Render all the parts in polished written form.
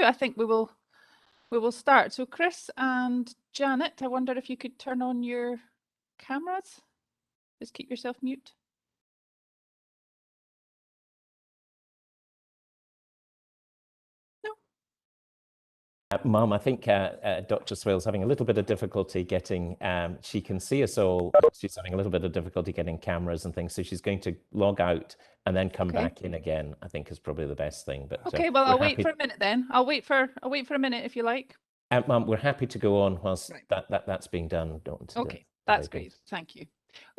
I think we will start. So Chris and Janet, I wonder if you could turn on your cameras. Just keep yourself mute. Mum, I think Dr. Swale's having a little bit of difficulty getting, she can see us all, she's having a little bit of difficulty getting cameras and things, so she's going to log out and then come back in again, I think is probably the best thing. But okay, well, I'll wait for a minute then. I'll wait for a minute if you like. Mum, we're happy to go on whilst that's being done. Okay, that's great, thank you.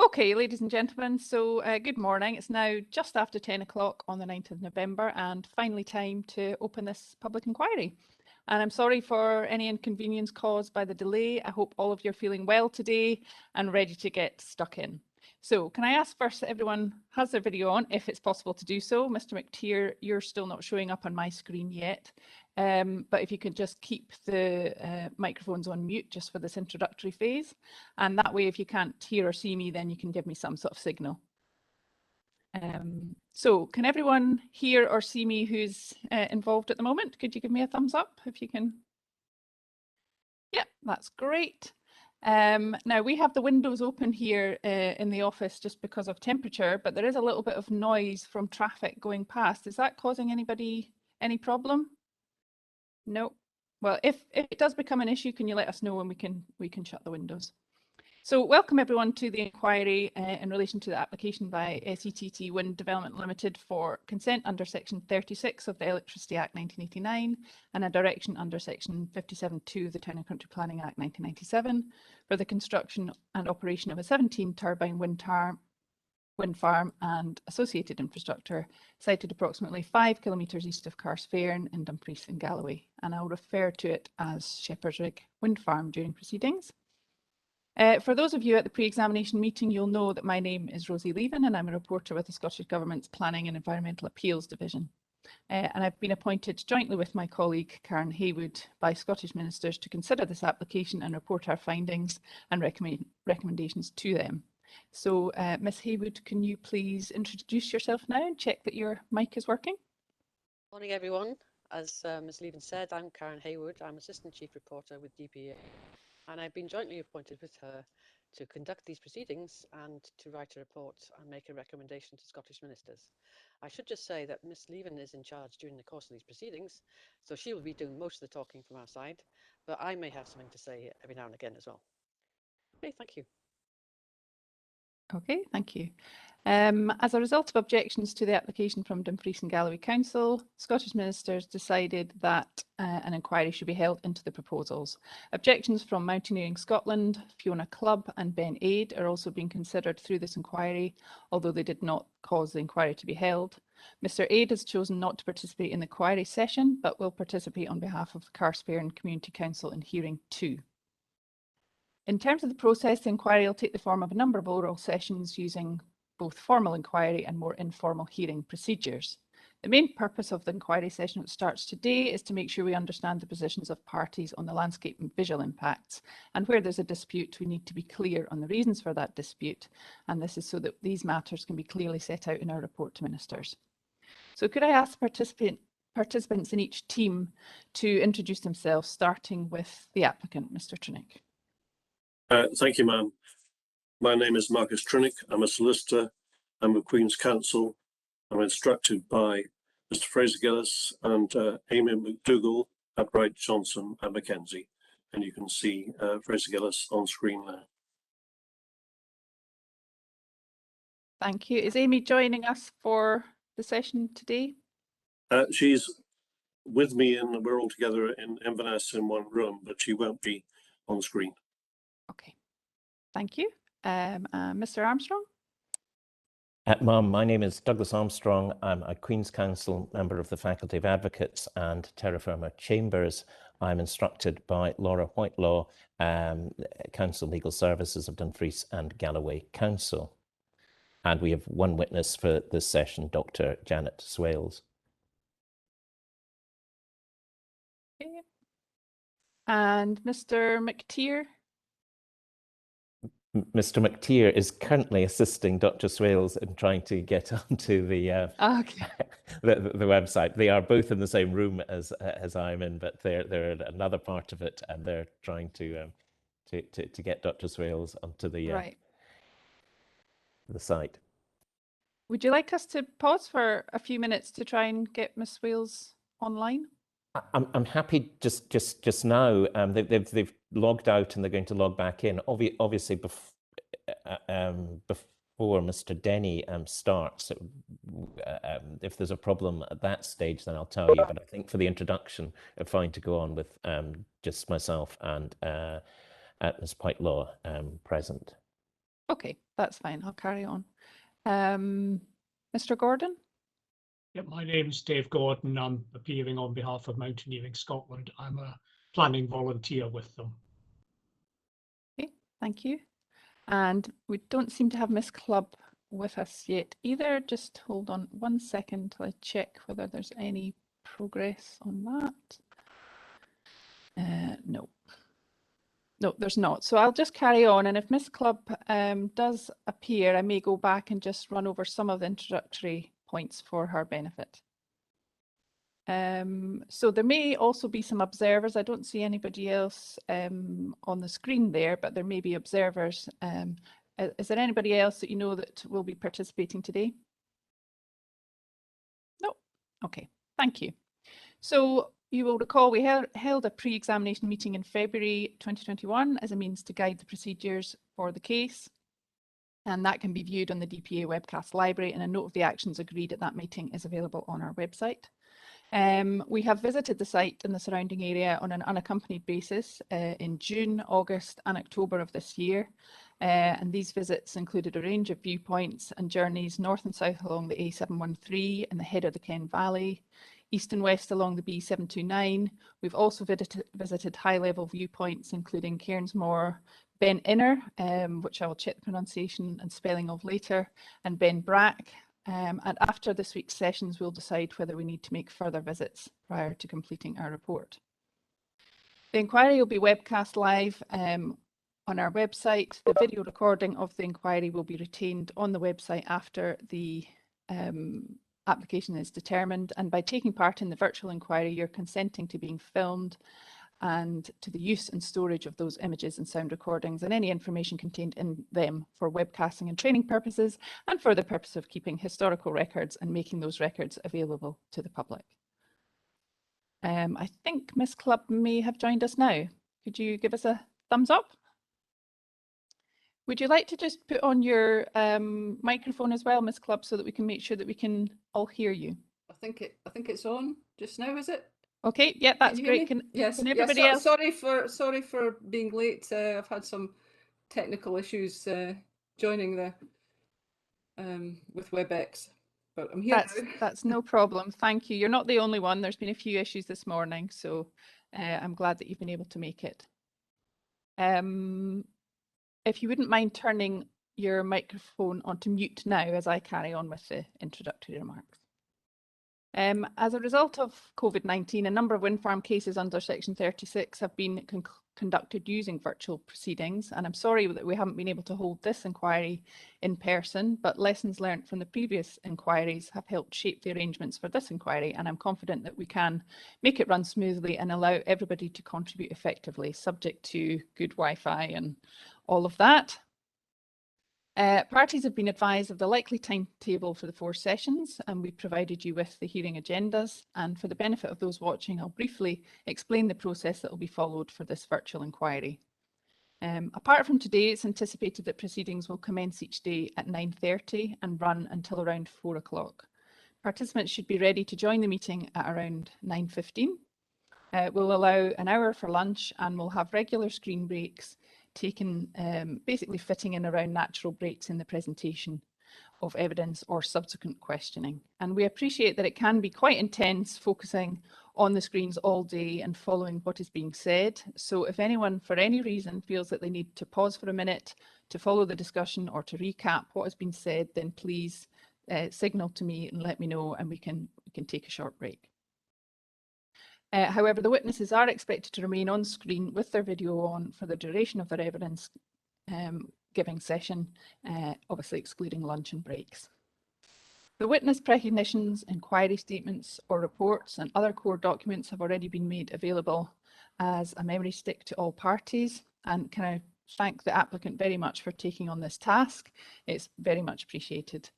Okay, ladies and gentlemen, so good morning. It's now just after 10 o'clock on the 9th of November and finally time to open this public inquiry. And I'm sorry for any inconvenience caused by the delay. I hope all of you are feeling well today and ready to get stuck in. So can I ask first that everyone has their video on, if it's possible to do so. Mr. McTeer, you're still not showing up on my screen yet. But if you could just keep the microphones on mute just for this introductory phase. And that way, if you can't hear or see me, then you can give me some sort of signal. So can everyone hear or see me who's involved at the moment? Could you give me a thumbs up if you can? Yeah, that's great. Now we have the windows open here in the office just because of temperature, but there is a little bit of noise from traffic going past. Is that causing anybody any problem? No. Well, if it does become an issue, can you let us know and we can shut the windows? So welcome everyone to the inquiry in relation to the application by SETT Wind Development Limited for consent under section 36 of the Electricity Act 1989 and a direction under section 57.2 of the Town and Country Planning Act 1997 for the construction and operation of a 17-turbine wind farm and associated infrastructure sited approximately 5 kilometres east of Carsfairn in Dumfries and Galloway, and I'll refer to it as Shepherd's Rig Wind Farm during proceedings. For those of you at the pre-examination meeting, you'll know that my name is Rosie Leaven and I'm a reporter with the Scottish Government's Planning and Environmental Appeals Division. And I've been appointed jointly with my colleague Karen Haywood by Scottish ministers to consider this application and report our findings and recommendations to them. So Ms Haywood, can you please introduce yourself now and check that your mic is working? Morning everyone. As Ms Leaven said, I'm Karen Haywood. I'm Assistant Chief Reporter with DPA. And I've been jointly appointed with her to conduct these proceedings and to write a report and make a recommendation to Scottish ministers. I should just say that Ms Leaven is in charge during the course of these proceedings, so she will be doing most of the talking from our side, but I may have something to say every now and again as well. Okay, thank you. Okay, thank you. As a result of objections to the application from Dumfries and Galloway Council, Scottish ministers decided that an inquiry should be held into the proposals. Objections from Mountaineering Scotland, Fiona Clubb and Ben Aid are also being considered through this inquiry, although they did not cause the inquiry to be held. Mr Aid has chosen not to participate in the inquiry session, but will participate on behalf of the Carsfairn Community Council in hearing 2. In terms of the process, the inquiry will take the form of a number of oral sessions using both formal inquiry and more informal hearing procedures. The main purpose of the inquiry session that starts today is to make sure we understand the positions of parties on the landscape and visual impacts, and where there's a dispute we need to be clear on the reasons for that dispute, and this is so that these matters can be clearly set out in our report to ministers. So could I ask participants in each team to introduce themselves, starting with the applicant, Mr Trinick. Thank you, ma'am. My name is Marcus Trinick. I'm a solicitor. I'm with Queen's Counsel. I'm instructed by Mr Fraser Gillis and Amy McDougall at Wright Johnson and Mackenzie. And you can see Fraser Gillis on screen there. Thank you. Is Amy joining us for the session today? She's with me and we're all together in Inverness in one room, but she won't be on screen. Okay, thank you. Mr Armstrong? Ma'am, my name is Douglas Armstrong. I'm a Queen's Counsel member of the Faculty of Advocates and Terra Firma Chambers. I'm instructed by Laura Whitelaw, Council Legal Services of Dumfries and Galloway Council. And we have one witness for this session, Dr. Janet Swales. Okay. And Mr McTeer? Mr. McTeer is currently assisting Dr. Swales in trying to get onto the Okay. the website. They are both in the same room as I'm in, but they're in another part of it, and they're trying to get Dr. Swales onto the Right. the site. Would you like us to pause for a few minutes to try and get Miss Swales online? I'm happy just now. They've logged out and they're going to log back in. Obviously, before Mr. Denny starts, if there's a problem at that stage, then I'll tell you. But I think for the introduction, I'm fine to go on with just myself and Ms. Whitelaw present. Okay, that's fine. I'll carry on. Mr. Gordon? Yeah, my name's Dave Gordon. I'm appearing on behalf of Mountaineering Scotland. I'm a planning volunteer with them. Okay, thank you. And we don't seem to have Miss Clubb with us yet either. Just hold on 1 second till I check whether there's any progress on that. No. No, there's not. So I'll just carry on. And if Miss Clubb does appear, I may go back and just run over some of the introductory points for her benefit. So there may also be some observers. I don't see anybody else on the screen there, but there may be observers. Is there anybody else that you know that will be participating today? No. Okay, thank you. So you will recall we held a pre-examination meeting in February 2021 as a means to guide the procedures for the case. And that can be viewed on the DPA webcast library, and a note of the actions agreed at that meeting is available on our website. We have visited the site and the surrounding area on an unaccompanied basis in June, August and October of this year. And these visits included a range of viewpoints and journeys north and south along the A713 and the head of the Ken Valley, east and west along the B729. We've also visited high-level viewpoints including Cairnsmore, Ben Inner, which I will check the pronunciation and spelling of later, and Ben Brack. And after this week's sessions, we'll decide whether we need to make further visits prior to completing our report. The inquiry will be webcast live on our website. The video recording of the inquiry will be retained on the website after the application is determined. And by taking part in the virtual inquiry, you're consenting to being filmed and to the use and storage of those images and sound recordings and any information contained in them for webcasting and training purposes and for the purpose of keeping historical records and making those records available to the public. I think Miss Clubb may have joined us now. Could you give us a thumbs up? Would you like to just put on your microphone as well, Miss Clubb, so that we can make sure that we can all hear you? I think it's on just now, is it? Okay, yeah, that's great. Can everybody else? Sorry for being late. I've had some technical issues joining the with WebEx, but I'm here now. That's no problem. Thank you. You're not the only one. There's been a few issues this morning, so I'm glad that you've been able to make it. If you wouldn't mind turning your microphone onto mute now as I carry on with the introductory remarks. As a result of COVID-19, a number of wind farm cases under Section 36 have been conducted using virtual proceedings, and I'm sorry that we haven't been able to hold this inquiry in person, but lessons learned from the previous inquiries have helped shape the arrangements for this inquiry, and I'm confident that we can make it run smoothly and allow everybody to contribute effectively, subject to good Wi-Fi and all of that. Parties have been advised of the likely timetable for the 4 sessions, and we provided you with the hearing agendas. And for the benefit of those watching, I'll briefly explain the process that will be followed for this virtual inquiry. Apart from today, it's anticipated that proceedings will commence each day at 9:30 and run until around 4 o'clock. Participants should be ready to join the meeting at around 9:15. We'll allow an hour for lunch, and we'll have regular screen breaks taken, basically fitting in around natural breaks in the presentation of evidence or subsequent questioning. And we appreciate that it can be quite intense, focusing on the screens all day and following what is being said. So if anyone for any reason feels that they need to pause for a minute to follow the discussion or to recap what has been said, then please signal to me and let me know, and we can take a short break. However, the witnesses are expected to remain on screen with their video on for the duration of their evidence, giving session, obviously excluding lunch and breaks. The witness precognitions, inquiry statements or reports and other core documents have already been made available as a memory stick to all parties, and can I thank the applicant very much for taking on this task. It's very much appreciated.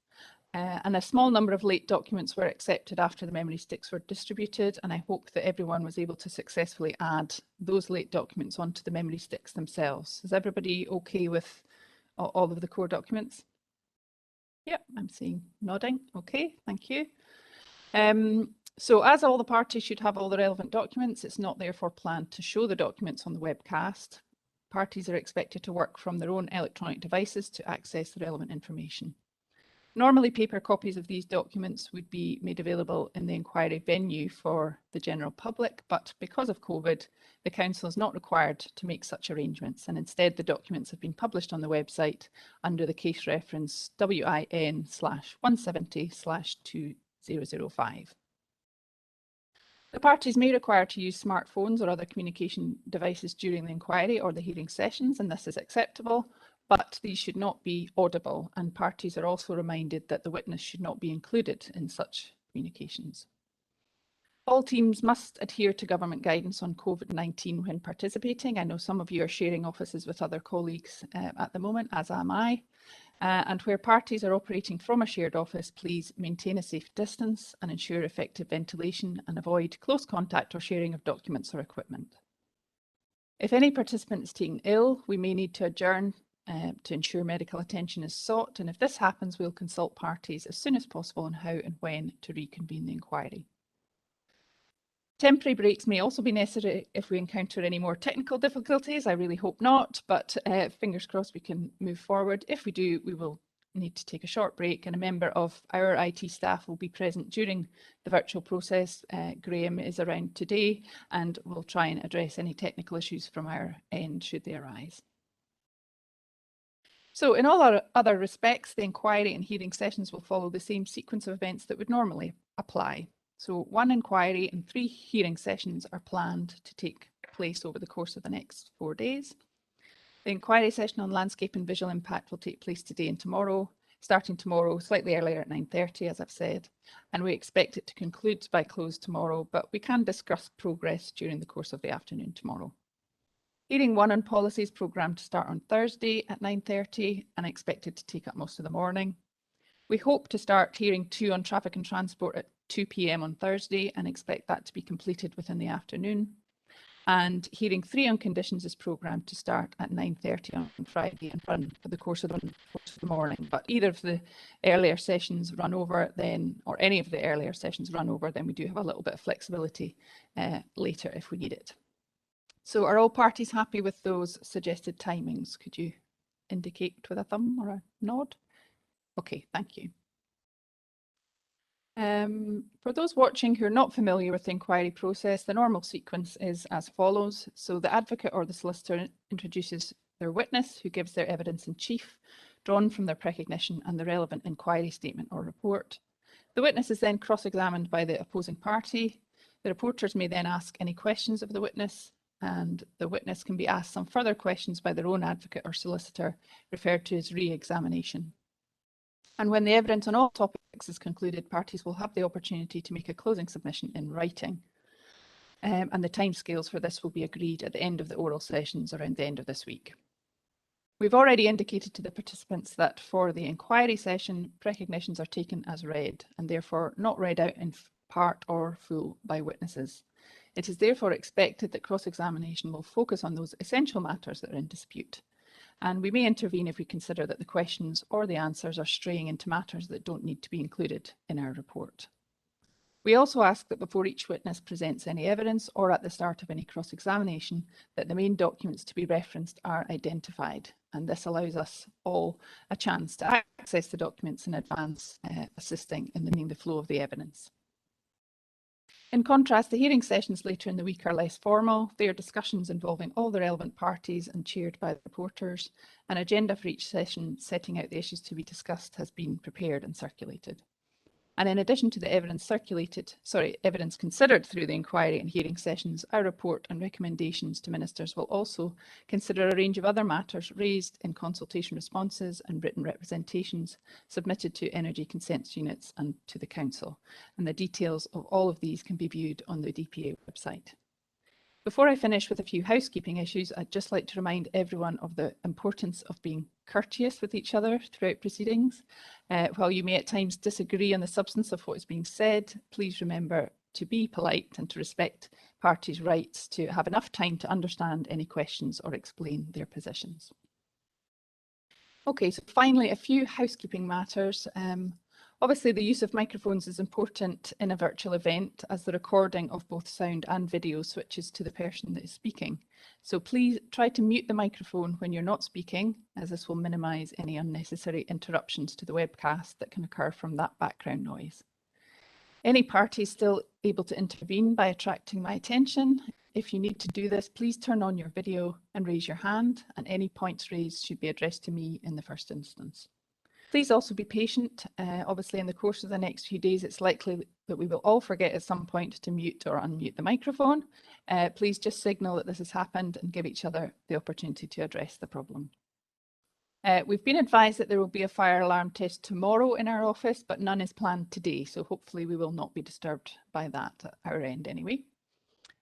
And a small number of late documents were accepted after the memory sticks were distributed, and I hope that everyone was able to successfully add those late documents onto the memory sticks themselves. Is everybody okay with all of the core documents? Yep, I'm seeing nodding. Okay, thank you. So as all the parties should have all the relevant documents, it's not therefore planned to show the documents on the webcast. Parties are expected to work from their own electronic devices to access the relevant information. Normally, paper copies of these documents would be made available in the inquiry venue for the general public, but because of COVID, the Council is not required to make such arrangements, and instead the documents have been published on the website under the case reference WIN-170-2005. The parties may require to use smartphones or other communication devices during the inquiry or the hearing sessions, and this is acceptable, but these should not be audible, and parties are also reminded that the witness should not be included in such communications. All teams must adhere to government guidance on COVID-19 when participating. I know some of you are sharing offices with other colleagues at the moment, as am I. And where parties are operating from a shared office, please maintain a safe distance and ensure effective ventilation and avoid close contact or sharing of documents or equipment. If any participant is taken ill, we may need to adjourn to ensure medical attention is sought, and if this happens, we'll consult parties as soon as possible on how and when to reconvene the inquiry. Temporary breaks may also be necessary if we encounter any more technical difficulties. I really hope not, but fingers crossed we can move forward. If we do, we will need to take a short break, and a member of our IT staff will be present during the virtual process. Graham is around today and will try and address any technical issues from our end should they arise. So in all our other respects, the inquiry and hearing sessions will follow the same sequence of events that would normally apply. So 1 inquiry and 3 hearing sessions are planned to take place over the course of the next 4 days. The inquiry session on landscape and visual impact will take place today and tomorrow, starting tomorrow slightly earlier at 9:30, as I've said, and we expect it to conclude by close tomorrow, but we can discuss progress during the course of the afternoon tomorrow. Hearing 1 on policy is programmed to start on Thursday at 9:30 and expected to take up most of the morning. We hope to start hearing 2 on traffic and transport at 2 p.m. on Thursday and expect that to be completed within the afternoon. And hearing 3 on conditions is programmed to start at 9:30 on Friday and run for the course of the morning. But either of the earlier sessions run over then, or any of the earlier sessions run over, then we do have a little bit of flexibility later if we need it. So are all parties happy with those suggested timings? Could you indicate with a thumb or a nod? Okay, thank you. For those watching who are not familiar with the inquiry process, the normal sequence is as follows. So the advocate or the solicitor introduces their witness, who gives their evidence in chief, drawn from their precognition and the relevant inquiry statement or report. The witness is then cross-examined by the opposing party. The reporters may then ask any questions of the witness, and the witness can be asked some further questions by their own advocate or solicitor, referred to as re-examination. And when the evidence on all topics is concluded, parties will have the opportunity to make a closing submission in writing. And the timescales for this will be agreed at the end of the oral sessions around the end of this week. We've already indicated to the participants that for the inquiry session, precognitions are taken as read and therefore not read out in part or full by witnesses. It is therefore expected that cross-examination will focus on those essential matters that are in dispute. And we may intervene if we consider that the questions or the answers are straying into matters that don't need to be included in our report. We also ask that before each witness presents any evidence or at the start of any cross-examination, that the main documents to be referenced are identified. And this allows us all a chance to access the documents in advance, assisting in the flow of the evidence. In contrast, the hearing sessions later in the week are less formal. They are discussions involving all the relevant parties and chaired by the reporters. An agenda for each session setting out the issues to be discussed has been prepared and circulated. And in addition to the evidence evidence considered through the inquiry and hearing sessions, our report and recommendations to ministers will also consider a range of other matters raised in consultation responses and written representations submitted to energy consents units and to the council. And the details of all of these can be viewed on the DPA website. Before I finish with a few housekeeping issues, I'd just like to remind everyone of the importance of being courteous with each other throughout proceedings. While you may at times disagree on the substance of what is being said, please remember to be polite and to respect parties' rights to have enough time to understand any questions or explain their positions. Okay, so finally, a few housekeeping matters. Obviously, the use of microphones is important in a virtual event, as the recording of both sound and video switches to the person that is speaking. So please try to mute the microphone when you're not speaking, as this will minimise any unnecessary interruptions to the webcast that can occur from that background noise. Any party is still able to intervene by attracting my attention. If you need to do this, please turn on your video and raise your hand, and any points raised should be addressed to me in the first instance. Please also be patient. Obviously, in the course of the next few days, it's likely that we will all forget at some point to mute or unmute the microphone. Please just signal that this has happened and give each other the opportunity to address the problem. We've been advised that there will be a fire alarm test tomorrow in our office, but none is planned today. So hopefully we will not be disturbed by that at our end anyway.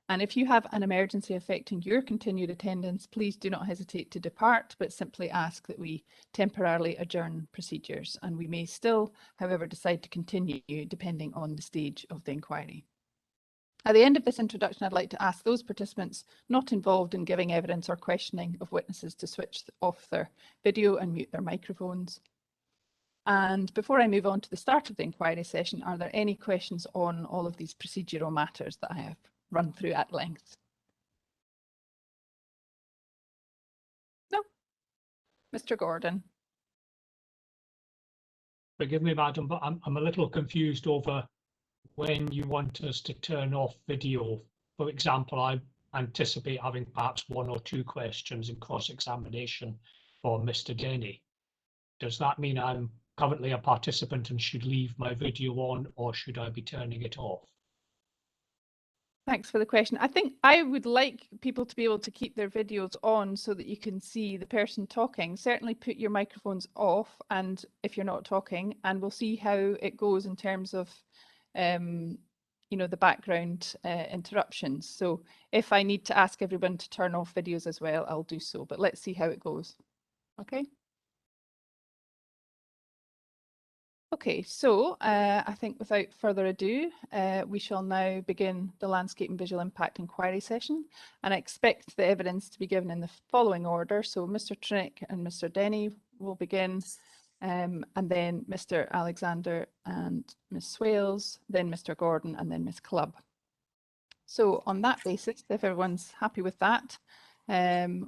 And if you have an emergency affecting your continued attendance, please do not hesitate to depart, but simply ask that we temporarily adjourn procedures. And we may still, however, decide to continue depending on the stage of the inquiry. At the end of this introduction, I'd like to ask those participants not involved in giving evidence or questioning of witnesses to switch off their video and mute their microphones. And before I move on to the start of the inquiry session, are there any questions on all of these procedural matters that I have run through at length? No. Mr. Gordon. Forgive me, madam, but I'm a little confused over when you want us to turn off video. For example, I anticipate having perhaps 1 or 2 questions in cross-examination for Mr. Denny. Does that mean I'm currently a participant and should leave my video on, or should I be turning it off? Thanks for the question. I think I would like people to be able to keep their videos on so that you can see the person talking. Certainly put your microphones off, and if you're not talking, and we'll see how it goes in terms of you know, the background interruptions. So if I need to ask everyone to turn off videos as well, I'll do so, but let's see how it goes. Okay. Okay, so I think without further ado, we shall now begin the Landscape and Visual Impact Inquiry session, and I expect the evidence to be given in the following order. So Mr. Trinick and Mr. Denny will begin, and then Mr. Alexander and Ms. Swales, then Mr. Gordon, and then Ms. Clubb. So on that basis, if everyone's happy with that,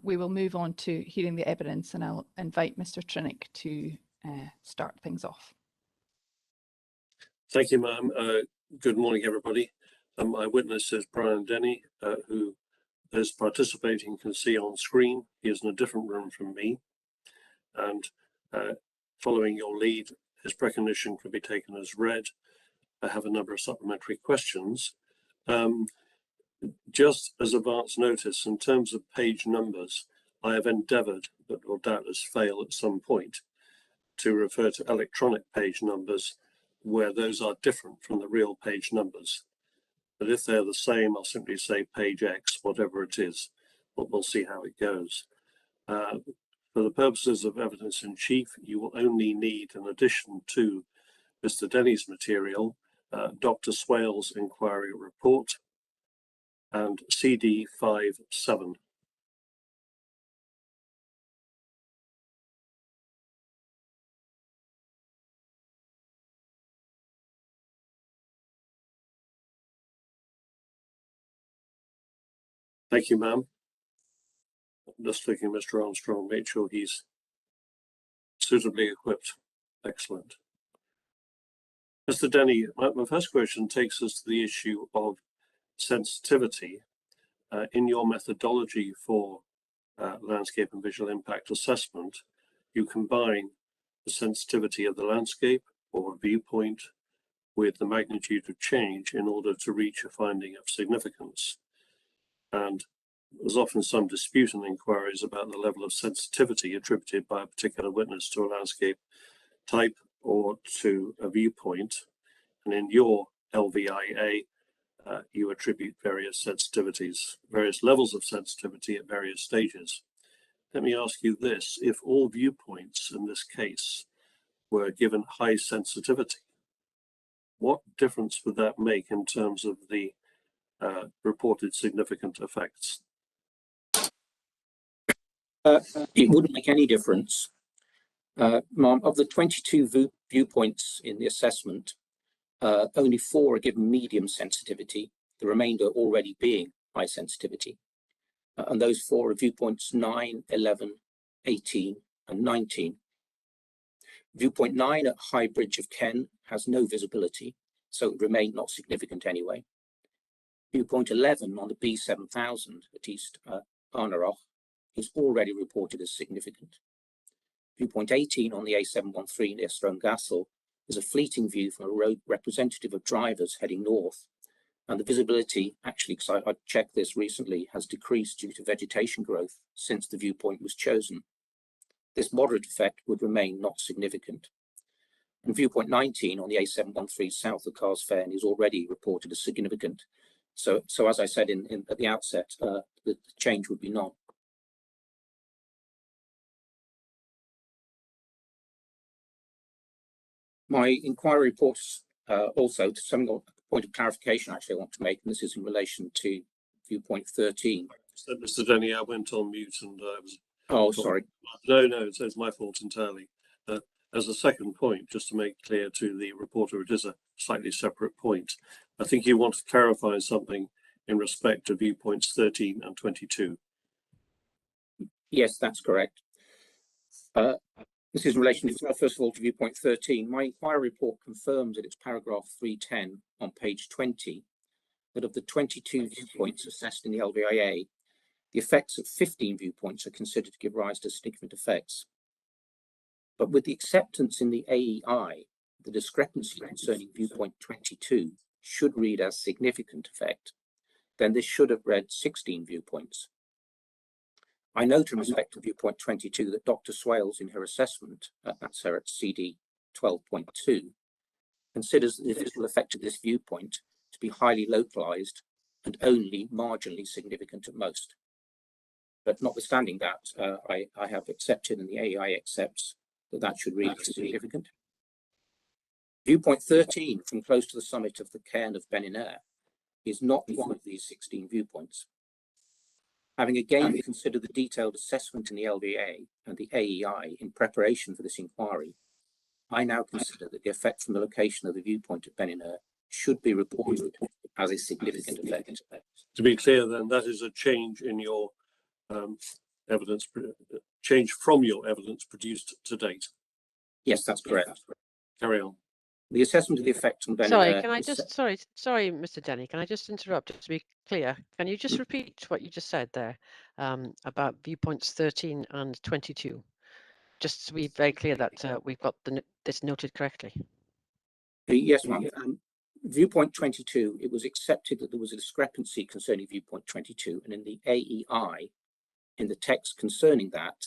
we will move on to hearing the evidence, and I'll invite Mr. Trinick to start things off. Thank you, ma'am. Good morning, everybody. My witness is Brian Denny, who is participating. You can see on screen. He is in a different room from me. And following your lead, his recognition can be taken as read. I have a number of supplementary questions. Just as advance notice, in terms of page numbers, I have endeavoured, but will doubtless fail at some point, to refer to electronic page numbers where those are different from the real page numbers. But if they're the same, I'll simply say page X, whatever it is, but we'll see how it goes. For the purposes of evidence in chief, you will only need, in addition to Mr. Denny's material, Dr. Swales' inquiry report and CD 57. Thank you, ma'am. Just looking at Mr. Armstrong, make sure he's suitably equipped. Excellent. Mr. Denny, my first question takes us to the issue of sensitivity. In your methodology for landscape and visual impact assessment, you combine the sensitivity of the landscape or a viewpoint with the magnitude of change in order to reach a finding of significance. And there's often some dispute in inquiries about the level of sensitivity attributed by a particular witness to a landscape type or to a viewpoint. And in your LVIA, you attribute various sensitivities, various levels of sensitivity at various stages. Let me ask you this: if all viewpoints in this case were given high sensitivity, what difference would that make in terms of the reported significant effects? It wouldn't make any difference. Ma'am, of the 22 viewpoints in the assessment, only 4 are given medium sensitivity, the remainder already being high sensitivity. And those 4 are viewpoints 9, 11, 18, and 19. Viewpoint 9 at High Bridge of Ken has no visibility, so it remained not significant anyway. Viewpoint 11 on the B7000 at East Arneroch is already reported as significant. Viewpoint 18 on the A713 near Stromgassel is a fleeting view from a road representative of drivers heading north, and the visibility, actually, because I checked this recently, has decreased due to vegetation growth since the viewpoint was chosen. This moderate effect would remain not significant. And viewpoint 19 on the A713 south of Cars Fen is already reported as significant. So as I said at the outset, the change would be none. My inquiry reports also, to some point of clarification actually I want to make, and this is in relation to viewpoint 13. So, Mr. Denny, I went on mute and I was... Oh, sorry. No, it's my fault entirely. As a second point, just to make clear to the reporter, it is a slightly separate point. I think you want to clarify something in respect to viewpoints 13 and 22. Yes, that's correct. This is in relation to, first of all, to viewpoint 13. My inquiry report confirms that it's paragraph 310 on page 20 that of the 22 viewpoints assessed in the LVIA, the effects of 15 viewpoints are considered to give rise to significant effects. But with the acceptance in the AEI, the discrepancy concerning viewpoint 22 should read as significant effect, then this should have read 16 viewpoints. I note in respect to viewpoint 22 that Dr. Swales in her assessment, that's her at CD 12.2, considers the visual effect of this viewpoint to be highly localized and only marginally significant at most. But notwithstanding that, I have accepted, and the AEI accepts, that should read as significant. Viewpoint 13 from close to the summit of the cairn of Beninair is not one of these 16 viewpoints. Having again considered the detailed assessment in the LVA and the AEI in preparation for this inquiry, I now consider that the effect from the location of the viewpoint at Beninair should be reported as a significant effect. To be clear then, that is a change in your evidence, change from your evidence produced to date. Yes, that's correct. Carry on. The assessment of the effect on Beninair... Sorry, can I just, sorry, Mr. Denny, can I just interrupt just to be clear? Can you just repeat what you just said there about viewpoints 13 and 22? Just to be very clear that we've got this noted correctly. Yes, ma'am. Viewpoint 22, it was accepted that there was a discrepancy concerning viewpoint 22, and in the AEI, in the text concerning that,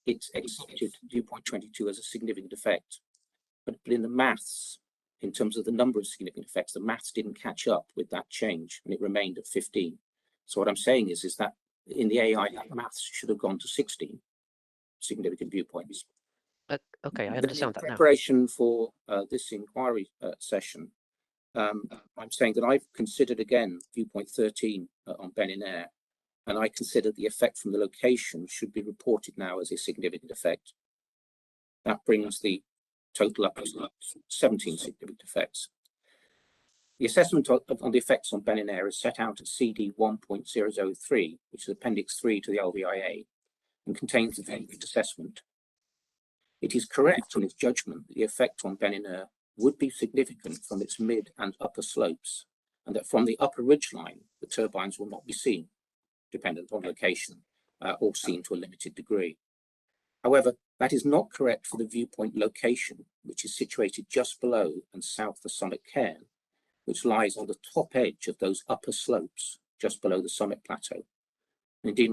it's accepted viewpoint 22 as a significant effect. But in the maths, in terms of the number of significant effects, the maths didn't catch up with that change, and it remained at 15. So what I'm saying is that in the AEI, that maths should have gone to 16 significant viewpoints. Okay, I understand that now. In preparation for this inquiry session, I'm saying that I've considered again viewpoint 13 on Beninair, and I consider the effect from the location should be reported now as a significant effect. That brings the total up to 17 significant effects. The assessment on the effects on Beninair is set out at CD 1.003, which is Appendix 3 to the LVIA, and contains the viewpoint assessment. It is correct in its judgment that the effect on Beninair would be significant from its mid and upper slopes, and that from the upper ridgeline, the turbines will not be seen, dependent on location, or seen to a limited degree. However, that is not correct for the viewpoint location, which is situated just below and south of the summit cairn, which lies on the top edge of those upper slopes just below the summit plateau. And indeed,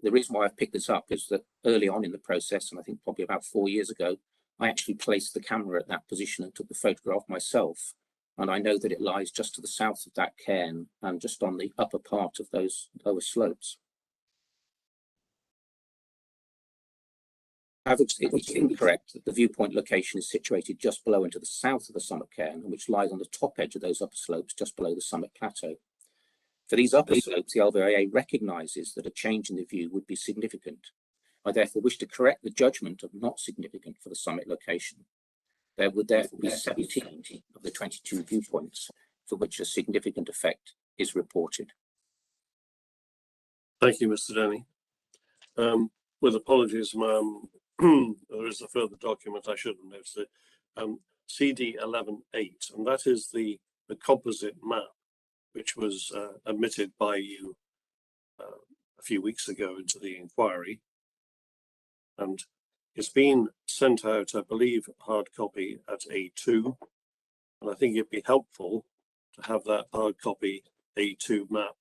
the reason why I've picked this up is that early on in the process, and I think probably about 4 years ago, I actually placed the camera at that position and took the photograph myself. And I know that it lies just to the south of that cairn and just on the upper part of those lower slopes. However, it's incorrect that the viewpoint location is situated just below and to the south of the summit cairn, which lies on the top edge of those upper slopes just below the summit plateau. For these upper slopes, the LVIA recognises that a change in the view would be significant. I therefore wish to correct the judgment of not significant for the summit location. There would therefore be 17 of the 22 viewpoints for which a significant effect is reported. Thank you, Mr. Denny. With apologies, ma'am, there is a further document, I should have noticed it, CD 11.8, and that is the composite map, which was admitted by you a few weeks ago into the inquiry. And it's been sent out, I believe, hard copy at A2. And I think it'd be helpful to have that hard copy A2 map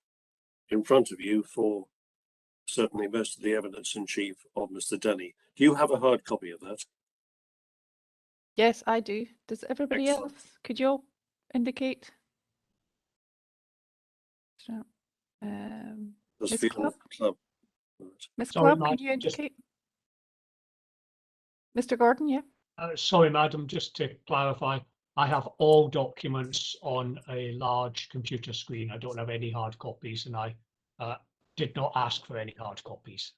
in front of you for certainly most of the evidence in chief of Mr. Denny. Do you have a hard copy of that? Yes, I do. Does everybody Excellent. else? Could you all indicate? So, Does Miss feel Clubb? club. Right. Miss Sorry, Clubb, could you indicate? Mr. Gordon, yeah. Sorry, madam, just to clarify, I have all documents on a large computer screen. I don't have any hard copies, and I did not ask for any hard copies.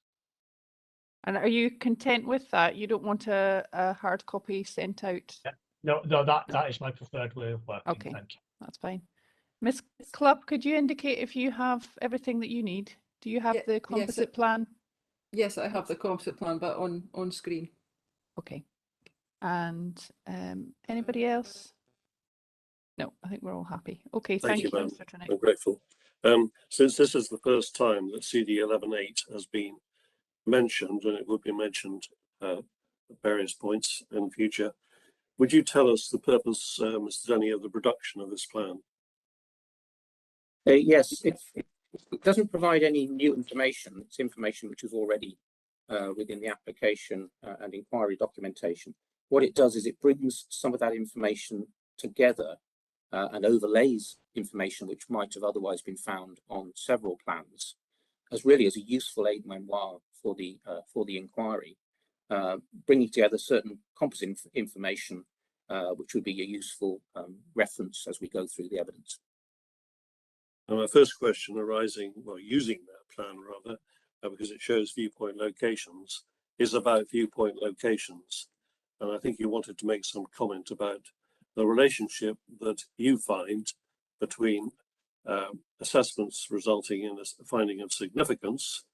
And are you content with that? You don't want a hard copy sent out? Yeah. No, that is my preferred way of working. Okay. Thank you. That's fine. Miss Clubb, could you indicate if you have everything that you need? Do you have Yeah, the yes, composite plan? Yes, I have the composite plan, but on screen. Okay. And anybody else? No, I think we're all happy. Okay, thank you, ma'am. Mr. Trinick. I'm grateful. Since this is the first time that CD 11.8 has been mentioned, and it would be mentioned at various points in the future, would you tell us the purpose, Mr. Denny, of the production of this plan? Yes, it doesn't provide any new information. It's information which is already within the application and inquiry documentation. What it does is it brings some of that information together and overlays information which might have otherwise been found on several plans, as a useful aide-memoire for the inquiry, bringing together certain composite information which would be a useful reference as we go through the evidence. And my first question arising, well, using that plan rather, because it shows viewpoint locations, is about viewpoint locations. And I think you wanted to make some comment about the relationship that you find between assessments resulting in a finding of significance,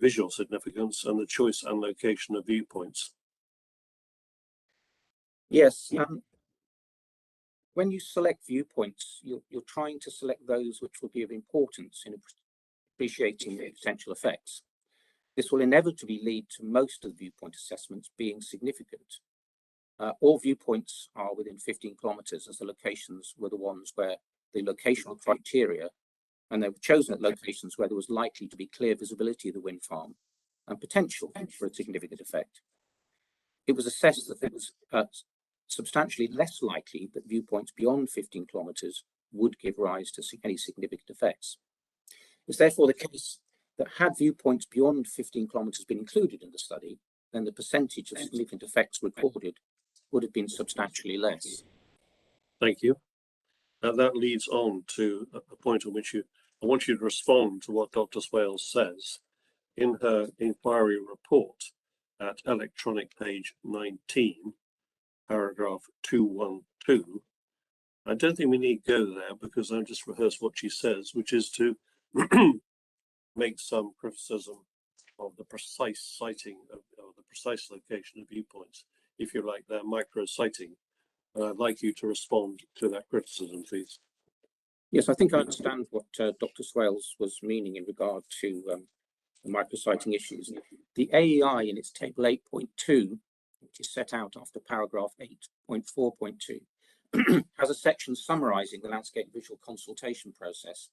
visual significance, and the choice and location of viewpoints. Yes. When you select viewpoints, you're trying to select those which will be of importance in appreciating the potential effects. This will inevitably lead to most of the viewpoint assessments being significant. All viewpoints are within 15 kilometers, as the locations were the ones where the locational criteria, and they were chosen at locations where there was likely to be clear visibility of the wind farm and potential for a significant effect. It was assessed that it was substantially less likely that viewpoints beyond 15 kilometers would give rise to any significant effects. It's therefore the case that had viewpoints beyond 15 kilometers been included in the study, then the percentage of significant effects recorded would have been substantially less. Thank you. That leads on to a point on which I want you to respond to what Dr. Swales says in her inquiry report at electronic page 19, paragraph 212. I don't think we need to go there because I've just rehearsed what she says, which is to make some criticism of the precise sighting of the precise location of viewpoints, if you like, their micro sighting. And I'd like you to respond to that criticism, please. Yes, I think I understand what Dr. Swales was meaning in regard to the microsighting issues. The AEI in its table 8.2 which is set out after paragraph 8.4.2, has a section summarising the landscape visual consultation process,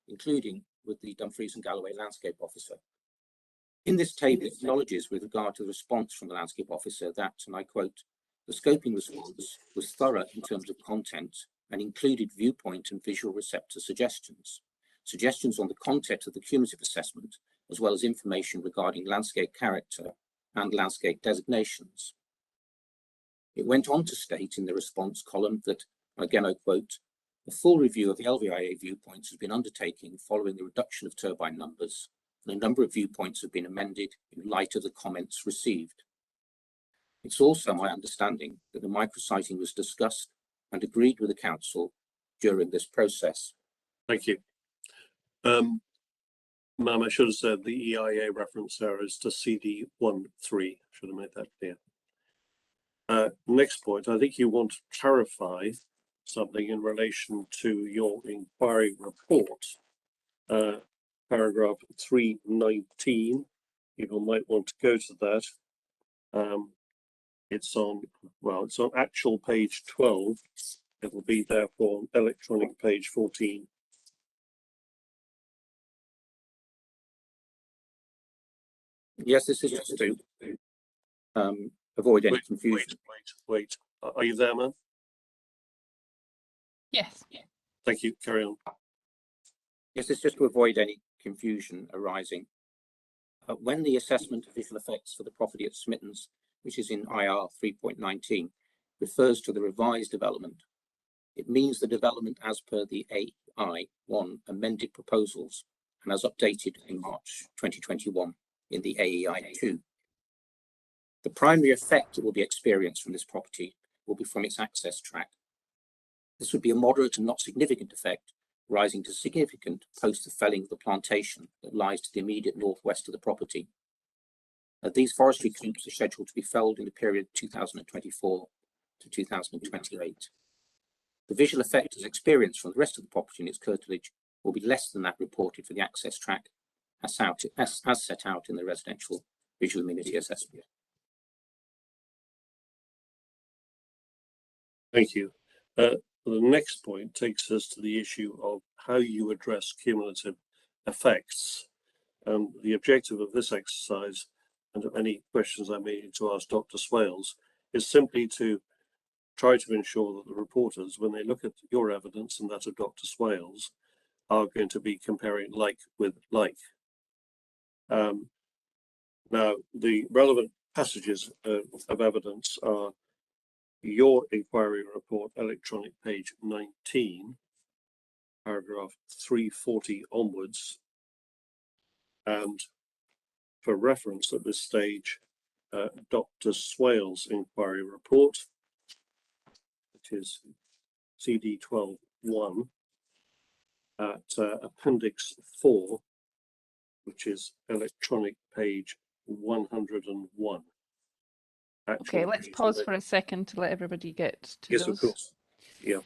including with the Dumfries and Galloway landscape officer. In this table, it acknowledges with regard to the response from the landscape officer that, and I quote, the scoping response was thorough in terms of content and included viewpoint and visual receptor suggestions on the content of the cumulative assessment, as well as information regarding landscape character and landscape designations. It went on to state in the response column that, again I quote, a full review of the LVIA viewpoints has been undertaken following the reduction of turbine numbers, and a number of viewpoints have been amended in light of the comments received. It's also my understanding that the micrositing was discussed and agreed with the council during this process. Thank you. Ma'am, I should have said the EIA reference there is to CD13. Should have made that clear. Next point, I think you want to clarify something in relation to your inquiry report. Paragraph 319. People might want to go to that. It's on actual page 12. It will be there for electronic page 14. Yes, this is just to avoid any confusion. Wait. Are you there, man? Yes. Thank you. Carry on. Yes, it's just to avoid any confusion arising. When the assessment of visual effects for the property at Smittons, which is in IR 3.19, refers to the revised development, it means the development as per the AI1 amended proposals and as updated in March 2021 in the AEI2. The primary effect that will be experienced from this property will be from its access track. This would be a moderate and not significant effect, rising to significant post the felling of the plantation that lies to the immediate northwest of the property. These forestry creeps are scheduled to be felled in the period 2024 to 2028. The visual effect as experienced from the rest of the property and its curtilage will be less than that reported for the access track as set out in the residential visual amenity assessment. Thank you. The next point takes us to the issue of how you address cumulative effects. The objective of this exercise, and any questions I may need to ask Dr. Swales, is simply to try to ensure that the reporters, when they look at your evidence and that of Dr. Swales, are going to be comparing like with like. Now, the relevant passages of evidence are your inquiry report, electronic page 19, paragraph 340 onwards, and for reference at this stage, Dr. Swales' inquiry report, which is CD 12.1, at Appendix 4, which is electronic page 101. Okay, let's pause for a second to let everybody get to yes, those. Of course. Yeah.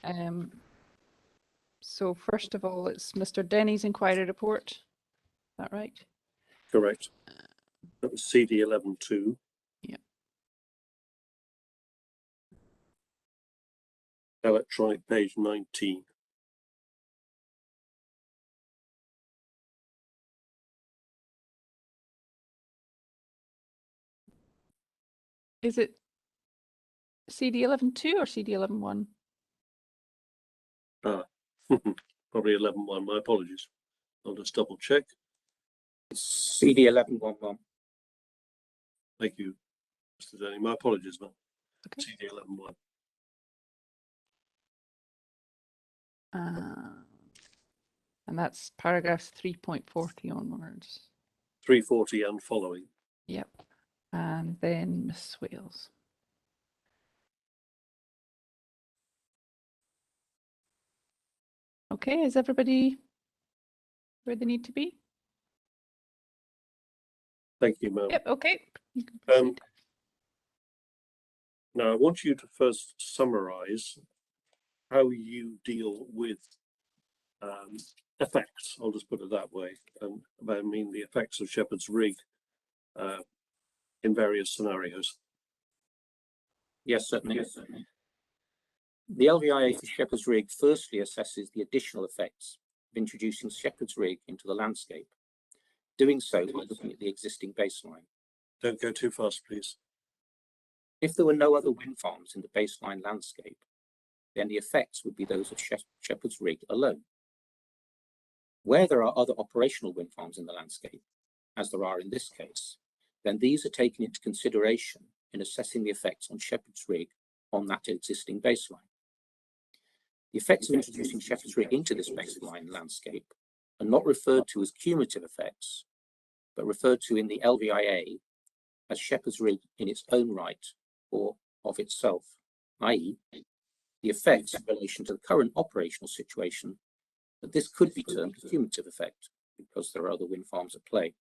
So first of all, it's Mr. Denny's inquiry report. Is that right? Correct. That was CD 11.2. Yeah. Electronic page 19. Is it CD 11.2 or CD 11.1? Probably 11.1. My apologies. I'll just double check. CD 11.11. Thank you, Mr. Denny. My apologies, man. Okay. CD 11.1. And that's paragraphs 3.40 onwards. 340 and following. Yep. And then Miss Swales. Okay, is everybody where they need to be? Thank you, ma'am. Yep, okay. You can proceed. Now, I want you to first summarize how you deal with effects. I'll just put it that way. I mean the effects of Shepherd's Rig in various scenarios. Yes, certainly. The LVIA for Shepherd's Rig firstly assesses the additional effects of introducing Shepherd's Rig into the landscape, doing so by looking at the existing baseline. Don't go too fast, please. If there were no other wind farms in the baseline landscape, then the effects would be those of Shepherd's Rig alone. Where there are other operational wind farms in the landscape, as there are in this case, then these are taken into consideration in assessing the effects on Shepherd's Rig on that existing baseline. The effects of introducing Shepherd's Rig into this baseline landscape are not referred to as cumulative effects, but referred to in the LVIA as Shepherd's Rig in its own right or of itself, i.e. the effects in relation to the current operational situation, but this could be termed a cumulative effect because there are other wind farms at play.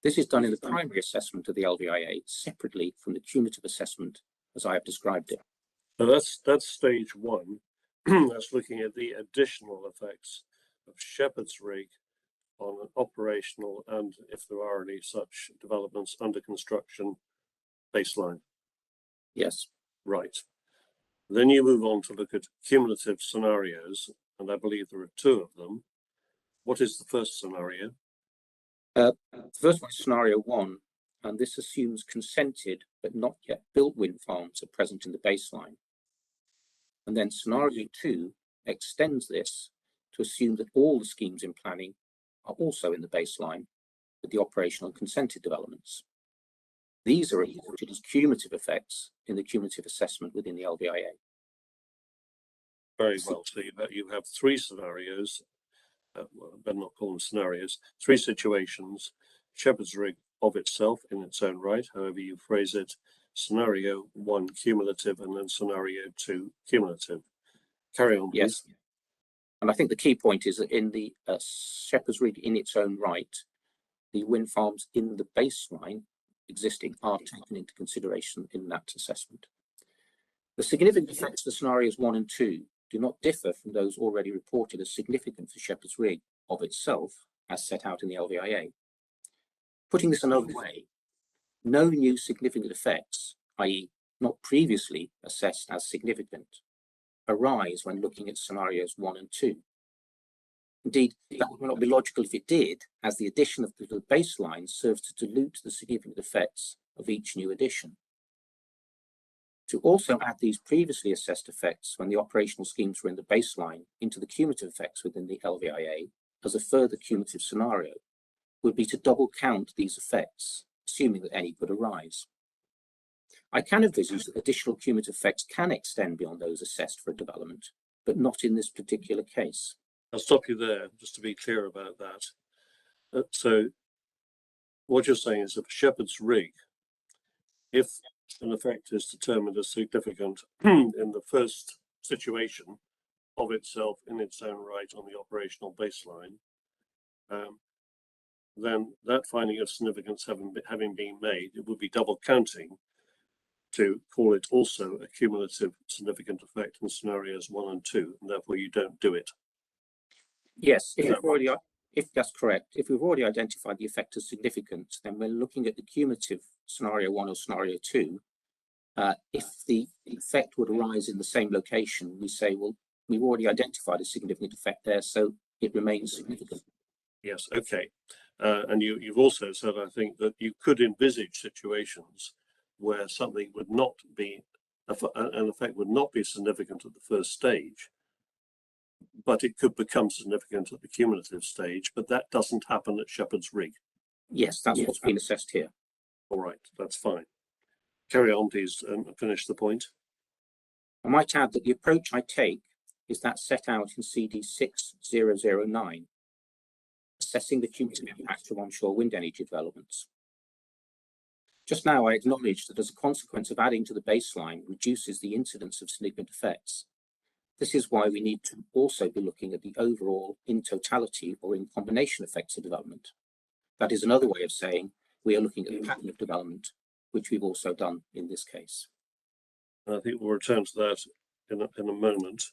This is done in the primary assessment of the LVIA separately from the cumulative assessment as I have described it. So that's stage one. That's looking at the additional effects of Shepherd's Rig on an operational and, if there are any such developments, under construction baseline. Yes. Right. Then you move on to look at cumulative scenarios, and I believe there are two of them. What is the first scenario? The first one is scenario 1, and this assumes consented but not yet built wind farms are present in the baseline. And then scenario 2 extends this to assume that all the schemes in planning are also in the baseline with the operational and consented developments. These are reported as cumulative effects in the cumulative assessment within the LVIA. Very well. So you have three scenarios. Well, I better not call them scenarios. Three situations. Shepherd's Rig of itself in its own right, however you phrase it. Scenario 1 cumulative, and then scenario 2 cumulative. Carry on, please. Yes. And I think the key point is that in the Shepherd's Rig in its own right, the wind farms in the baseline existing are taken into consideration in that assessment. The significant effects of scenarios 1 and 2 do not differ from those already reported as significant for Shepherd's Rig of itself, as set out in the LVIA. Putting this another way, no new significant effects, i.e. not previously assessed as significant, arise when looking at scenarios 1 and 2. Indeed, that would not be logical if it did, as the addition of the baseline serves to dilute the significant effects of each new addition. To also add these previously assessed effects when the operational schemes were in the baseline into the cumulative effects within the LVIA as a further cumulative scenario would be to double count these effects, assuming that any could arise. I can envisage that additional cumulative effects can extend beyond those assessed for a development, but not in this particular case. I'll stop you there, just to be clear about that. So what you're saying is that Shepherd's Rig, if an effect is determined as significant in the first situation of itself in its own right on the operational baseline, then that finding of significance having been made, it would be double counting to call it also a cumulative significant effect in scenarios 1 and 2, and therefore you don't do it. Yes, if that's correct, if we've already identified the effect as significant, then we're looking at the cumulative scenario 1 or scenario 2. If the effect would arise in the same location, we say, well, we've already identified a significant effect there, so it remains significant. Yes, okay. And you've also said, I think, that you could envisage situations where something would not be, an effect would not be significant at the first stage, but it could become significant at the cumulative stage, but that doesn't happen at Shepherd's Rig. Yes, that's what's been assessed here. All right, that's fine. Carry on, please, and finish the point. I might add that the approach I take is that set out in CD 6009, assessing the cumulative impact of onshore wind energy developments. Just now, I acknowledged that as a consequence of adding to the baseline reduces the incidence of significant effects. This is why we need to also be looking at the overall in totality or in combination effects of development. That is another way of saying we are looking at the pattern of development, which we've also done in this case. I think we'll return to that in a moment.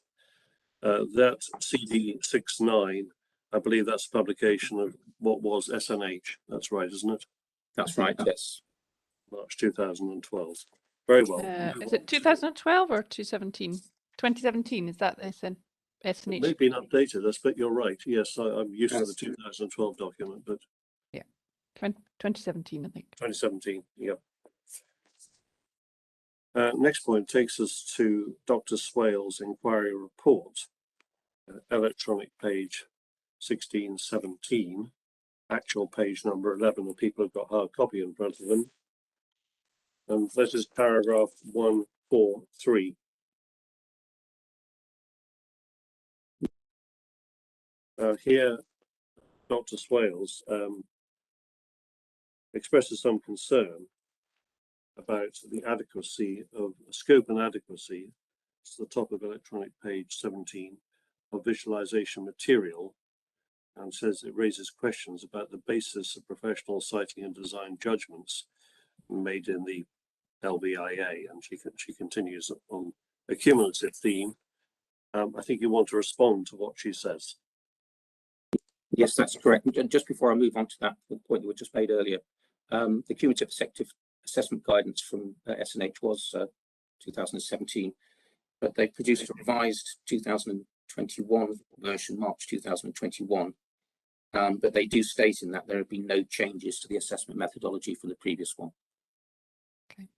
That CD69, I believe that's a publication of what was SNH. That's right, isn't it? That's right, yes. March 2012. Very well. Is it 2012 or 2017? 2017, is that SNH? It may be updated, but you're right. Yes, I'm used Yes. to the 2012 document, but 2017, I think. 2017, yeah. Next point takes us to Dr. Swale's inquiry report, electronic page 1617, actual page number 11, and people have got hard copy in front of them. And this is paragraph 143. Here, Dr. Swales expresses some concern about the adequacy of scope and adequacy. It's the top of electronic page 17 of visualization material, and says it raises questions about the basis of professional siting and design judgments made in the LVIA, and she continues on a cumulative theme. I think you want to respond to what she says. Yes, that's correct. And just before I move on to that point that we just made earlier, the cumulative effective assessment guidance from SNH was 2017, but they produced a revised 2021 version, March 2021. But they do state in that there have been no changes to the assessment methodology from the previous one. Okay.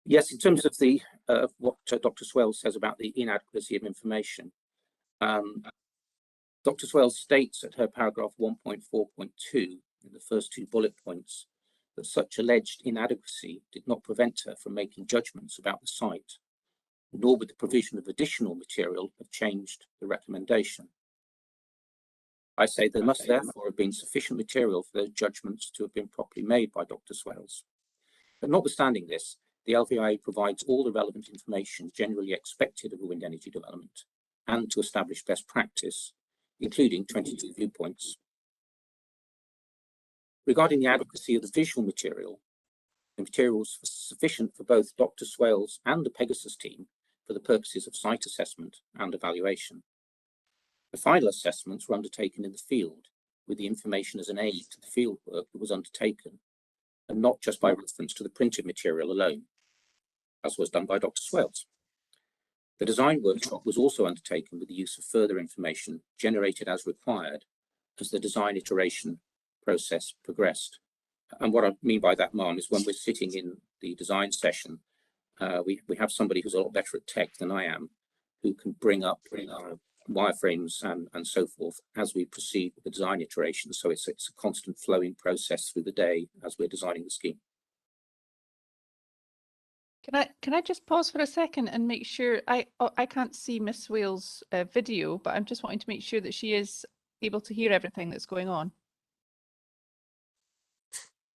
Yes, in terms of the what Dr. Swales says about the inadequacy of information, Dr. Swales states at her paragraph 1.4.2 in the first two bullet points that such alleged inadequacy did not prevent her from making judgments about the site, nor would the provision of additional material have changed the recommendation. I say there must therefore have been sufficient material for those judgments to have been properly made by Dr. Swales. But notwithstanding this, the LVIA provides all the relevant information generally expected of a wind energy development and to establish best practice, including 22 viewpoints. Regarding the adequacy of the visual material, the material was sufficient for both Dr. Swales and the Pegasus team for the purposes of site assessment and evaluation. The final assessments were undertaken in the field with the information as an aid to the field work that was undertaken, and not just by reference to the printed material alone, as was done by Dr. Swales. The design workshop was also undertaken with the use of further information generated as required as the design iteration process progressed. And what I mean by that, Ma'am, is when we're sitting in the design session, we have somebody who's a lot better at tech than I am, who can bring up wireframes and so forth as we proceed with the design iteration. So it's a constant flowing process through the day as we're designing the scheme. Can I just pause for a second and make sure I can't see Miss Swales' video, but I'm just wanting to make sure that she is able to hear everything that's going on.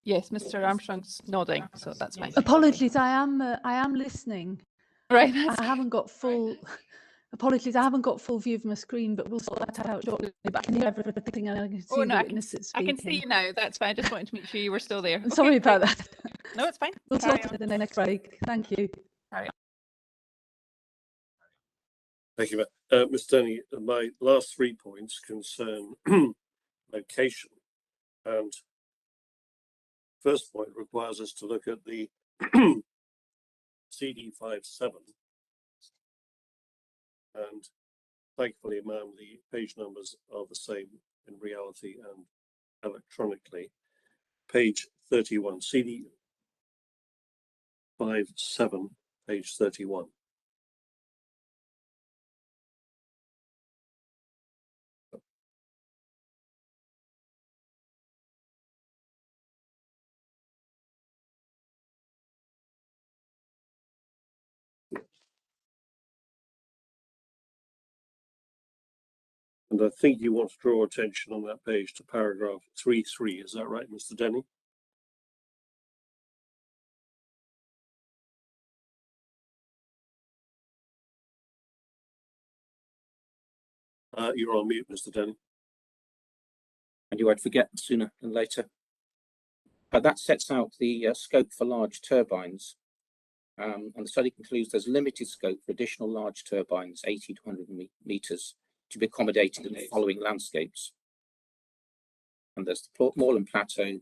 Yes, Mr. Armstrong's nodding, so that's fine. Apologies, I am listening. Right, I haven't got full. Apologies, I haven't got full view of my screen, but we'll sort that out shortly. But I can hear everything and I can see the witnesses speaking. I can see you now. That's fine. I just wanted to make sure you were still there. I'm sorry about that. No, it's fine. We'll sort it in the next break. Thank you. Carry on. Thank you, Ms. Denny. My last 3 points concern location, and first point requires us to look at the CD57, and thankfully, ma'am, the page numbers are the same in reality and electronically. Page 31, CD57, page 31. And I think you want to draw attention on that page to paragraph 3.3. Is that right, Mr. Denny? You're on mute, Mr. Denny. And you won't forget sooner than later. That sets out the scope for large turbines. And the study concludes there's limited scope for additional large turbines, 80 to 100 meters, to be accommodated in the following landscapes. And there's the moorland plateau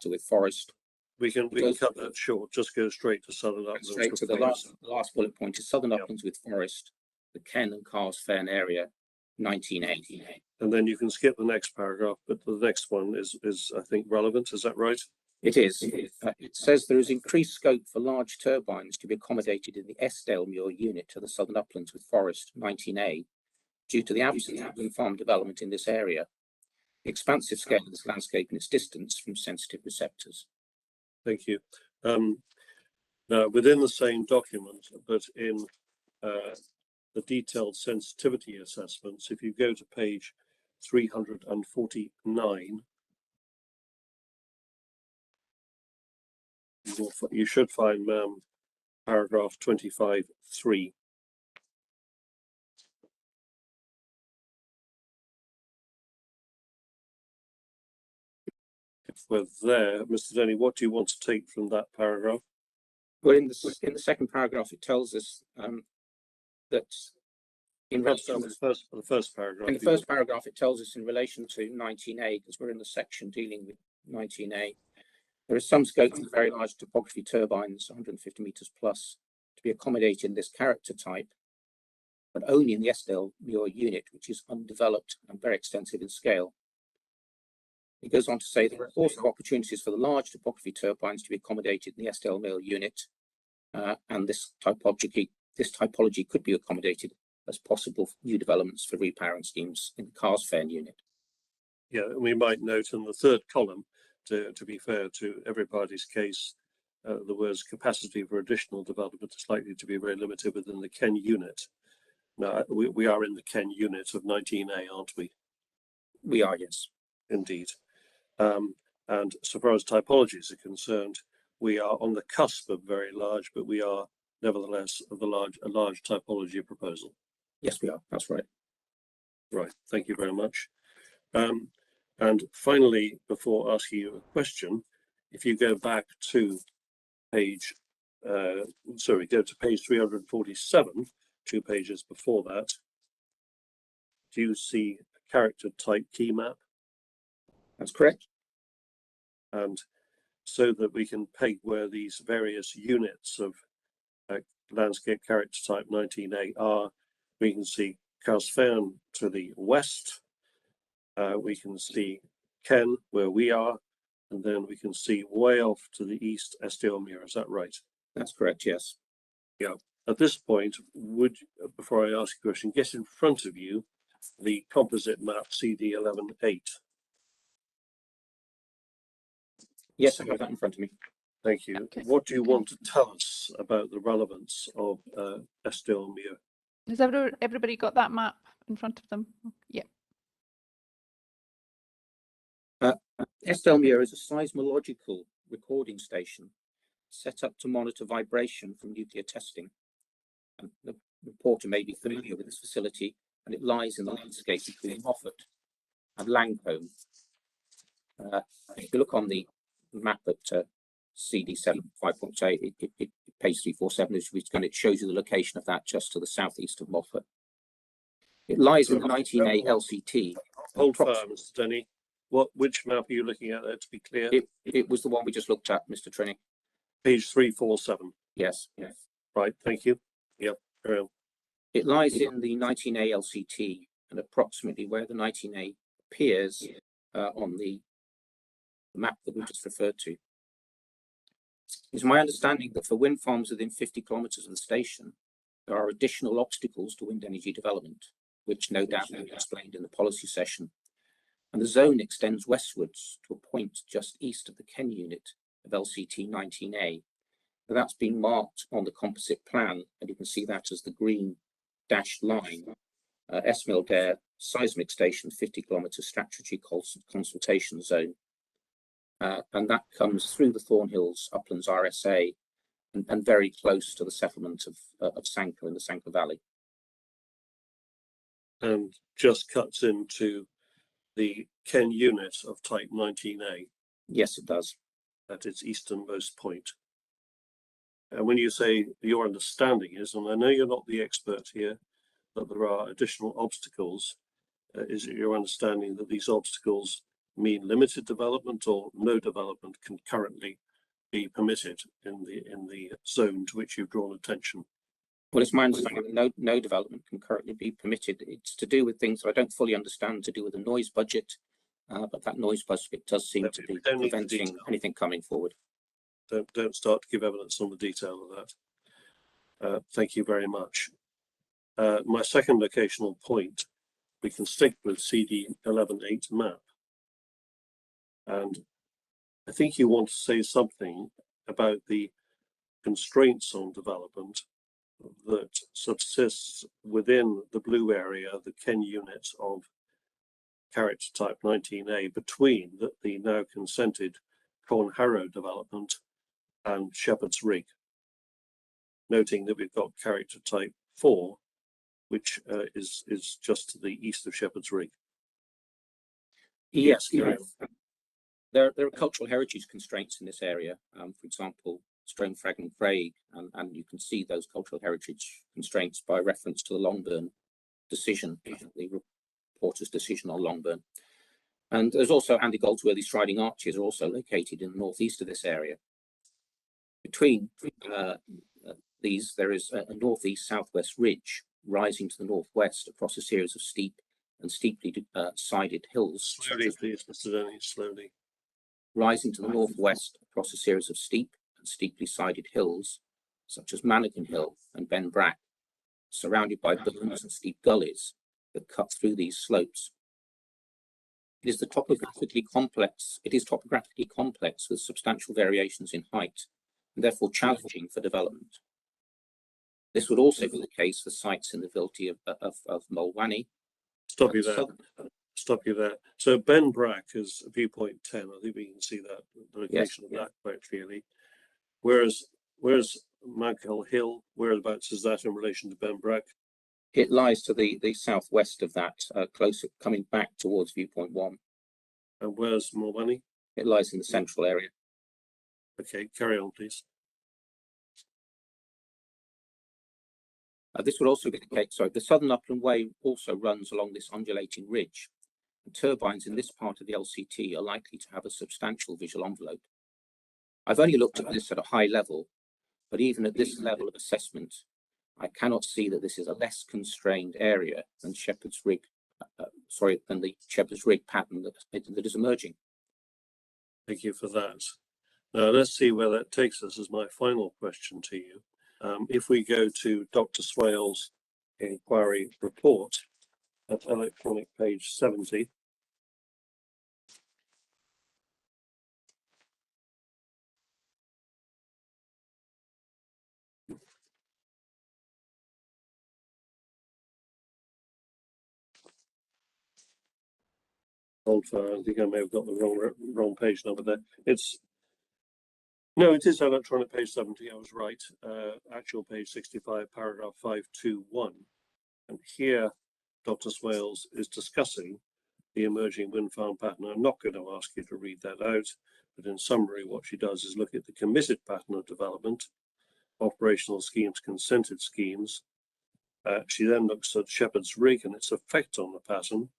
with forest, We can cut that short. Just go straight to southern uplands. Straight to the last bullet point is southern uplands with forest, the Ken and Cars Fern area, 1980. And then you can skip the next paragraph, but the next one is I think relevant. Is that right? It is. It says there is increased scope for large turbines to be accommodated in the Eskdalemuir unit to the southern uplands with forest, 19A, due to the absence of wind farm development in this area, the expansive scale of this landscape and its distance from sensitive receptors. Thank you. Now, within the same document, but in the detailed sensitivity assessments, if you go to page 349, you should find paragraph 25(3). If we're there, Mr. Denny, what do you want to take from that paragraph? Well, in the second paragraph, it tells us that in relation to the first paragraph. In the first paragraph, it tells us in relation to 19A, because we're in the section dealing with 19A, there is some scope for very large topography turbines, 150 meters plus, to be accommodated in this character type, but only in the Eskdalemuir unit, which is undeveloped and very extensive in scale. It goes on to say there are also opportunities for the large topography turbines to be accommodated in the Eskdalemuir unit, and this typology could be accommodated as possible new developments for repowering schemes in the Cars Fern unit. Yeah, we might note in the third column, to be fair to everybody's case, the words capacity for additional development is likely to be very limited within the Ken unit. Now, we are in the Ken unit of 19A, aren't we? We are, yes. Indeed. And so far as typologies are concerned, we are on the cusp of very large, but we are nevertheless of a large typology proposal. Yes, we are. That's right. Right. Thank you very much. And finally, before asking you a question, if you go back to page, go to page 347, 2 pages before that, do you see a character type key map? That's correct. And so that we can peg where these various units of landscape character type 19A are, we can see Cars Fern to the west, we can see Ken where we are, and then we can see way off to the east Eskdalemuir. Is that right? That's correct, yes. Yeah. At this point, would, before I ask a question, get in front of you the composite map CD118. Yes, I have that in front of me. Thank you. Okay. What do you want to tell us about the relevance of Eskdalemuir? Has everybody got that map in front of them? Yeah. Eskdalemuir is a seismological recording station set up to monitor vibration from nuclear testing. And the reporter may be familiar with this facility, and it lies in the landscape between Moffat and Langholm. If you look on the map at CD7 5.8, page 347, it shows you the location of that just to the southeast of Moffat. It lies in the 19A LCT. Hold fire, Mr. Denny. Which map are you looking at there, to be clear? It was the one we just looked at, Mr. Trinning. Page 347. Yes, yes. Right, thank you. Yep, carry on. It lies in the 19A LCT, and approximately where the 19A appears on the map that we just referred to. It's my understanding that for wind farms within 50 kilometres of the station, there are additional obstacles to wind energy development, which no doubt will be explained in the policy session. And the zone extends westwards to a point just east of the Ken unit of LCT 19A. That's been marked on the composite plan, and you can see that as the green dashed line. Eskdalemuir seismic station, 50 kilometre statutory consultation zone. And that comes through the Thornhills Uplands RSA and very close to the settlement of Sanker in the Sanker Valley. And just cuts into the Ken unit of type 19A. Yes, it does. At its easternmost point. And when you say your understanding is, and I know you're not the expert here, that there are additional obstacles, is it your understanding that these obstacles mean limited development or no development concurrently be permitted in the zone to which you've drawn attention? Well, it's my understanding that no development can currently be permitted. It's to do with things that I don't fully understand, to do with the noise budget, but that noise budget does seem to be preventing anything coming forward. Don't start to give evidence on the detail of that. Thank you very much. My second locational point, we can stick with CD 11.8 map. And I think you want to say something about the constraints on development that subsists within the blue area, the Ken unit of character type 19A, between the now consented Corn Harrow development and Shepherd's Rig, noting that we've got character type 4, which is just to the east of Shepherd's Rig. Yes, there are cultural heritage constraints in this area. For example, Stone Fragment Craig, and you can see those cultural heritage constraints by reference to the Longburn decision, the reporter's decision on Longburn. And there's also Andy Goldsworthy's Striding Arches are also located in the northeast of this area. Between these, there is a northeast-southwest ridge rising to the northwest across a series of steep and steeply sided hills. Slowly, please, Mr. Denny, slowly. Rising to the northwest across a series of steep and steeply sided hills, such as Mannequin Hill and Ben Brack, surrounded by burns and steep gullies that cut through these slopes. It is topographically complex with substantial variations in height, and therefore challenging for development. This would also be the case for sites in the Vilty of Mulwanny. Stop you there. So Ben Brack is viewpoint 10. I think we can see that the location of that quite clearly. Whereas Mannequin Hill, whereabouts is that in relation to Ben Brack? It lies to the southwest of that, closer, coming back towards viewpoint 1. And where's Mulwanny? It lies in the central area. Okay, carry on, please. This would also be the case. So the Southern Upland Way also runs along this undulating ridge. And turbines in this part of the LCT are likely to have a substantial visual envelope. I've only looked at this at a high level, but even at this level of assessment, I cannot see that this is a less constrained area than Shepherd's Rig, than the Shepherd's Rig pattern that is emerging. Thank you for that. Now let's see where that takes us as my final question to you. If we go to Dr. Swale's inquiry report at electronic page 70. I think I may have got the wrong page number there. No, it is electronic page 70. I was right. Actual page 65, paragraph 521. And here, Dr. Swales is discussing the emerging wind farm pattern. I'm not going to ask you to read that out, but in summary, what she does is look at the committed pattern of development, operational schemes, consented schemes. She then looks at Shepherd's Rig and its effect on the pattern.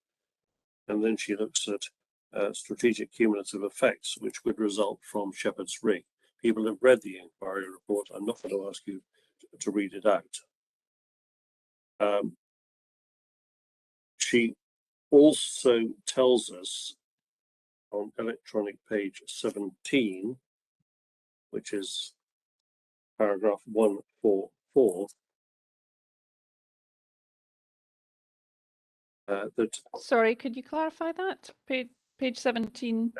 And then she looks at strategic cumulative effects, which would result from Shepherd's Rig. People have read the inquiry report. I'm not going to ask you to read it out. She also tells us on electronic page 17, which is paragraph 144, that... Sorry, could you clarify that? Page 17.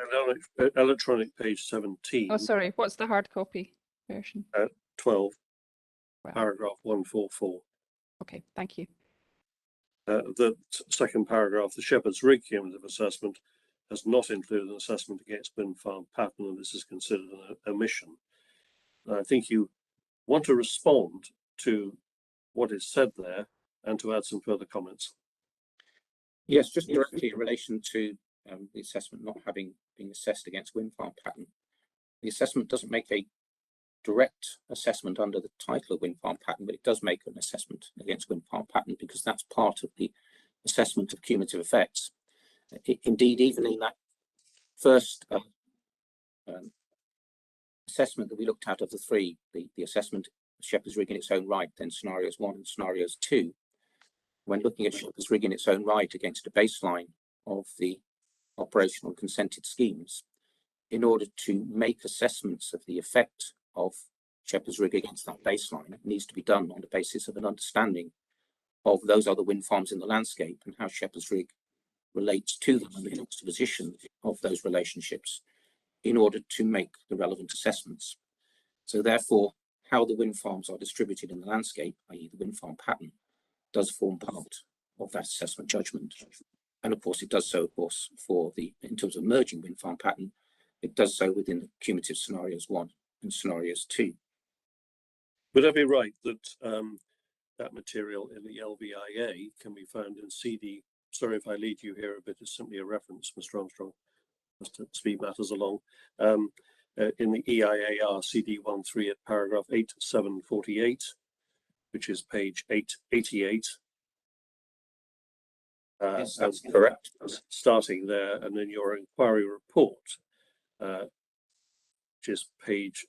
Electronic page 17. Oh, sorry. What's the hard copy version? 12, wow. Paragraph 144. Okay, thank you. The second paragraph, the Shepherd's Rig cumulative assessment has not included an assessment against wind farm pattern, and this is considered an omission. I think you want to respond to what is said there and to add some further comments. Yes, just directly in relation to the assessment not having been assessed against wind farm pattern. The assessment doesn't make a direct assessment under the title of wind farm pattern, but it does make an assessment against wind farm pattern because that's part of the assessment of cumulative effects. Indeed, even in that first assessment that we looked at of the three, the assessment of Shepherd's Rig in its own right, then scenarios 1 and scenarios 2, when looking at Shepherd's Rig in its own right against a baseline of the operational consented schemes, in order to make assessments of the effect of Shepherd's Rig against that baseline, it needs to be done on the basis of an understanding of those other wind farms in the landscape and how Shepherd's Rig relates to them and the juxtaposition of those relationships in order to make the relevant assessments. So therefore, how the wind farms are distributed in the landscape, i.e. the wind farm pattern, does form part of that assessment judgment. And of course, it does so, of course, in terms of merging wind farm pattern, it does so within the cumulative scenarios 1 and scenarios 2. Would I be right that that material in the LVIA can be found in CD? Sorry if I lead you here a bit, it's simply a reference, Mr. Armstrong, just to speed matters along. In the EIAR CD13 at paragraph 8748, which is page 888. Yes, that's correct. Starting there, and in your inquiry report, which is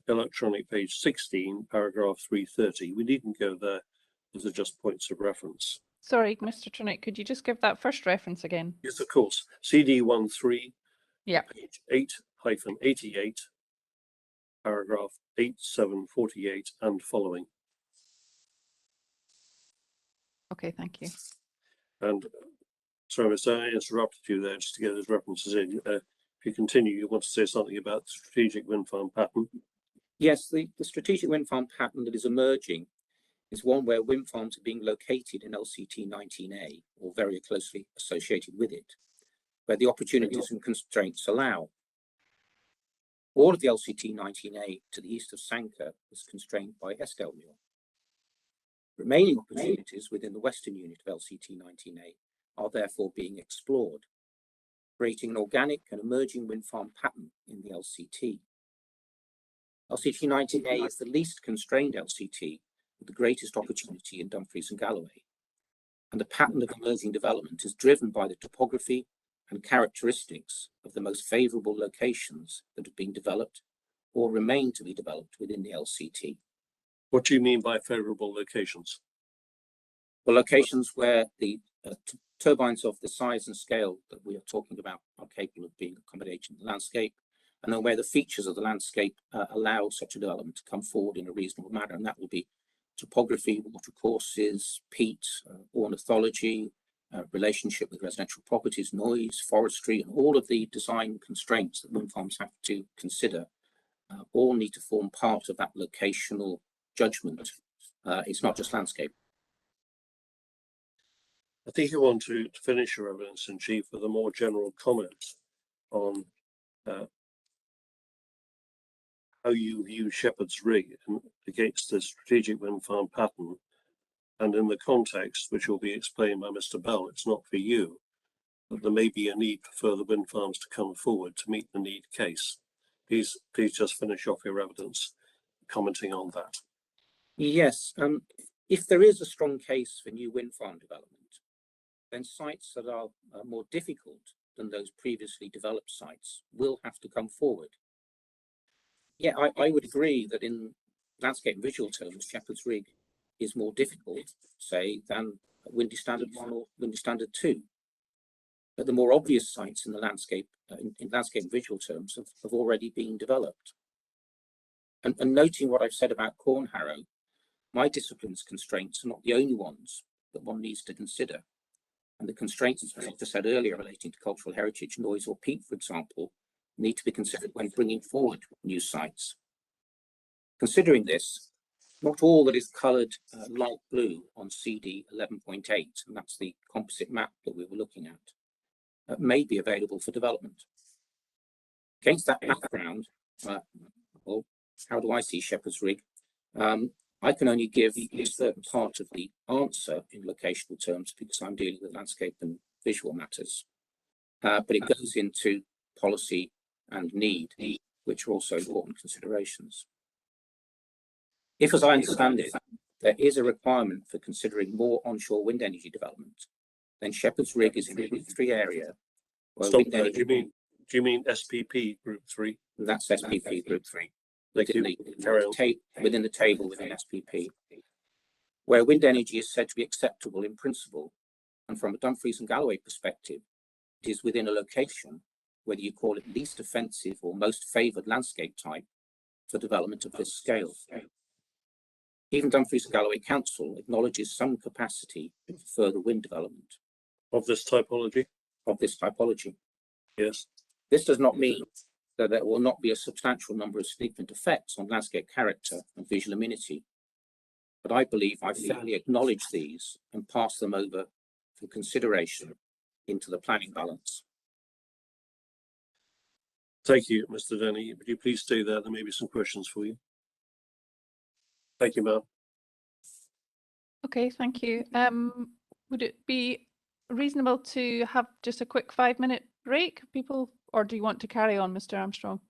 electronic page 16, paragraph 330. We needn't go there. Those are just points of reference. Sorry, Mr. Trinick, could you just give that first reference again? Yes, of course. CD13, yeah, page 8-88, paragraph 8748 and following. Okay, thank you. And sorry, Mr. I interrupted you there just to get those references in. If you continue, you want to say something about the strategic wind farm pattern? Yes, the strategic wind farm pattern that is emerging is one where wind farms are being located in LCT 19A or very closely associated with it, where the opportunities and constraints allow. All of the LCT 19A to the east of Sanka is constrained by Estelmuir. Remaining opportunities within the western unit of LCT 19A are therefore being explored, creating an organic and emerging wind farm pattern in the LCT. LCT 19A is the least constrained LCT with the greatest opportunity in Dumfries and Galloway. And the pattern of emerging development is driven by the topography and characteristics of the most favourable locations that have been developed or remain to be developed within the LCT. What do you mean by favourable locations? Well, locations where the turbines of the size and scale that we are talking about are capable of being accommodated in the landscape, and then where the features of the landscape allow such a development to come forward in a reasonable manner, and that will be topography, water courses, peat, ornithology, relationship with residential properties, noise, forestry, and all of the design constraints that wind farms have to consider all need to form part of that locational judgment. It's not just landscape. I think you want to finish your evidence in chief with a more general comment on how you view Shepherd's Rig against the strategic wind farm pattern, and in the context which will be explained by Mr. Bell. It's not for you, but there may be a need for further wind farms to come forward to meet the need case. Please just finish off your evidence commenting on that. Yes, if there is a strong case for new wind farm development, then sites that are more difficult than those previously developed sites will have to come forward. Yeah, I would agree that in landscape and visual terms, Shepherd's Rig is more difficult, say, than Windy Standard 1 or Windy Standard 2. But the more obvious sites in the landscape, in landscape and visual terms, have already been developed. And noting what I've said about Cornharrow, my discipline's constraints are not the only ones that one needs to consider. And the constraints, as I said earlier, relating to cultural heritage, noise or peat, for example, need to be considered when bringing forward new sites. Considering this, not all that is coloured light blue on CD 11.8, and that's the composite map that we were looking at, may be available for development. Against that background, well, how do I see Shepherd's Rig? I can only give a certain part of the answer in locational terms because I'm dealing with landscape and visual matters. But it goes into policy and need, which are also important considerations. If, as I understand it, there is a requirement for considering more onshore wind energy development, then Shepherd's Rig is in the Group 3 area. Where Stop there. Do you mean SPP Group 3? That's SPP Group 3. within the table within SPP, where wind energy is said to be acceptable in principle, and from a Dumfries and Galloway perspective, it is within a location, whether you call it least offensive or most favoured landscape type, for development of this scale. Even Dumfries and Galloway Council acknowledges some capacity for further wind development. Of this typology? Of this typology. Yes. This does not mean that there will not be a substantial number of significant effects on landscape character and visual amenity, but I believe I fairly acknowledge these and pass them over for consideration into the planning balance. Thank you, Mr. Denny. Would you please stay there? There may be some questions for you. Thank you, ma'am. Okay, thank you. Would it be reasonable to have just a quick 5-minute break, people, or do you want to carry on, Mr. Armstrong?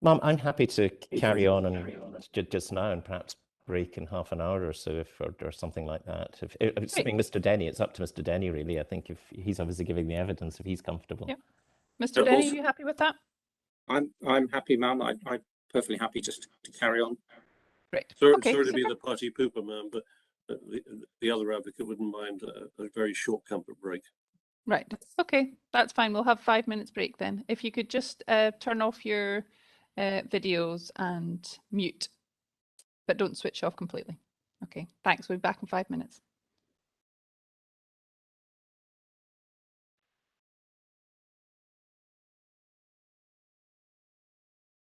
Ma'am, I'm happy to carry on and just now and perhaps break in half an hour or so, or something like that. Assuming Mr. Denny, it's up to Mr. Denny really. I think if he's obviously giving the evidence, if he's comfortable. Yeah. Mr. Denny, are you happy with that? I'm happy, ma'am. I'm perfectly happy just to carry on. Great. Sorry to be the party pooper, ma'am, but the other advocate wouldn't mind a very short comfort break. Right. Okay, that's fine. We'll have 5 minutes break then. If you could just turn off your videos and mute, but don't switch off completely. Okay, thanks. We'll be back in 5 minutes.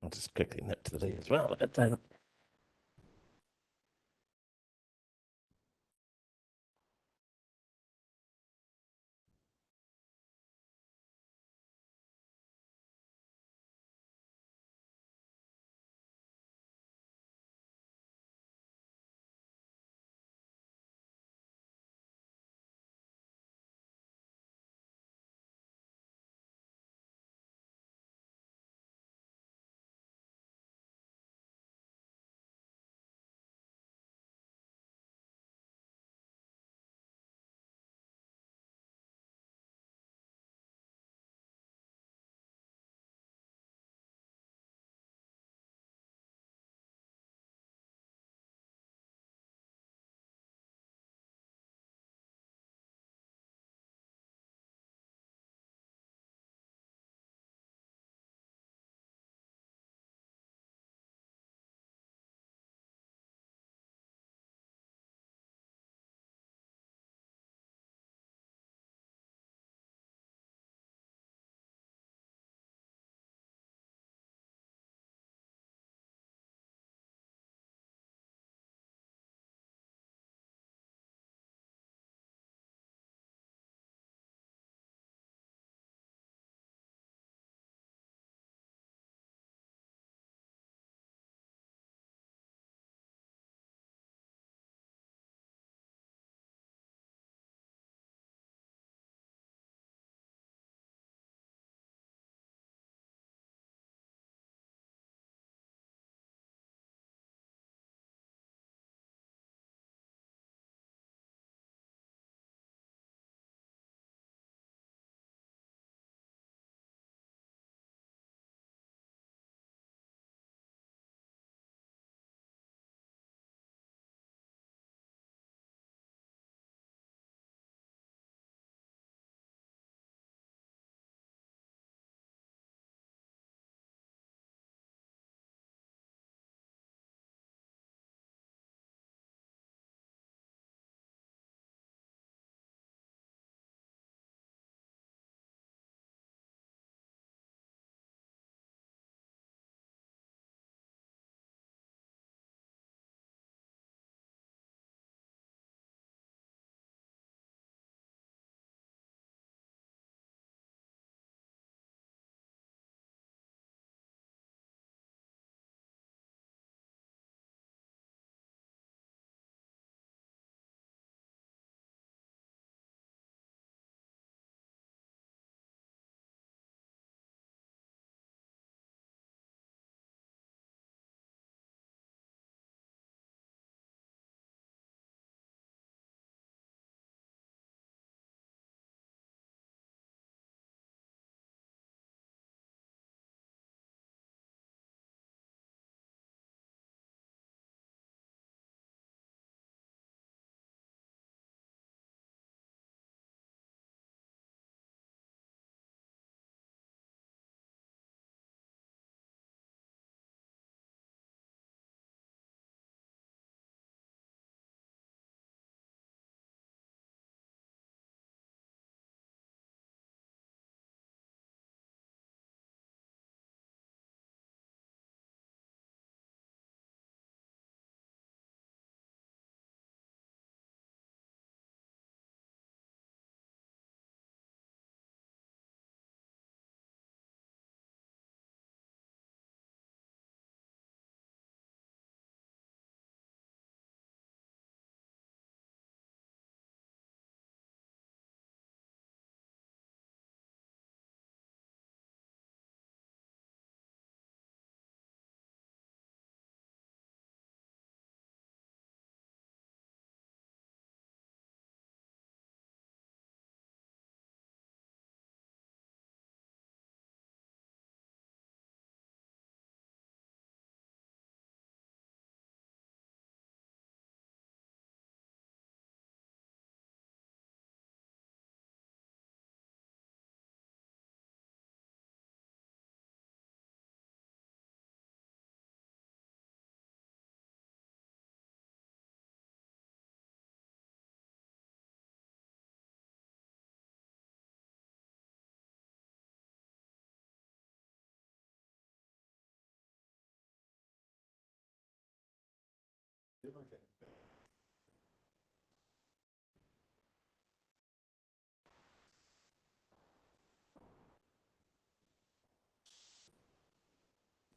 I'll just quickly note to the day as well.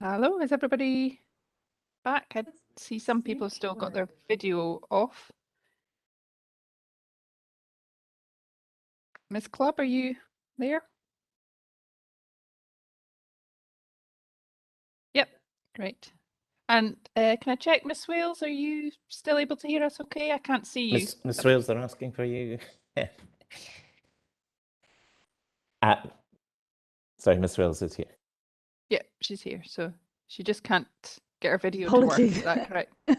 Hello, is everybody back? I see some people still got their video off. Miss Clubb, are you there? Yep, great. And can I check, Miss Wales, are you still able to hear us okay? I can't see you. Miss Wales, they're asking for you. Sorry, Miss Wales is here. Yeah, she's here. So she just can't get her video Apologies. to work. Is that correct? No.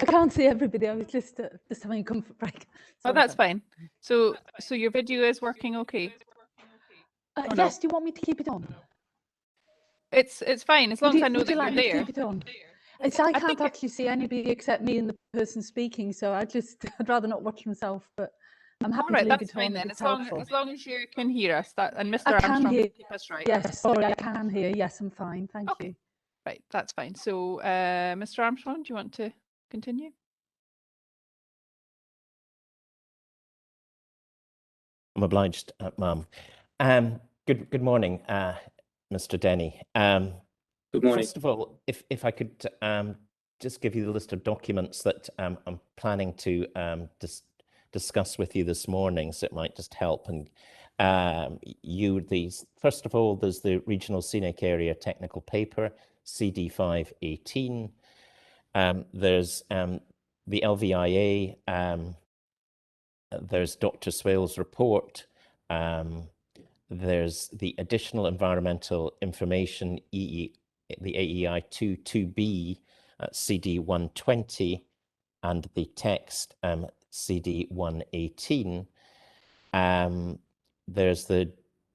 I can't see everybody. I was just having a comfort break. Oh, that's fine. So your video is working okay? Yes, do you want me to keep it on? It's fine, as long as I know Would you that like you're me to there. keep it on? I can't actually see anybody except me and the person speaking, so I'd rather not watch myself, but I'm happy to leave that's it fine on then. if it's As long as you can hear us, and Mr. I can Armstrong hear. can keep us right. Yes, sorry, I can hear. Yes, I'm fine. Thank you. Right, that's fine. So, Mr. Armstrong, do you want to continue? I'm obliged, Mum. Good morning, Mr. Denny. Good morning. First of all, if I could just give you the list of documents that I'm planning to discuss with you this morning, so it might just help. And first of all, there's the Regional Scenic Area Technical Paper, CD518. There's the LVIA. There's Dr. Swale's report. There's the additional environmental information, the AEI 2B, CD 120, and the text CD 118. There's the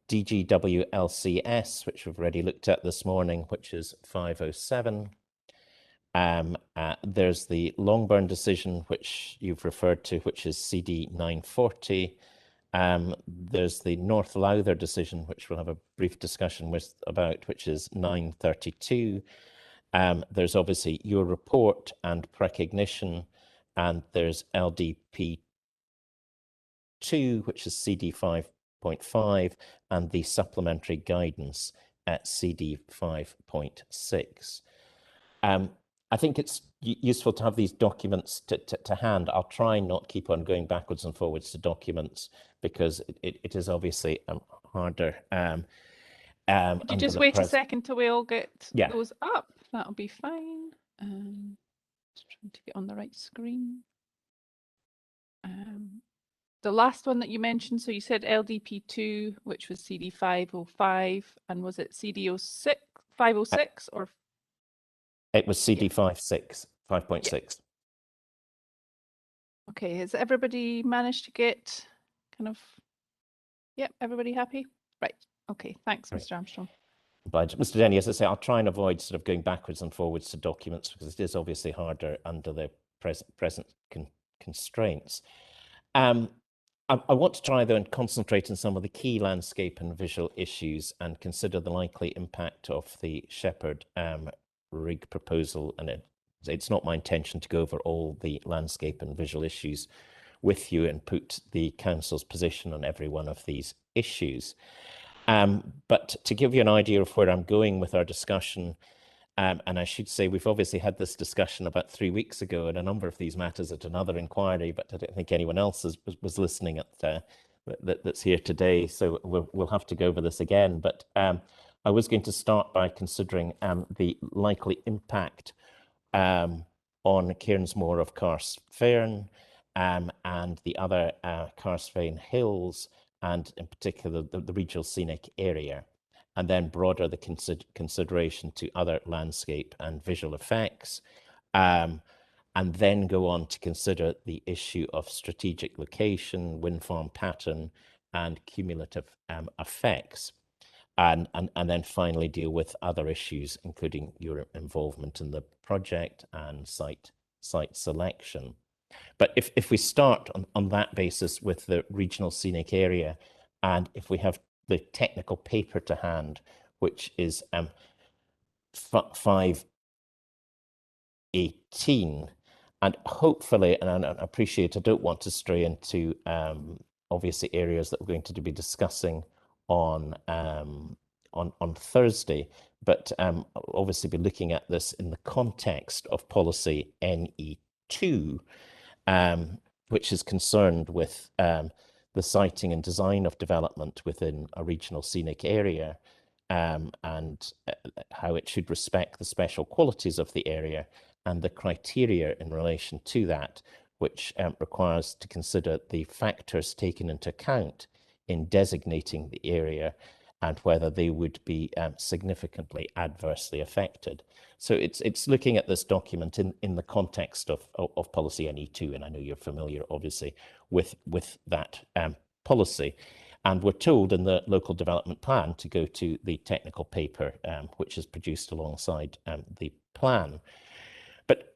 DGWLCS, which we've already looked at this morning, which is 507. There's the Longburn decision, which you've referred to, which is CD 940. There's the North Lowther decision, which we'll have a brief discussion about, which is 932. There's obviously your report and recognition, and there's LDP2, which is CD 5.5, and the supplementary guidance at CD 5.6. I think it's useful to have these documents to hand. I'll try not keep on going backwards and forwards to documents because it is obviously harder. Could you just wait a second till we all get those up? That'll be fine. Just trying to get on the right screen. The last one that you mentioned, so you said LDP2, which was CD 505, and was it CD 506 or? It was CD 5.6. Yeah. Okay, has everybody managed to get everybody happy? Right, okay, thanks, Mr. Armstrong. But Mr. Denny, as I say, I'll try and avoid sort of going backwards and forwards to documents because it is obviously harder under the present constraints. I want to try, though, and concentrate on some of the key landscape and visual issues and consider the likely impact of the Shepherd rig proposal. And it's not my intention to go over all the landscape and visual issues with you and put the council's position on every one of these issues. But to give you an idea of where I'm going with our discussion, and I should say we've obviously had this discussion about 3 weeks ago and a number of these matters at another inquiry, but I don't think anyone else was listening at that's here today. So we'll have to go over this again. But I was going to start by considering the likely impact on Cairnsmore of Carsfairn and the other Carsfairn Hills, and in particular the regional scenic area, and then broader the consideration to other landscape and visual effects, and then go on to consider the issue of strategic location, wind farm pattern, and cumulative effects, and then finally deal with other issues, including your involvement in the project and site selection. But if we start on that basis with the regional scenic area, and if we have the technical paper to hand, which is 518, And hopefully, and I appreciate, I don't want to stray into obviously areas that we're going to be discussing on Thursday, but obviously be looking at this in the context of policy NE2, which is concerned with the siting and design of development within a regional scenic area, and how it should respect the special qualities of the area and the criteria in relation to that, which requires to consider the factors taken into account in designating the area and whether they would be significantly adversely affected. So it's looking at this document in the context of policy NE2, and I know you're familiar, obviously, with that policy. And we're told in the local development plan to go to the technical paper, which is produced alongside the plan. But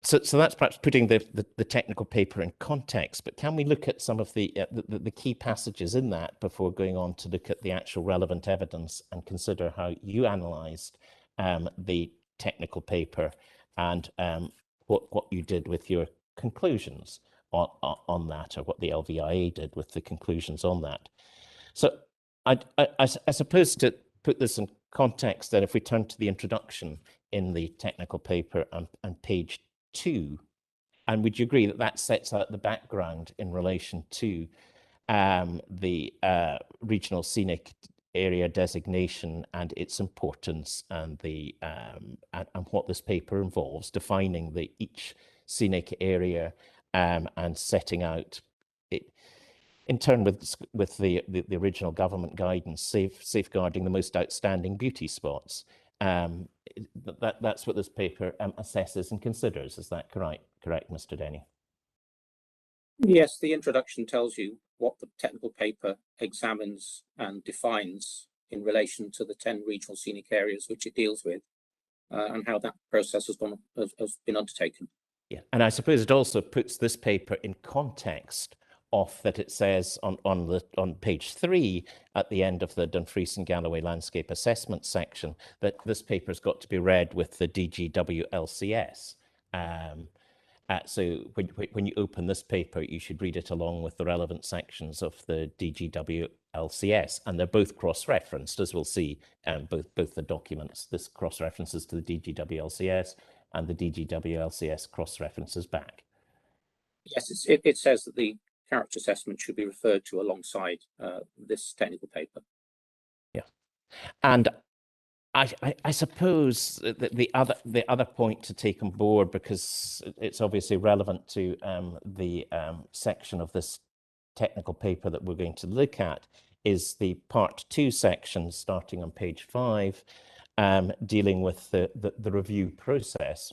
so that's perhaps putting the technical paper in context, but can we look at some of the key passages in that before going on to look at the actual relevant evidence and consider how you analysed the technical paper and what you did with your conclusions on that, or what the LVIA did with the conclusions on that. So I suppose to put this in context, then if we turn to the introduction in the technical paper and page 2, and would you agree that that sets out the background in relation to the regional scenic area designation and its importance, and the and what this paper involves, defining each scenic area and setting out it in turn with the original government guidance, safeguarding the most outstanding beauty spots. That's what this paper assesses and considers. Is that correct, Mr. Denny? Yes, the introduction tells you what the technical paper examines and defines in relation to the 10 regional scenic areas which it deals with, and how that process has been undertaken. Yeah, and I suppose it also puts this paper in context of that. It says on page 3 at the end of the Dumfries and Galloway landscape assessment section that this paper's got to be read with the DGW LCS. So when you open this paper, you should read it along with the relevant sections of the DGW LCS, and they're both cross-referenced, as we'll see. Both the documents, this cross-references to the DGW LCS, and the DGW LCS cross-references back. Yes, it says that the character assessment should be referred to alongside this technical paper. Yeah, and I suppose that the other point to take on board, because it's obviously relevant to the section of this technical paper that we're going to look at, is the part 2 section starting on page 5, dealing with the review process.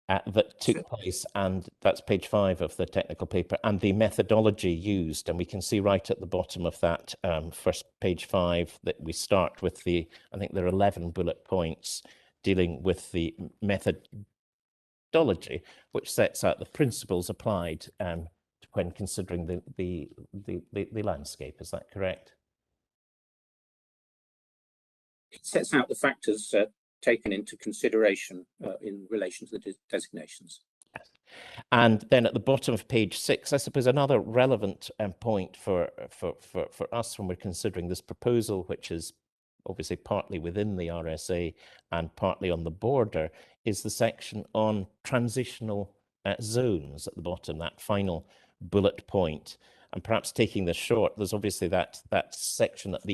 That took place, and that's page 5 of the technical paper, and the methodology used. And we can see right at the bottom of that first page 5 that we start with I think there are 11 bullet points dealing with the methodology, which sets out the principles applied when considering the landscape. Is that correct? It sets out the factors taken into consideration in relation to the designations. Yes. And then at the bottom of page 6, I suppose another relevant point for us when we're considering this proposal, which is obviously partly within the RSA and partly on the border, is the section on transitional zones at the bottom, that final bullet point. And perhaps taking this short, there's obviously that section at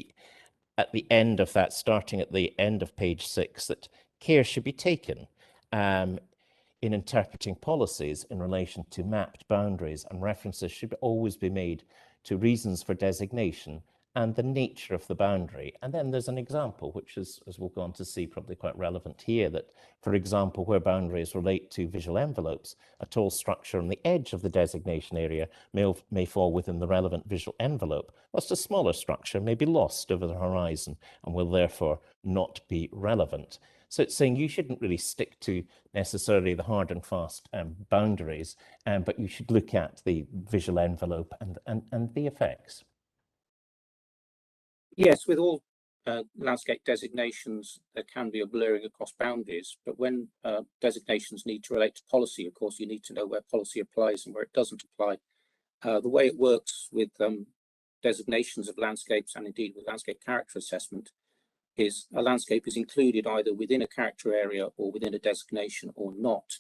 the end of that, starting at the end of page 6, that care should be taken in interpreting policies in relation to mapped boundaries, and references should always be made to reasons for designation and the nature of the boundary. And then there's an example, which is, as we'll go on to see, probably quite relevant here, that, for example, where boundaries relate to visual envelopes, a tall structure on the edge of the designation area may fall within the relevant visual envelope, whilst a smaller structure may be lost over the horizon and will therefore not be relevant. So it's saying you shouldn't really stick to necessarily the hard and fast boundaries, but you should look at the visual envelope and the effects. Yes, with all landscape designations, there can be a blurring across boundaries, but when designations need to relate to policy, of course, you need to know where policy applies and where it doesn't apply. The way it works with designations of landscapes and indeed with landscape character assessment is a landscape is included either within a character area or within a designation or not,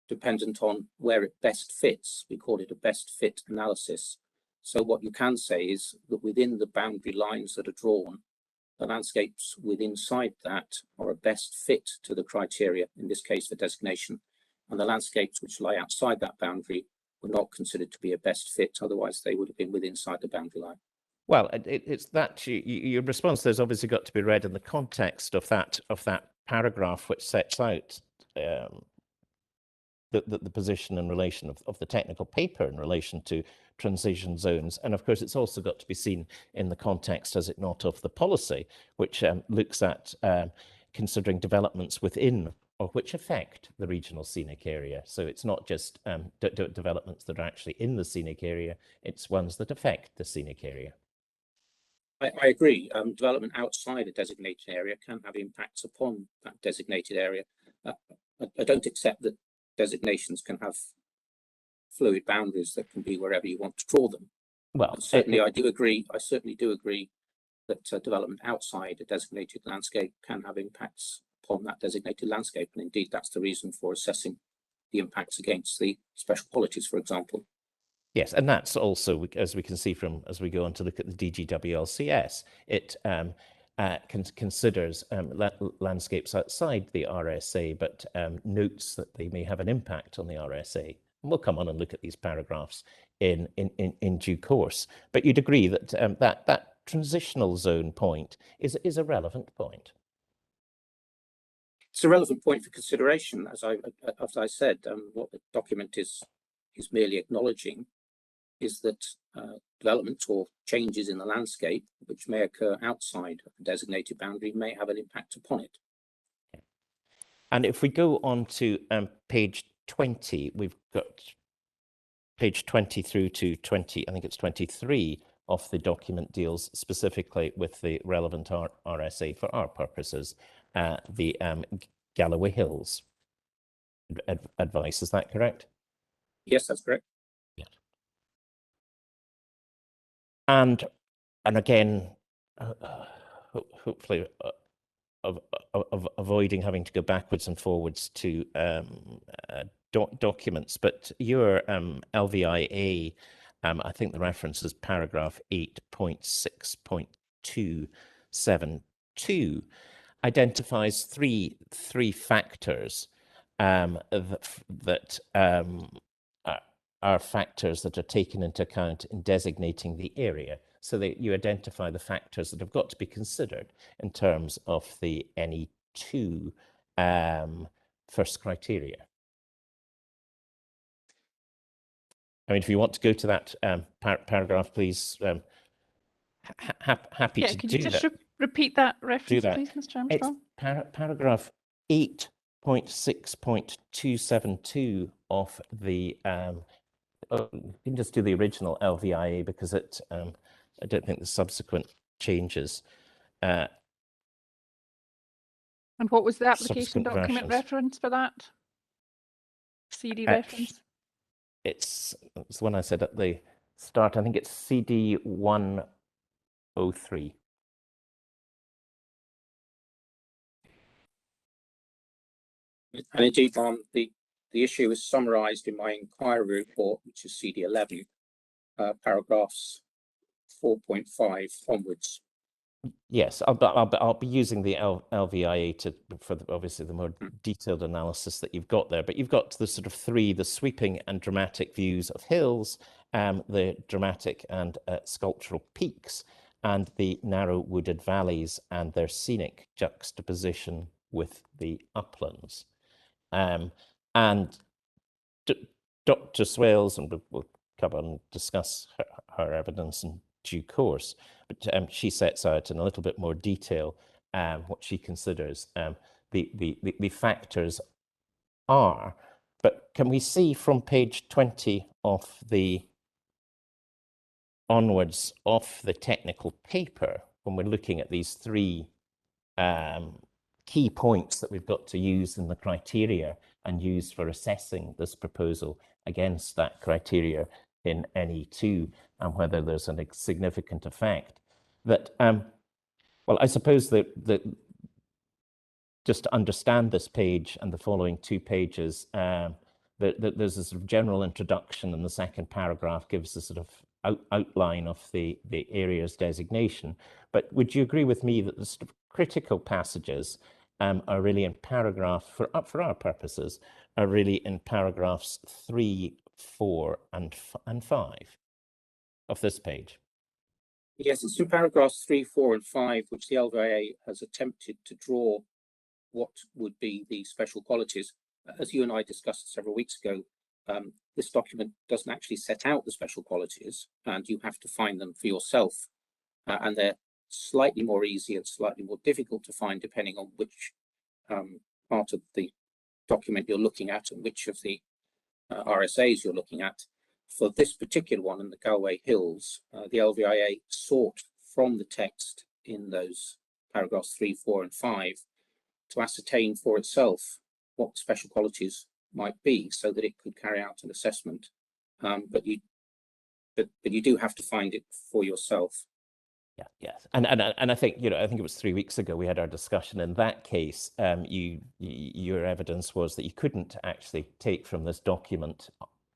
dependent on where it best fits. We call it a best fit analysis. So what you can say is that within the boundary lines that are drawn, the landscapes within inside that are a best fit to the criteria, in this case for designation, and the landscapes which lie outside that boundary were not considered to be a best fit, otherwise they would have been within inside the boundary line. Well, it's that your response there's obviously got to be read in the context of that paragraph which sets out the position in relation of the technical paper in relation to transition zones. And of course, it's also got to be seen in the context, has it not, of the policy, which looks at considering developments within or which affect the regional scenic area. So it's not just developments that are actually in the scenic area, it's ones that affect the scenic area. I agree. Development outside a designated area can have impacts upon that designated area. I don't accept that designations can have fluid boundaries that can be wherever you want to draw them. Well, and certainly I do agree. I certainly do agree that development outside a designated landscape can have impacts upon that designated landscape, and indeed that's the reason for assessing the impacts against the special qualities, for example. Yes, and that's also, as we can see from, as we go on to look at the DGWLCS, it considers landscapes outside the RSA, but notes that they may have an impact on the RSA. And we'll come on and look at these paragraphs in due course. But you'd agree that that transitional zone point is a relevant point. It's a relevant point for consideration, as I said. What the document is merely acknowledging is that development or changes in the landscape which may occur outside of the designated boundary may have an impact upon it. And if we go on to page 20, we've got page 20 through to 20, I think it's 23 of the document deals specifically with the relevant RSA for our purposes, the Galloway Hills advice. Is that correct? Yes, that's correct. And again, hopefully avoiding having to go backwards and forwards to documents, but your LVIA, I think the reference is paragraph 8.6.272, identifies three factors that are factors that are taken into account in designating the area, so that you identify the factors that have got to be considered in terms of the NE2 first criteria. I mean, if you want to go to that paragraph, please, happy to do that. Could you just repeat that reference, please, Mr. Armstrong? It's paragraph 8.6.272 of the you can just do the original LVIA because it I don't think the subsequent changes. And what was the application document reference for that? CD reference? It's the one I said at the start. I think it's CD 103. And indeed, the issue is summarised in my inquiry report, which is CD 11, paragraphs 4.5 onwards. Yes, I'll be using the LVIA for obviously the more detailed analysis that you've got there. But you've got the sort of the sweeping and dramatic views of hills, the dramatic and sculptural peaks, and the narrow wooded valleys and their scenic juxtaposition with the uplands. And Dr. Swales, and we'll come on and discuss her evidence in due course, but she sets out in a little bit more detail what she considers the factors are. But can we see from page 20 of the onwards of the technical paper, when we're looking at these three key points that we've got to use in the criteria and use for assessing this proposal against that criteria in NE2 and whether there's a significant effect. That, well, I suppose that just to understand this page and the following two pages, there's a sort of general introduction, and the second paragraph gives a sort of outline of the area's designation. But would you agree with me that the sort of critical passages are really in paragraph, for our purposes, are really in paragraphs 3, 4, and 5 of this page? Yes, it's in paragraphs 3, 4, and 5, which the LVIA has attempted to draw what would be the special qualities. As you and I discussed several weeks ago, this document doesn't actually set out the special qualities, and you have to find them for yourself. And they're slightly more easy and slightly more difficult to find depending on which part of the document you're looking at and which of the RSAs you're looking at. For this particular one in the Galway Hills, the LVIA sought from the text in those paragraphs 3, 4, and 5 to ascertain for itself what special qualities might be so that it could carry out an assessment. But you do have to find it for yourself. Yeah, yes, and I think, you know, I think it was 3 weeks ago we had our discussion. In that case, your evidence was that you couldn't actually take from this document,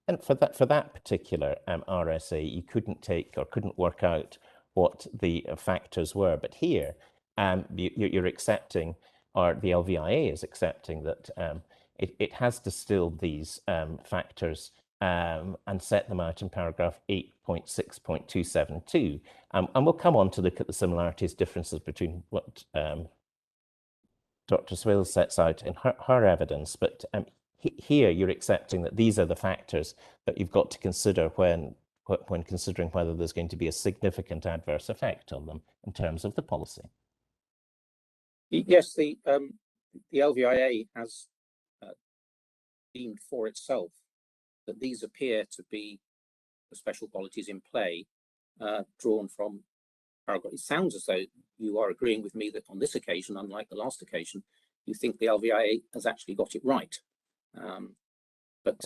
and for that particular RSA, you couldn't take or couldn't work out what the factors were. But here, you're accepting, or the LVIA is accepting, that it has distilled these factors and set them out in paragraph 8.6.272. And we'll come on to look at the similarities, differences between what Dr. Swales sets out in her evidence. But here you're accepting that these are the factors that you've got to consider when considering whether there's going to be a significant adverse effect on them in terms of the policy. Yes, the LVIA has deemed for itself that these appear to be the special qualities in play, drawn from paragraph. It sounds as though you are agreeing with me that on this occasion, unlike the last occasion, you think the LVIA has actually got it right. But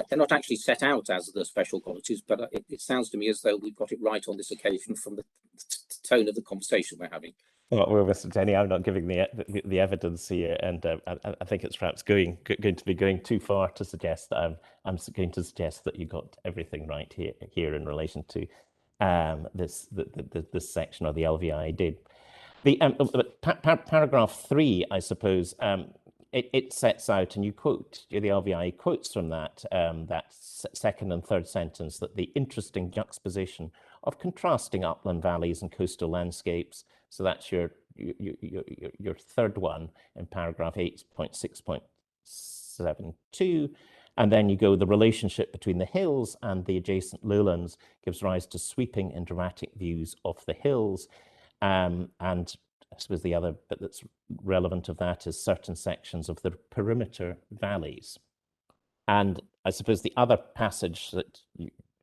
they're not actually set out as the special qualities, but it sounds to me as though we've got it right on this occasion from the tone of the conversation we're having. Well, Mr. Jenny, I'm not giving the evidence here, and I think it's perhaps going to be going too far to suggest that I'm going to suggest that you got everything right here in relation to this section, or the LVI did. The paragraph 3, I suppose, it sets out, and you quote, the LVI quotes from that second and third sentence, that the interesting juxtaposition of contrasting upland valleys and coastal landscapes. So that's your third one in paragraph 8.6.72. And then you go, the relationship between the hills and the adjacent lowlands gives rise to sweeping and dramatic views of the hills. And I suppose the other bit that's relevant of that is certain sections of the perimeter valleys. And I suppose the other passage that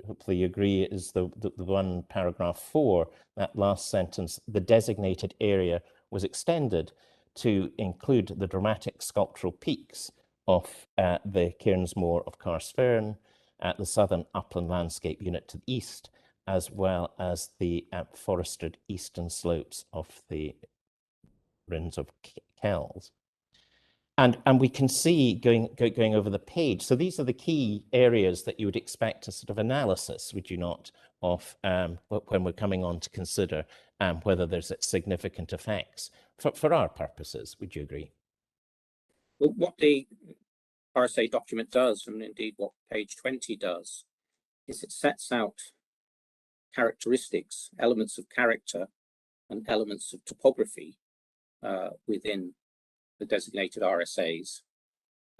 hopefully you agree is the one, paragraph 4, that last sentence: the designated area was extended to include the dramatic sculptural peaks of the Cairnsmore of Carsfern, the southern upland landscape unit to the east, as well as the forested eastern slopes of the Rins of Kells. And we can see going over the page. So these are the key areas that you would expect a sort of analysis, would you not, of when we're coming on to consider whether there's significant effects for our purposes. Would you agree? Well, what the RSA document does, and indeed what page 20 does, is it sets out characteristics, elements of character and elements of topography within the designated RSAs.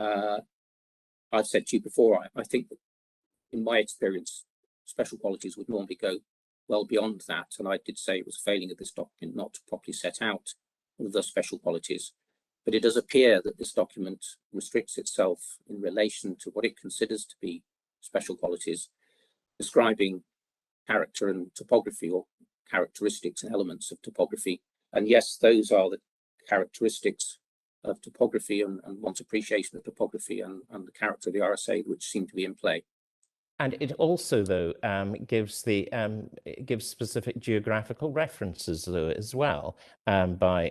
I've said to you before, I think that in my experience, special qualities would normally go well beyond that. And I did say it was a failing of this document not to properly set out all of the special qualities. But it does appear that this document restricts itself in relation to what it considers to be special qualities, describing character and topography, or characteristics and elements of topography. And yes, those are the characteristics of topography and one's appreciation of topography and the character of the RSA which seem to be in play. And it also, though, gives specific geographical references, though, as well, by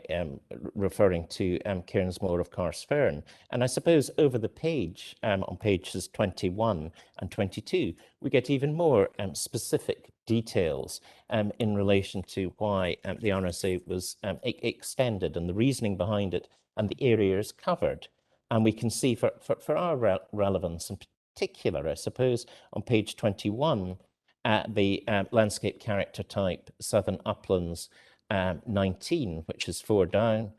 referring to Cairnsmore of Carrsfern. And I suppose over the page, on pages 21 and 22, we get even more specific details in relation to why the RSA was extended and the reasoning behind it and the areas covered. And we can see for our relevance and particular, I suppose, on page 21, the landscape character type Southern Uplands 19, which is 4 down,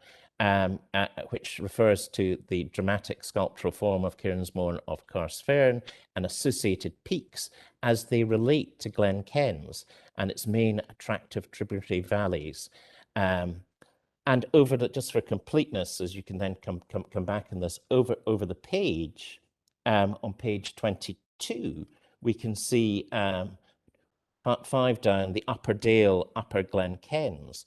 which refers to the dramatic sculptural form of Cairnsmore of Carrsfern and associated peaks as they relate to Glen Kens and its main attractive tributary valleys. And over the, just for completeness, as you can then come back in this, over the page, on page 22, we can see part 5 down, the Upper Dale, Upper Glen Kens.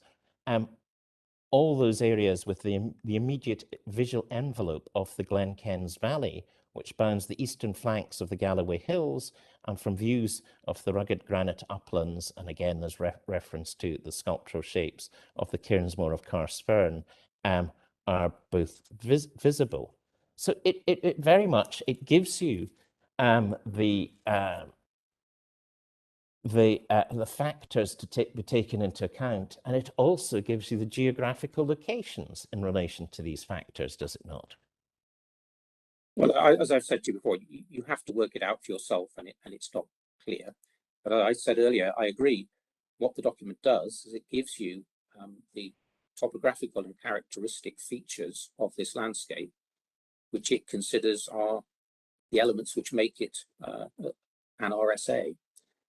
All those areas with the immediate visual envelope of the Glen Kens Valley, which bounds the eastern flanks of the Galloway Hills, and from views of the rugged granite uplands, and again there's reference to the sculptural shapes of the Cairnsmore of Carrsfern, are both visible. So it very much, it gives you the factors to be taken into account, and it also gives you the geographical locations in relation to these factors, does it not? Well, as I've said to you before, you have to work it out for yourself, and it's not clear. But as I said earlier, I agree. What the document does is it gives you the topographical and characteristic features of this landscape, which it considers are the elements which make it an RSA.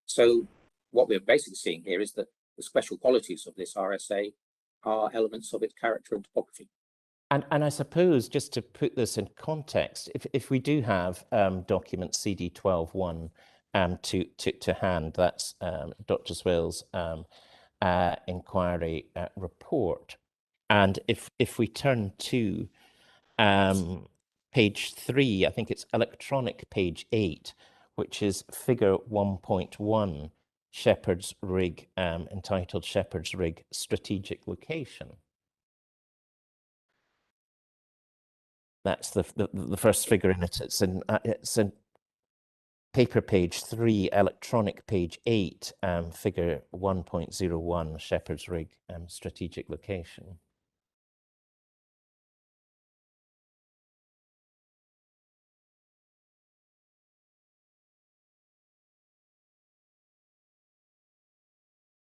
So what we're basically seeing here is that the special qualities of this RSA are elements of its character and topography. And I suppose, just to put this in context, if we do have document CD 12.1 to hand, that's Dr. Swale's inquiry report, and if we turn to page 3, I think it's electronic page 8, which is figure 1.1, Shepherd's Rig, entitled Shepherd's Rig Strategic Location. That's the first figure in it. It's in paper page 3, electronic page 8, figure 1.01, Shepherd's Rig, strategic location.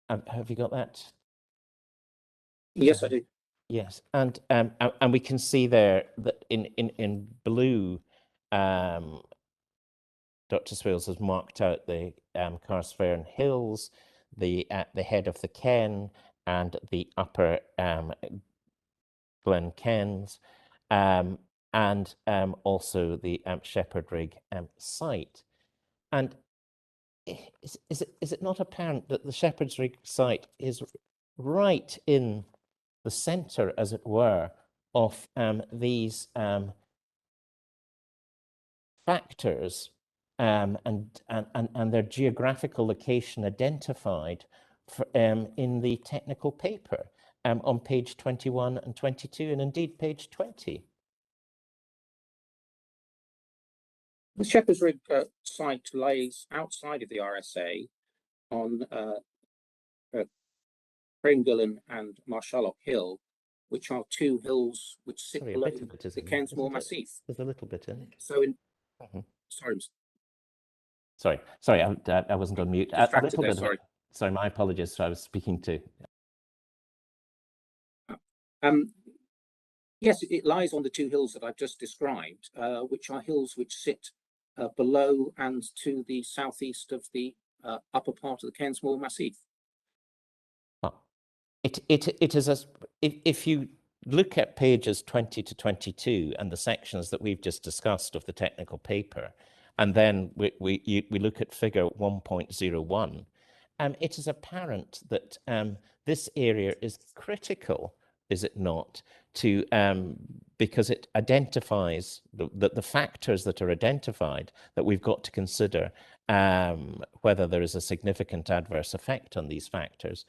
Have you got that? Yes, I do. Yes, and we can see there that in blue, Dr. Swales has marked out the Carrsfern Hills, the head of the Ken, and the upper Glen Kens, and also the Shepherd Rig site. And is it not apparent that the Shepherd's Rig site is right in the center, as it were, of these factors and their geographical location identified for, in the technical paper on page 21 and 22, and indeed page 20. The Shepherd's Rig site lays outside of the RSA on Craigengillan and Marshallock Hill, which are two hills which sit below the Cairnsmore Massif. There's a little bit in it. So in sorry, I wasn't on mute. A little bit. Sorry. Sorry, my apologies. So I was speaking to. Yes, it lies on the two hills that I've just described, which are hills which sit below and to the southeast of the upper part of the Cairnsmore Massif. It is if you look at pages 20 to 22 and the sections that we've just discussed of the technical paper, and then we look at figure 1.01, it is apparent that this area is critical, is it not, to because it identifies the factors that are identified that we've got to consider whether there is a significant adverse effect on these factors.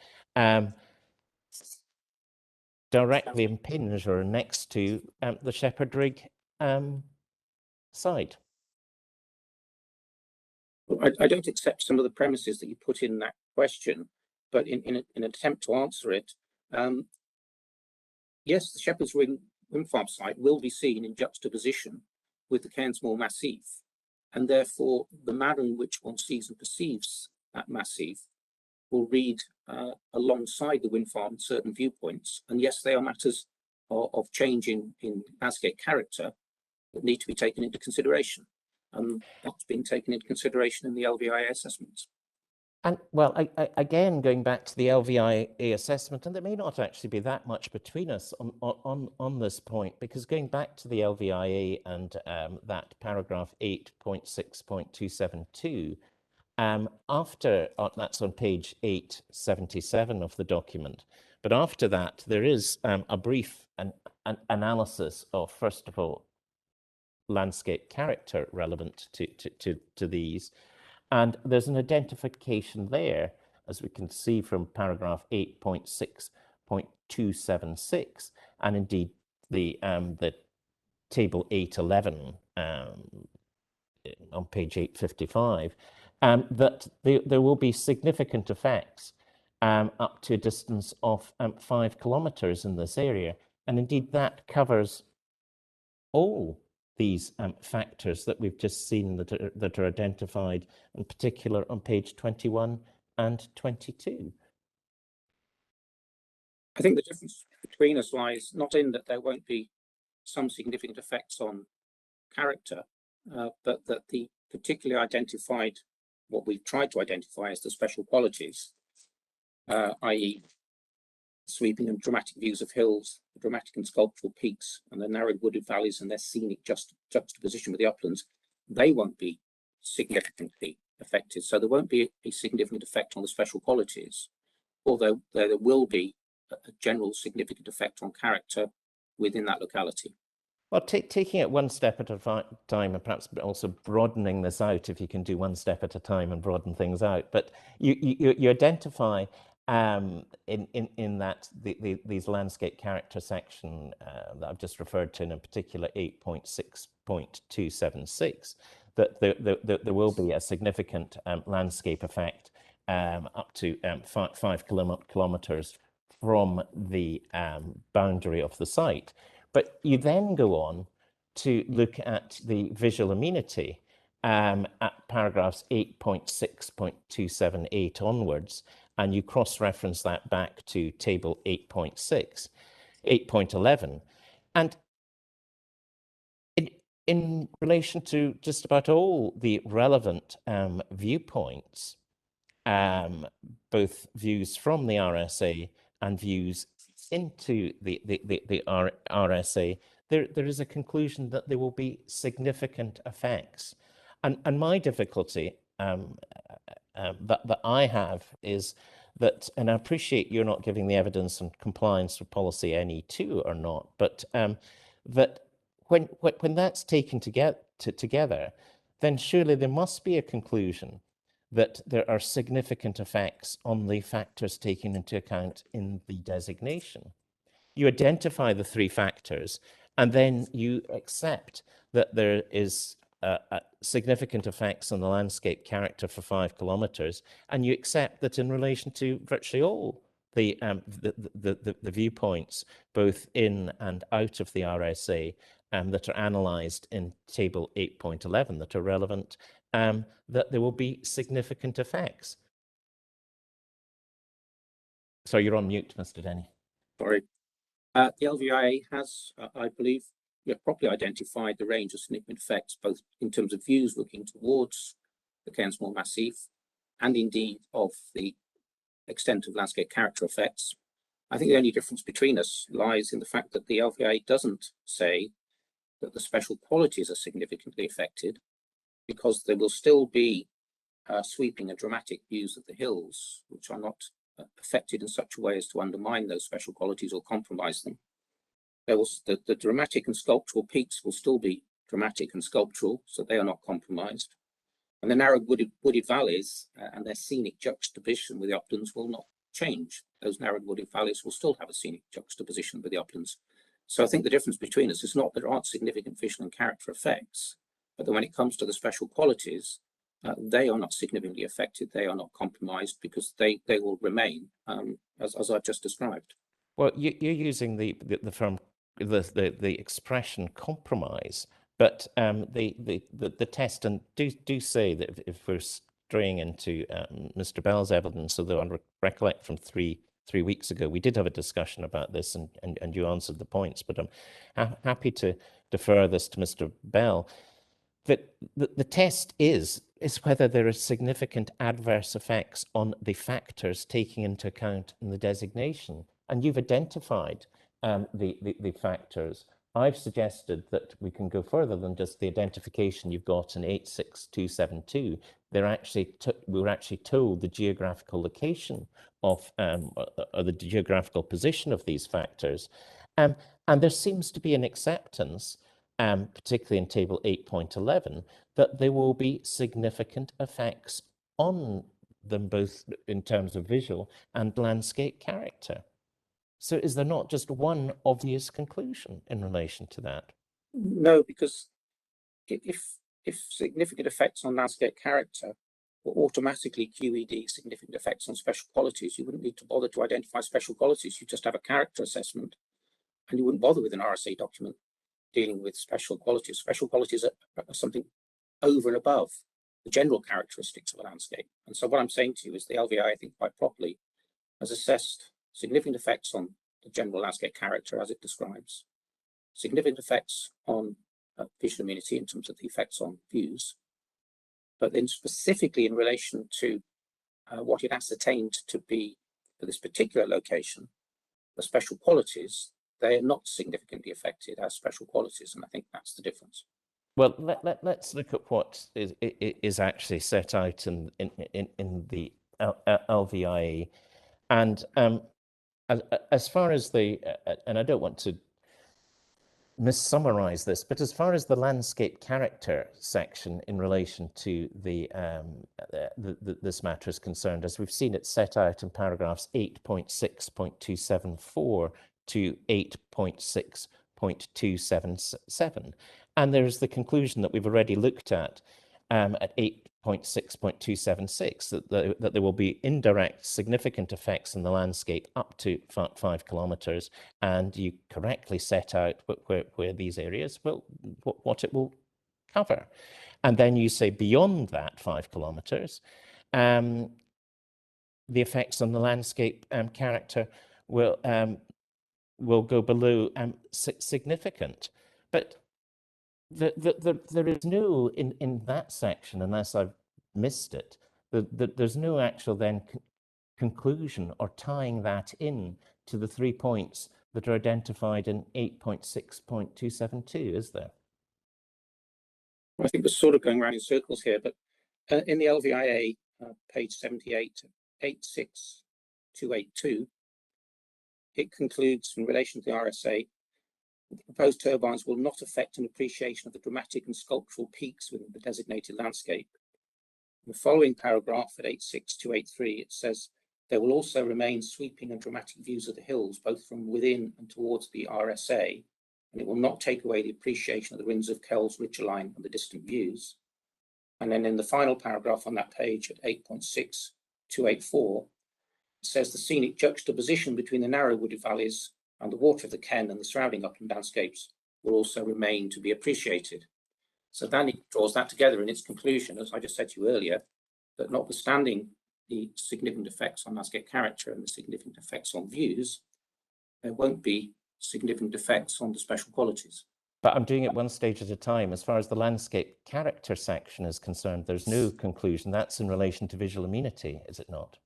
Directly impinge or next to the Shepherd Rig site. I don't accept some of the premises that you put in that question, but in an attempt to answer it, yes, the Shepherd's Ring wind farm site will be seen in juxtaposition with the Cairnsmore Massif, and therefore the manner in which one sees and perceives that massif will read alongside the wind farm in certain viewpoints. And yes, they are matters of change in landscape character that need to be taken into consideration. And that's being taken into consideration in the LVIA assessments. And well, again, going back to the LVIA assessment, and there may not actually be that much between us on this point, because going back to the LVIA and that paragraph 8.6.272, after that's on page 877 of the document, but after that there is a brief an analysis of, first of all, landscape character relevant to these, and there's an identification there, as we can see from paragraph 8.6.276, and indeed the table 811 on page 855, that there will be significant effects up to a distance of 5 kilometers in this area, and indeed that covers all these factors that we've just seen that are identified, in particular on page 21 and 22. I think the difference between us lies not in that there won't be some significant effects on character, but that the particularly identified, what we've tried to identify as the special qualities, i.e. sweeping and dramatic views of hills, the dramatic and sculptural peaks, and the narrowed wooded valleys and their scenic juxtaposition with the uplands, they won't be significantly affected. So there won't be a significant effect on the special qualities, although there will be a general significant effect on character within that locality. Well, taking it one step at a time, and perhaps also broadening this out, if you can do one step at a time and broaden things out. But you identify in that these landscape character section that I've just referred to, and in particular 8.6.276, that there will be a significant landscape effect up to 5 kilometers from the boundary of the site. But you then go on to look at the visual amenity at paragraphs 8.6.278 onwards, and you cross-reference that back to table 8.11. And in relation to just about all the relevant viewpoints, both views from the RSA and views into the RSA, there is a conclusion that there will be significant effects. And my difficulty that I have is that, and I appreciate you're not giving the evidence on compliance with policy NE2 or not, but that when that's taken together, then surely there must be a conclusion that there are significant effects on the factors taken into account in the designation. You identify the 3 factors, and then you accept that there is significant effects on the landscape character for 5 kilometers, and you accept that in relation to virtually all the viewpoints, both in and out of the RSA, that are analysed in table 8.11 that are relevant, that there will be significant effects. So you're on mute, Mr. Denny. Sorry. The LVIA has, I believe, properly identified the range of significant effects, both in terms of views looking towards the Cairnsmore Massif and indeed of the extent of landscape character effects. I think the only difference between us lies in the fact that the LVIA doesn't say that the special qualities are significantly affected, because there will still be sweeping and dramatic views of the hills, which are not affected in such a way as to undermine those special qualities or compromise them. The dramatic and sculptural peaks will still be dramatic and sculptural, so they are not compromised. And the narrow wooded valleys and their scenic juxtaposition with the uplands will not change. Those narrow wooded valleys will still have a scenic juxtaposition with the uplands. So I think the difference between us is not that there aren't significant visual and character effects, but that when it comes to the special qualities, they are not significantly affected. They are not compromised because they will remain as I've just described. Well, you're using the expression compromise, but the test, and do say that if we're straying into Mr. Bell's evidence, although I recollect from three weeks ago, we did have a discussion about this, and you answered the points, but I'm happy to defer this to Mr. Bell. That the test is whether there are significant adverse effects on the factors taking into account in the designation. And you've identified the factors. I've suggested that we can go further than just the identification you've got in 86272. We were actually told the geographical location of or the geographical position of these factors. And there seems to be an acceptance, particularly in table 8.11, that there will be significant effects on them both in terms of visual and landscape character. So is there not just one obvious conclusion in relation to that? No, because if significant effects on landscape character were automatically QED significant effects on special qualities, you wouldn't need to bother to identify special qualities. You just have a character assessment, and you wouldn't bother with an RSA document dealing with special qualities. Special qualities are something over and above the general characteristics of a landscape. And so what I'm saying to you is the LVI, I think quite properly, has assessed significant effects on the general landscape character as it describes, significant effects on visual amenity in terms of the effects on views, but then specifically in relation to what it ascertained to be for this particular location, the special qualities, they are not significantly affected as special qualities, and I think that's the difference. Well, let's look at what is actually set out in the LVIA, and as far as and I don't want to missummarize this, but as far as the landscape character section in relation to this matter is concerned, as we've seen it set out in paragraphs 8.6.274 to 8.6.277. And there's the conclusion that we've already looked at 8.6.276, that there will be indirect significant effects in the landscape up to 5 kilometers. And you correctly set out where these areas will, what it will cover. And then you say beyond that 5 kilometers, the effects on the landscape character will go below significant. But there is no, in that section, unless I've missed it, there's no actual then conclusion or tying that in to the 3 points that are identified in 8.6.272, is there? I think we're sort of going around in circles here, but in the LVIA, page 78, 86282, it concludes in relation to the RSA, the proposed turbines will not affect an appreciation of the dramatic and sculptural peaks within the designated landscape. In the following paragraph at 86283, it says, there will also remain sweeping and dramatic views of the hills, both from within and towards the RSA, and it will not take away the appreciation of the Rins of Kells ridgeline and the distant views. And then in the final paragraph on that page at 8.6284, it says the scenic juxtaposition between the narrow wooded valleys and the water of the Ken and the surrounding upland landscapes will also remain to be appreciated. So then it draws that together in its conclusion, as I just said to you earlier, that notwithstanding the significant effects on landscape character and the significant effects on views, there won't be significant effects on the special qualities. But I'm doing it one stage at a time. As far as the landscape character section is concerned, there's no conclusion. That's in relation to visual amenity, is it not?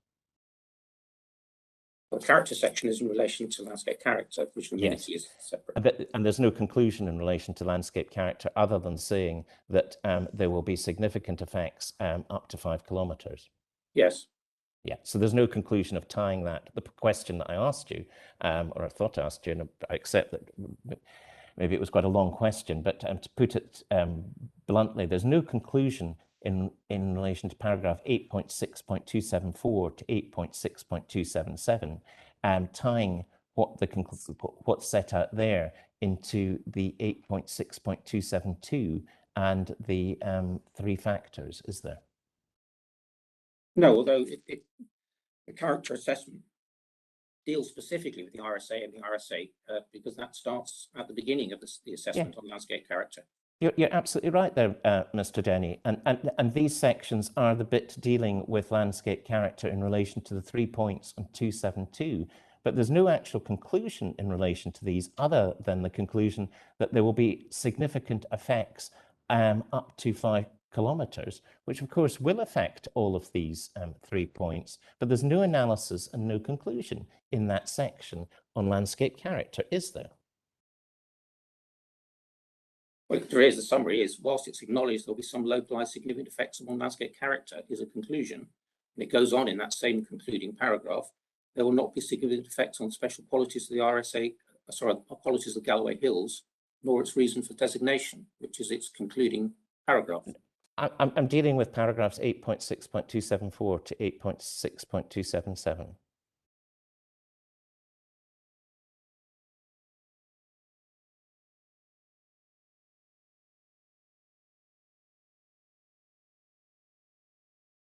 The character section is in relation to landscape character, which amenity is separate. And there's no conclusion in relation to landscape character other than saying that there will be significant effects up to 5 kilometres. Yes. Yeah, so there's no conclusion of tying that. The question that I asked you, or I thought I asked you, and I accept that maybe it was quite a long question, but to put it bluntly, there's no conclusion in relation to paragraph 8.6.274 to 8.6.277, tying what's set out there into the 8.6.272 and the 3 factors, is there? No, although the character assessment deals specifically with the RSA and the RSA because that starts at the beginning of the assessment on landscape character. You're absolutely right there, Mr. Denny. And these sections are the bit dealing with landscape character in relation to the 3 points on 272. But there's no actual conclusion in relation to these other than the conclusion that there will be significant effects up to 5 kilometres, which of course will affect all of these 3 points. But there's no analysis and no conclusion in that section on landscape character, is there? Well, there is. The summary is, whilst it's acknowledged there'll be some localised significant effects on landscape character, is a conclusion. And it goes on in that same concluding paragraph. There will not be significant effects on special qualities of the RSA, qualities of Galloway Hills, nor its reason for designation, which is its concluding paragraph. I'm dealing with paragraphs 8.6.274 to 8.6.277.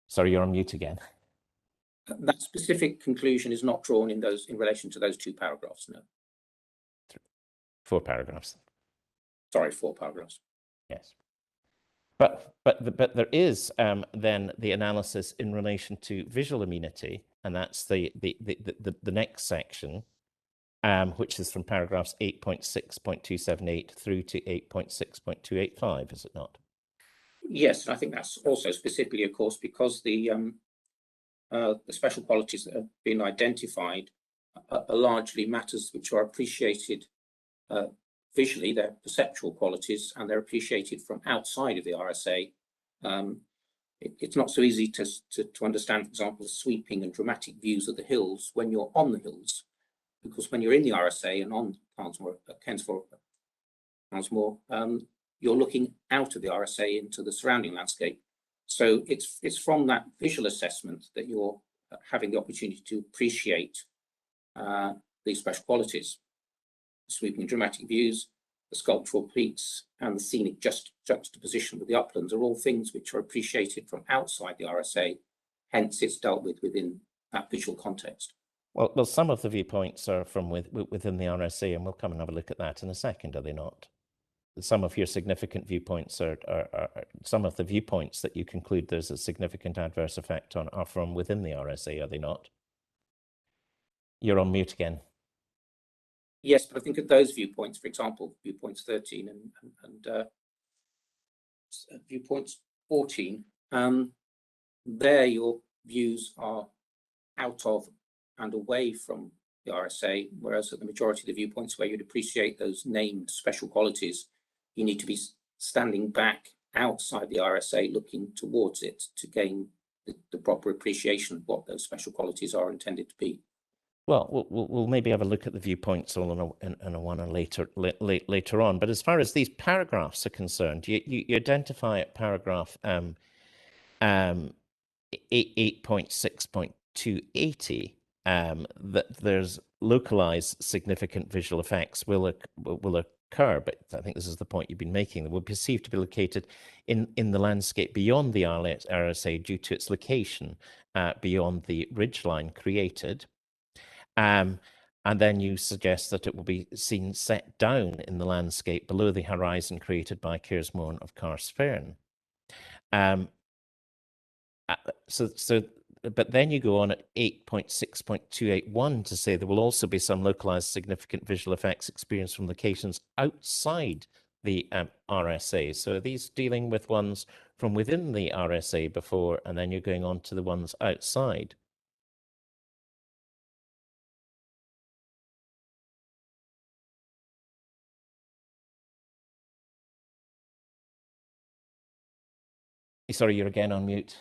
Sorry, you're on mute again. That specific conclusion is not drawn in relation to those 2 paragraphs, no. 4 paragraphs. Sorry, 4 paragraphs. Yes. But there is then the analysis in relation to visual amenity, and that's the next section, which is from paragraphs 8.6.278 through to 8.6.285, is it not? Yes, and I think that's also specifically, of course, because the special qualities that have been identified are largely matters which are appreciated visually. They're perceptual qualities, and they're appreciated from outside of the RSA. It's not so easy to understand, for example, the sweeping and dramatic views of the hills when you're on the hills, because when you're in the RSA and on Kensmore, you're looking out of the RSA into the surrounding landscape. So it's from that visual assessment that you're having the opportunity to appreciate these special qualities. The sweeping and dramatic views, the sculptural peaks, and the scenic juxtaposition with the uplands are all things which are appreciated from outside the RSA. Hence, it's dealt with within that visual context. Well, some of the viewpoints are from within the RSA, and we'll come and have a look at that in a second, are they not? Some of your significant viewpoints are some of the viewpoints that you conclude there's a significant adverse effect on are from within the RSA, are they not? You're on mute again. Yes, but I think of those viewpoints, for example, viewpoints 13 and viewpoints 14, there your views are out of and away from the RSA, whereas at the majority of the viewpoints where you'd appreciate those named special qualities, you need to be standing back outside the RSA looking towards it to gain the proper appreciation of what those special qualities are intended to be. Well, we'll maybe have a look at the viewpoints all in a one later on. But as far as these paragraphs are concerned, you identify at paragraph 8.6.280 that there's localized significant visual effects will occur, but I think this is the point you've been making, that will be perceived to be located in the landscape beyond the RSA due to its location beyond the ridgeline created. And then you suggest that it will be seen set down in the landscape below the horizon created by Kearsmore of Carsfern. But then you go on at 8.6.281 to say there will also be some localized significant visual effects experienced from locations outside the RSA. So are these dealing with ones from within the RSA before, and then you're going on to the ones outside? Sorry, you're again on mute.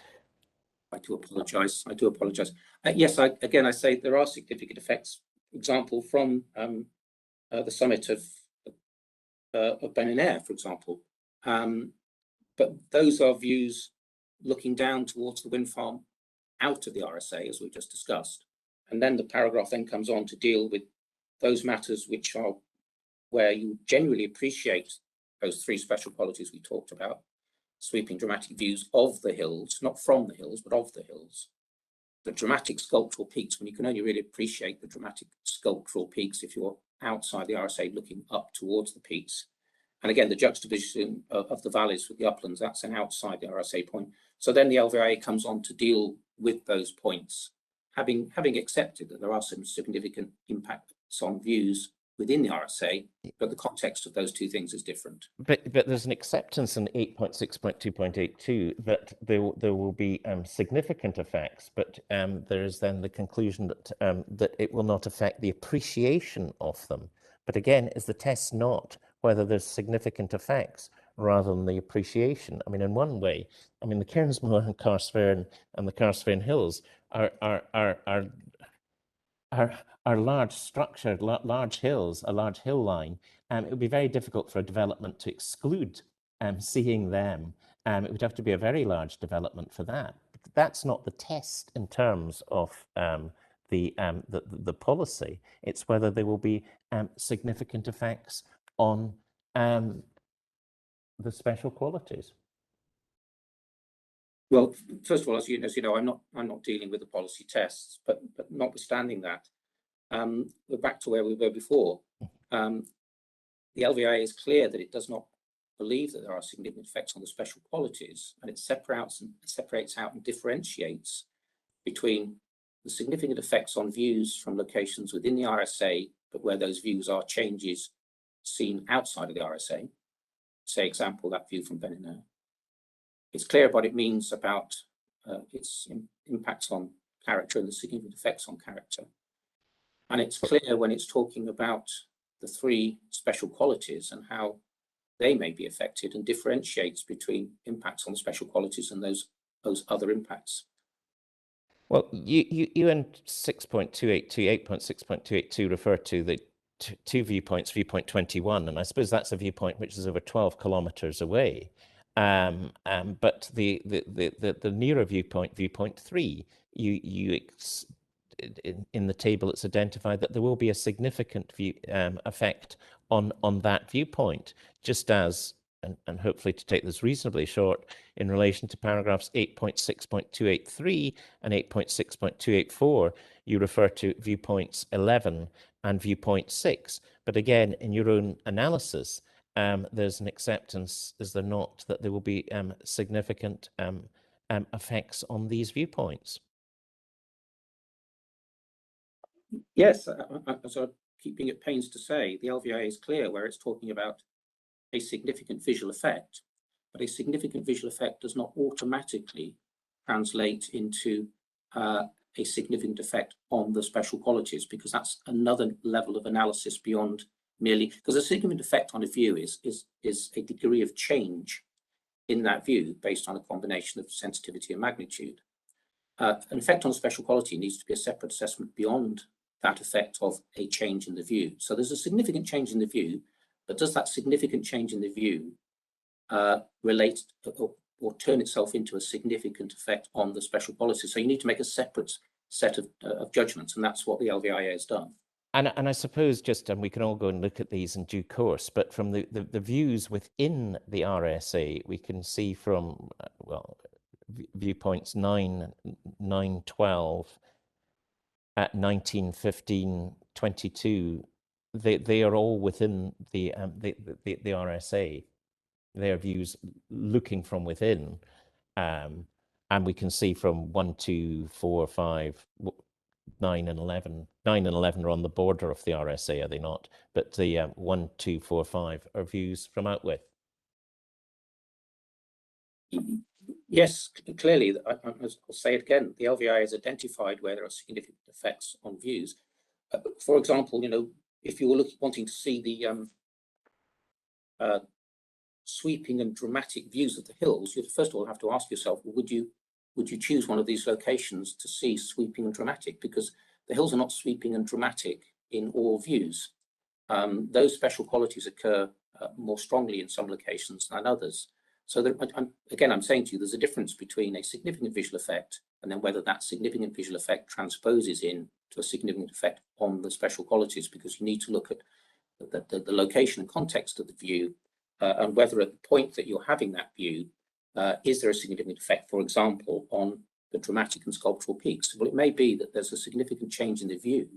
I do apologise. I do apologise. Yes, again, I say there are significant effects. Example from the summit of Air, for example. But those are views looking down towards the wind farm out of the RSA, as we've just discussed. And then the paragraph then comes on to deal with those matters which are where you genuinely appreciate those three special qualities we talked about: sweeping dramatic views of the hills, not from the hills, but of the hills. The dramatic sculptural peaks, when you can only really appreciate the dramatic sculptural peaks if you're outside the RSA looking up towards the peaks. And again, the juxtaposition of the valleys with the uplands, that's an outside the RSA point. So then the LVIA comes on to deal with those points, having accepted that there are some significant impacts on views within the RSA, but the context of those two things is different. But there's an acceptance in 8.6.2.82 that there will be significant effects, but there is then the conclusion that that it will not affect the appreciation of them. But again, is the test not whether there's significant effects rather than the appreciation? I mean, in one way, I mean, the Cairnsmore and Carsfairn and the Carsfairn Hills are large structured, large hills, a large hill line. It would be very difficult for a development to exclude seeing them. It would have to be a very large development for that. But that's not the test in terms of the policy. It's whether there will be significant effects on the special qualities. Well, first of all, as you know, I'm not dealing with the policy tests, but notwithstanding that, we're back to where we were before. The LVIA is clear that it does not believe that there are significant effects on the special qualities, and it separates out and differentiates between the significant effects on views from locations within the RSA, but where those views are changes seen outside of the RSA. Say, example, that view from Air. It's clear what it means about its impacts on character and the significant effects on character. And it's clear when it's talking about the three special qualities and how they may be affected, and differentiates between impacts on the special qualities and those other impacts. Well, you in 6.282, 8.6.282 refer to the two viewpoints, viewpoint 21, and I suppose that's a viewpoint which is over 12 kilometers away. But the nearer viewpoint, viewpoint 3, in the table it's identified that there will be a significant effect on that viewpoint, just as, and hopefully to take this reasonably short, in relation to paragraphs 8.6.283 and 8.6.284, you refer to viewpoints 11 and viewpoint 6. But again, in your own analysis, there's an acceptance, is there not, that there will be significant effects on these viewpoints? Yes, as I keep being at pains to say, the LVIA is clear where it's talking about a significant visual effect, but a significant visual effect does not automatically translate into a significant effect on the special qualities, because that's another level of analysis beyond merely, because a significant effect on a view is a degree of change in that view based on a combination of sensitivity and magnitude. An effect on a special quality needs to be a separate assessment beyond that effect of a change in the view. So there's a significant change in the view, but does that significant change in the view relate or turn itself into a significant effect on the special quality? So you need to make a separate set of judgments, and that's what the LVIA has done. And I suppose just, and we can all go and look at these in due course, but from the views within the RSA, we can see from, well, viewpoints 9, 12, at 19, 15, 22, they are all within the RSA. Their views looking from within, and we can see from 1, 2, 4, 5, 9 and 11. 9 and 11 are on the border of the RSA, are they not? But the 1, 2, 4, 5 are views from out with. Yes, clearly, I'll say it again, the LVIA has identified where there are significant effects on views. For example, if you were wanting to see the sweeping and dramatic views of the hills, you'd first of all have to ask yourself, well, would you choose one of these locations to see sweeping and dramatic? Because the hills are not sweeping and dramatic in all views. Those special qualities occur more strongly in some locations than others. So I'm saying to you, there's a difference between a significant visual effect and then whether that significant visual effect transposes in to a significant effect on the special qualities, because you need to look at the location and context of the view and whether at the point that you're having that view, is there a significant effect, for example, on the dramatic and sculptural peaks? Well, it may be that there's a significant change in the view,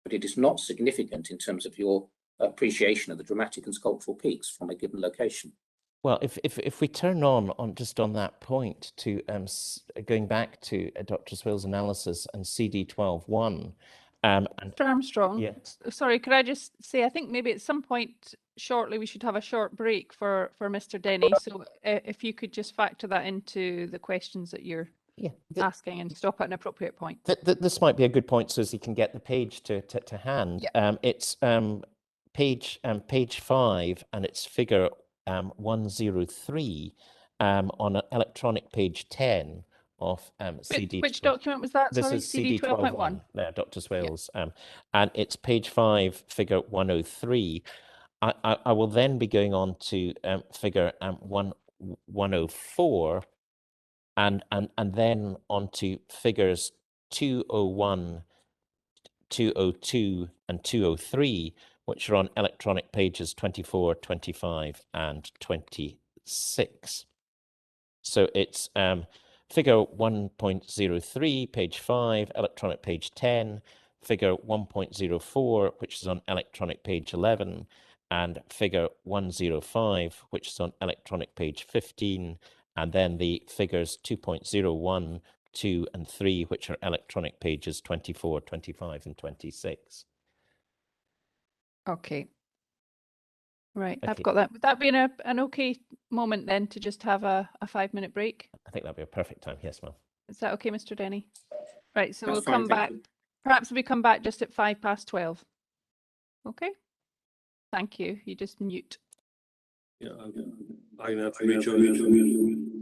but it is not significant in terms of your appreciation of the dramatic and sculptural peaks from a given location. Well, if we turn on just on that point to going back to Dr. Swale's analysis and CD12.1. And Mr. Armstrong, yeah. Sorry, could I just say, I think maybe at some point shortly we should have a short break for Mr. Denny. So if you could just factor that into the questions that you're asking and stop at an appropriate point. This might be a good point so as he can get the page to hand. Yeah. It's page 5 and it's figure 103 on electronic page 10 of CD. Which document was that? This Sorry, is CD 12.1. There, Dr. Swales. Yeah. And it's page 5, figure 103. I will then be going on to figure 104 and then on to figures 201, 202 and 203, which are on electronic pages 24, 25 and 26. So it's figure 1.03, page 5, electronic page 10, figure 1.04, which is on electronic page 11, and figure 105, which is on electronic page 15, and then the figures 2.01, 2 and 3, which are electronic pages 24, 25 and 26. Okay. Right, Okay. I've got that. Would that be an okay moment then to just have a 5-minute break? I think that'd be a perfect time. Yes, ma'am. Is that okay, Mr. Denny? Right, so That's we'll fine, come thank back. you. Perhaps we come back just at 12:05. Okay. Thank you. You just mute. Yeah, I'm have to rejoin.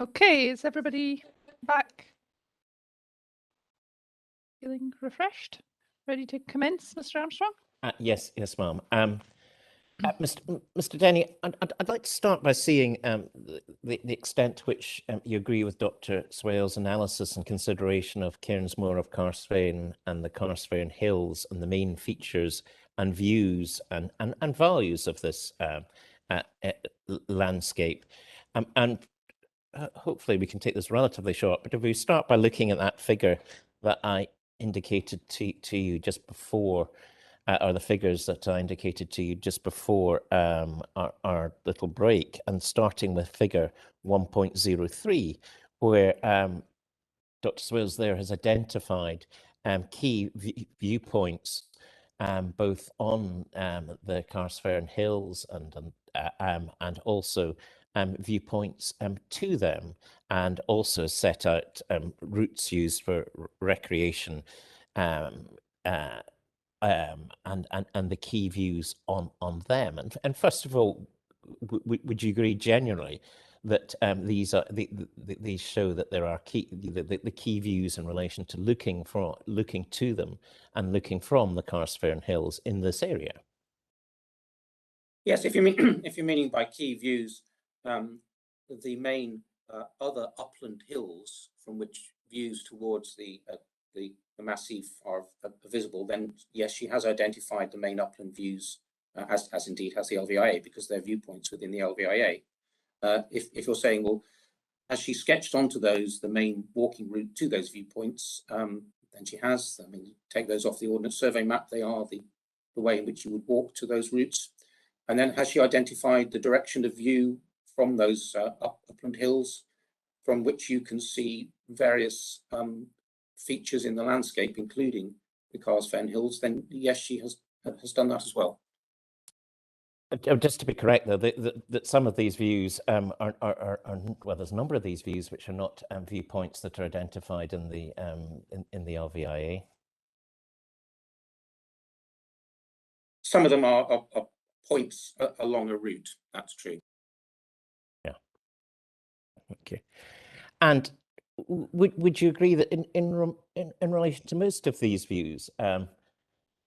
Okay, is everybody back? Feeling refreshed? Ready to commence, Mr. Armstrong? Yes, ma'am. Mr. Denny, I'd like to start by seeing the extent to which you agree with Dr. Swale's analysis and consideration of Cairnsmore of Carsfairn and the Carsfairn Hills and the main features and views and values of this landscape. And hopefully we can take this relatively short, but if we start by looking at that figure that I indicated to you just before, or the figures that I indicated to you just before our little break, and starting with figure 1.03, where Dr. Swales there has identified key viewpoints both on the Carsfairn Hills and also viewpoints to them, and also set out routes used for recreation and the key views on them. And first of all, would you agree generally that these show that there are the key views in relation to looking to them and looking from the Carsfairn Hills in this area? Yes, if you're meaning by key views, the main other upland hills from which views towards the massif are visible, then yes, she has identified the main upland views, as indeed has the LVIA, because they're viewpoints within the LVIA. If you're saying, well, has she sketched onto those the main walking route to those viewpoints, then she has. I mean, take those off the Ordnance Survey map, they are the way in which you would walk to those routes. And then has she identified the direction of view from those upland hills from which you can see various features in the landscape, including the Carsfairn Hills? Then yes, she has done that as well. Just to be correct, though, that some of these views are well, there's a number of these views which are not viewpoints that are identified in the LVIA. Some of them are points along a route. That's true. Yeah. Okay. And would you agree that in relation to most of these views,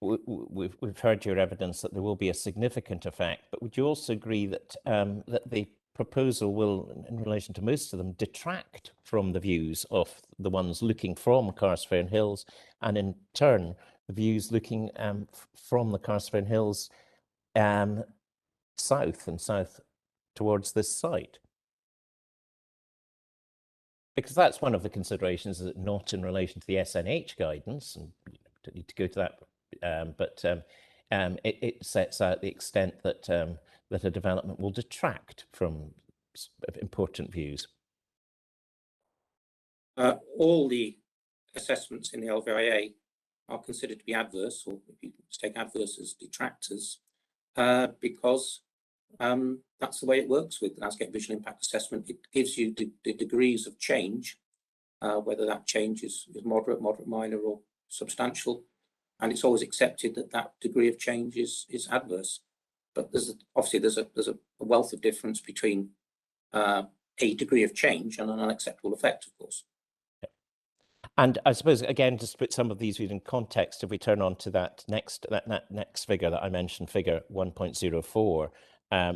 we've heard your evidence that there will be a significant effect, but would you also agree that that the proposal will, in relation to most of them, detract from the views of the ones looking from Carsfairn Hills, and in turn the views looking from the Carsfairn Hills south towards this site? Because that's one of the considerations, is it not in relation to the SNH guidance, and you don't need to go to that, but it sets out the extent that that a development will detract from important views. All the assessments in the LVIA are considered to be adverse, or if you take adverse as detractors, because that's the way it works with the landscape visual impact assessment. It gives you the degrees of change, whether that change is moderate, minor, or substantial, and it's always accepted that that degree of change is adverse. But there's a wealth of difference between a degree of change and an unacceptable effect, of course. And I suppose, again, just to put some of these in context, if we turn on to that next figure that I mentioned, figure 1.04,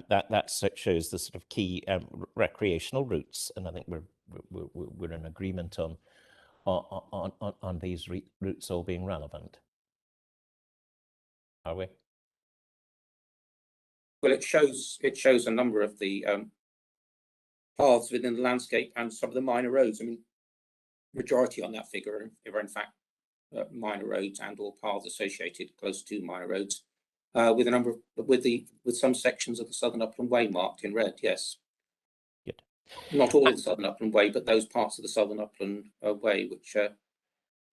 that shows the sort of key recreational routes, and I think we're in agreement on these routes all being relevant. Are we? Well, it shows a number of the paths within the landscape and some of the minor roads. I mean, majority on that figure are in fact minor roads and or paths associated close to minor roads, with a number of, with some sections of the Southern Upland Way marked in red. Yes. Good. Not all of the Southern Upland Way, but those parts of the Southern Upland Way which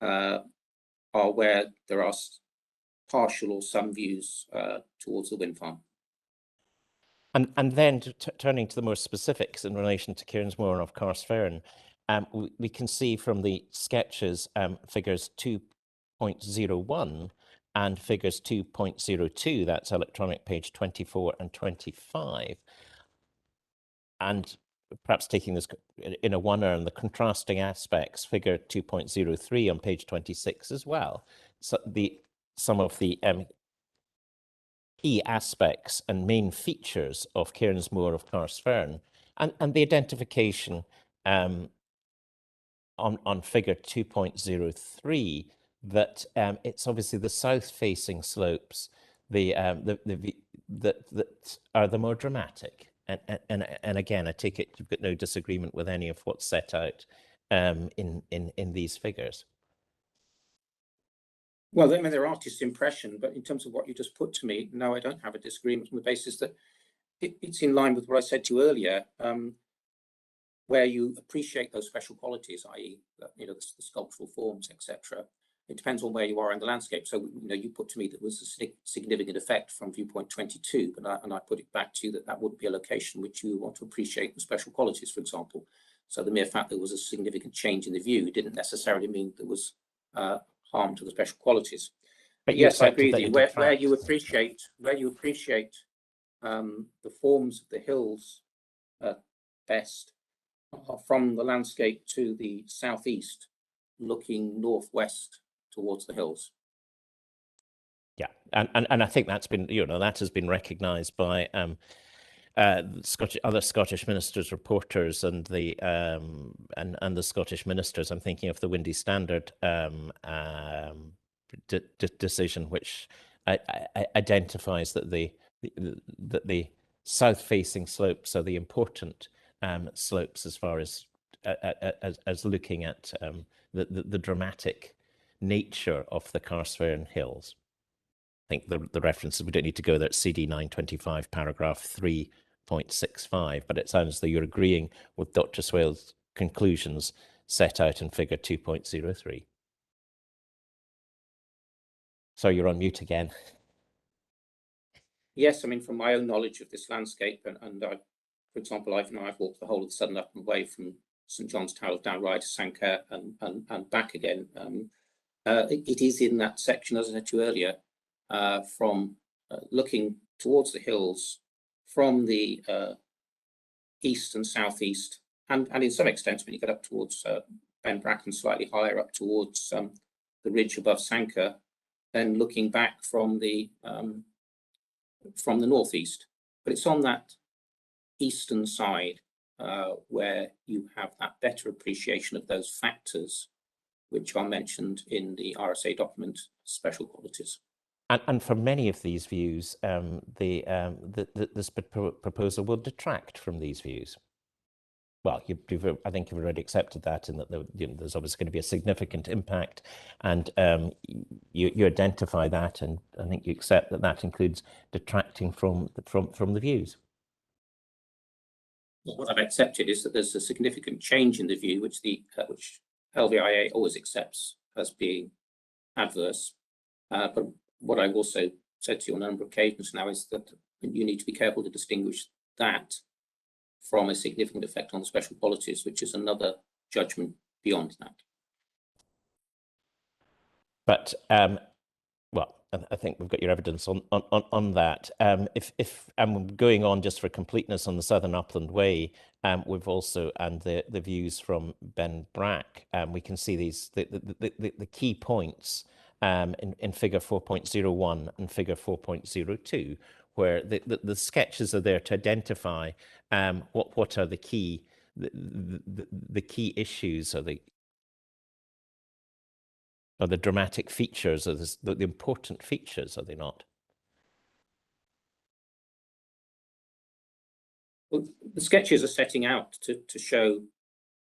are where there are partial or some views towards the wind farm. And then turning to the more specifics in relation to Cairnsmore of Carsfairn, we can see from the sketches figures 2.01 and figures 2.02, that's electronic page 24 and 25. And perhaps taking this in a one-er and the contrasting aspects, figure 2.03 on page 26 as well. So some of the key aspects and main features of Cairnsmore of Carrsfern, and the identification on figure 2.03 that it's obviously the south-facing slopes that are the more dramatic. And again, I take it you've got no disagreement with any of what's set out in these figures. Well, I mean, they're artist's impression, but in terms of what you just put to me, no, I don't have a disagreement on the basis that it's in line with what I said to you earlier, where you appreciate those special qualities, i.e., you know, the sculptural forms, etc. It depends on where you are in the landscape. So, you know, you put to me that was a significant effect from viewpoint 22, and I put it back to you that would be a location which you want to appreciate the special qualities, for example. So the mere fact there was a significant change in the view didn't necessarily mean there was harm to the special qualities. But yes, I agree with you. Where you appreciate the forms of the hills best are from the landscape to the southeast, looking northwest towards the hills. Yeah, and I think that's been, you know, that has been recognised by other Scottish ministers, reporters, and the Scottish ministers. I'm thinking of the Windy Standard decision, which identifies that the south-facing slopes are the important slopes as far as looking at the dramatic nature of the Carrsfern Hills. I think the references, we don't need to go there, it's CD 925, paragraph 3.65, but it sounds as though you're agreeing with Dr. Swale's conclusions set out in figure 2.03. So you're on mute again. Yes, I mean, from my own knowledge of this landscape, and I, for example, I've walked the whole of the Southern Upland Way from St John's Tower down right to Sanquhar and back again. It is in that section, as I said to you earlier, from looking towards the hills from the east and southeast, and in some extent when you get up towards Ben Bracken, slightly higher up towards the ridge above Sanquhar, then looking back from the northeast. But it's on that eastern side where you have that better appreciation of those factors which are mentioned in the RSA document, special qualities. And for many of these views, this proposal will detract from these views. Well, I think you've already accepted that, in that there's obviously going to be a significant impact, and you identify that, and I think you accept that that includes detracting from the views. What I've accepted is that there's a significant change in the view, which LVIA always accepts as being adverse, but what I've also said to you on a number of occasions now is that you need to be careful to distinguish that from a significant effect on the special qualities, which is another judgment beyond that. But well, I think we've got your evidence on that. If I'm going on just for completeness on the Southern Upland Way, we've also, and the views from Ben Brack, we can see these the key points in figure 4.01 and figure 4.02, where the sketches are there to identify what are the key key issues, or the dramatic features, or the important features, are they not? Well, the sketches are setting out to show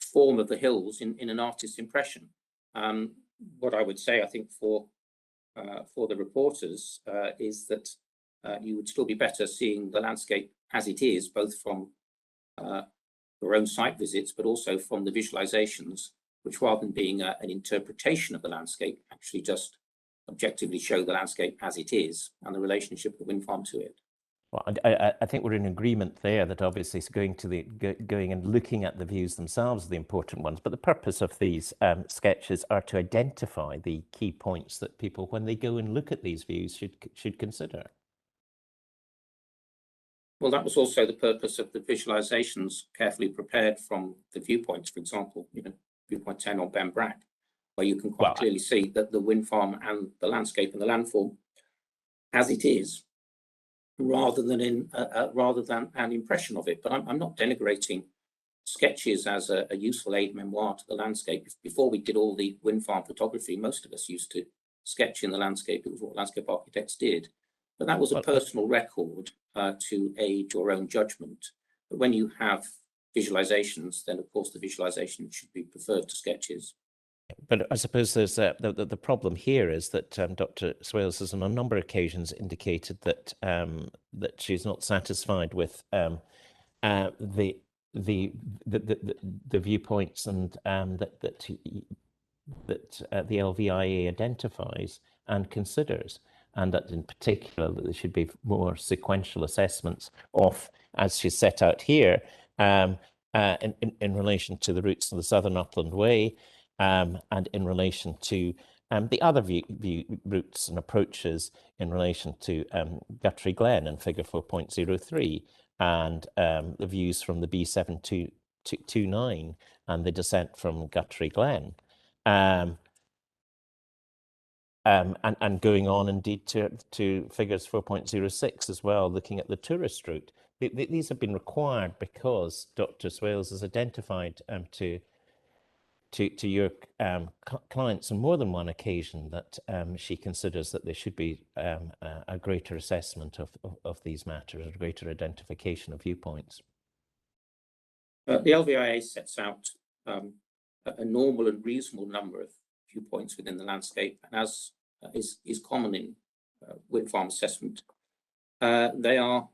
form of the hills in an artist's impression. What I would say, I think, for the reporters is that you would still be better seeing the landscape as it is, both from your own site visits, but also from the visualizations, which, rather than being an interpretation of the landscape, actually just objectively show the landscape as it is and the relationship of the wind farm to it. Well, I think we're in agreement there that obviously going and looking at the views themselves are the important ones, but the purpose of these sketches are to identify the key points that people, when they go and look at these views, should consider. Well, that was also the purpose of the visualizations carefully prepared from the viewpoints, for example, viewpoint 10 on Ben Brack, where you can quite clearly see that the wind farm and the landscape and the landform as it is, rather than an impression of it. But I'm not denigrating sketches as a useful aid memoir to the landscape. Before we did all the wind farm photography, most of us used to sketch in the landscape. It was what landscape architects did. But that was a personal record to aid your own judgment. But when you have visualizations, then of course the visualization should be preferred to sketches. But I suppose there's the problem here is that Dr. Swales has on a number of occasions indicated that that she's not satisfied with the viewpoints and that the LVIA identifies and considers, and that in particular that there should be more sequential assessments of, as she's set out here, in relation to the routes of the Southern Upland Way, and in relation to the other view routes and approaches in relation to Guthrie Glen in figure 4.03, and the views from the B729 and the descent from Guthrie Glen. And going on indeed to figures 4.06 as well, looking at the tourist route. These have been required because Dr. Swales has identified to your clients on more than one occasion that she considers that there should be a greater assessment of these matters, a greater identification of viewpoints. The LVIA sets out a normal and reasonable number of viewpoints within the landscape, and as is common in wind farm assessment, they are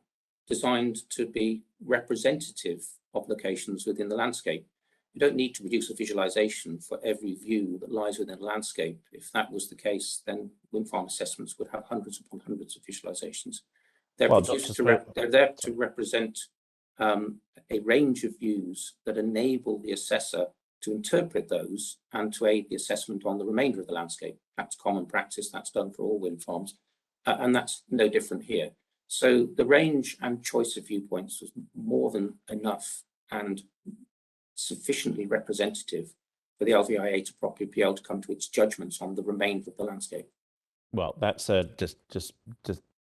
designed to be representative of locations within the landscape. You don't need to produce a visualization for every view that lies within a landscape. If that was the case, then wind farm assessments would have hundreds upon hundreds of visualizations. They're there to represent a range of views that enable the assessor to interpret those and to aid the assessment on the remainder of the landscape. That's common practice. That's done for all wind farms, and that's no different here. So the range and choice of viewpoints was more than enough and sufficiently representative for the LVIA to properly be able to come to its judgments on the remainder of the landscape. Well, that's a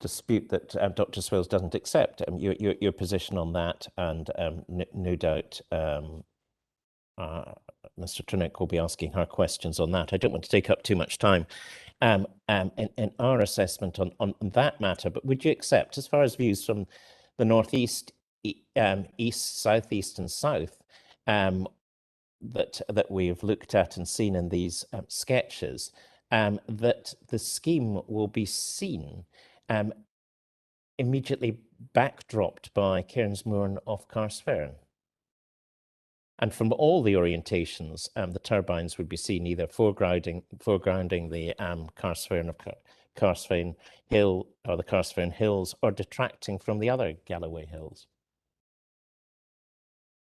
dispute that Dr. Swales doesn't accept. Your position on that, and no doubt Mr. Trunick will be asking her questions on that. I don't want to take up too much time in our assessment on that matter, but would you accept, as far as views from the northeast, east, southeast, and south, that we've looked at and seen in these sketches, that the scheme will be seen immediately backdropped by Cairnsmoor off Carsfairn? And from all the orientations, the turbines would be seen either foregrounding the Carsfairn Hill or the Carsfairn Hills, or detracting from the other Galloway Hills.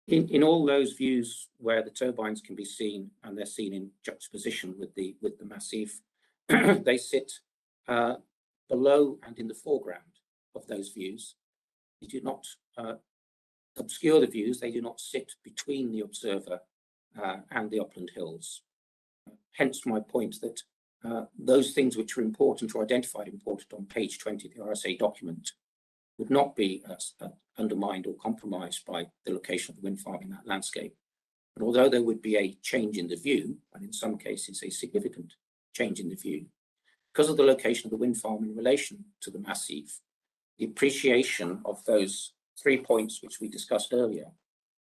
In all those views where the turbines can be seen, and they're seen in juxtaposition with the massif, they sit below and in the foreground of those views. They do not obscure the views. They do not sit between the observer and the upland hills. Hence my point that those things which are important or identified important on page 20 of the RSA document would not be undermined or compromised by the location of the wind farm in that landscape. And although there would be a change in the view, and in some cases a significant change in the view, because of the location of the wind farm in relation to the massif, the appreciation of those 3 points which we discussed earlier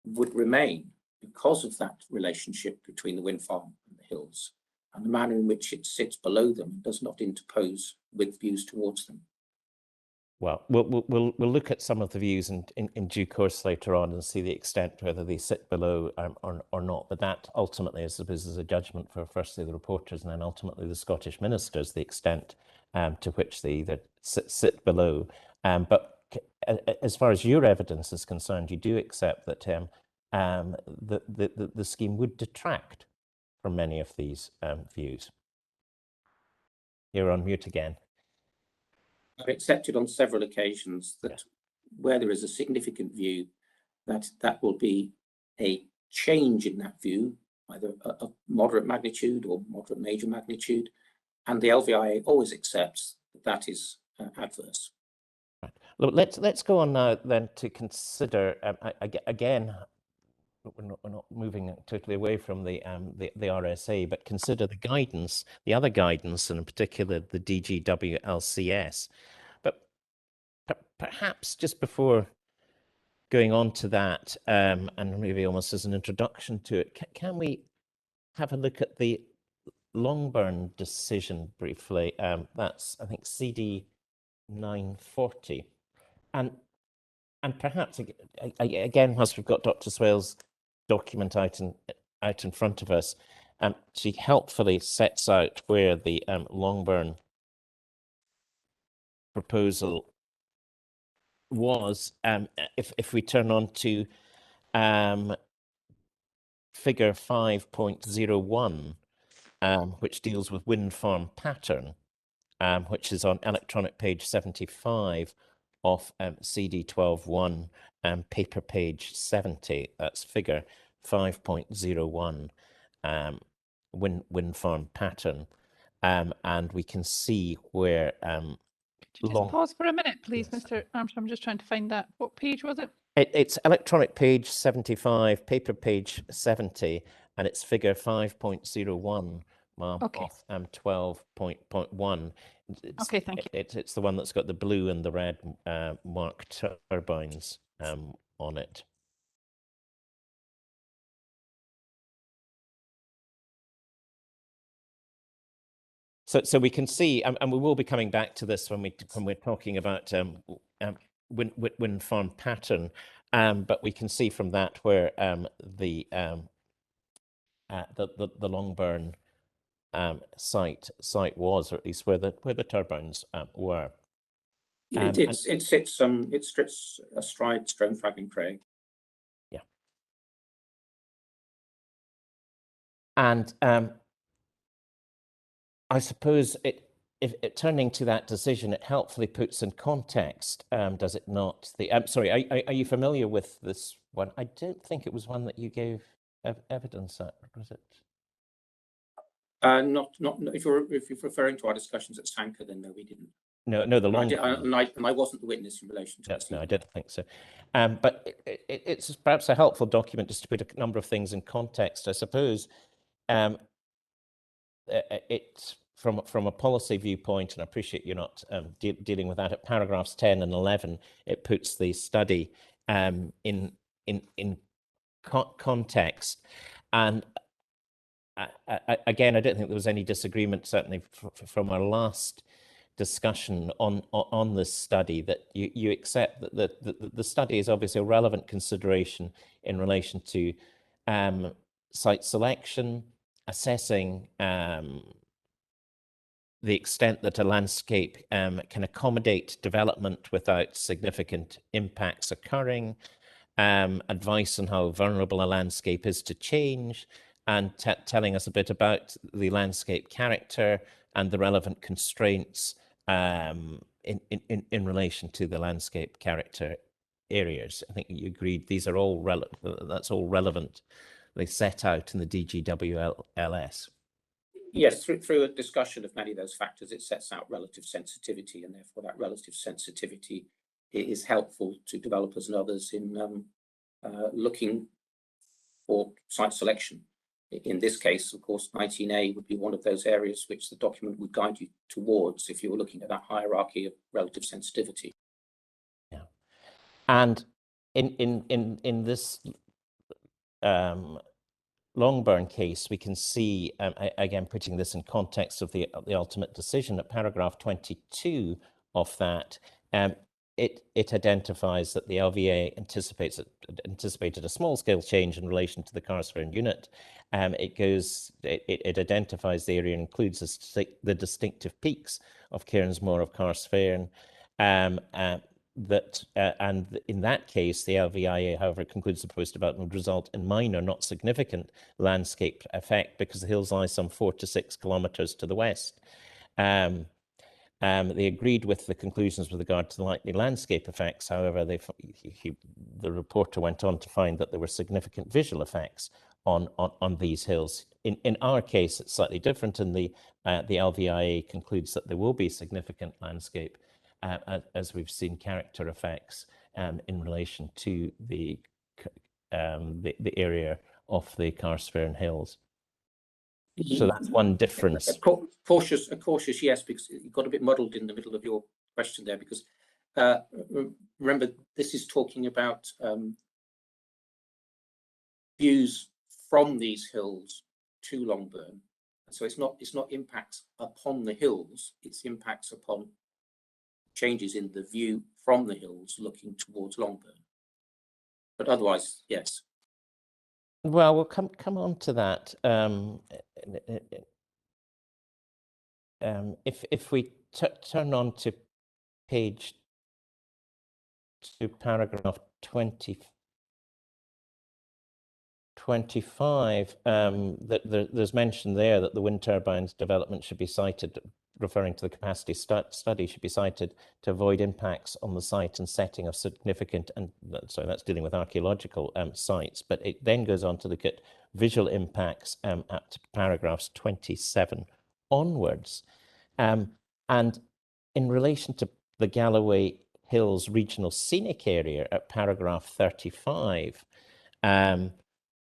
would remain because of that relationship between the wind farm and the hills, and the manner in which it sits below them and does not interpose with views towards them. Well, we'll look at some of the views in due course later on and see the extent whether they sit below or not. But that ultimately, I suppose, is a judgment for firstly the reporters and then ultimately the Scottish ministers, the extent to which they either sit below. But as far as your evidence is concerned, you do accept that the scheme would detract from many of these views. You're on mute again. I've accepted on several occasions that where there is a significant view, that will be a change in that view, either a moderate magnitude or moderate major magnitude, and the LVIA always accepts that is adverse. Right. Look, let's go on now then to consider again. We're not moving totally away from the RSA, but consider the guidance, the other guidance, and in particular the DGW LCS. But perhaps just before going on to that, and maybe almost as an introduction to it, can we have a look at the Longburn decision briefly? That's, I think, CD 940. And perhaps, again, whilst we've got Dr. Swale's document out in front of us, she helpfully sets out where the Longburn proposal was. If we turn on to figure 5.01, which deals with wind farm pattern, which is on electronic page 75 of CD 12.1, paper page 70. That's figure 5.01, wind farm pattern. And we can see where Could you just pause for a minute, please, yes. Mr. Armstrong? I'm just trying to find that. What page was it? It's electronic page 75, paper page 70, and it's figure 5.01 okay. of 12.1. Okay, thank you. It's the one that's got the blue and the red marked turbines on it. So we can see, and we will be coming back to this when we're talking about wind farm pattern, but we can see from that where the Longburn site was, or at least where the turbines were. It strips astride Stromfrag Craig. Yeah. And I suppose turning to that decision, it helpfully puts in context, does it not? Sorry, are you familiar with this one? I don't think it was one that you gave evidence at, was it? Not if you're referring to our discussions at Sanka, then no, we didn't. No, the long. And I wasn't the witness in relation to this. No, I didn't think so. But it's perhaps a helpful document just to put a number of things in context, I suppose. It's from a policy viewpoint, and I appreciate you're not dealing with that. At paragraphs 10 and 11, it puts the study in context. And again, I don't think there was any disagreement, certainly from our last discussion on this study, that you accept that the study is obviously a relevant consideration in relation to site selection, assessing the extent that a landscape can accommodate development without significant impacts occurring, advice on how vulnerable a landscape is to change, and telling us a bit about the landscape character and the relevant constraints in relation to the landscape character areas. I think you agreed these are all relevant. That's all relevant. They set out in the DGWLS. Yes, through a discussion of many of those factors, it sets out relative sensitivity, and therefore that relative sensitivity is helpful to developers and others in looking for site selection. In this case, of course, 19A would be one of those areas which the document would guide you towards if you were looking at that hierarchy of relative sensitivity. Yeah, and in this Longburn case, we can see, again, putting this in context of the ultimate decision at paragraph 22 of that, it identifies that the LVA anticipated a small-scale change in relation to the Carlsfjord unit. It identifies the area and includes the distinctive peaks of Cairnsmore of Carlsfjord. And in that case, the LVIA, however, concludes the proposed development would result in minor, not significant landscape effect because the hills lie some 4 to 6 kilometres to the west. They agreed with the conclusions with regard to the likely landscape effects. However, the reporter went on to find that there were significant visual effects on these hills. In our case, it's slightly different, and the LVIA concludes that there will be significant landscape, as we've seen character effects in relation to the area of the Karlsfjärden hills. So that's one difference. A cautious yes, because you got a bit muddled in the middle of your question there, because remember, this is talking about views from these hills to Longburn. So it's not impacts upon the hills, it's impacts upon changes in the view from the hills looking towards Longburn. But otherwise, yes. Well, we'll come on to that. If we turn on to paragraph 25, there's mention there that the wind turbines development should be cited, referring to the capacity study, should be cited to avoid impacts on the site and setting of significant, and so that's dealing with archaeological sites, but it then goes on to look at visual impacts at paragraphs 27 onwards. And in relation to the Galloway Hills Regional Scenic Area at paragraph 35,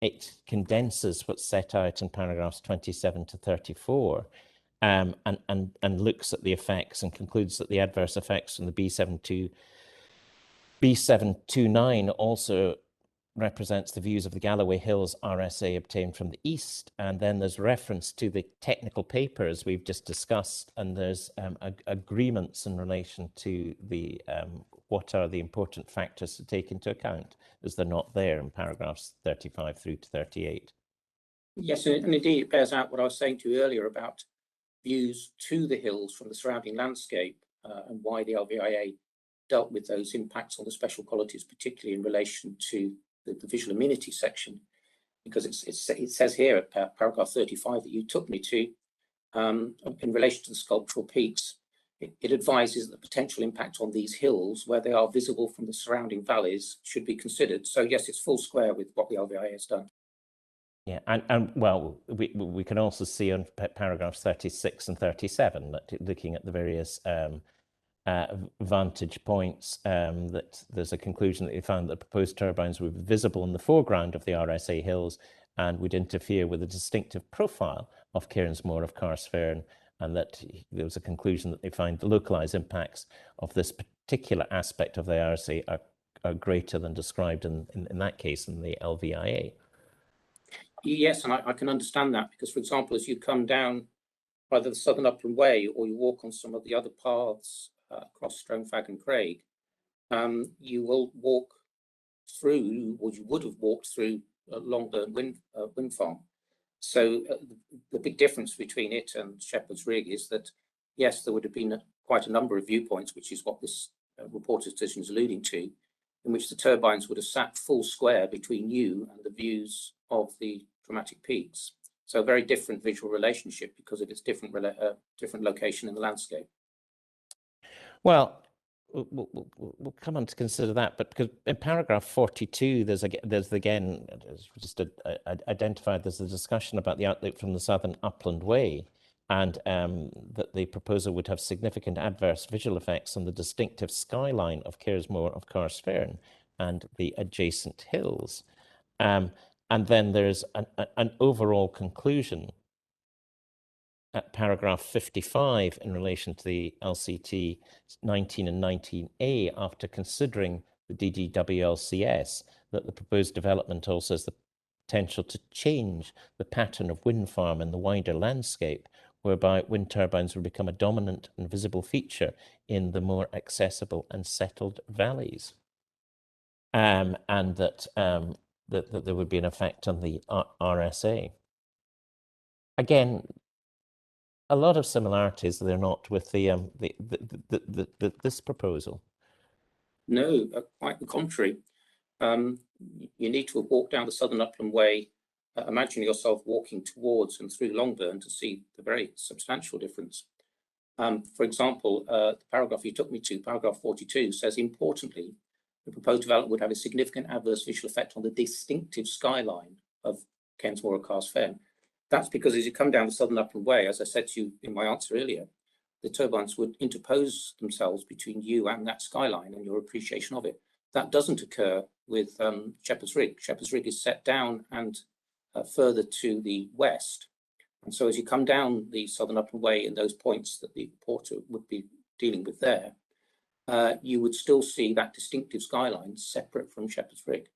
it condenses what's set out in paragraphs 27 to 34 and looks at the effects and concludes that the adverse effects from the B729 also represents the views of the Galloway Hills RSA obtained from the east. And then there's reference to the technical papers we've just discussed, and there's agreements in relation to the what are the important factors to take into account, as they're not there in paragraphs 35 through to 38. Yes, and indeed it bears out what I was saying to you earlier about views to the hills from the surrounding landscape and why the LVIA dealt with those impacts on the special qualities, particularly in relation to the visual amenity section, because it says here at paragraph 35 that you took me to, in relation to the sculptural peaks, it advises that the potential impact on these hills, where they are visible from the surrounding valleys, should be considered. So yes, it's full square with what the LVIA has done. Yeah, and well, we can also see on paragraphs 36 and 37 that looking at the various vantage points, that there's a conclusion that they found that proposed turbines were visible in the foreground of the RSA hills and would interfere with the distinctive profile of Cairnsmore of Karlsfjärden, and that there was a conclusion that they find the localized impacts of this particular aspect of the RSA are greater than described in that case in the LVIA. Yes, and I can understand that, because, for example, as you come down either the Southern Upland Way or you walk on some of the other paths across Stromfag and Craig, you will walk through, or you would have walked through Longburn wind farm. So the big difference between it and Shepherd's Rig is that, yes, there would have been quite a number of viewpoints, which is what this reporter's decision is alluding to, in which the turbines would have sat full square between you and the views of the dramatic peaks. So a very different visual relationship because of its different location in the landscape. Well, we'll come on to consider that, but because in paragraph 42, there's again just identified there's a discussion about the outlook from the Southern Upland Way, and that the proposal would have significant adverse visual effects on the distinctive skyline of Cairnsmore of Karlsfjärden and the adjacent hills. And then there's an overall conclusion at paragraph 55 in relation to the LCT 19 and 19A, after considering the DGWLCS, that the proposed development also has the potential to change the pattern of wind farm in the wider landscape, whereby wind turbines will become a dominant and visible feature in the more accessible and settled valleys. And that there would be an effect on the RSA. Again, a lot of similarities, they're not, with this proposal. No, quite the contrary. You need to walk down the Southern Upland Way, imagine yourself walking towards and through Longburn to see the very substantial difference. For example, the paragraph you took me to, paragraph 42, says, importantly, the proposed development would have a significant adverse visual effect on the distinctive skyline of Kensmore or Cars Fen. That's because as you come down the southern upland way, as I said to you in my answer earlier, the turbines would interpose themselves between you and that skyline and your appreciation of it. That doesn't occur with Shepherd's Rig. Shepherd's Rig is set down and further to the west. And so as you come down the southern upland way in those points that the reporter would be dealing with there, you would still see that distinctive skyline separate from Shepherd's Rig.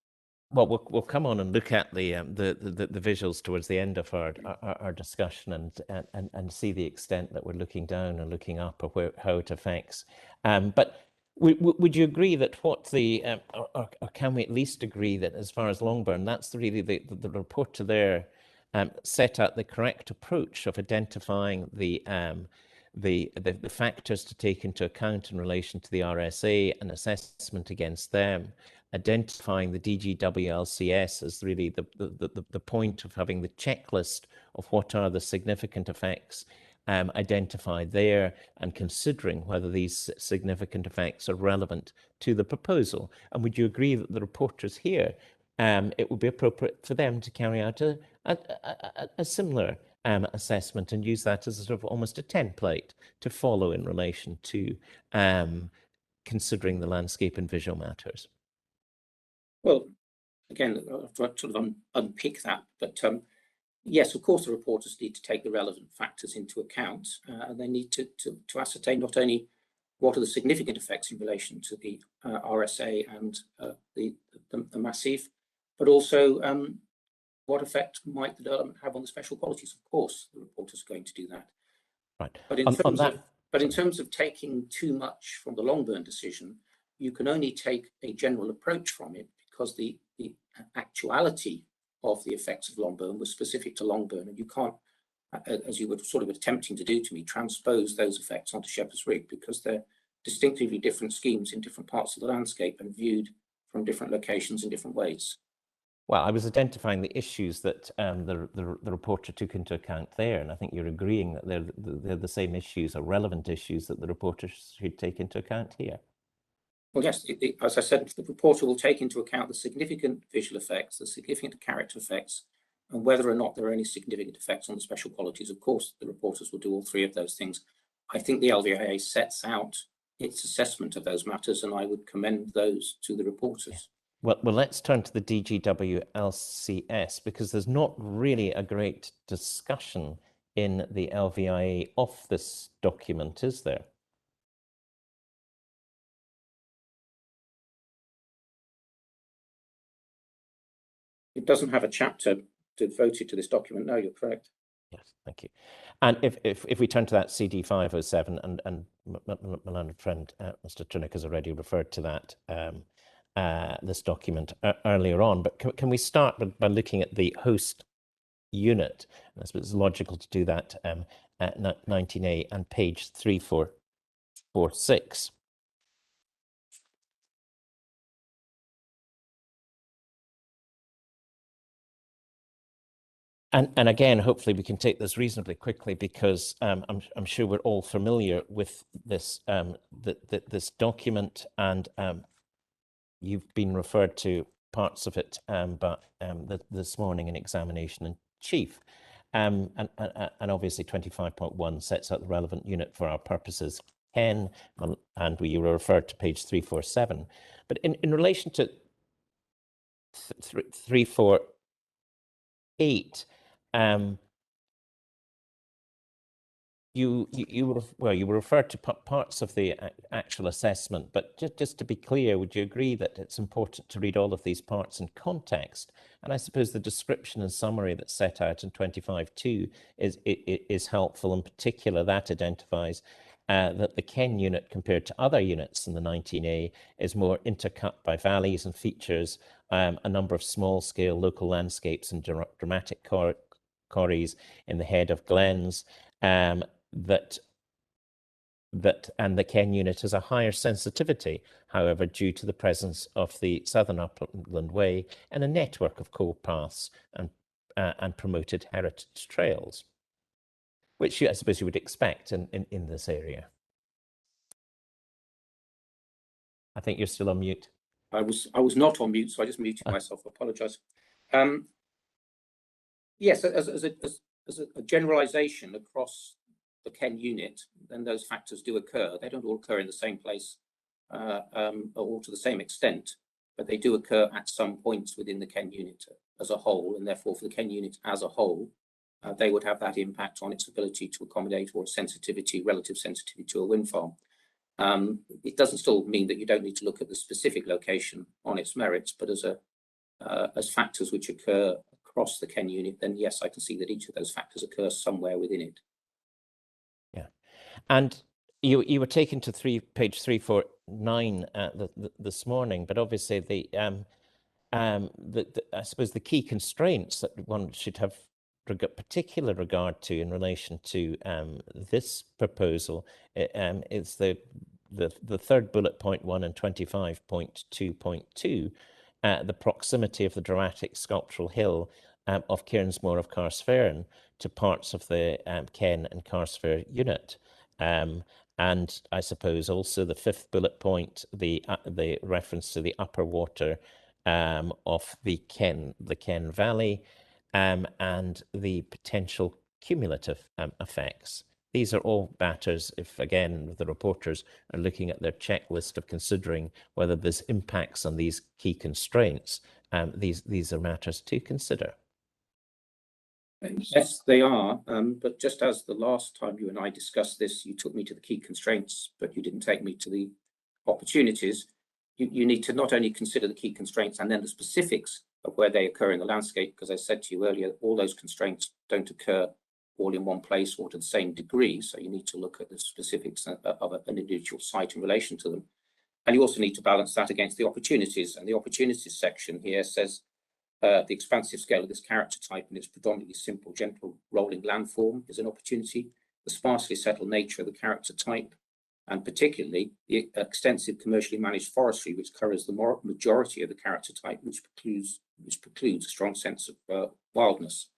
Well, we'll come on and look at the visuals towards the end of our discussion and see the extent that we're looking down and looking up or how it affects. But would you agree that what the or can we at least agree that as far as Longburn, that's really the reporter there set out the correct approach of identifying the factors to take into account in relation to the RSA and assessment against them, identifying the DGWLCS as really the point of having the checklist of what are the significant effects identified there and considering whether these significant effects are relevant to the proposal. And would you agree that the reporters here, it would be appropriate for them to carry out a similar assessment and use that as a sort of almost a template to follow in relation to considering the landscape and visual matters? Well, again, I'll sort of unpick that, but yes, of course, the reporters need to take the relevant factors into account, and they need to ascertain not only what are the significant effects in relation to the RSA and the massif, but also what effect might the development have on the special qualities. Of course, the reporters are going to do that. Right. But in terms of taking too much from the Longburn decision, you can only take a general approach from it because the actuality of the effects of Longburn was specific to Longburn, and you can't, as you were sort of attempting to do to me, transpose those effects onto Shepherd's Rig because they're distinctively different schemes in different parts of the landscape and viewed from different locations in different ways. Well, I was identifying the issues that the reporter took into account there, and I think you're agreeing that they're the same issues or relevant issues that the reporter should take into account here. Well, yes, as I said, the reporter will take into account the significant visual effects, the significant character effects, and whether or not there are any significant effects on the special qualities. Of course, the reporters will do all three of those things. I think the LVIA sets out its assessment of those matters, and I would commend those to the reporters. Well, let's turn to the DGWLCS because there's not really a great discussion in the LVIA of this document, is there? It doesn't have a chapter devoted to this document. No, you're correct. Yes, thank you. And if we turn to that CD 507, and my learned friend, Mr. Trunick, has already referred to that, this document earlier on, but can we start by looking at the host unit? I suppose it's logical to do that at 19A and page 3446. And again, hopefully we can take this reasonably quickly because I'm sure we're all familiar with this this document, and you've been referred to parts of it, but this morning in examination in chief, and obviously 25.1 sets out the relevant unit for our purposes. 10, and we were referred to page 347, but in relation to 348. You were referred to parts of the actual assessment, but just to be clear, would you agree that it's important to read all of these parts in context? And I suppose the description and summary that's set out in 25.2 is helpful. In particular, that identifies that the Ken unit compared to other units in the 19A is more intercut by valleys and features a number of small-scale local landscapes and dramatic corries in the head of glens, and the Ken unit has a higher sensitivity, however, due to the presence of the Southern Upland Way and a network of coal paths and promoted heritage trails. which I suppose you would expect in this area. I think you're still on mute. I was not on mute, so I just muted myself. I apologise. Yes, as a generalisation across the Ken unit, then those factors do occur. They don't all occur in the same place or to the same extent, but they do occur at some points within the Ken unit as a whole, and therefore for the Ken unit as a whole, they would have that impact on its ability to accommodate or sensitivity, relative sensitivity to a wind farm. It doesn't still mean that you don't need to look at the specific location on its merits, but as factors which occur across the Ken unit, then yes, I can see that each of those factors occurs somewhere within it. Yeah, and you were taken to page 349 this morning, but obviously I suppose the key constraints that one should have particular regard to in relation to this proposal is the third bullet point 1 and 25.2.2, the proximity of the dramatic sculptural hill of Cairnsmore of Carrsfern to parts of the Ken and Carrsfair unit. And I suppose also the fifth bullet point, the reference to the upper water of the Ken Valley, and the potential cumulative effects. These are all matters, if again the reporters are looking at their checklist of considering whether this impacts on these key constraints, these are matters to consider. Yes, they are, but just as the last time you and I discussed this, you took me to the key constraints, but you didn't take me to the opportunities. You need to not only consider the key constraints and then the specifics of where they occur in the landscape, because I said to you earlier, all those constraints don't occur all in one place or to the same degree. So you need to look at the specifics of an individual site in relation to them. And you also need to balance that against the opportunities. And the opportunities section here says the expansive scale of this character type and its predominantly simple, gentle rolling landform is an opportunity. The sparsely settled nature of the character type, and particularly the extensive commercially managed forestry, which covers the majority of the character type, which precludes a strong sense of wildness.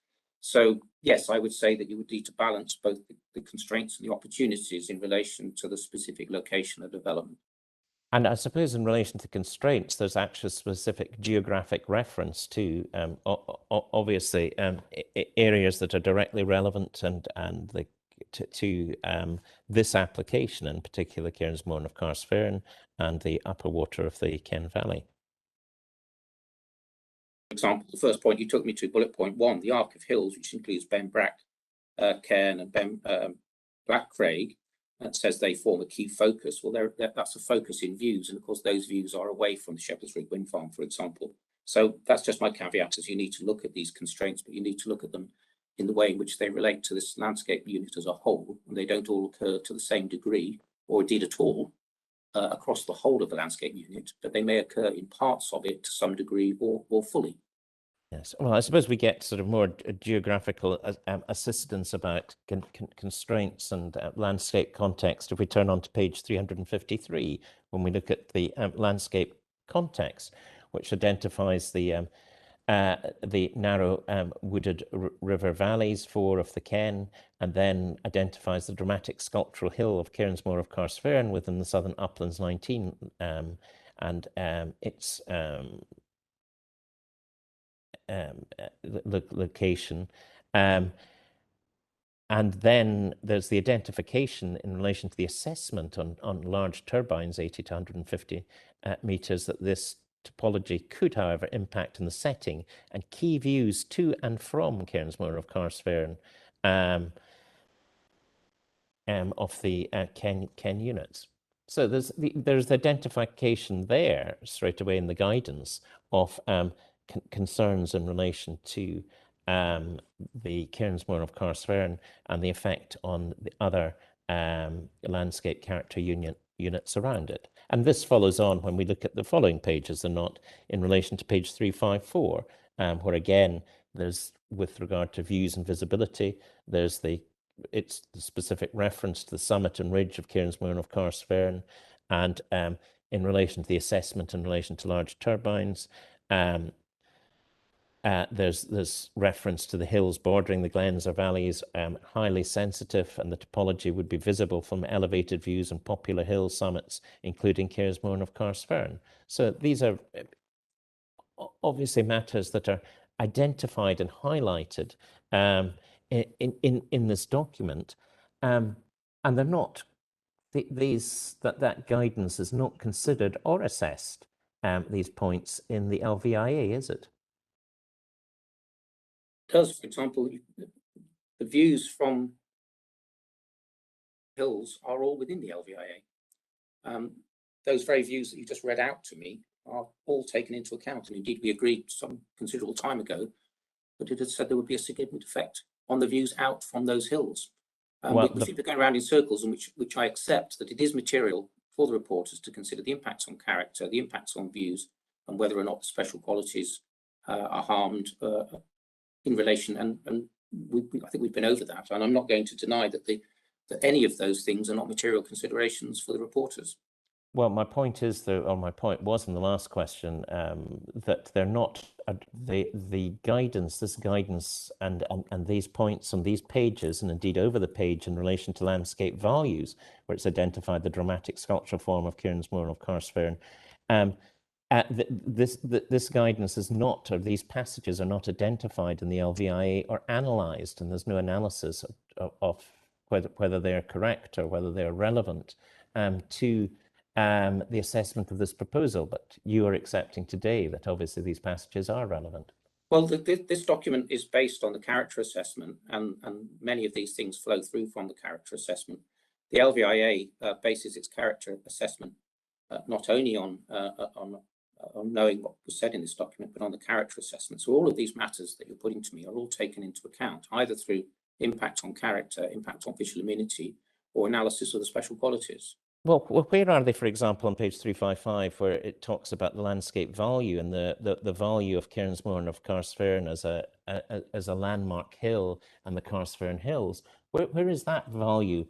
So yes, I would say that you would need to balance both the constraints and the opportunities in relation to the specific location of development. And I suppose in relation to constraints, there's actually specific geographic reference to obviously areas that are directly relevant and to this application, in particular Cairnsmore of Carrsfairn and the upper water of the Ken Valley. For example, the first point you took me to, bullet point 1, the arc of hills, which includes Ben Brack, Cairn and Ben Black Craig, that says they form a key focus. Well, that's a focus in views, and of course those views are away from the Shepherd's Rig wind farm, for example. So that's just my caveat, as you need to look at these constraints, but you need to look at them in the way in which they relate to this landscape unit as a whole, and they don't all occur to the same degree, or indeed at all, across the whole of the landscape unit, but they may occur in parts of it to some degree or fully. Yes, well, I suppose we get sort of more geographical assistance about constraints and landscape context if we turn on to page 353, when we look at the landscape context, which identifies the narrow wooded river valleys, 4 of the Ken, and then identifies the dramatic sculptural hill of Cairnsmore of Carrsfairn within the Southern Uplands 19, and its location. And then there's the identification in relation to the assessment on large turbines, 80 to 150 meters, that this topology could, however, impact in the setting and key views to and from Cairnsmore of Carrsfairn of the Ken units. So there's the identification there straight away in the guidance of concerns in relation to the Cairnsmore of Carrsfairn and the effect on the other landscape character units around it. And this follows on when we look at the following pages and not in relation to page 354, where again, there's, with regard to views and visibility, there's it's the specific reference to the summit and ridge of Cairnsmore of Carrsfairn, and in relation to the assessment in relation to large turbines, There's reference to the hills bordering the glens or valleys, highly sensitive, and the topology would be visible from elevated views on popular hill summits, including Cairnsmore of Carrsfern. So these are obviously matters that are identified and highlighted in this document, and they're not. That guidance is not considered or assessed, these points in the LVIA, is it? Does, for example, the views from hills are all within the LVIA. Those very views that you just read out to me are all taken into account, and indeed we agreed some considerable time ago that it had said there would be a significant effect on the views out from those hills. We seem to go around in circles, in which I accept that it is material for the reporters to consider the impacts on character, the impacts on views, and whether or not the special qualities are harmed in relation. And I think we've been over that, and I'm not going to deny that that any of those things are not material considerations for the reporters. Well, my point is, or my point was in the last question, that they're not the guidance, this guidance and these points on these pages, and indeed over the page in relation to landscape values, where it's identified the dramatic sculptural form of Cairnsmore of Carrsfern. This guidance is not, or these passages are not identified in the LVIA or analysed, and there's no analysis of whether they're correct or whether they're relevant to the assessment of this proposal. But you are accepting today that obviously these passages are relevant. Well, this document is based on the character assessment, and many of these things flow through from the character assessment. The LVIA bases its character assessment not only on knowing what was said in this document, but on the character assessment. So all of these matters that you're putting to me are all taken into account, either through impact on character, impact on visual amenity, or analysis of the special qualities. Well, where are they, for example, on page 355, where it talks about the landscape value and the value of Cairnsmore of Carrsfern as a landmark hill and the Carrsfern Hills? Where is that value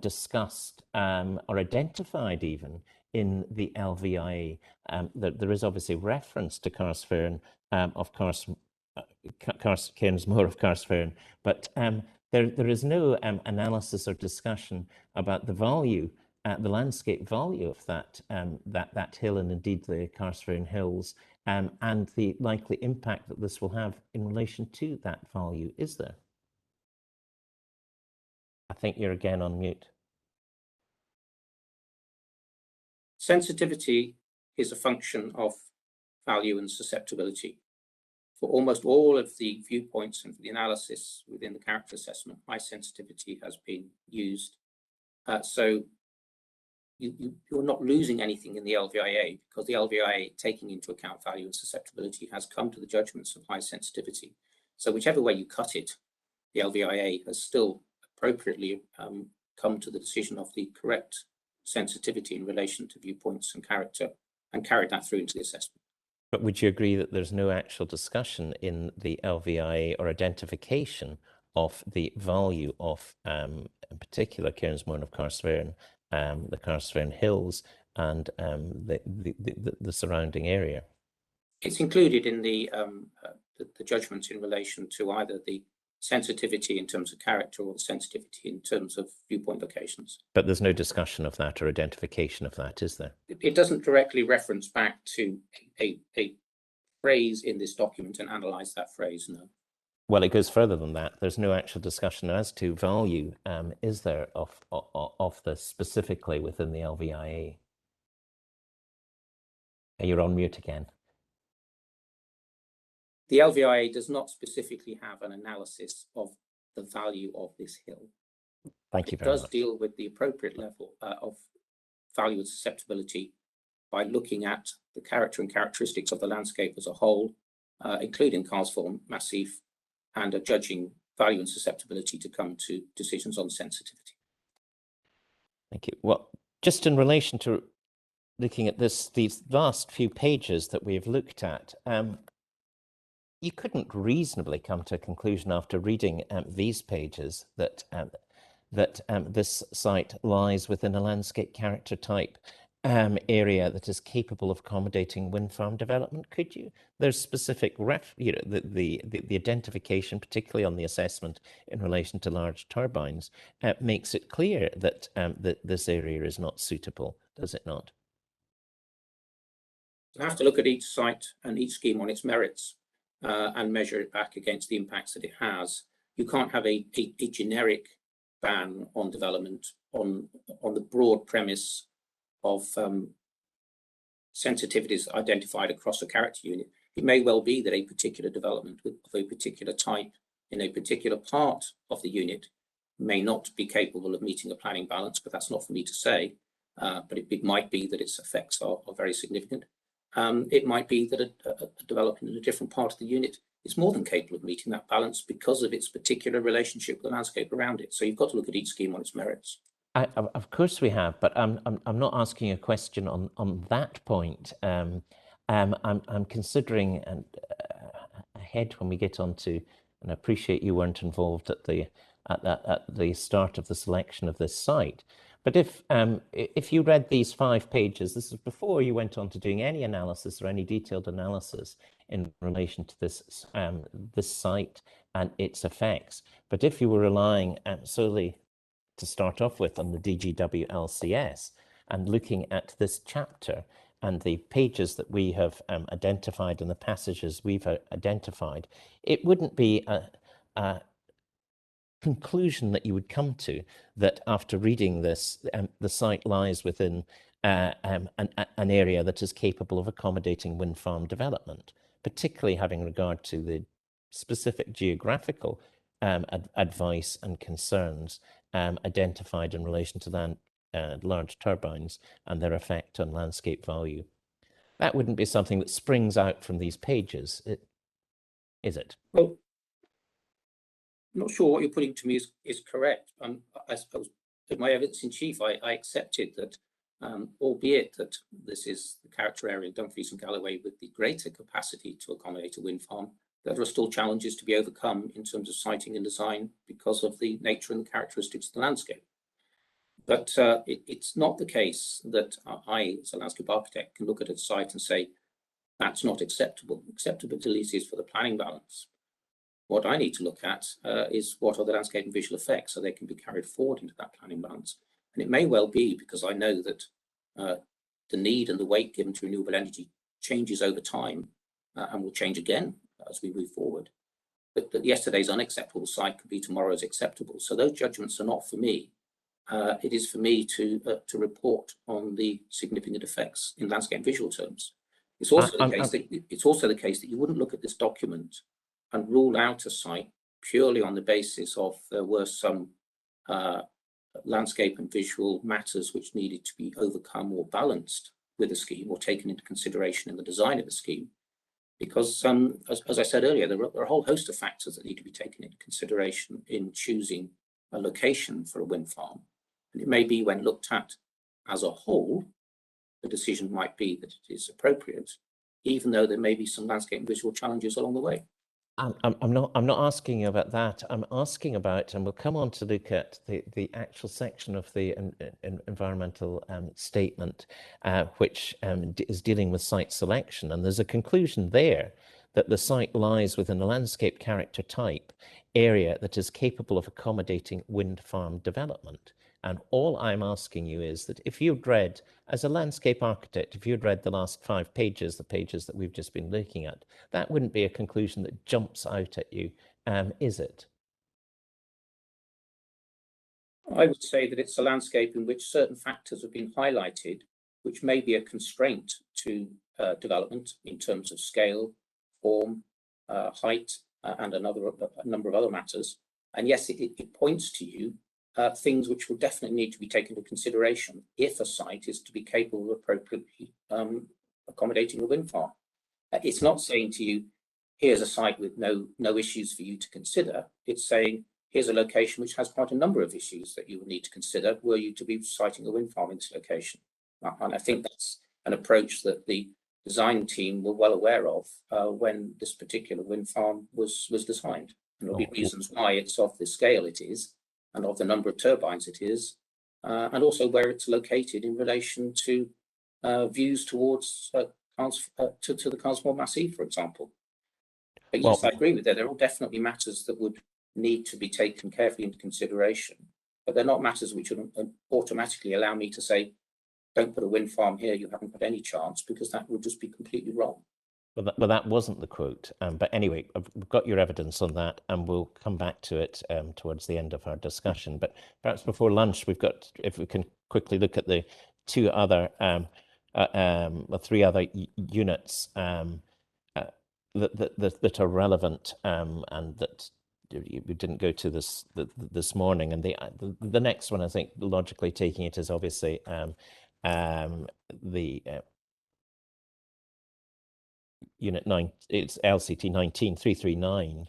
discussed or identified even in the LVIA? There is obviously reference to Carrsfern of Cairnsmore of Carrsfern, but there is no analysis or discussion about the value, the landscape value of that hill, and indeed the Carrsfern Hills, and the likely impact that this will have in relation to that value, is there? I think you're again on mute. Sensitivity is a function of value and susceptibility. For almost all of the viewpoints and for the analysis within the character assessment, high sensitivity has been used. So you're not losing anything in the LVIA, because the LVIA, taking into account value and susceptibility, has come to the judgments of high sensitivity. So whichever way you cut it, the LVIA has still appropriately come to the decision of the correct sensitivity in relation to viewpoints and character, and carried that through into the assessment. But would you agree that there's no actual discussion in the LVIA or identification of the value of, in particular, Cairnsmore of Carrsfern, the Carrsfern Hills, and the surrounding area? It's included in the judgments in relation to either the sensitivity in terms of character or the sensitivity in terms of viewpoint locations. But there's no discussion of that or identification of that, is there? It doesn't directly reference back to a phrase in this document and analyse that phrase, no. Well, it goes further than that. There's no actual discussion as to value, is there, of this specifically within the LVIA? You're on mute again. The LVIA does not specifically have an analysis of the value of this hill. Thank you very much. It does deal with the appropriate level of value and susceptibility by looking at the character and characteristics of the landscape as a whole, including Carrsford Massif, and judging value and susceptibility to come to decisions on sensitivity. Thank you. Well, just in relation to looking at these last few pages that we've looked at, you couldn't reasonably come to a conclusion after reading these pages that this site lies within a landscape character type area that is capable of accommodating wind farm development? Could you? There's specific the identification, particularly on the assessment in relation to large turbines, makes it clear that that this area is not suitable, does it not? You have to look at each site and each scheme on its merits and measure it back against the impacts that it has. You can't have a generic ban on development on the broad premise of sensitivities identified across a character unit. It may well be that a particular development of a particular type in a particular part of the unit may not be capable of meeting a planning balance, but that's not for me to say. But it might be that its effects are very significant. It might be that a development in a different part of the unit is more than capable of meeting that balance because of its particular relationship with the landscape around it. So you've got to look at each scheme on its merits. Of course we have, but I'm not asking a question on that point. I'm considering ahead when we get on to, and I appreciate you weren't involved at the start of the selection of this site. But if you read these 5 pages, this is before you went on to doing any analysis or any detailed analysis in relation to this this site and its effects. But if you were relying solely to start off with on the DGW LCS and looking at this chapter and the pages that we have identified and the passages we've identified, it wouldn't be a conclusion that you would come to that after reading this, the site lies within an area that is capable of accommodating wind farm development, particularly having regard to the specific geographical advice and concerns identified in relation to large turbines and their effect on landscape value. That wouldn't be something that springs out from these pages, is it? Well, I'm not sure what you're putting to me is correct. I suppose in my evidence in chief, I accepted that, albeit that this is the character area of Dumfries and Galloway with the greater capacity to accommodate a wind farm, there are still challenges to be overcome in terms of siting and design because of the nature and the characteristics of the landscape. But it's not the case that I, as a landscape architect, can look at a site and say, that's not acceptable. Acceptability is for the planning balance. What I need to look at is what are the landscape and visual effects so they can be carried forward into that planning balance. And it may well be, because I know that the need and the weight given to renewable energy changes over time and will change again as we move forward. But that yesterday's unacceptable site could be tomorrow's acceptable. So those judgments are not for me. It is for me to report on the significant effects in landscape and visual terms. It's also the case that you wouldn't look at this document and rule out a site purely on the basis of there were some landscape and visual matters which needed to be overcome or balanced with a scheme or taken into consideration in the design of the scheme. Because as I said earlier, there are a whole host of factors that need to be taken into consideration in choosing a location for a wind farm. And it may be when looked at as a whole, the decision might be that it is appropriate, even though there may be some landscape and visual challenges along the way. I'm not asking you about that. I'm asking about, and we'll come on to look at the actual section of the environmental statement, which is dealing with site selection. And there's a conclusion there that the site lies within a landscape character type area that is capable of accommodating wind farm development. And all I'm asking you is that if you'd read, as a landscape architect, if you'd read the last 5 pages, the pages that we've just been looking at, that wouldn't be a conclusion that jumps out at you, is it? I would say that it's a landscape in which certain factors have been highlighted, which may be a constraint to development in terms of scale, form, height, and a number of other matters. And yes, it points to you things which will definitely need to be taken into consideration if a site is to be capable of appropriately accommodating a wind farm. It's not saying to you, here's a site with no issues for you to consider. It's saying, here's a location which has quite a number of issues that you will need to consider were you to be siting a wind farm in this location. And I think that's an approach that the design team were well aware of when this particular wind farm was designed. And there'll be reasons why it's of the scale it is, and of the number of turbines it is, and also where it's located in relation to views towards to the Carsmore Massif, for example. But Well, yes, I agree with that. There are definitely matters that would need to be taken carefully into consideration, but they're not matters which would automatically allow me to say, don't put a wind farm here, you haven't got any chance, because that would just be completely wrong. Well, that wasn't the quote. But anyway, we've got your evidence on that, and we'll come back to it towards the end of our discussion. But perhaps before lunch, we've got, if we can quickly look at the three other units that are relevant and that we didn't go to this morning. And the next one, I think, logically taking it, is obviously the Unit 9, it's LCT 19339,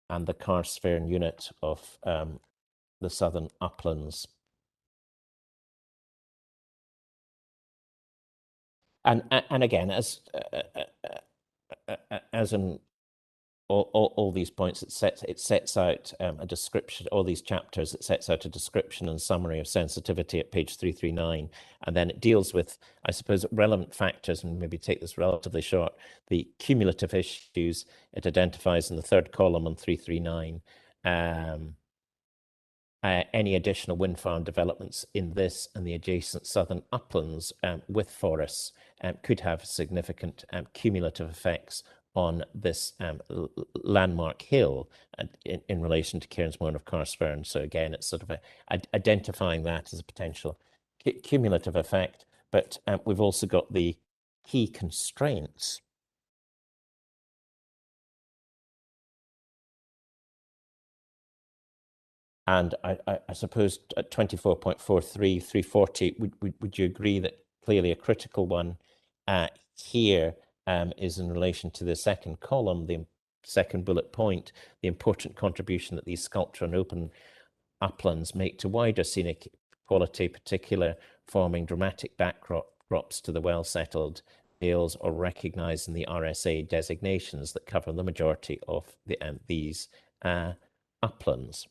and the Carsphairn unit of the Southern Uplands. And again, as in all these points, it sets out a description. All these chapters, it sets out a description and summary of sensitivity at page 339, and then it deals with, I suppose, relevant factors. And maybe take this relatively short. The cumulative issues it identifies in the third column on 339. Any additional wind farm developments in this and the adjacent southern uplands with forests could have significant cumulative effects on this landmark hill in relation to Cairnsmore of Carsphairn. So again, it's sort of identifying that as a potential cumulative effect. But we've also got the key constraints. And I suppose at 24.43, 340, would you agree that clearly a critical one here is in relation to the second column, the second bullet point, the important contribution that these sculpture and open uplands make to wider scenic quality, particular forming dramatic backdrops to the well-settled vales or recognised in the RSA designations that cover the majority of these uplands.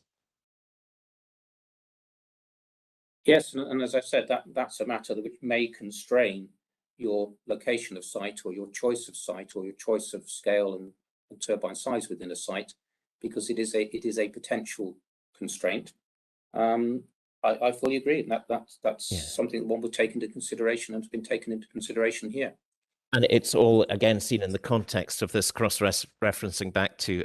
Yes, and as I said, that's a matter which may constrain your location of site, or your choice of site, or your choice of scale and turbine size within a site, because it is a potential constraint. I fully agree, and that's something that one would take into consideration, and has been taken into consideration here. And it's all, again, seen in the context of this cross-referencing back to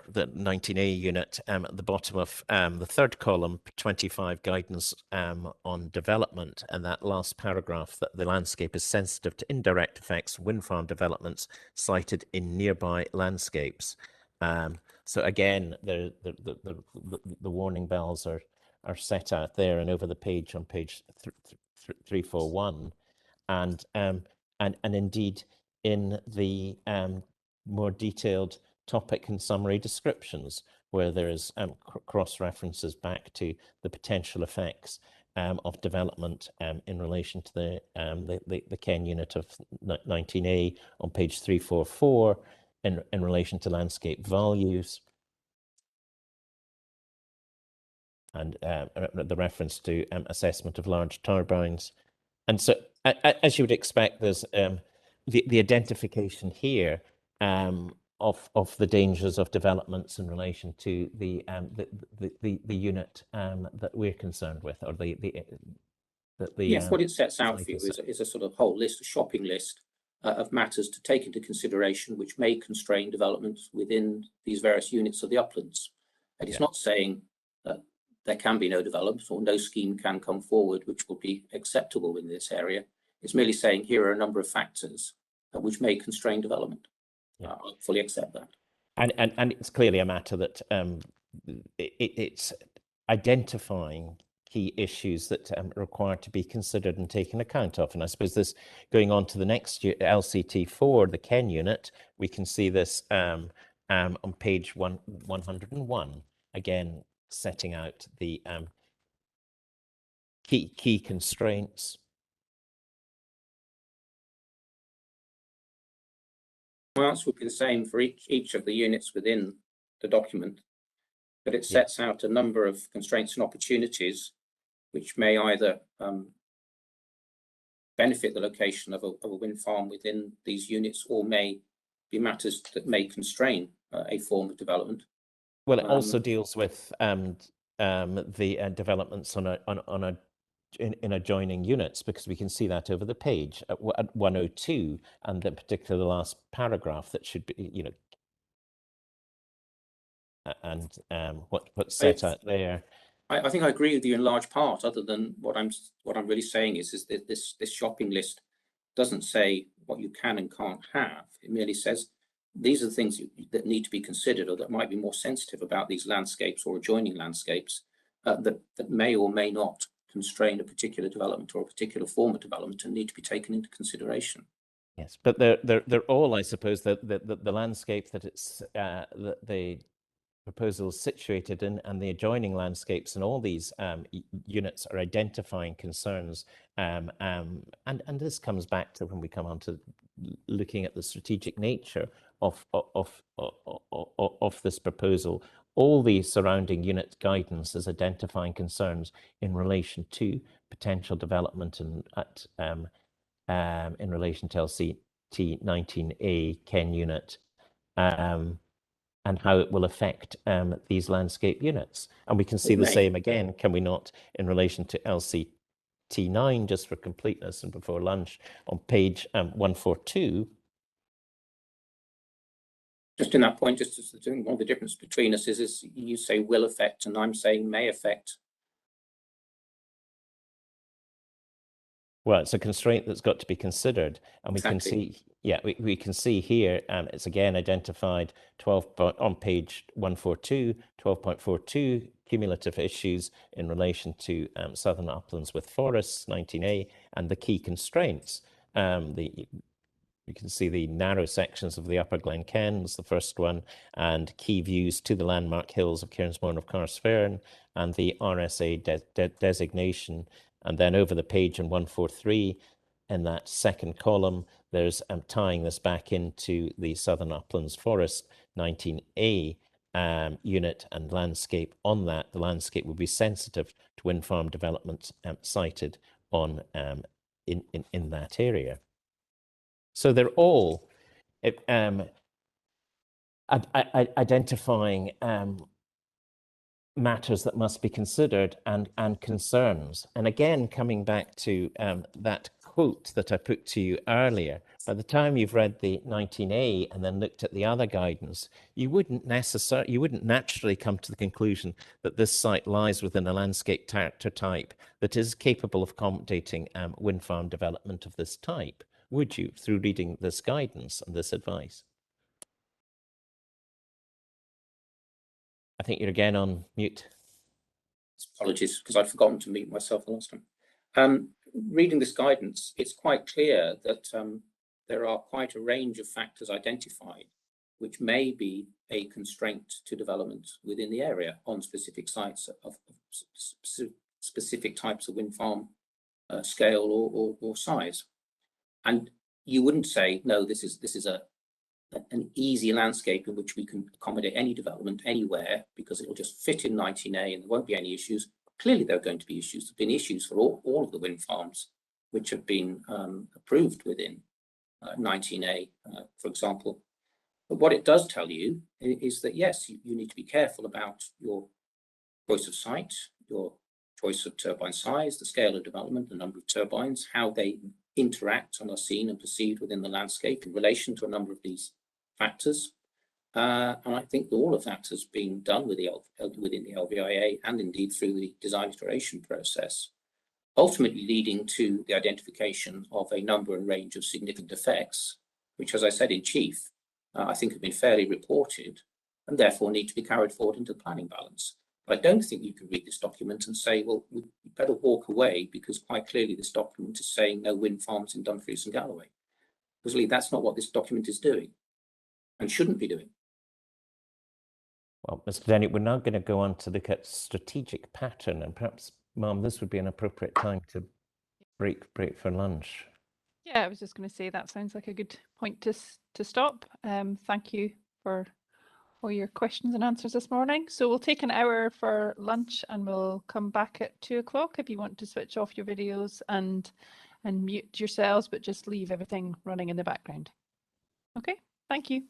the 19A unit at the bottom of the third column, 25 guidance on development, and that last paragraph, that the landscape is sensitive to indirect effects of wind farm developments sited in nearby landscapes. So again, the warning bells are set out there and over the page on page 341, and indeed in the more detailed topic and summary descriptions, where there is cross references back to the potential effects of development in relation to the Ken unit of 19A on page 344, in relation to landscape values, and the reference to assessment of large turbines. And so, as you would expect, there's the identification here of the dangers of developments in relation to the unit that we're concerned with, or yes, what it sets out for you is a sort of whole list, a shopping list of matters to take into consideration, which may constrain developments within these various units of the uplands. And it's not saying that there can be no development, or no scheme can come forward which will be acceptable in this area. It's merely saying here are a number of factors which may constrain development. I fully accept that. And it's clearly a matter that it's identifying key issues that are required to be considered and taken account of. And I suppose this, going on to the next LCT4, the Ken unit, we can see this on page 101, again, setting out the key constraints. Well, this would be the same for each of the units within the document, but it sets out a number of constraints and opportunities which may either benefit the location of a wind farm within these units, or may be matters that may constrain a form of development. Well, it also deals with the developments in adjoining units, because we can see that over the page at 102, and in particular the last paragraph that should be, you know, and what's set out there. I think I agree with you in large part, other than what I'm really saying is that this shopping list doesn't say what you can and can't have. It merely says these are the things that need to be considered, or that might be more sensitive about these landscapes or adjoining landscapes that may or may not constrain a particular development or a particular form of development, and need to be taken into consideration. Yes, but they're all, I suppose, the landscape that it's the proposal is situated in, and the adjoining landscapes, and all these units are identifying concerns, and this comes back to when we come on to looking at the strategic nature of this proposal. All the surrounding unit guidance is identifying concerns in relation to potential development and in relation to LCT 19A Ken unit, and how it will affect these landscape units. And we can see the same again, can we not, in relation to LCT 9, just for completeness and before lunch, on page 142. Just in that point, just as one of the difference between us is you say will affect, and I'm saying may affect. Well, it's a constraint that's got to be considered, and we can see, yeah, we can see here, it's again identified 12 on page 142, 12.42 cumulative issues in relation to southern uplands with forests, 19A, and the key constraints. You can see the narrow sections of the Upper Glen Ken was the first one, and key views to the landmark hills of Cairnsmore of Carrsfern, and the RSA designation. And then over the page in 143, in that second column, there's tying this back into the Southern Uplands Forest 19A unit and landscape. On that, the landscape will be sensitive to wind farm development sited on in that area. So they're all identifying matters that must be considered and concerns. And again, coming back to that quote that I put to you earlier, by the time you've read the 19A and then looked at the other guidance, you wouldn't naturally come to the conclusion that this site lies within a landscape character type that is capable of accommodating wind farm development of this type, would you, through reading this guidance and this advice? I think you're again on mute. Apologies, because I'd forgotten to mute myself the last time. Reading this guidance, it's quite clear that there are quite a range of factors identified which may be a constraint to development within the area on specific sites of specific types of wind farm scale or size. And you wouldn't say, no, this is an easy landscape in which we can accommodate any development anywhere because it will just fit in 19A and there won't be any issues. Clearly, there are going to be issues. There have been issues for all of the wind farms which have been approved within 19A, for example. But what it does tell you is that, yes, you need to be careful about your choice of site, your choice of turbine size, the scale of development, the number of turbines, how they interact and are seen and perceived within the landscape in relation to a number of these factors. And I think all of that has been done within the LVIA and indeed through the design iteration process, ultimately leading to the identification of a number and range of significant effects, which, as I said in chief, I think have been fairly reported and therefore need to be carried forward into the planning balance. But I don't think you can read this document and say, well, we better walk away because quite clearly this document is saying no wind farms in Dumfries and Galloway. Because really, that's not what this document is doing and shouldn't be doing. Well, Mr. Denny, we're now going to go on to look at strategic pattern, and perhaps, Ma'am, this would be an appropriate time to break for lunch. Yeah, I was just going to say that sounds like a good point to stop. Thank you for all your questions and answers this morning. So we'll take an hour for lunch and we'll come back at 2 o'clock if you want to switch off your videos and and mute yourselves, but just leave everything running in the background. Okay, thank you.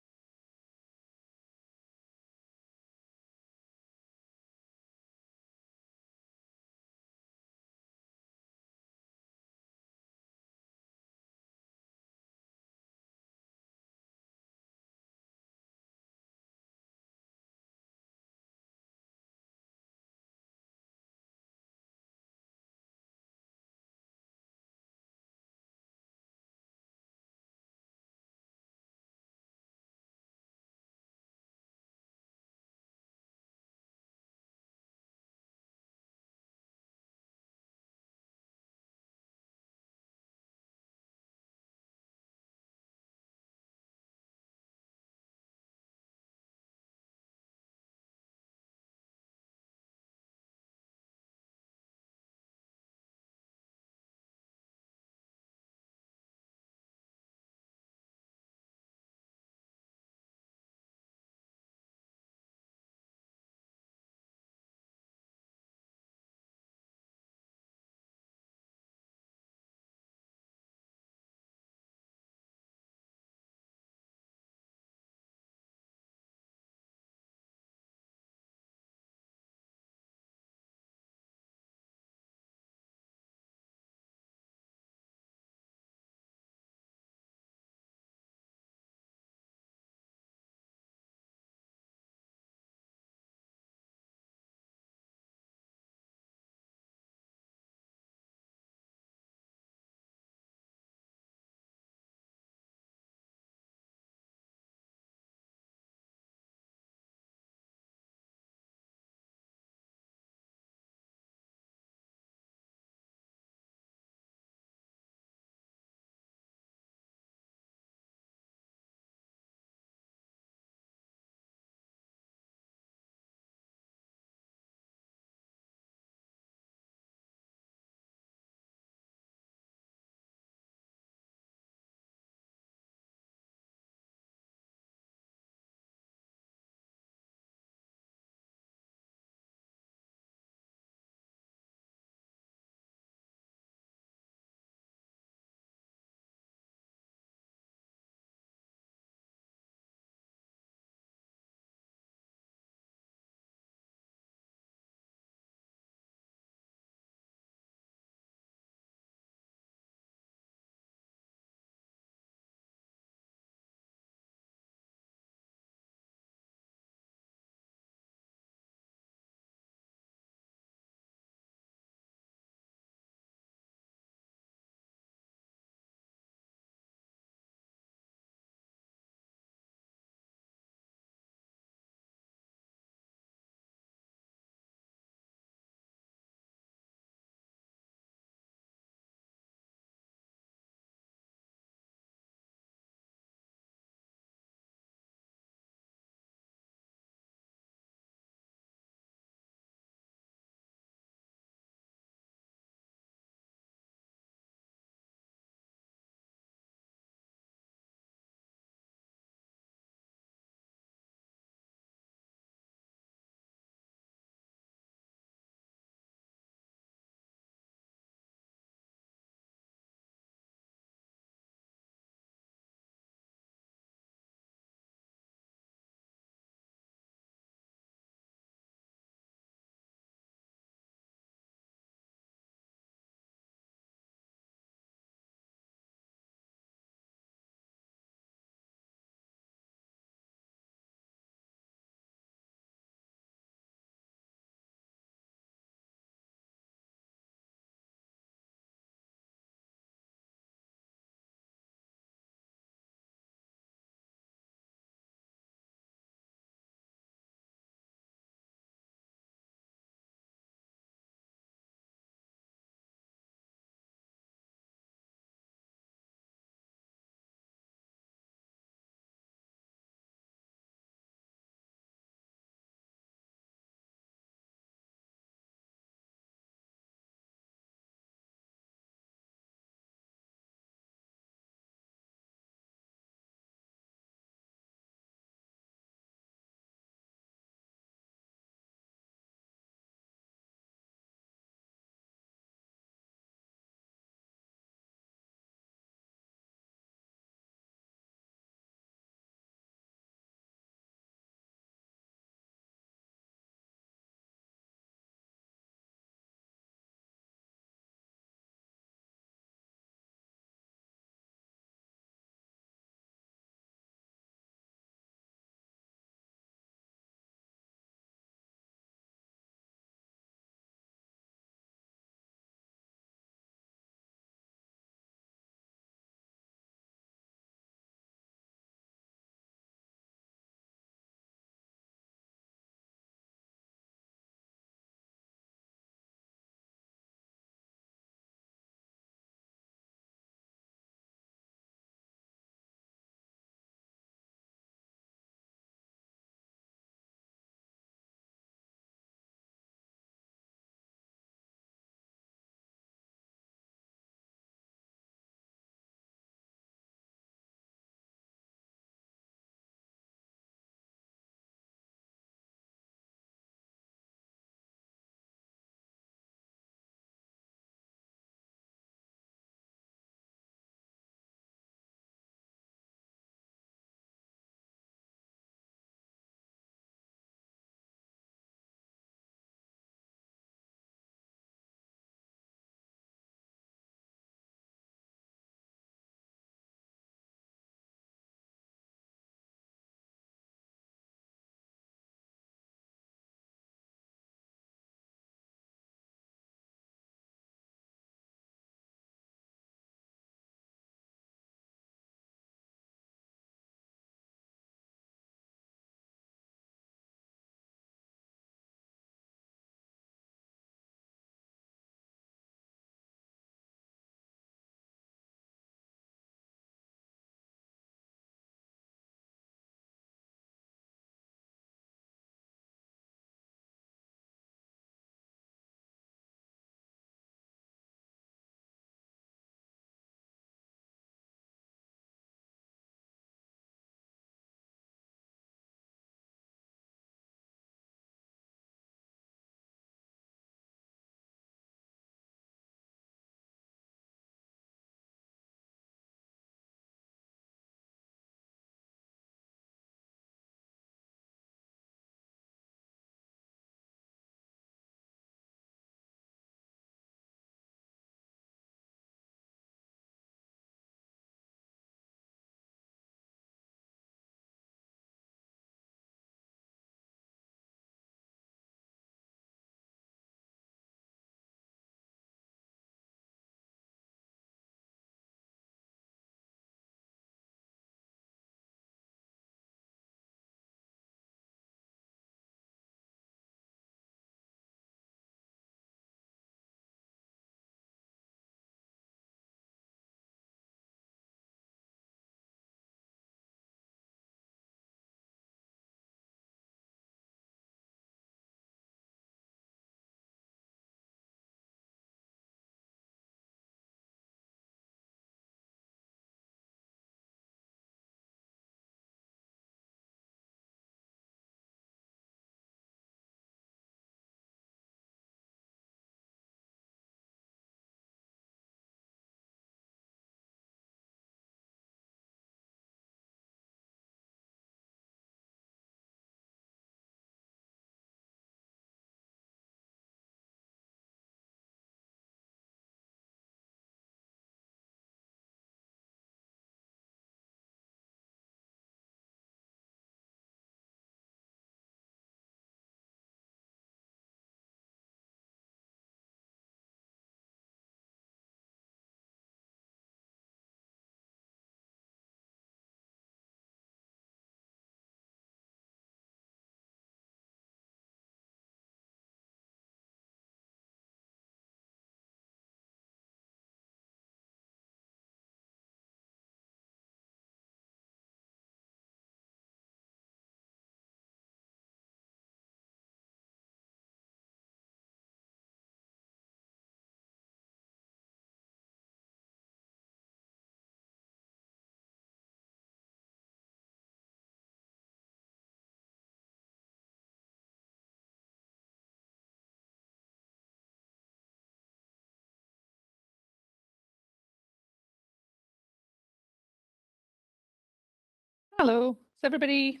Hello, does everybody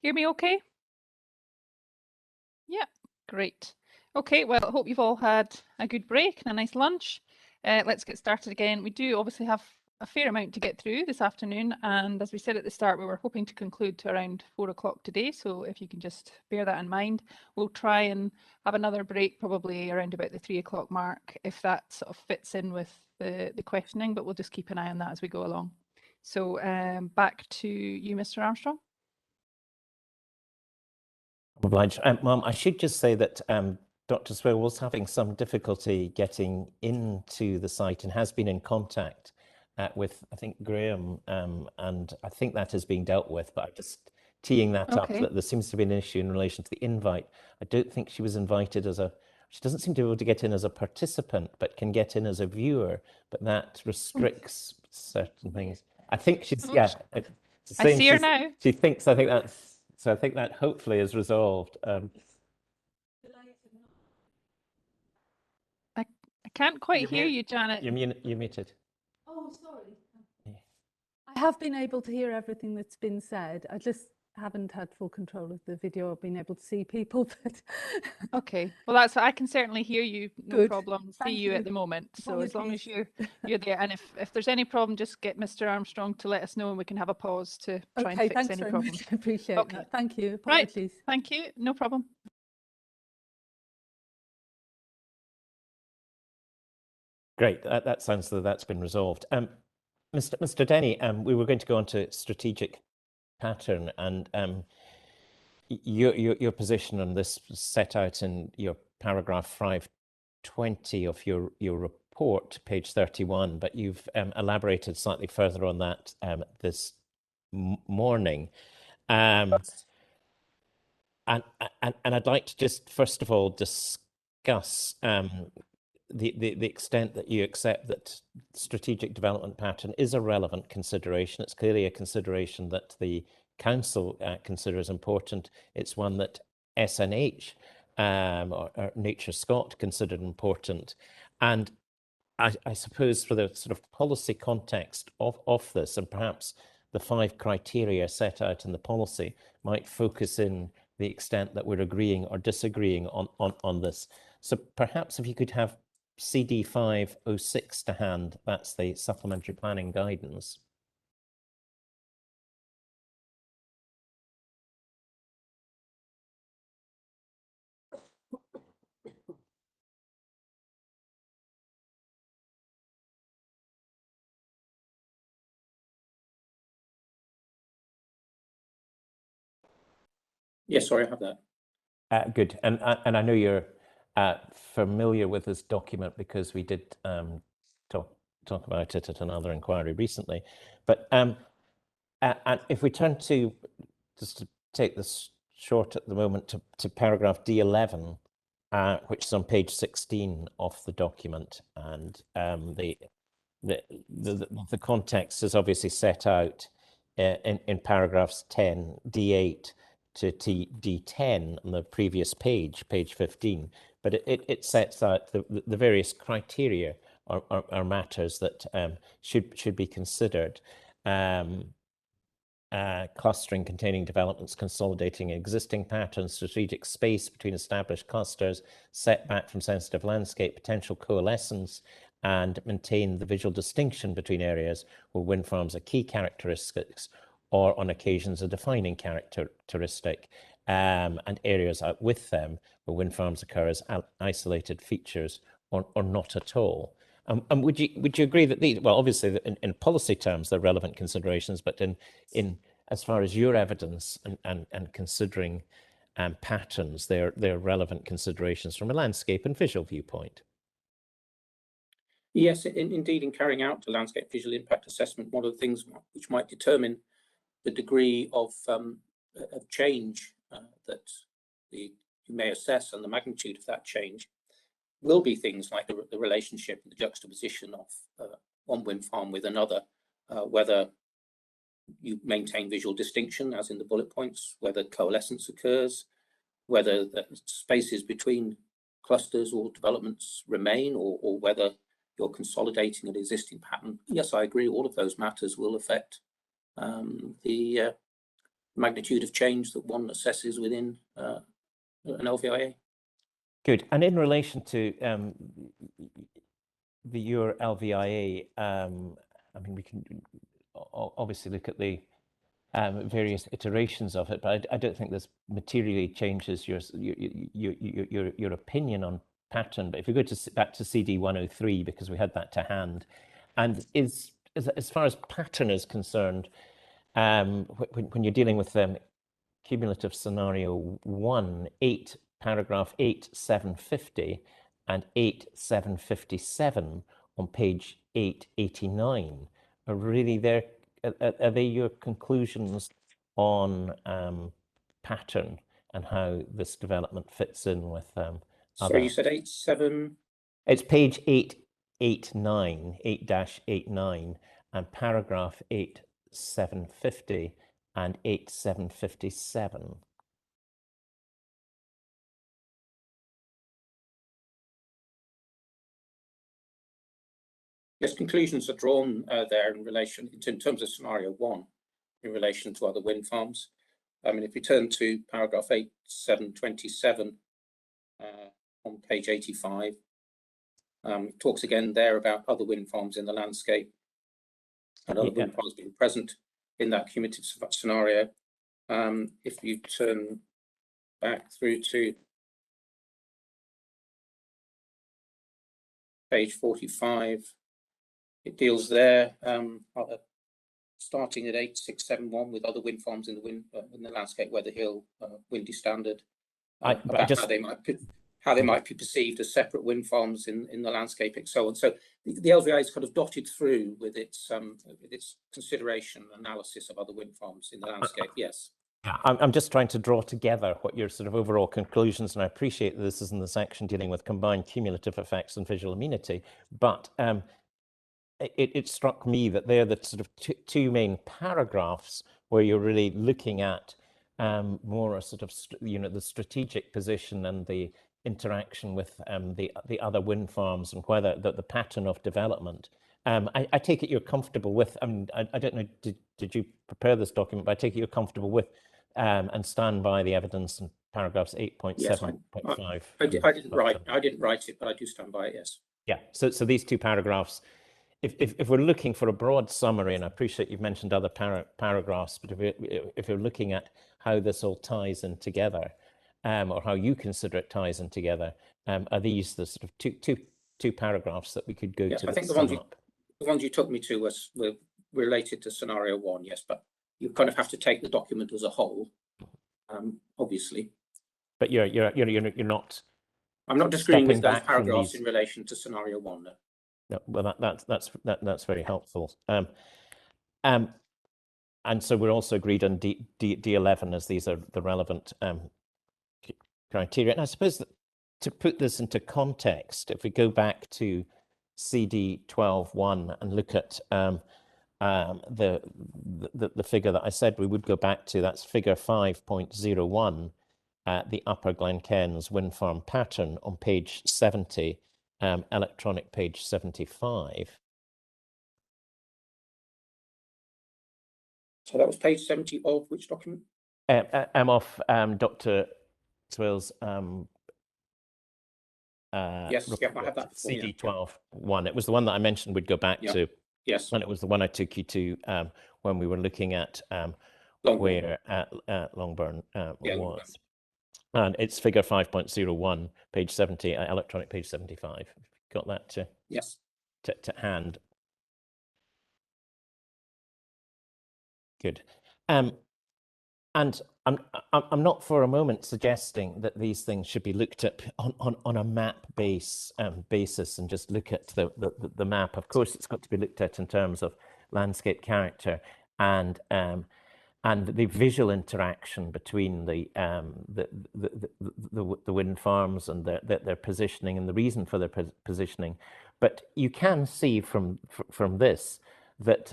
hear me okay? Yeah, great. Okay, well, I hope you've all had a good break and a nice lunch. Let's get started again. We do obviously have a fair amount to get through this afternoon, and as we said at the start, we were hoping to conclude to around 4 o'clock today, so if you can just bear that in mind. We'll try and have another break probably around about the 3 o'clock mark, if that sort of fits in with the questioning, but we'll just keep an eye on that as we go along. So back to you, Mr. Armstrong. I'm obliged. Ma'am, I should just say that Dr. Swear was having some difficulty getting into the site and has been in contact with, I think, Graham, and I think that is being dealt with, but I'm just teeing that up, that there seems to be an issue in relation to the invite. I don't think she was invited as she doesn't seem to be able to get in as a participant, but can get in as a viewer, but that restricts certain things. I think she's, yeah. I see her now. She thinks, I think that's, so I think that hopefully is resolved. I can't quite hear you, Janet. You're muted. Oh, sorry. I have been able to hear everything that's been said. I just haven't had full control of the video or been able to see people. But okay, well, that's, I can certainly hear you, no Good. problem. See Thank you you. at the moment. So as long as Apologies. you're there, and if there's any problem, just get Mr. Armstrong to let us know, and we can have a pause to try and fix thanks any very problems. much. I appreciate that. Thank you. Right. Apologies. Thank you. No problem. Great. That sounds that that's been resolved. Mr. Denny, we were going to go on to strategic pattern, and your position on this was set out in your paragraph 520 of your report, page 31, but you've elaborated slightly further on that this morning. And I'd like to just first of all discuss the extent that you accept that strategic development pattern is a relevant consideration. It's clearly a consideration that the Council considers important. It's one that SNH or Nature Scott considered important. And I suppose for the sort of policy context of this, and perhaps the 5 criteria set out in the policy might focus in the extent that we're agreeing or disagreeing on this. So perhaps if you could have CD 506 to hand, that's the supplementary planning guidance. Yes, sorry, I have that. Good, and I know you're familiar with this document because we did talk about it at another inquiry recently. But and if we turn to, just to take this short at the moment, to paragraph D11, which is on page 16 of the document, and the context is obviously set out in paragraphs 10, D8 to D10 on the previous page, page 15, but it sets out the various criteria or matters that should be considered. Clustering containing developments, consolidating existing patterns, strategic space between established clusters, setback from sensitive landscape, potential coalescence, and maintain the visual distinction between areas where wind farms are key characteristics or on occasions a defining characteristic, and areas out with them where wind farms occur as isolated features or not at all. And would you agree that these, well, obviously in policy terms they're relevant considerations, but in as far as your evidence and considering patterns, they're relevant considerations from a landscape and visual viewpoint? Yes, indeed, in carrying out the landscape visual impact assessment, one of the things which might determine the degree of change that you may assess and the magnitude of that change will be things like the relationship and the juxtaposition of one wind farm with another, whether you maintain visual distinction, as in the bullet points, whether coalescence occurs, whether the spaces between clusters or developments remain, or whether you're consolidating an existing pattern. Yes, I agree, all of those matters will affect the magnitude of change that one assesses within an LVIA. Good. And in relation to your LVIA, I mean, we can obviously look at the various iterations of it, but I don't think this materially changes your opinion on pattern. But if we go back to CD 103, because we had that to hand, and as far as pattern is concerned, when you're dealing with cumulative scenario 1, paragraph 8.750 and 8.757 on page 889 are really there. Are they your conclusions on pattern and how this development fits in with So you said 8.7? It's page 889, 8-89, and paragraph 8.750 and 8.757. Yes, conclusions are drawn there in relation, in terms of scenario 1, in relation to other wind farms. I mean, if we turn to paragraph 8.727 on page 85, talks again there about other wind farms in the landscape and other wind farms being present in that cumulative scenario. If you turn back through to page 45, it deals there, starting at 8.671 with other wind farms in the landscape, Weather Hill, Windy Standard, about how they might be perceived as separate wind farms in the landscape, and so on. So the LVI is kind of dotted through with its consideration analysis of other wind farms in the landscape. Yes. Yeah, I'm just trying to draw together what your sort of overall conclusions, and I appreciate that this is in the section dealing with combined cumulative effects and visual amenity, but it struck me that they're the sort of two main paragraphs where you're really looking at more a sort of the strategic position and the interaction with the other wind farms and whether the pattern of development. I take it you're comfortable with. I mean, I don't know. Did you prepare this document? But I take it you're comfortable with and stand by the evidence in paragraphs 8.7.5. Yes, I didn't write it, but I do stand by it. Yes. Yeah. So these two paragraphs. If we're looking for a broad summary, and I appreciate you've mentioned other paragraphs, but if you're looking at how this all ties in together, or how you consider it ties in together, are these the sort of two paragraphs that we could go to? I think the ones you took me to were related to scenario 1, yes, but you kind of have to take the document as a whole, obviously. But you're not. I'm not disagreeing with those paragraphs in relation to scenario 1. No. No, well, that's very helpful. And so we're also agreed on D11 as these are the relevant criteria. And I suppose that to put this into context, if we go back to CD 12.1 and look at the figure that I said we would go back to, that's figure 5.01, the Upper Glencairns wind farm pattern on page 70. Electronic page 75. So that was page 70 of which document? I'm off Dr. Swill's yes, yeah, I have that. CD 12.1. It was the one that I mentioned we'd go back to. Yes. And it was the one I took you to when we were looking at where Longburn was. And it's figure 5.01, page 70, electronic page 75. Got that to hand. Good. And I'm not for a moment suggesting that these things should be looked at on a map basis and just look at the map. Of course, it's got to be looked at in terms of landscape character and the visual interaction between the wind farms and their positioning and the reason for their positioning. But you can see from this that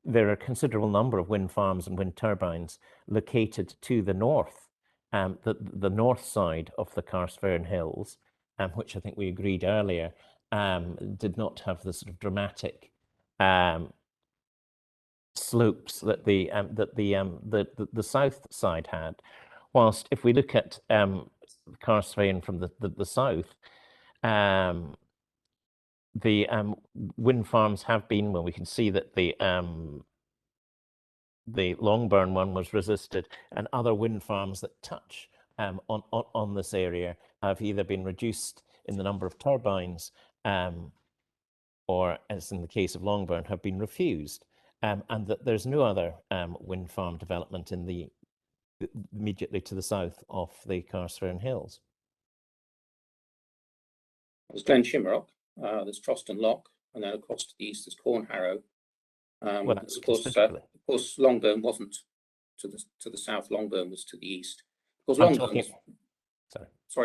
there are a considerable number of wind farms and wind turbines located to the north, the north side of the Carstfern Hills, which I think we agreed earlier did not have the sort of dramatic slopes that the south side had. Whilst if we look at Carsfairn from the south, the wind farms have been, well, we can see that the Longburn one was resisted, and other wind farms that touch on this area have either been reduced in the number of turbines, or, as in the case of Longburn, have been refused, and that there's no other wind farm development in the immediately to the south of the Carsfairn Hills. There's Glen Shimmerock, there's Troston Lock, and then across to the east there's Cornharrow. Well, that's of course, Longburn wasn't to the south. Longburn was to the east. Of course,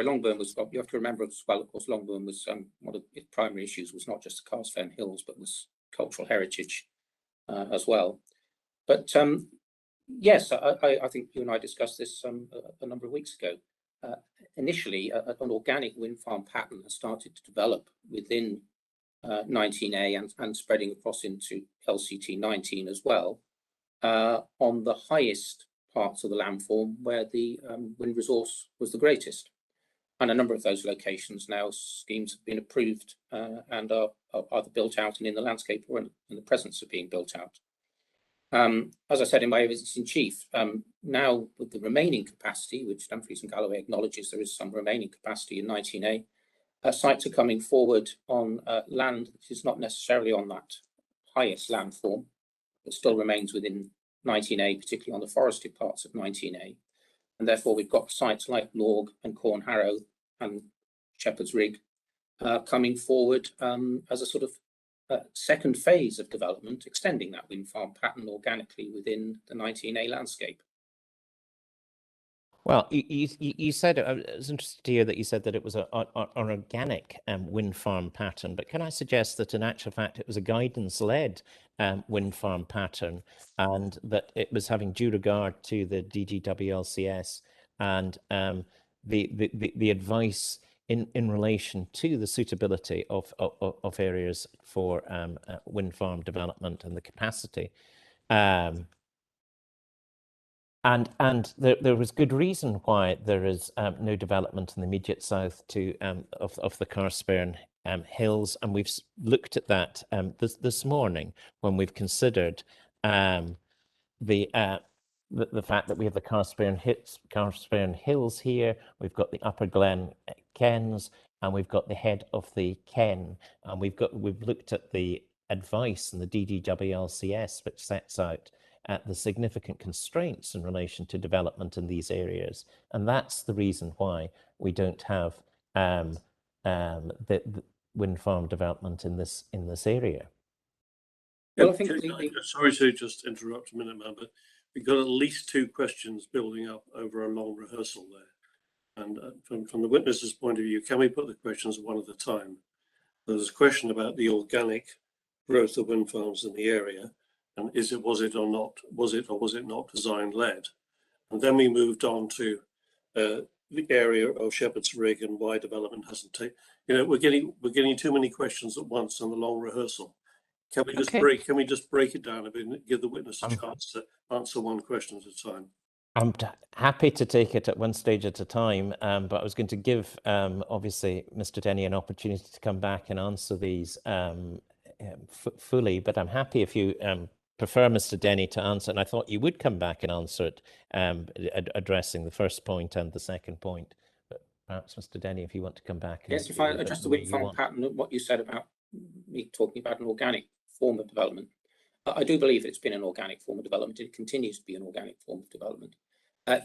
Longburn was. You have to remember as well. Of course, Longburn was one of its primary issues was not just the Carsfairn Hills, but was cultural heritage as well. But yes, I think you and I discussed this a number of weeks ago. Initially, an organic wind farm pattern has started to develop within 19A and spreading across into LCT 19 as well, on the highest parts of the landform where the wind resource was the greatest. And a number of those locations now, schemes have been approved and are either built out and in the landscape or in the presence of being built out. As I said in my evidence in chief, now with the remaining capacity, which Dumfries and Galloway acknowledges there is some remaining capacity in 19A, sites are coming forward on land which is not necessarily on that highest landform, but still remains within 19A, particularly on the forested parts of 19A. And therefore, we've got sites like Lorg and Cornharrow and Shepherd's Rig coming forward as a sort of second phase of development, extending that wind farm pattern organically within the 19A landscape. Well, you said, I was interested to hear that you said that it was an organic wind farm pattern, but can I suggest that in actual fact it was a guidance-led wind farm pattern, and that it was having due regard to the DGWLCS and the advice in relation to the suitability of areas for wind farm development and the capacity. And there was good reason why there is no development in the immediate south to of the Carsfairn Hills, and we've looked at that this morning when we've considered the fact that we have the Carsfairn Hills here. We've got the Upper Glen Kens, and we've got the head of the Ken, and we've looked at the advice in the DGWLCS, which sets out the significant constraints in relation to development in these areas, and that's the reason why we don't have the wind farm development in this area. Well, I think sorry to just interrupt a minute, man, but we've got at least two questions building up over a long rehearsal there, and from the witness's point of view, can we put the questions one at a time? There's a question about the organic growth of wind farms in the area. And was it or was it not design led? And then we moved on to the area of Shepherd's Rig and why development hasn't taken. You know, we're getting too many questions at once on the long rehearsal. Can we just break it down a bit and give the witness a chance to answer one question at a time? I'm happy to take it at one stage at a time, but I was going to give obviously Mr. Denny an opportunity to come back and answer these fully. But I'm happy if you prefer Mr. Denny to answer, and I thought you would come back and answer it, addressing the first point and the second point. But perhaps, Mr. Denny, if you want to come back. Yes, if I adjust the wind farm pattern, what you said about me talking about an organic form of development, I do believe it's been an organic form of development. It continues to be an organic form of development.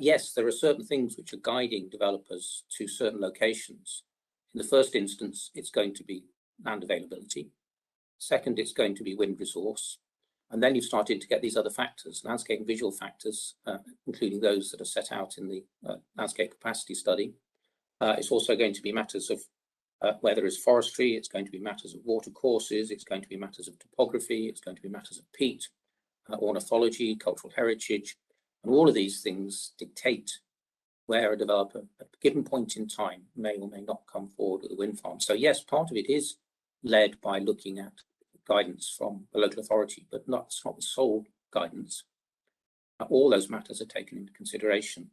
Yes, there are certain things which are guiding developers to certain locations. In the first instance, it's going to be land availability. Second, it's going to be wind resource. And then you've started to get these other factors, landscape and visual factors, including those that are set out in the landscape capacity study. It's also going to be matters of where there is forestry, it's going to be matters of water courses, it's going to be matters of topography, it's going to be matters of peat, ornithology, cultural heritage, and all of these things dictate where a developer at a given point in time may or may not come forward with a wind farm. So yes, part of it is led by looking at guidance from the local authority, but it's not the sole guidance, all those matters are taken into consideration.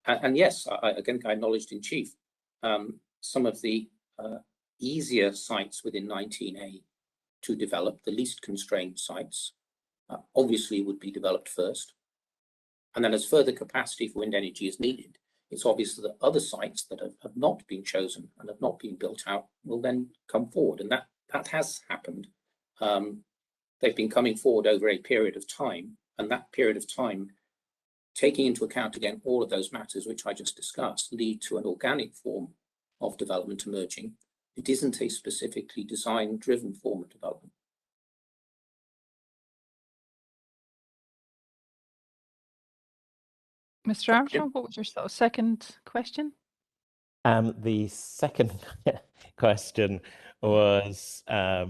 And yes, I acknowledged in chief some of the easier sites within 19A to develop, the least constrained sites, obviously would be developed first. And then as further capacity for wind energy is needed, it's obvious that other sites that have not been chosen and have not been built out will then come forward. And that has happened. They've been coming forward over a period of time, and that period of time, taking into account again all of those matters which I just discussed, lead to an organic form of development emerging. It isn't a specifically design-driven form of development. Mr. Armstrong, what was your sort of second question? The second question was a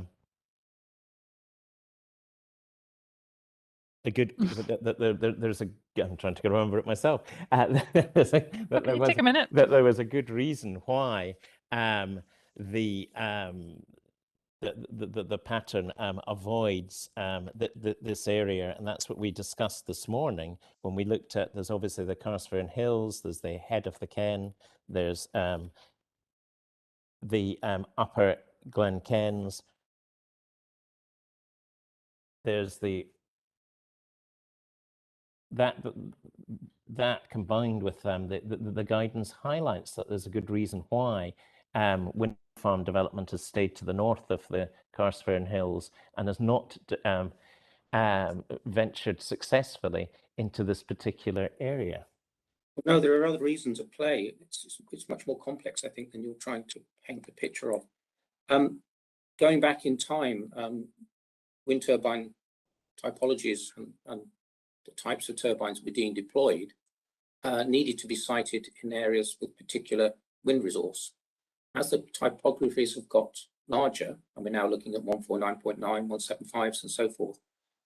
good. There's a. I'm trying to remember it myself. Okay, take a minute. That there was a good reason why the pattern avoids this area, and that's what we discussed this morning when we looked at. There's obviously the Carstfern Hills. There's the head of the Ken. There's the upper Glen Kens. There's that combined with the guidance highlights that there's a good reason why wind farm development has stayed to the north of the Carstfern Hills and has not ventured successfully into this particular area. No, there are other reasons at play. It's much more complex, I think, than you're trying to paint the picture of. Going back in time, wind turbine typologies and the types of turbines being deployed needed to be sited in areas with particular wind resource. As the typographies have got larger, and we're now looking at 149.9, 175s and so forth,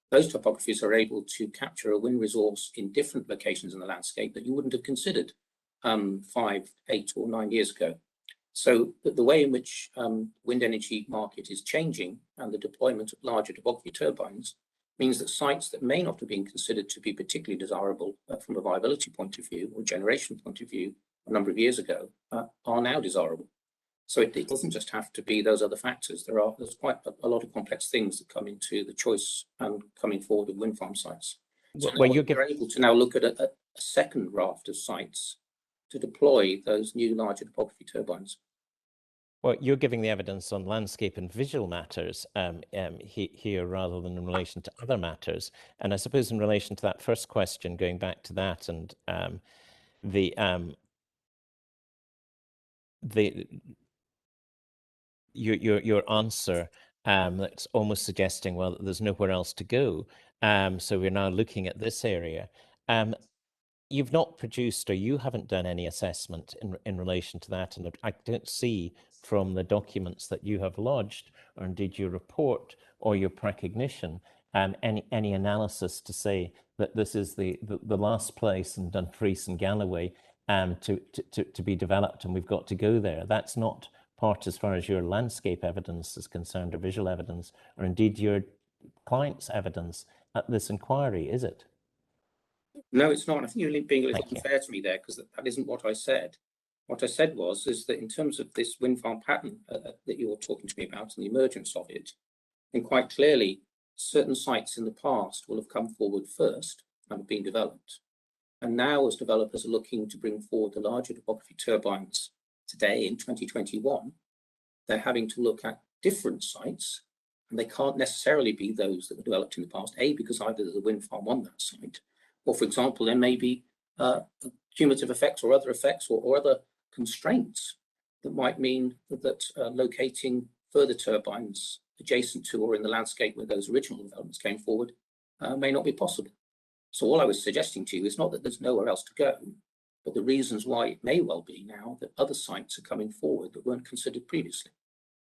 those topographies are able to capture a wind resource in different locations in the landscape that you wouldn't have considered 5, 8 or 9 years ago. So the way in which wind energy market is changing and the deployment of larger topography turbines means that sites that may not have been considered to be particularly desirable from a viability point of view or generation point of view a number of years ago are now desirable. So it doesn't just have to be those other factors. There's quite a lot of complex things that come into the choice and coming forward of wind farm sites. So well, you're able to now look at a second raft of sites to deploy those new larger topography turbines. Well, you're giving the evidence on landscape and visual matters here rather than in relation to other matters. And I suppose in relation to that first question, going back to that and your answer that's almost suggesting, well, that there's nowhere else to go. So we're now looking at this area. You've not produced, or you haven't done any assessment in relation to that, and I don't see from the documents that you have lodged, or indeed your report or your precognition, any analysis to say that this is the last place in Dumfries and Galloway to be developed, and we've got to go there. That's not part as far as your landscape evidence is concerned, or visual evidence, or indeed your client's evidence at this inquiry, is it? No, it's not. I think you're being a little unfair to me there, because that isn't what I said. What I said is that in terms of this wind farm pattern that you're talking to me about and the emergence of it, then quite clearly certain sites in the past will have come forward first and have been developed. And now as developers are looking to bring forward the larger topography turbines today in 2021, they're having to look at different sites, and they can't necessarily be those that were developed in the past, because either the wind farm on that site, or for example, there may be cumulative effects or other effects or other constraints that might mean that locating further turbines adjacent to or in the landscape where those original developments came forward may not be possible. So all I was suggesting to you is not that there's nowhere else to go, but the reasons why it may well be now that other sites are coming forward that weren't considered previously.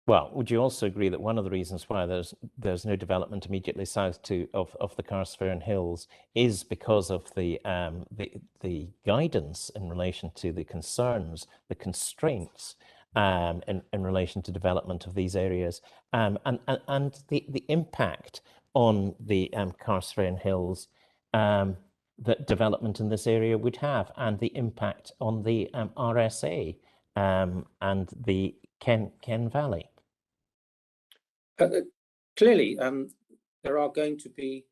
Well, would you also agree that one of the reasons why there's no development immediately south of the Carstfern Hills is because of the guidance in relation to the concerns, the constraints in relation to development of these areas, and the impact on the Karlsruhe Hills that development in this area would have, and the impact on the RSA and the Ken Valley? Clearly, there are going to be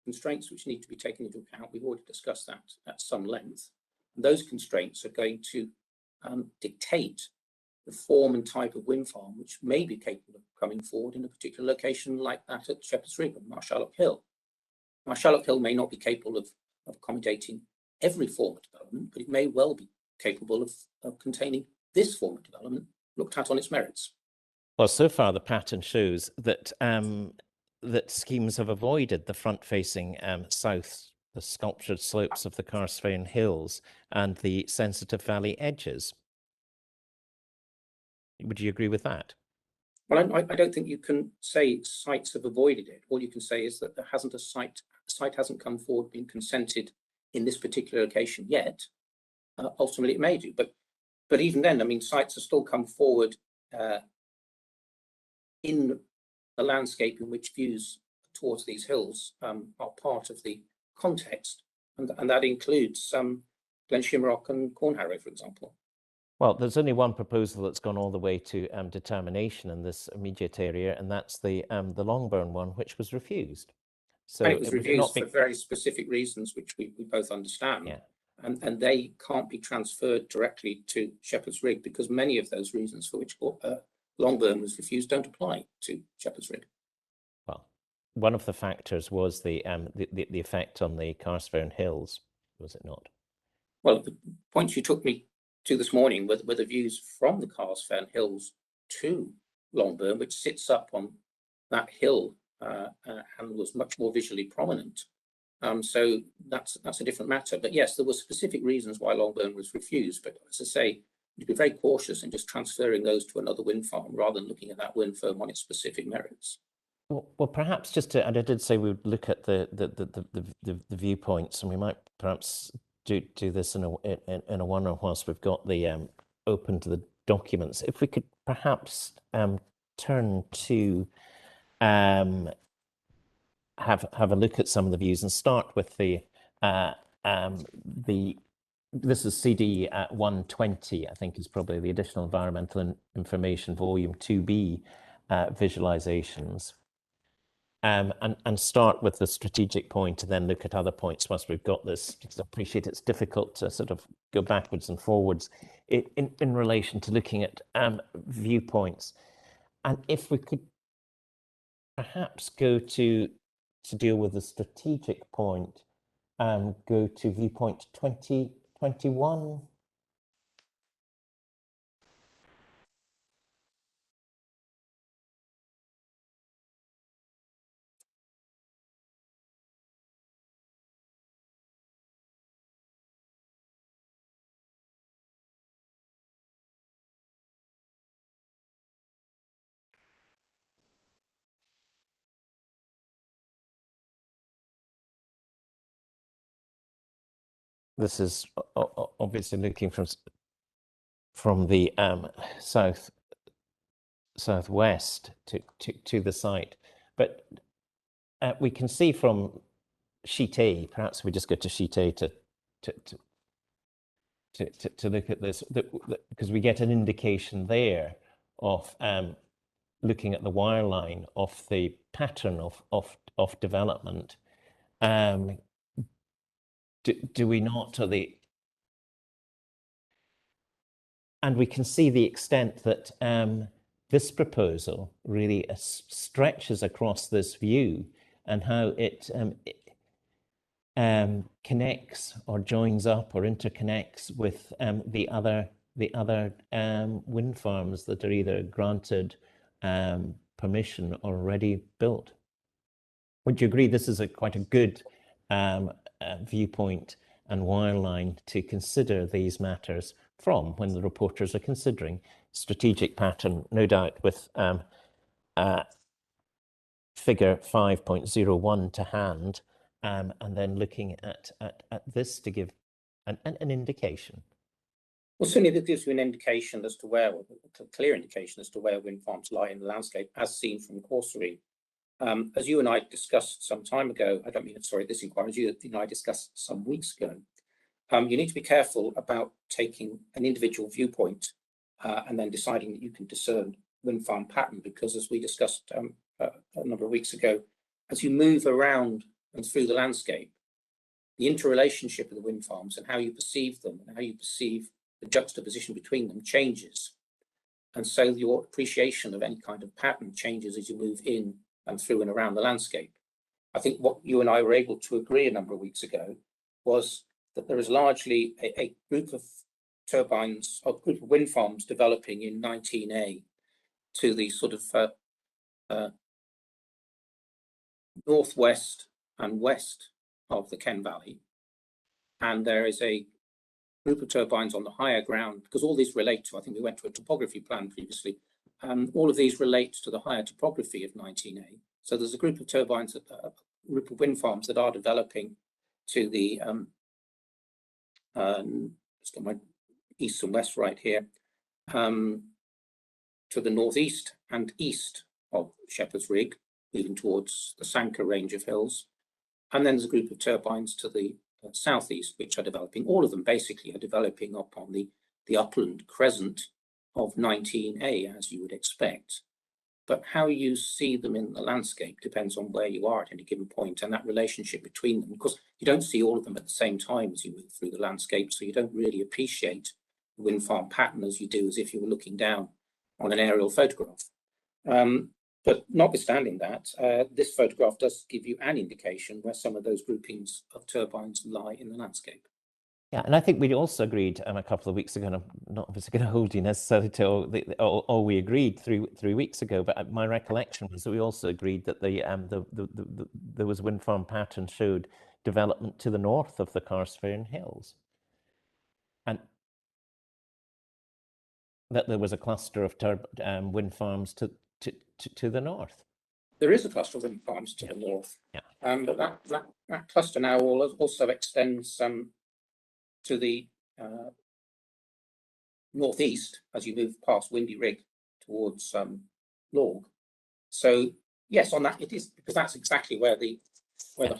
constraints which need to be taken into account. We've already discussed that at some length. And those constraints are going to dictate the form and type of wind farm which may be capable of coming forward in a particular location like that at Shepherd's Rig and Marshallock Hill. Marshallock Hill may not be capable of accommodating every form of development, but it may well be capable of containing this form of development looked at on its merits. Well, so far the pattern shows that that schemes have avoided the front-facing south, the sculptured slopes of the Karlsruhe Hills and the sensitive valley edges. Would you agree with that? Well, I don't think you can say sites have avoided it. All you can say is that there hasn't a site hasn't come forward, been consented in this particular location yet. Ultimately, it may do, but even then, I mean, sites have still come forward in the landscape in which views towards these hills are part of the context, and that includes Glen Shimrock and Cornharrow, for example. Well, there's only one proposal that's gone all the way to determination in this immediate area, and that's the Longbourn one, which was refused. So and it was refused for very specific reasons, which we both understand. Yeah. And they can't be transferred directly to Shepherd's Rig because many of those reasons for which Longbourn was refused don't apply to Shepherd's Rig. Well, one of the factors was the effect on the Karlsruhe Hills, was it not? Well, the points you took me to this morning were the views from the Karlsruhe Hills to Longbourn, which sits up on that hill and was much more visually prominent. So that's a different matter. But yes, there were specific reasons why Longbourn was refused. But as I say, you'd be very cautious in just transferring those to another wind farm rather than looking at that wind farm on its specific merits. Well, perhaps just to, and I did say we would look at the viewpoints, and we might perhaps do this in a one whilst we've got the open to the documents. If we could perhaps turn to have a look at some of the views and start with this is CD 120, I think is probably the additional environmental information volume 2B visualizations. And start with the strategic point and then look at other points once we've got this, because I appreciate it's difficult to sort of go backwards and forwards in relation to looking at viewpoints. And if we could perhaps go to deal with the strategic point, go to viewpoint 2021. This is obviously looking from the southwest to the site, but we can see from sheet A. Perhaps we just go to sheet A to look at this, because we get an indication there of looking at the wireline of the pattern of development. Do we not, and we can see the extent that this proposal really stretches across this view and how it connects or joins up or interconnects with the other wind farms that are either granted permission or already built. Would you agree this is quite a good viewpoint and wireline to consider these matters from when the reporters are considering strategic pattern, no doubt with figure 5.01 to hand, and then looking at this to give an indication? Well, certainly this gives you an indication as to where, a clear indication as to where wind farms lie in the landscape, as seen from Corsery As you and I discussed some time ago, I don't mean, sorry, this inquiry, as you and I discussed some weeks ago, you need to be careful about taking an individual viewpoint and then deciding that you can discern wind farm pattern, because as we discussed a number of weeks ago, as you move around and through the landscape, the interrelationship of the wind farms and how you perceive them and how you perceive the juxtaposition between them changes. And so your appreciation of any kind of pattern changes as you move in and through and around the landscape. I think what you and I were able to agree a number of weeks ago was that there is largely a group of turbines, or group of wind farms developing in 19A to the sort of northwest and west of the Ken Valley. And there is a group of turbines on the higher ground, because all these relate to, I think we went to a topography plan previously, all of these relate to the higher topography of 19A. So there's a group of turbines, a group of wind farms that are developing to the, let's get my east and west right here, to the northeast and east of Shepherd's Rig, moving towards the Sanka range of hills. And then there's a group of turbines to the southeast, which are developing. All of them basically are developing up on the upland crescent of 19A, as you would expect. But how you see them in the landscape depends on where you are at any given point and that relationship between them. Because you don't see all of them at the same time as you move through the landscape, so you don't really appreciate the wind farm pattern as you do as if you were looking down on an aerial photograph. But notwithstanding that, this photograph does give you an indication where some of those groupings of turbines lie in the landscape. Yeah, and I think we also agreed a couple of weeks ago, and I'm not obviously going to hold you necessarily to all we agreed 3 weeks ago, but my recollection was that we also agreed that there was wind farm pattern showed development to the north of the Carsfairn Hills, and that there was a cluster of wind farms to the north. There is a cluster of wind farms to the north, but that cluster now also extends to the northeast as you move past Windy Rig towards Lorg. So yes, on that it is, because that's exactly where the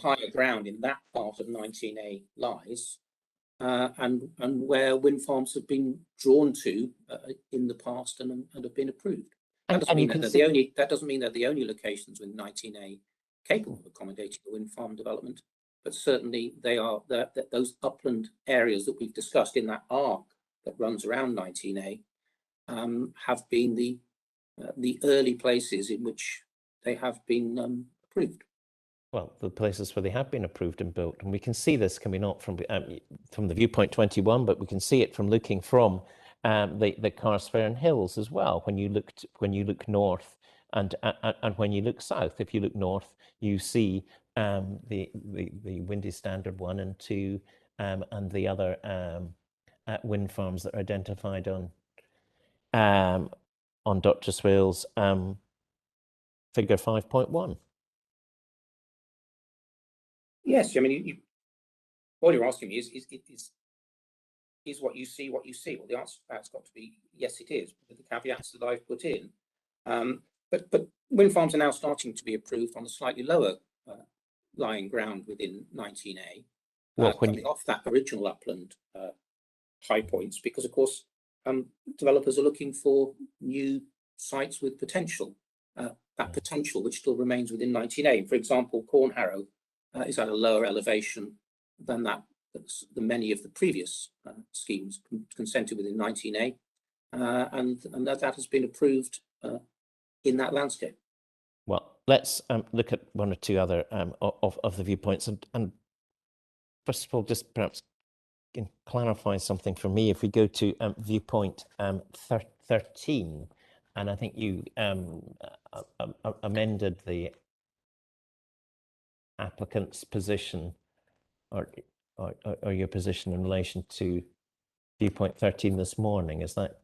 higher ground in that part of 19A lies, and where wind farms have been drawn to in the past and have been approved. That doesn't mean they're the only locations with 19A capable of accommodating the wind farm development, but certainly they are those upland areas that we've discussed in that arc that runs around 19A have been the early places in which they have been approved. Well, the places where they have been approved and built, and we can see this, can we not, from the viewpoint 21, but we can see it from looking from the Carsfairn Hills as well. When you look north and when you look south, if you look north, you see the Windy Standard 1 and 2 and the other wind farms that are identified on Dr. Swale's figure 5.1. Yes, I mean, all you're asking me is what you see what you see? Well, the answer to that's got to be yes, it is, with the caveats that I've put in. But wind farms are now starting to be approved on a slightly lower lying ground within 19A, coming off that original upland high points, because of course developers are looking for new sites with potential, that potential which still remains within 19A. For example, Cornharrow is at a lower elevation than the many of the previous schemes consented within 19A, and that has been approved in that landscape. Well, let's look at one or two other of the viewpoints, and first of all, just perhaps clarify something for me. If we go to viewpoint 13, and I think you amended the applicant's position or your position in relation to viewpoint 13 this morning. Is that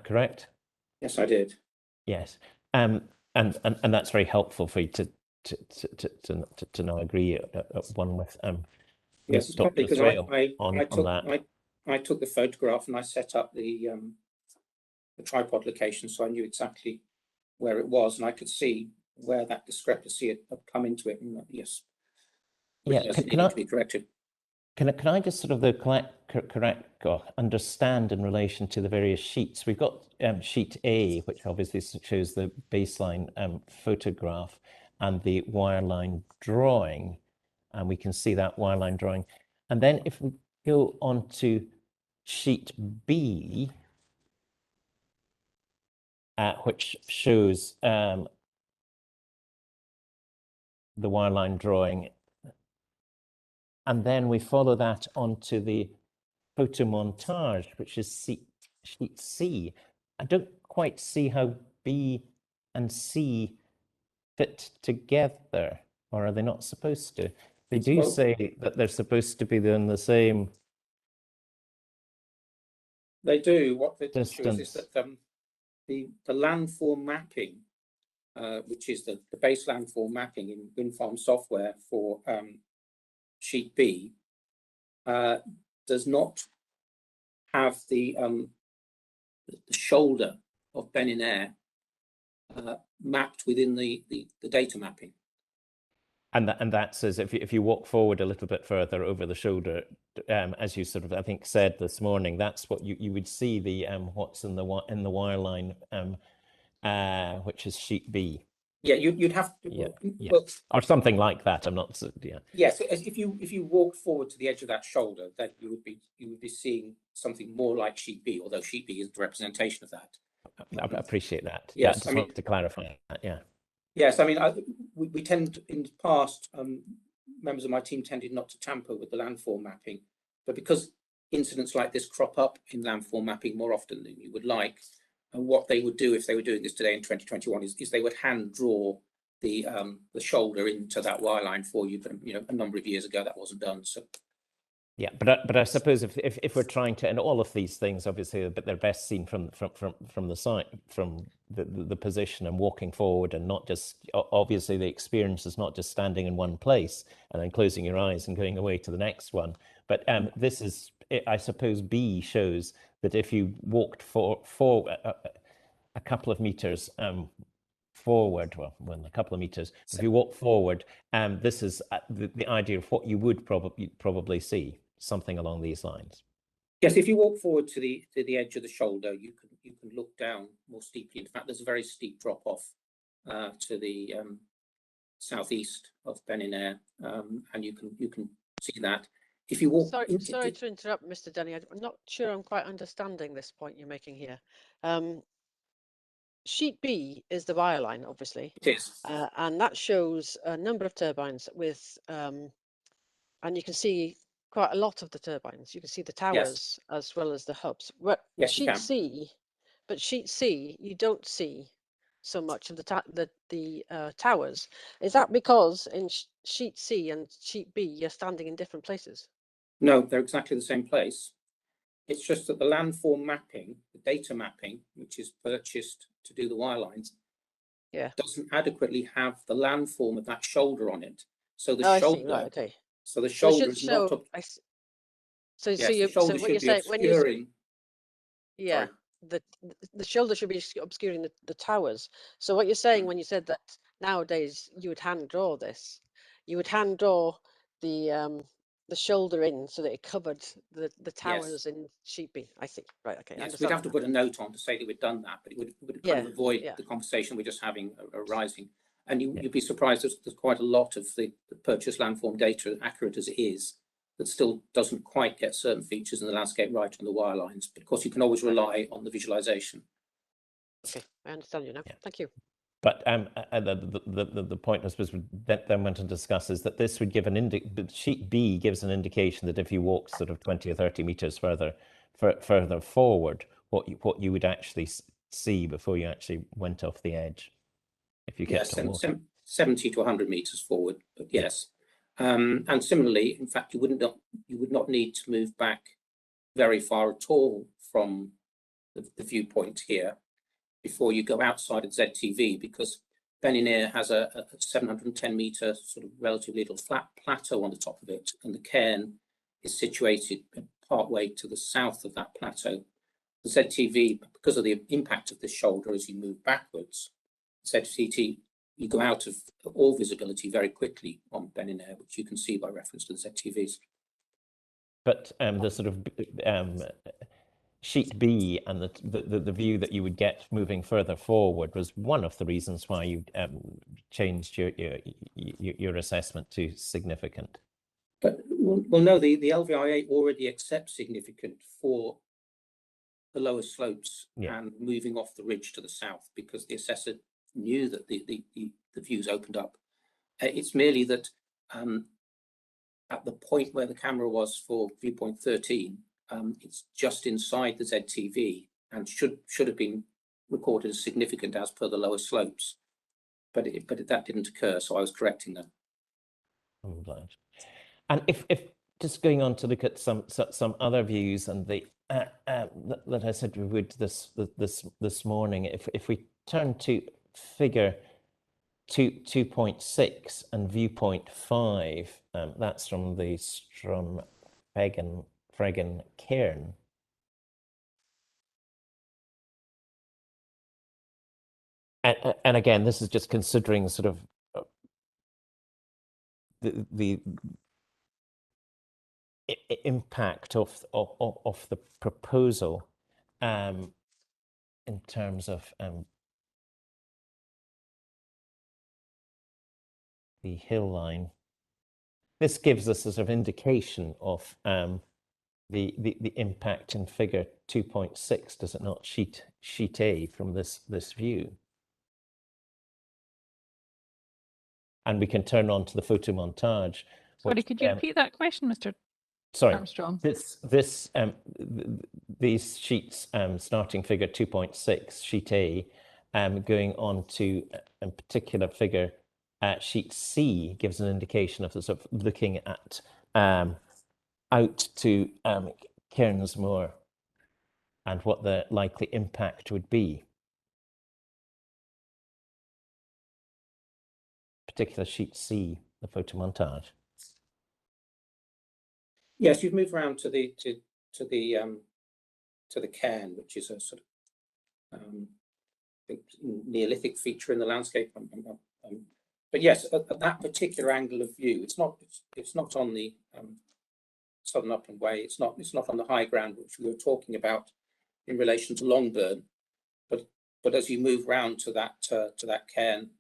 correct? Yes, I did. Yes, and that's very helpful for you to now agree at one with yes, Dr. because I took the photograph and I set up the tripod location, so I knew exactly where it was, and I could see where that discrepancy had come into it. And yes, Yeah, yes, can needed to be corrected. Can I just sort of correct or understand in relation to the various sheets? We've got sheet A, which obviously shows the baseline photograph and the wireline drawing, and we can see that wireline drawing. And then if we go on to sheet B, which shows the wireline drawing, and then we follow that onto the photo montage, which is sheet C. I don't quite see how B and C fit together, or are they not supposed to? They do say that they're supposed to be in the same. They do. What the distance. issue is that the landform mapping, which is the base landform mapping in WinFarm software for sheet B, does not have the shoulder of Ben in Air mapped within the data mapping. And that says if you walk forward a little bit further over the shoulder, as you sort of I think said this morning, that's what you would see the what's in the wireline, which is sheet B. Yeah, you'd have to. Yeah, well, or something like that. I'm not. Yeah. Yes, if you walk forward to the edge of that shoulder, then you would be seeing something more like sheet B, although sheet B is the representation of that. I appreciate that. Yes, I just wanted to clarify that. Yeah. Yes, I mean, we tend in the past, members of my team tended not to tamper with the landform mapping, but because incidents like this crop up in landform mapping more often than you would like, and what they would do if they were doing this today in 2021 is they would hand draw the shoulder into that wireline for you. But you know, a number of years ago that wasn't done. So. Yeah, but I suppose if we're trying to, and all of these things obviously, but they're best seen from the side, from the position and walking forward, and not just obviously the experience is not just standing in one place and then closing your eyes and going away to the next one. But this is, I suppose, B shows that if you walked for a couple of meters forward, well, a couple of meters, if you walk forward, this is the idea of what you would probably see. Something along these lines. Yes, if you walk forward to the edge of the shoulder, you can look down more steeply. In fact, there's a very steep drop off to the southeast of Ben in Air, and you can see that. If you walk, sorry to interrupt, Mr. Denny. I'm not sure I'm quite understanding this point you're making here. Sheet B is the wireline, obviously. It is, and that shows a number of turbines with, and you can see quite a lot of the turbines. You can see the towers as well as the hubs. Yes, sheet C, but sheet C, you don't see so much of the towers. Is that because in sheet C and sheet B, you're standing in different places? No, they're exactly the same place. It's just that the landform mapping, the data mapping, which is purchased to do the wirelines, doesn't adequately have the landform of that shoulder on it. So the shoulder, right, okay. So the shoulder is not. So what you're saying when you the shoulder should be obscuring the towers. So what you're saying when you said that nowadays you would hand draw this, you would hand draw the shoulder in so that it covered the towers in sheet B. I see. Right. Okay. Yes, we'd have to put a note on to say that we'd done that, but it would kind of avoid the conversation we're just having arising. And you'd be surprised there's quite a lot of the purchase landform data, accurate as it is, that still doesn't quite get certain features in the landscape right on the wirelines. But of course, you can always rely on the visualization. Okay, I understand you now. Yeah. Thank you. But the point I suppose we then went to discuss is that this would give sheet B gives an indication that if you walk sort of 20 or 30 meters further forward, what you would actually see before you actually went off the edge. If you kept on walking. 70 to 100 meters forward, but yes. And similarly, in fact, you would not need to move back very far at all from the viewpoint here before you go outside of ZTV, because Ben in Air has a 710 meter sort of relatively little flat plateau on the top of it, and the cairn is situated partway to the south of that plateau. The ZTV, because of the impact of the shoulder as you move backwards, ZTV you go out of all visibility very quickly on Ben and Air, which you can see by reference to the ZTVs. But the sort of sheet B and the view that you would get moving further forward was one of the reasons why you changed your assessment to significant. But well, no, the LVIA already accepts significant for the lower slopes and moving off the ridge to the south, because the assessor knew that the views opened up. It's merely that at the point where the camera was for viewpoint 13, it's just inside the ZTV and should have been recorded as significant as per the lower slopes, but that didn't occur, so I was correcting that. I'm glad. And if just going on to look at some other views and the that I said we would this morning, if we turn to figure 2.6 and viewpoint 5, that's from the Strom-Fregen cairn. And again, this is just considering sort of the impact of the proposal in terms of the hill line. This gives us a sort of indication of the impact in figure 2.6, does it not? Sheet A from this view. And we can turn on to the photo montage. Sorry, could you repeat that question, Mr. Sorry, Armstrong? These sheets, starting figure 2.6, sheet A, going on to in particular figure sheet C, gives an indication of the sort of looking at out to Cairnsmore and what the likely impact would be. Particular sheet C, the photo montage. Yes, you've moved around to the cairn, which is a sort of Neolithic feature in the landscape. But yes, at that particular angle of view, it's not on the southern upland way. It's not on the high ground which we were talking about in relation to Longburn. But as you move round to that cairn,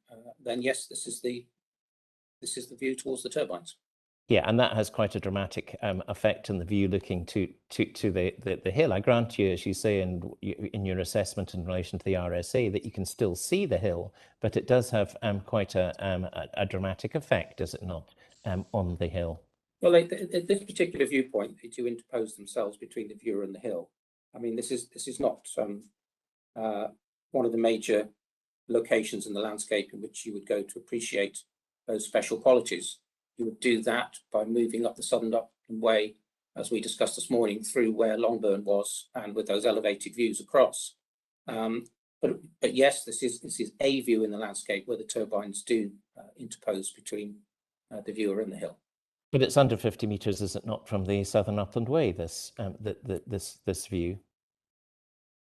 then yes, this is the view towards the turbines. Yeah, and that has quite a dramatic effect on the view looking to the hill. I grant you, as you say in your assessment in relation to the RSA, that you can still see the hill, but it does have quite a dramatic effect, does it not, on the hill? Well, at this particular viewpoint, they do interpose themselves between the viewer and the hill. I mean, this is not one of the major locations in the landscape in which you would go to appreciate those special qualities. You would do that by moving up the southern upland way, as we discussed this morning, through where Longburn was and with those elevated views across. But yes, this is a view in the landscape where the turbines do interpose between the viewer and the hill. But it's under 50 meters, is it not, from the southern upland way? This view.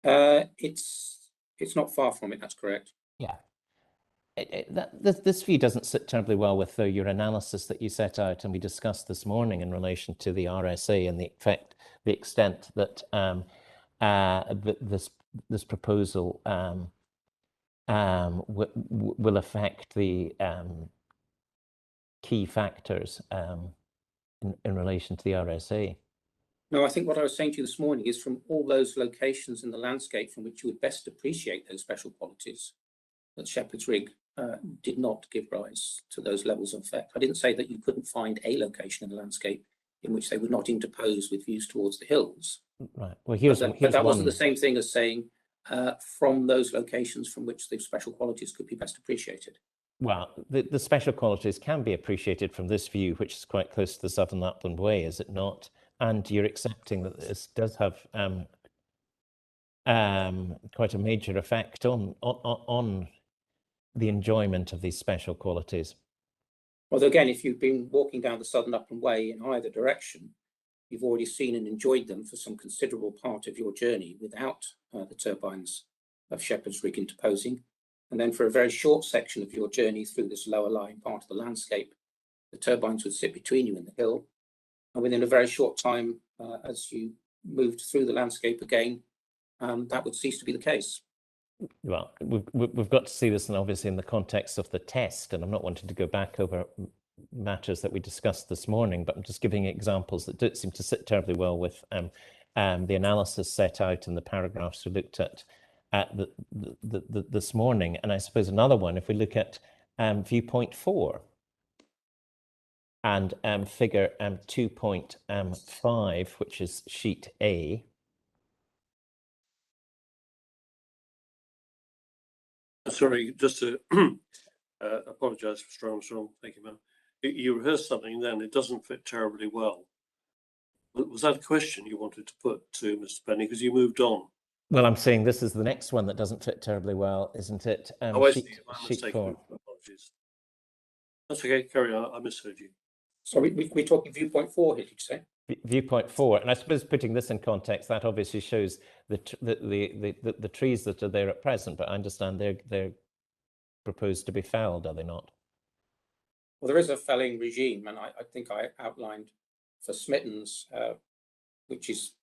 It's not far from it. That's correct. Yeah. This view doesn't sit terribly well with your analysis that you set out and we discussed this morning in relation to the RSA and the extent that this proposal will affect the key factors in relation to the RSA. No, I think what I was saying to you this morning is from all those locations in the landscape from which you would best appreciate those special qualities, that Shepherd's Rig did not give rise to those levels of effect. I didn't say that you couldn't find a location in the landscape in which they would not interpose with views towards the hills. Right. Well, but that wasn't the same thing as saying from those locations from which the special qualities could be best appreciated. Well, the special qualities can be appreciated from this view, which is quite close to the southern upland way, is it not? And you're accepting that this does have quite a major effect on the enjoyment of these special qualities. Well, again, if you've been walking down the southern upland way in either direction, you've already seen and enjoyed them for some considerable part of your journey without the turbines of Shepherd's Rig interposing. And then for a very short section of your journey through this lower lying part of the landscape, the turbines would sit between you and the hill. And within a very short time, as you moved through the landscape again, that would cease to be the case. Well, we've got to see this, and obviously in the context of the test, and I'm not wanting to go back over matters that we discussed this morning, but I'm just giving examples that don't seem to sit terribly well with the analysis set out in the paragraphs we looked at this morning. And I suppose another one, if we look at viewpoint 4 and figure 2.5, which is sheet A. Sorry, just to apologise for strong. Thank you, ma'am. You rehearsed something then, it doesn't fit terribly well. Was that a question you wanted to put to Mr. Penny? Because you moved on. Well, I'm saying this is the next one that doesn't fit terribly well, isn't it? Oh, I see. My Sheet mistake. 4. Apologies. That's okay. Carry on. I misheard you. So we're talking viewpoint 4 here, did you say? Viewpoint 4, and I suppose putting this in context, that obviously shows the trees that are there at present. But I understand they're proposed to be felled, are they not? Well, there is a felling regime, and I think I outlined for Smittens, which is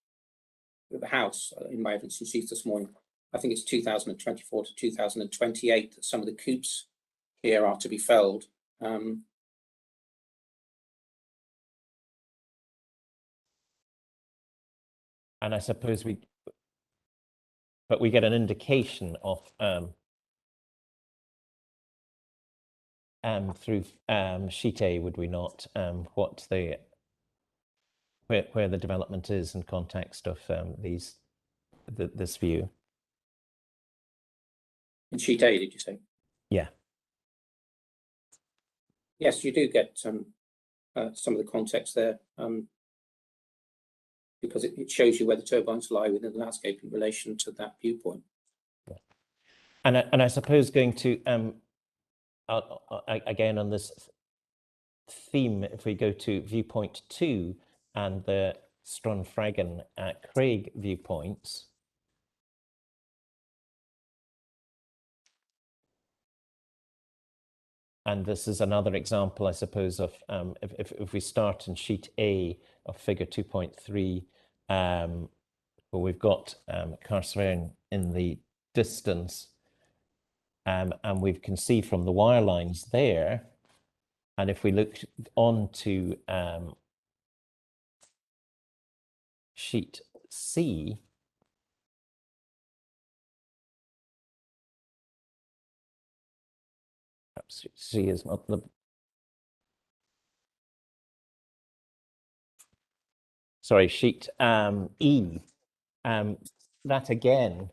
the house in my evidence received this morning. I think it's 2024 to 2028 that some of the coops here are to be felled. And I suppose we get an indication of through sheet A, would we not? What where the development is in context of this view. In sheet A, did you say? Yeah. Yes, you do get some of the context there, because it shows you where the turbines lie within the landscape in relation to that viewpoint. And I suppose going to again on this theme, if we go to viewpoint 2 and the Stranfragan Craig viewpoints. And this is another example, I suppose, of if we start in sheet A of figure 2.3, where we've got Carsvern in the distance, and we can see from the wire lines there. And if we look on to sheet C, perhaps C is not the, sorry, sheet E, that again,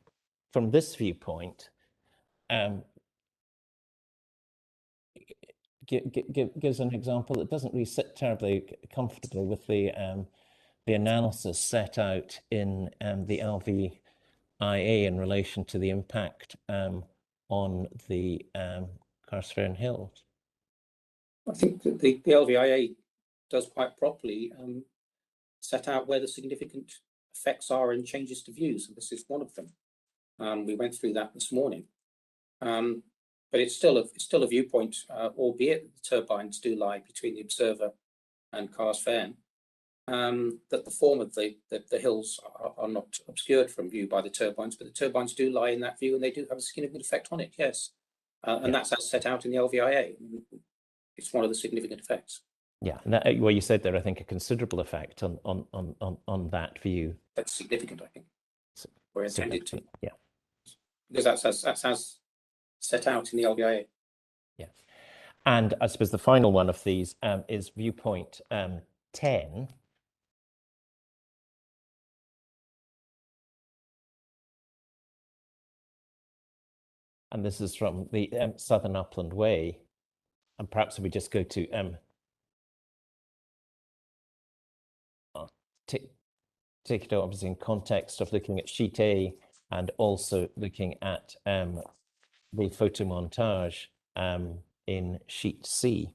from this viewpoint, gives an example that doesn't really sit terribly comfortably with the analysis set out in the LVIA in relation to the impact on the Carsvern Hills. I think that the LVIA does quite properly set out where the significant effects are and changes to views, and this is one of them. We went through that this morning, but it's still a viewpoint, albeit the turbines do lie between the observer and Carsvern. That the form of the hills are not obscured from view by the turbines, but the turbines do lie in that view, and they do have a significant effect on it. Yes, and that's as set out in the LVIA. It's one of the significant effects. Yeah, and that, well, you said there, I think, a considerable effect on that view. That's significant, I think. We're intended to. Yeah. Because that's as set out in the LVIA. Yeah. And I suppose the final one of these is viewpoint 10. And this is from the Southern Upland Way. And perhaps if we just go to take it obviously in context of looking at sheet A and also looking at the photo montage in sheet C.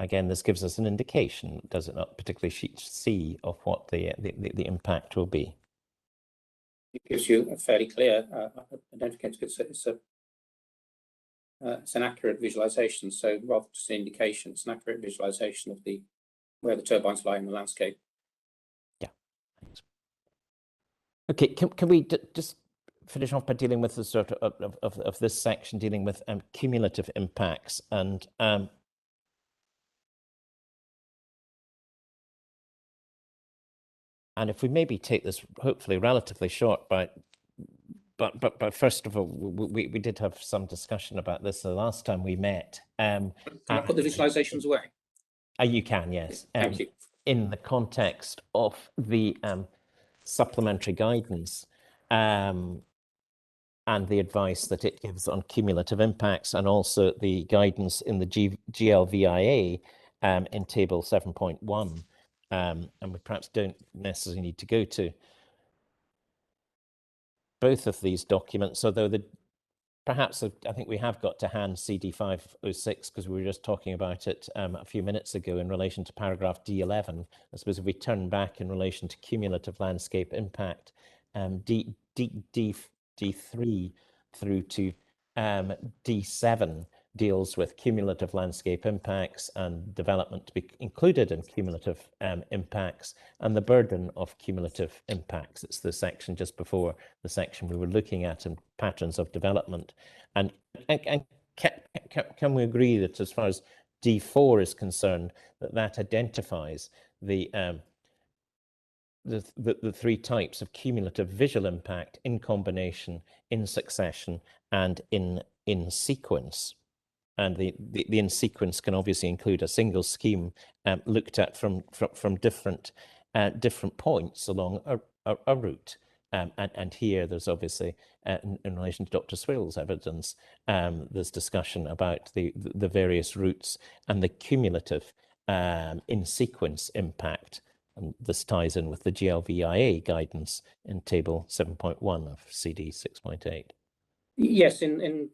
again, this gives us an indication, does it not, particularly sheet C, of what the impact will be. It gives you a fairly clear, I don't think it's an accurate visualization. So rather than just an indication, it's an accurate visualization of where the turbines lie in the landscape. Yeah. Thanks. Okay, can we just finish off by dealing with the sort of this section, dealing with cumulative impacts, and if we maybe take this hopefully relatively short, but first of all, we did have some discussion about this the last time we met. Can I put the visualizations away? You can, yes. Thank you. In the context of the supplementary guidance and the advice that it gives on cumulative impacts, and also the guidance in the GLVIA in table 7.1, and we perhaps don't necessarily need to go to both of these documents, although perhaps I think we have got to hand CD 506 because we were just talking about it a few minutes ago in relation to paragraph D11. I suppose if we turn back in relation to cumulative landscape impact, D3 through to D7 deals with cumulative landscape impacts and development to be included in cumulative impacts and the burden of cumulative impacts. It's the section just before the section we were looking at in patterns of development. And can we agree that as far as D4 is concerned, that identifies the three types of cumulative visual impact in combination, in succession, and in sequence? And the in sequence can obviously include a single scheme looked at from different points along a route. And here there's obviously, in relation to Dr. Swirl's evidence, there's discussion about the various routes and the cumulative in sequence impact. And this ties in with the GLVIA guidance in table 7.1 of CD 6.8. Yes, in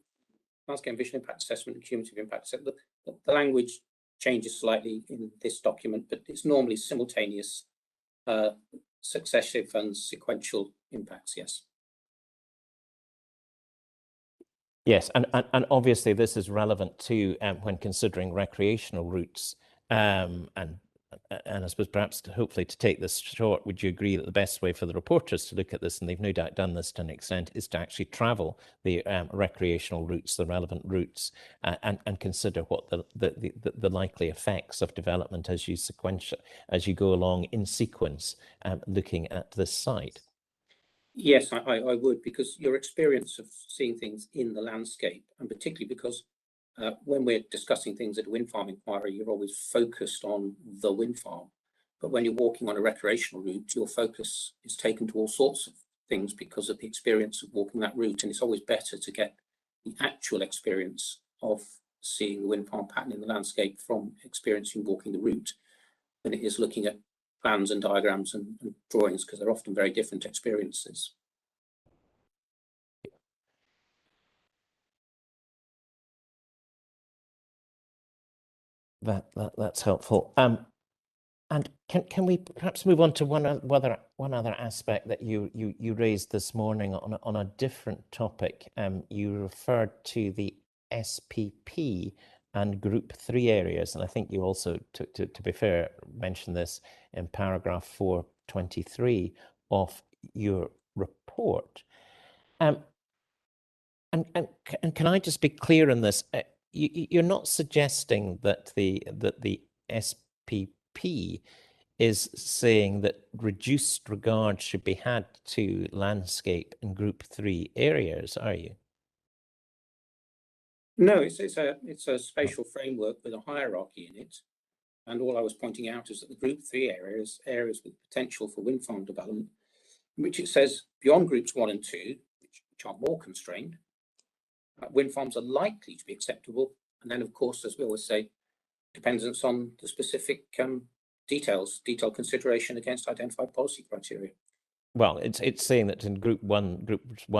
landscape visual impact assessment and cumulative impact assessment, the language changes slightly in this document, but it's normally simultaneous, successive and sequential impacts, yes. Yes, and obviously this is relevant too when considering recreational routes, and I suppose perhaps hopefully to take this short, would you agree that the best way for the reporters to look at this, and they've no doubt done this to an extent, is to actually travel the recreational routes, the relevant routes, and consider what the likely effects of development as you go along in sequence, looking at this site? Yes, I would, because your experience of seeing things in the landscape, and particularly because when we're discussing things at a wind farm inquiry, you're always focused on the wind farm. But when you're walking on a recreational route, your focus is taken to all sorts of things because of the experience of walking that route. And it's always better to get the actual experience of seeing the wind farm pattern in the landscape from experiencing walking the route than it is looking at plans and diagrams and drawings, because they're often very different experiences. That's helpful. And can we perhaps move on to one other aspect that you raised this morning on a different topic? You referred to the SPP and Group 3 areas, and I think you also, to be fair, mentioned this in paragraph 423 of your report. And can I just be clear on this? You're not suggesting that the SPP is saying that reduced regard should be had to landscape in Group 3 areas, are you? No, it's a spatial framework with a hierarchy in it. And all I was pointing out is that the Group 3 areas with potential for wind farm development, which it says beyond Groups 1 and 2, which are more constrained, wind farms are likely to be acceptable. And then, of course, as we always say, dependence on the specific detailed consideration against identified policy criteria. Well, it's saying that in Groups 1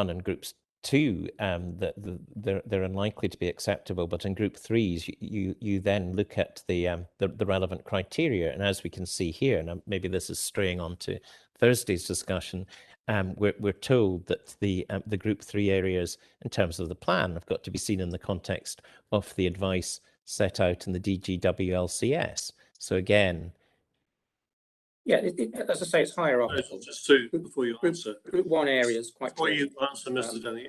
and Groups 2, they're unlikely to be acceptable, but in group 3s, you then look at the relevant criteria, and as we can see here, and maybe this is straying on to Thursday's discussion, we're told that the group 3 areas, in terms of the plan, have got to be seen in the context of the advice set out in the DGWLCS. So again, yeah, as I say, it's hierarchical. Just to, before you answer. Group 1 areas quite Before clearly. you answer, Mr. Denny,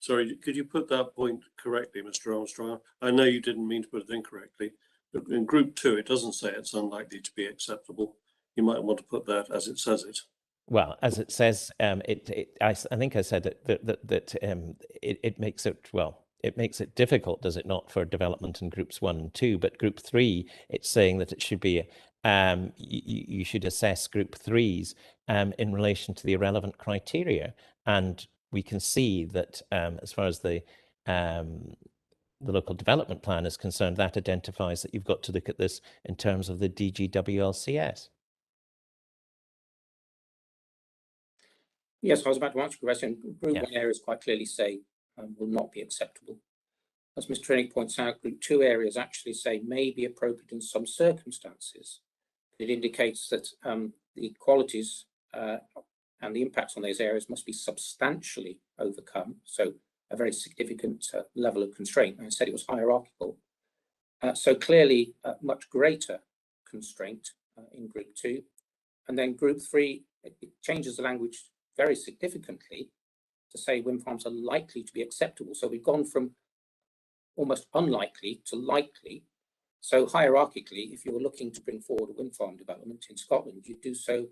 sorry, could you put that point correctly, Mr. Armstrong? I know you didn't mean to put it incorrectly, but in group 2, it doesn't say it's unlikely to be acceptable. You might want to put that as it says it. Well, as it says, I think I said that it makes it, well, it makes it difficult, does it not, for development in groups 1 and 2, but group 3, it's saying that it should be, you should assess group 3s in relation to the irrelevant criteria. And we can see that as far as the local development plan is concerned, that identifies that you've got to look at this in terms of the DGWLCS. Yes, I was about to answer your question. Group 1 areas quite clearly say will not be acceptable. As Mr. Training points out, group 2 areas actually say may be appropriate in some circumstances. It indicates that the qualities and the impacts on those areas must be substantially overcome. So a very significant level of constraint. I said it was hierarchical. So clearly much greater constraint in group 2. And then group 3, it changes the language very significantly to say wind farms are likely to be acceptable. So we've gone from almost unlikely to likely. So hierarchically, if you're looking to bring forward a wind farm development in Scotland, you do so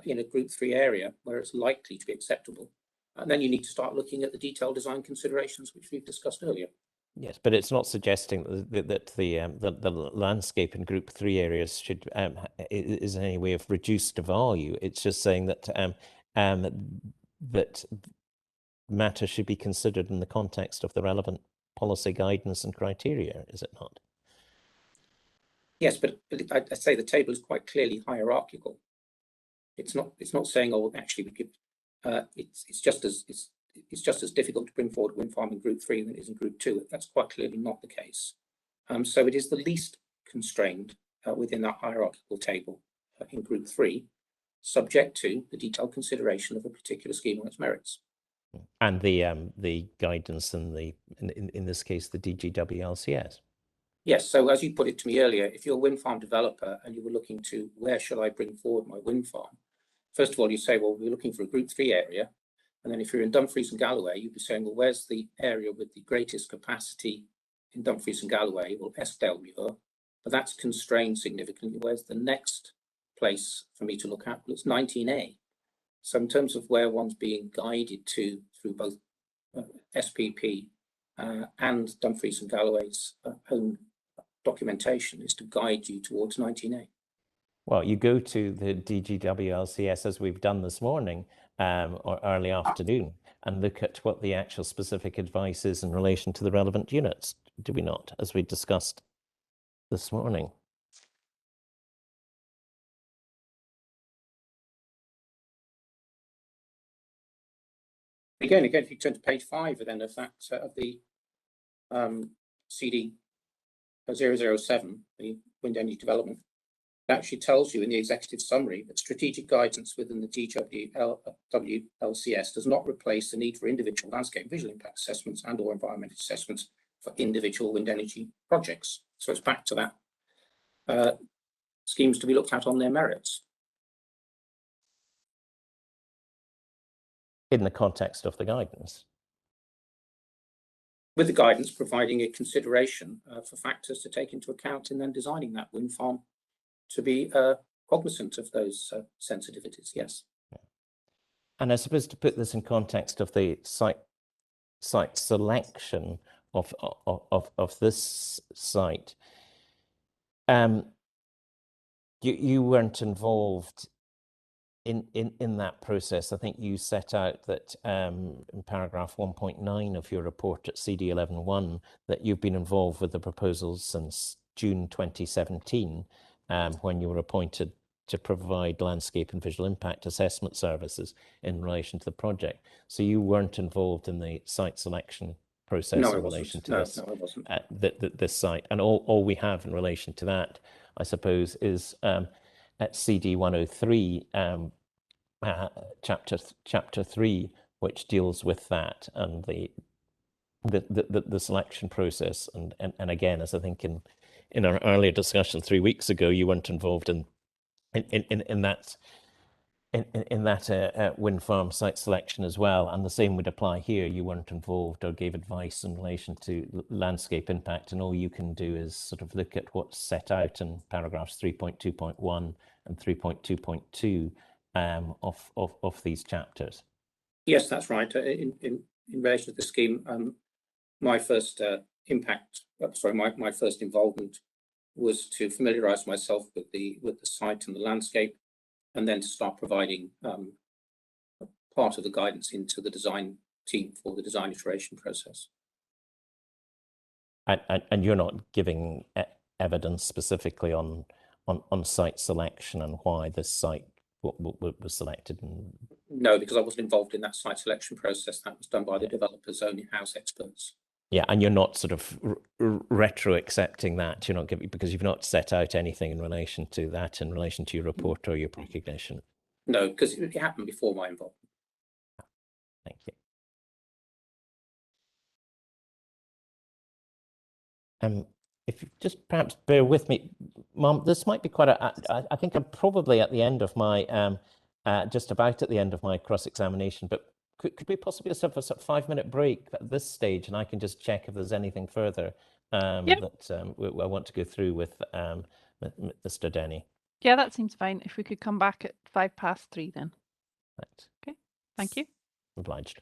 in a group 3 area where it's likely to be acceptable. And then you need to start looking at the detailed design considerations, which we've discussed earlier. Yes, but it's not suggesting that the landscape in group 3 areas should is in any way of reduced value. It's just saying that that matters should be considered in the context of the relevant policy guidance and criteria, is it not? Yes, but I say the table is quite clearly hierarchical. It's not saying, oh, actually we give it's just as difficult to bring forward a wind farm in group 3 than it is in group 2. That's quite clearly not the case. So it is the least constrained within that hierarchical table in group 3, subject to the detailed consideration of a particular scheme on its merits. And the guidance and in this case the DGWLCS. Yes, so as you put it to me earlier, if you're a wind farm developer and you were looking to where should I bring forward my wind farm, first of all you say, well, we're looking for a group 3 area. And then if you're in Dumfries and Galloway, you'd be saying, well, where's the area with the greatest capacity in Dumfries and Galloway? Well, Eskdalemuir, but that's constrained significantly. Where's the next place for me to look at? Well, it's 19A. So in terms of where one's being guided to through both SPP and Dumfries and Galloway's own documentation is to guide you towards 19A. Well, you go to the DGWLCS as we've done this morning or early afternoon and look at what the actual specific advice is in relation to the relevant units, do we not, as we discussed this morning? Again, if you turn to page 5 then of that of the CD 007, the wind energy development, it actually tells you in the executive summary that strategic guidance within the DGWLCS does not replace the need for individual landscape visual impact assessments and or environmental assessments for individual wind energy projects. So it's back to that schemes to be looked at on their merits. In the context of the guidance. With the guidance providing a consideration for factors to take into account in then designing that wind farm to be cognizant of those sensitivities, yes. And I suppose to put this in context of the site selection of this site, you weren't involved in that process. I think you set out that in paragraph 1.9 of your report at CD 11.1 that you've been involved with the proposals since June 2017 when you were appointed to provide landscape and visual impact assessment services in relation to the project. So you weren't involved in the site selection process No, in relation to this, no, I wasn't. This site. And all we have in relation to that, I suppose, is at CD 103, chapter 3, which deals with that and the selection process. And again, as I think in our earlier discussion 3 weeks ago, you weren't involved in that wind farm site selection as well, and the same would apply here. You weren't involved or gave advice in relation to landscape impact, and all you can do is sort of look at what's set out in paragraphs 3.2.1 and 3.2.2 of these chapters. Yes, that's right. In relation to the scheme, my first my first involvement was to familiarise myself with the site and the landscape, and then to start providing part of the guidance into the design team for the design iteration process. And you're not giving evidence specifically on site selection and why this site was selected? No, because I wasn't involved in that site selection process. That was done by the developer's own in-house experts. Yeah, and you're not sort of retro accepting that. You're not giving, because you've not set out anything in relation to that, in relation to your report or your recognition. No, because it happened before my involvement. Thank you. If you just perhaps bear with me, Mum, this might be quite I think I'm probably at the end of my, just about at the end of my cross-examination, but could we possibly just have a sort of 5-minute break at this stage, and I can just check if there's anything further that I want to go through with Mr. Denny? Yeah, that seems fine. If we could come back at 3:05 then. Right. Okay, thank you. Obliged.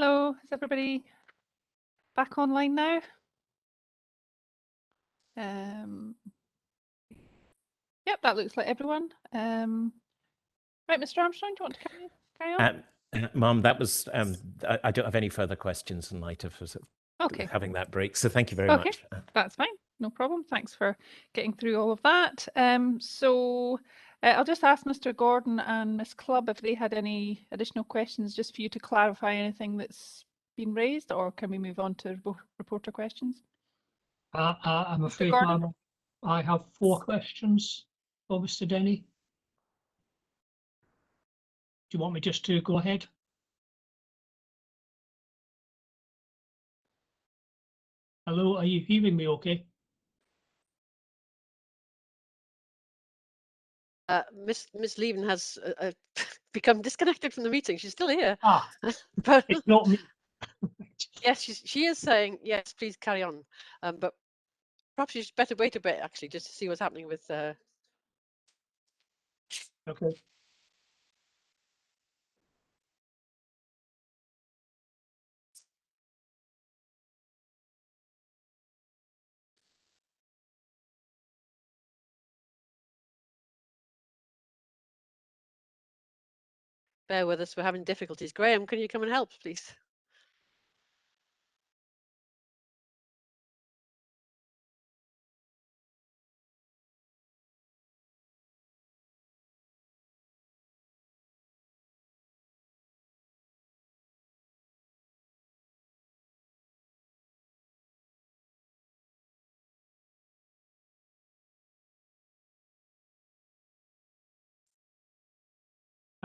Hello, is everybody back online now? Yep, that looks like everyone. Right, Mr. Armstrong, do you want to carry on? Mum, that was, I don't have any further questions in light of having that break. So thank you very much. That's fine. No problem. Thanks for getting through all of that. I'll just ask Mr. Gordon and Miss Clubb if they had any additional questions, just for you to clarify anything that's been raised, or can we move on to reporter questions? I'm afraid, ma'am, I have 4 questions for Mr. Denny. Do you want me just to go ahead? Hello, are you hearing me okay? Miss Leven has become disconnected from the meeting. She's still here. But it's not me. Yes, she is saying, yes, please carry on. But perhaps you should better wait a bit, actually, just to see what's happening with... Okay. Bear with us, we're having difficulties. Graham, can you come and help, please?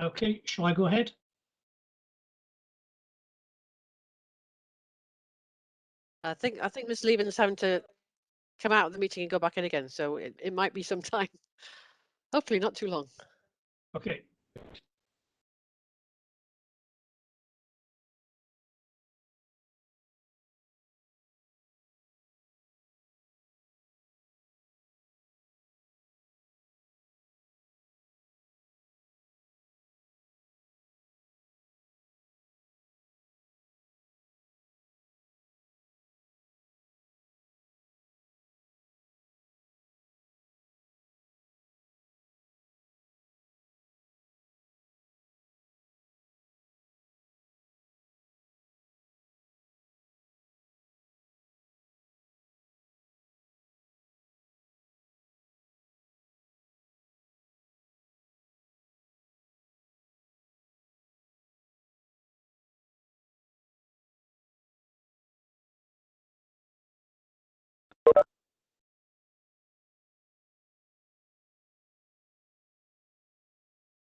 Okay, shall I go ahead? I think Miss Leven is having to come out of the meeting and go back in again, so it might be some time. Hopefully not too long. Okay.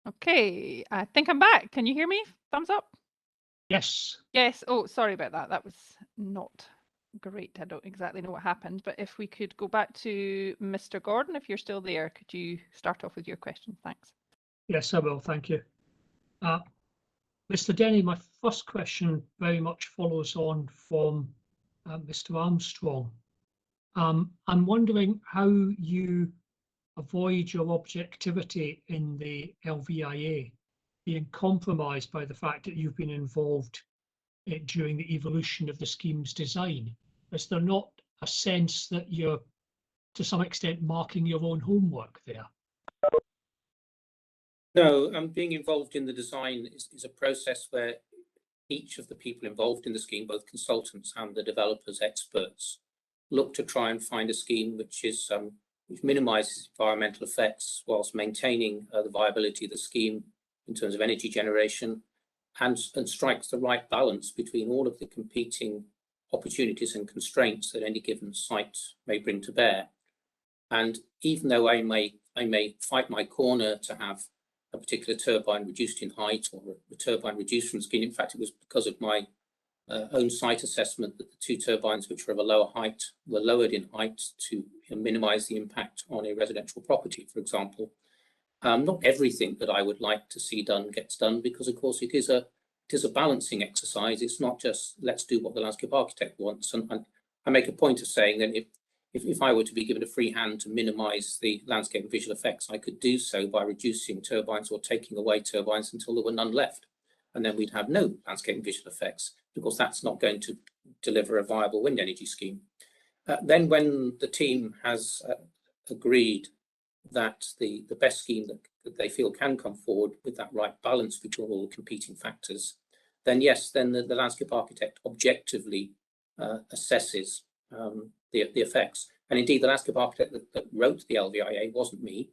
Okay, I think I'm back. Can you hear me? Thumbs up? Yes. Yes. Oh, sorry about that. That was not great. I don't exactly know what happened, but if we could go back to Mr. Gordon, if you're still there, could you start off with your question? Thanks. Yes, I will. Thank you. Mr. Denny, my first question very much follows on from Mr. Armstrong. I'm wondering how you avoid your objectivity in the LVIA being compromised by the fact that you've been involved during the evolution of the scheme's design. Is there not a sense that you're, to some extent, marking your own homework there? No, being involved in the design is a process where each of the people involved in the scheme, both consultants and the developers, experts, look to try and find a scheme which minimises environmental effects whilst maintaining the viability of the scheme in terms of energy generation, and strikes the right balance between all of the competing opportunities and constraints that any given site may bring to bear. And even though I may fight my corner to have a particular turbine reduced in height or a turbine reduced from the scheme, in fact, it was because of my own site assessment that the 2 turbines which were of a lower height were lowered in height to minimise the impact on a residential property, for example. Not everything that I would like to see done gets done, because of course it is a balancing exercise. It's not just let's do what the landscape architect wants. And I make a point of saying that if I were to be given a free hand to minimise the landscape and visual effects, I could do so by reducing turbines or taking away turbines until there were none left. And then we'd have no landscape and visual effects. because that's not going to deliver a viable wind energy scheme. Then when the team has agreed that the best scheme that they feel can come forward with that right balance between all the competing factors, then yes, then the landscape architect objectively assesses the effects. And indeed, the landscape architect that wrote the LVIA wasn't me.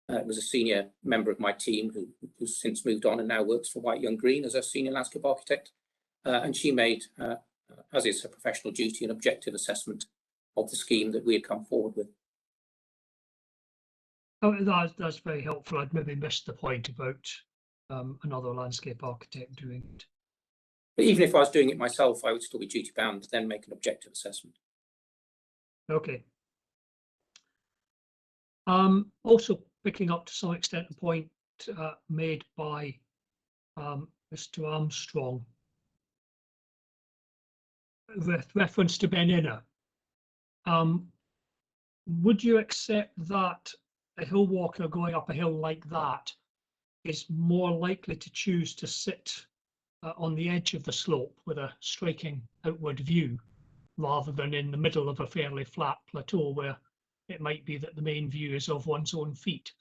It was a senior member of my team who's since moved on and now works for White Young Green as a senior landscape architect. And she made, as is her professional duty, an objective assessment of the scheme that we had come forward with. Oh, that's very helpful. I'd maybe missed the point about another landscape architect doing it. But even if I was doing it myself, I would still be duty bound to then make an objective assessment. Okay. Also picking up to some extent the point made by Mr. Armstrong with reference to Ben Inner. Would you accept that a hill walker going up a hill like that is more likely to choose to sit on the edge of the slope with a striking outward view rather than in the middle of a fairly flat plateau where it might be that the main view is of one's own feet?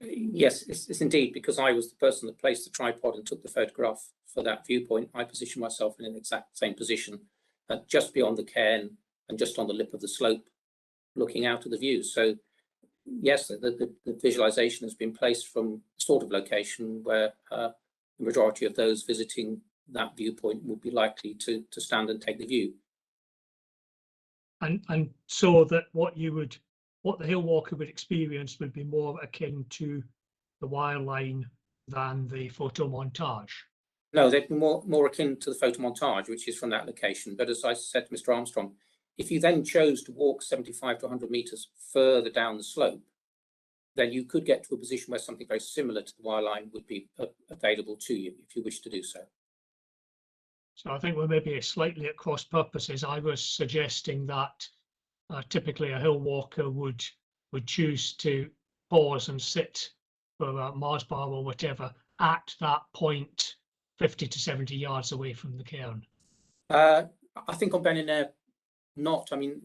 Yes, it's indeed, because I was the person that placed the tripod and took the photograph for that viewpoint. I positioned myself in an exact same position, just beyond the cairn and just on the lip of the slope, looking out at the view. So yes, the visualization has been placed from the sort of location where the majority of those visiting that viewpoint would be likely to stand and take the view. And so that what the hill walker would experience would be more akin to the wire line than the photo montage. No, they'd be more akin to the photo montage, which is from that location. But as I said to Mr. Armstrong, if you then chose to walk 75 to 100 meters further down the slope, then you could get to a position where something very similar to the wire line would be available to you if you wish to do so. So I think we're maybe slightly at cross purposes. I was suggesting that typically a hill walker would choose to pause and sit for a Mars bar or whatever at that point 50 to 70 yards away from the cairn. I think on Ben Inner, not. I mean,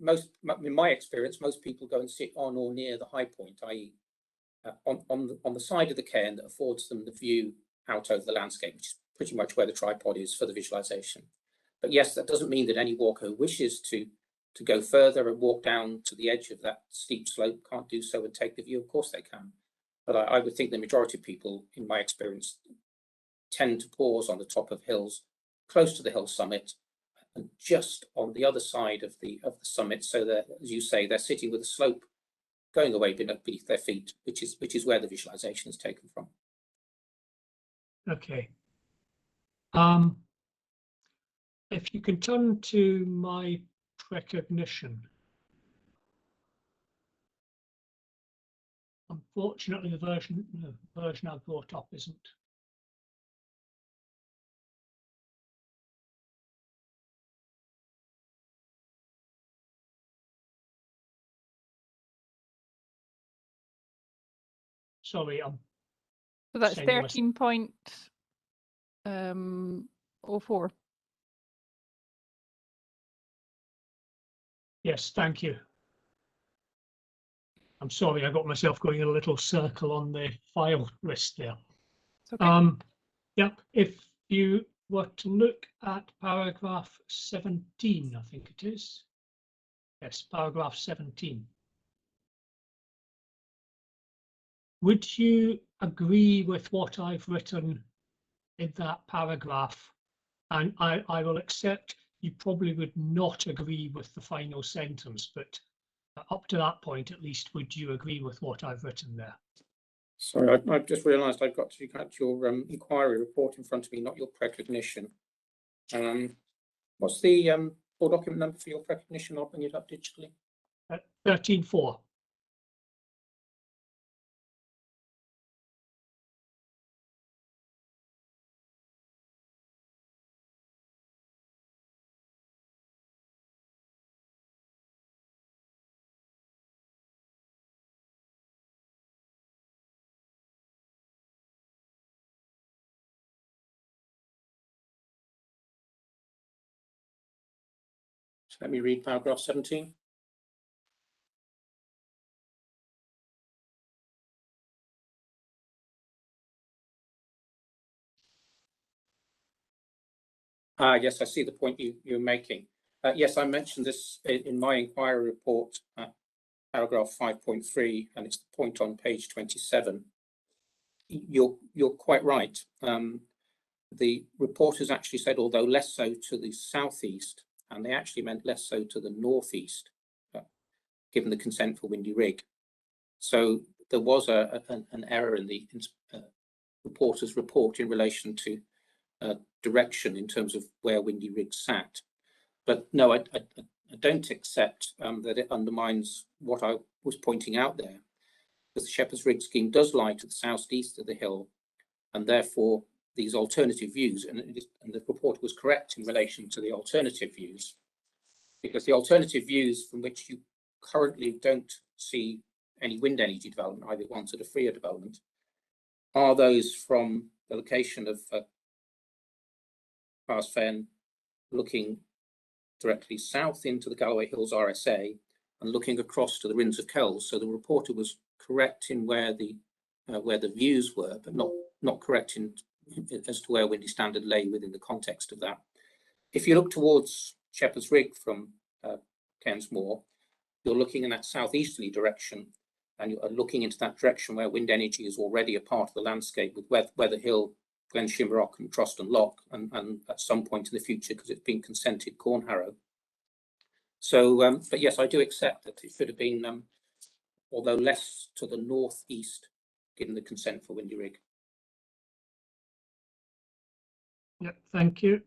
in my experience, most people go and sit on or near the high point, i.e. on the side of the cairn that affords them the view out over the landscape, which is pretty much where the tripod is for the visualization. But yes, that doesn't mean that any walker who wishes to go further and walk down to the edge of that steep slope can't do so and take the view. Of course they can. But I would think the majority of people, in my experience, tend to pause on the top of hills, close to the hill summit, and just on the other side of the summit, so that, as you say, they're sitting with the slope going away beneath their feet, which is where the visualization is taken from. Okay. If you can turn to my precognition. Unfortunately, the version I've brought up isn't. Sorry, so that's saying 13.04. Yes, thank you. I'm sorry, I got myself going in a little circle on the file list there. Okay. Yep, if you were to look at paragraph 17, I think it is. Yes, paragraph 17. Would you agree with what I've written in that paragraph? And I will accept you probably would not agree with the final sentence, but up to that point, at least, would you agree with what I've written there? Sorry, I've just realised I've got your inquiry report in front of me, not your precognition. What's the full document number for your precognition? I'll bring it up digitally. 13.4. So let me read paragraph 17. Yes, I see the point you're making. Yes, I mentioned this in my inquiry report, paragraph 5.3, and it's the point on page 27. You're quite right. The reporters actually said, although less so to the southeast, and they actually meant less so to the northeast, given the consent for Windy Rig. So there was an error in the reporter's report in relation to direction in terms of where Windy Rig sat. But no, I don't accept that it undermines what I was pointing out there, because the Shepherd's Rig scheme does lie to the southeast of the hill, and therefore these alternative views, and the report was correct in relation to the alternative views, because the alternative views from which you currently don't see any wind energy development, either ones that are freer development, are those from the location of Past Fen, looking directly south into the Galloway Hills RSA and looking across to the Rins of Kells. So the reporter was correct in where the views were, but not correct in as to where Windy Standard lay within the context of that. If you look towards Shepherd's Rig from Kensmore, you're looking in that southeasterly direction, and you are looking into that direction where wind energy is already a part of the landscape with Weather Hill, Glen Shimrock and Troston Lock, and at some point in the future, because it's been consented, Cornharrow. So, but yes, I do accept that it should have been, although less to the northeast, given the consent for Windy Rig. Yeah, thank you.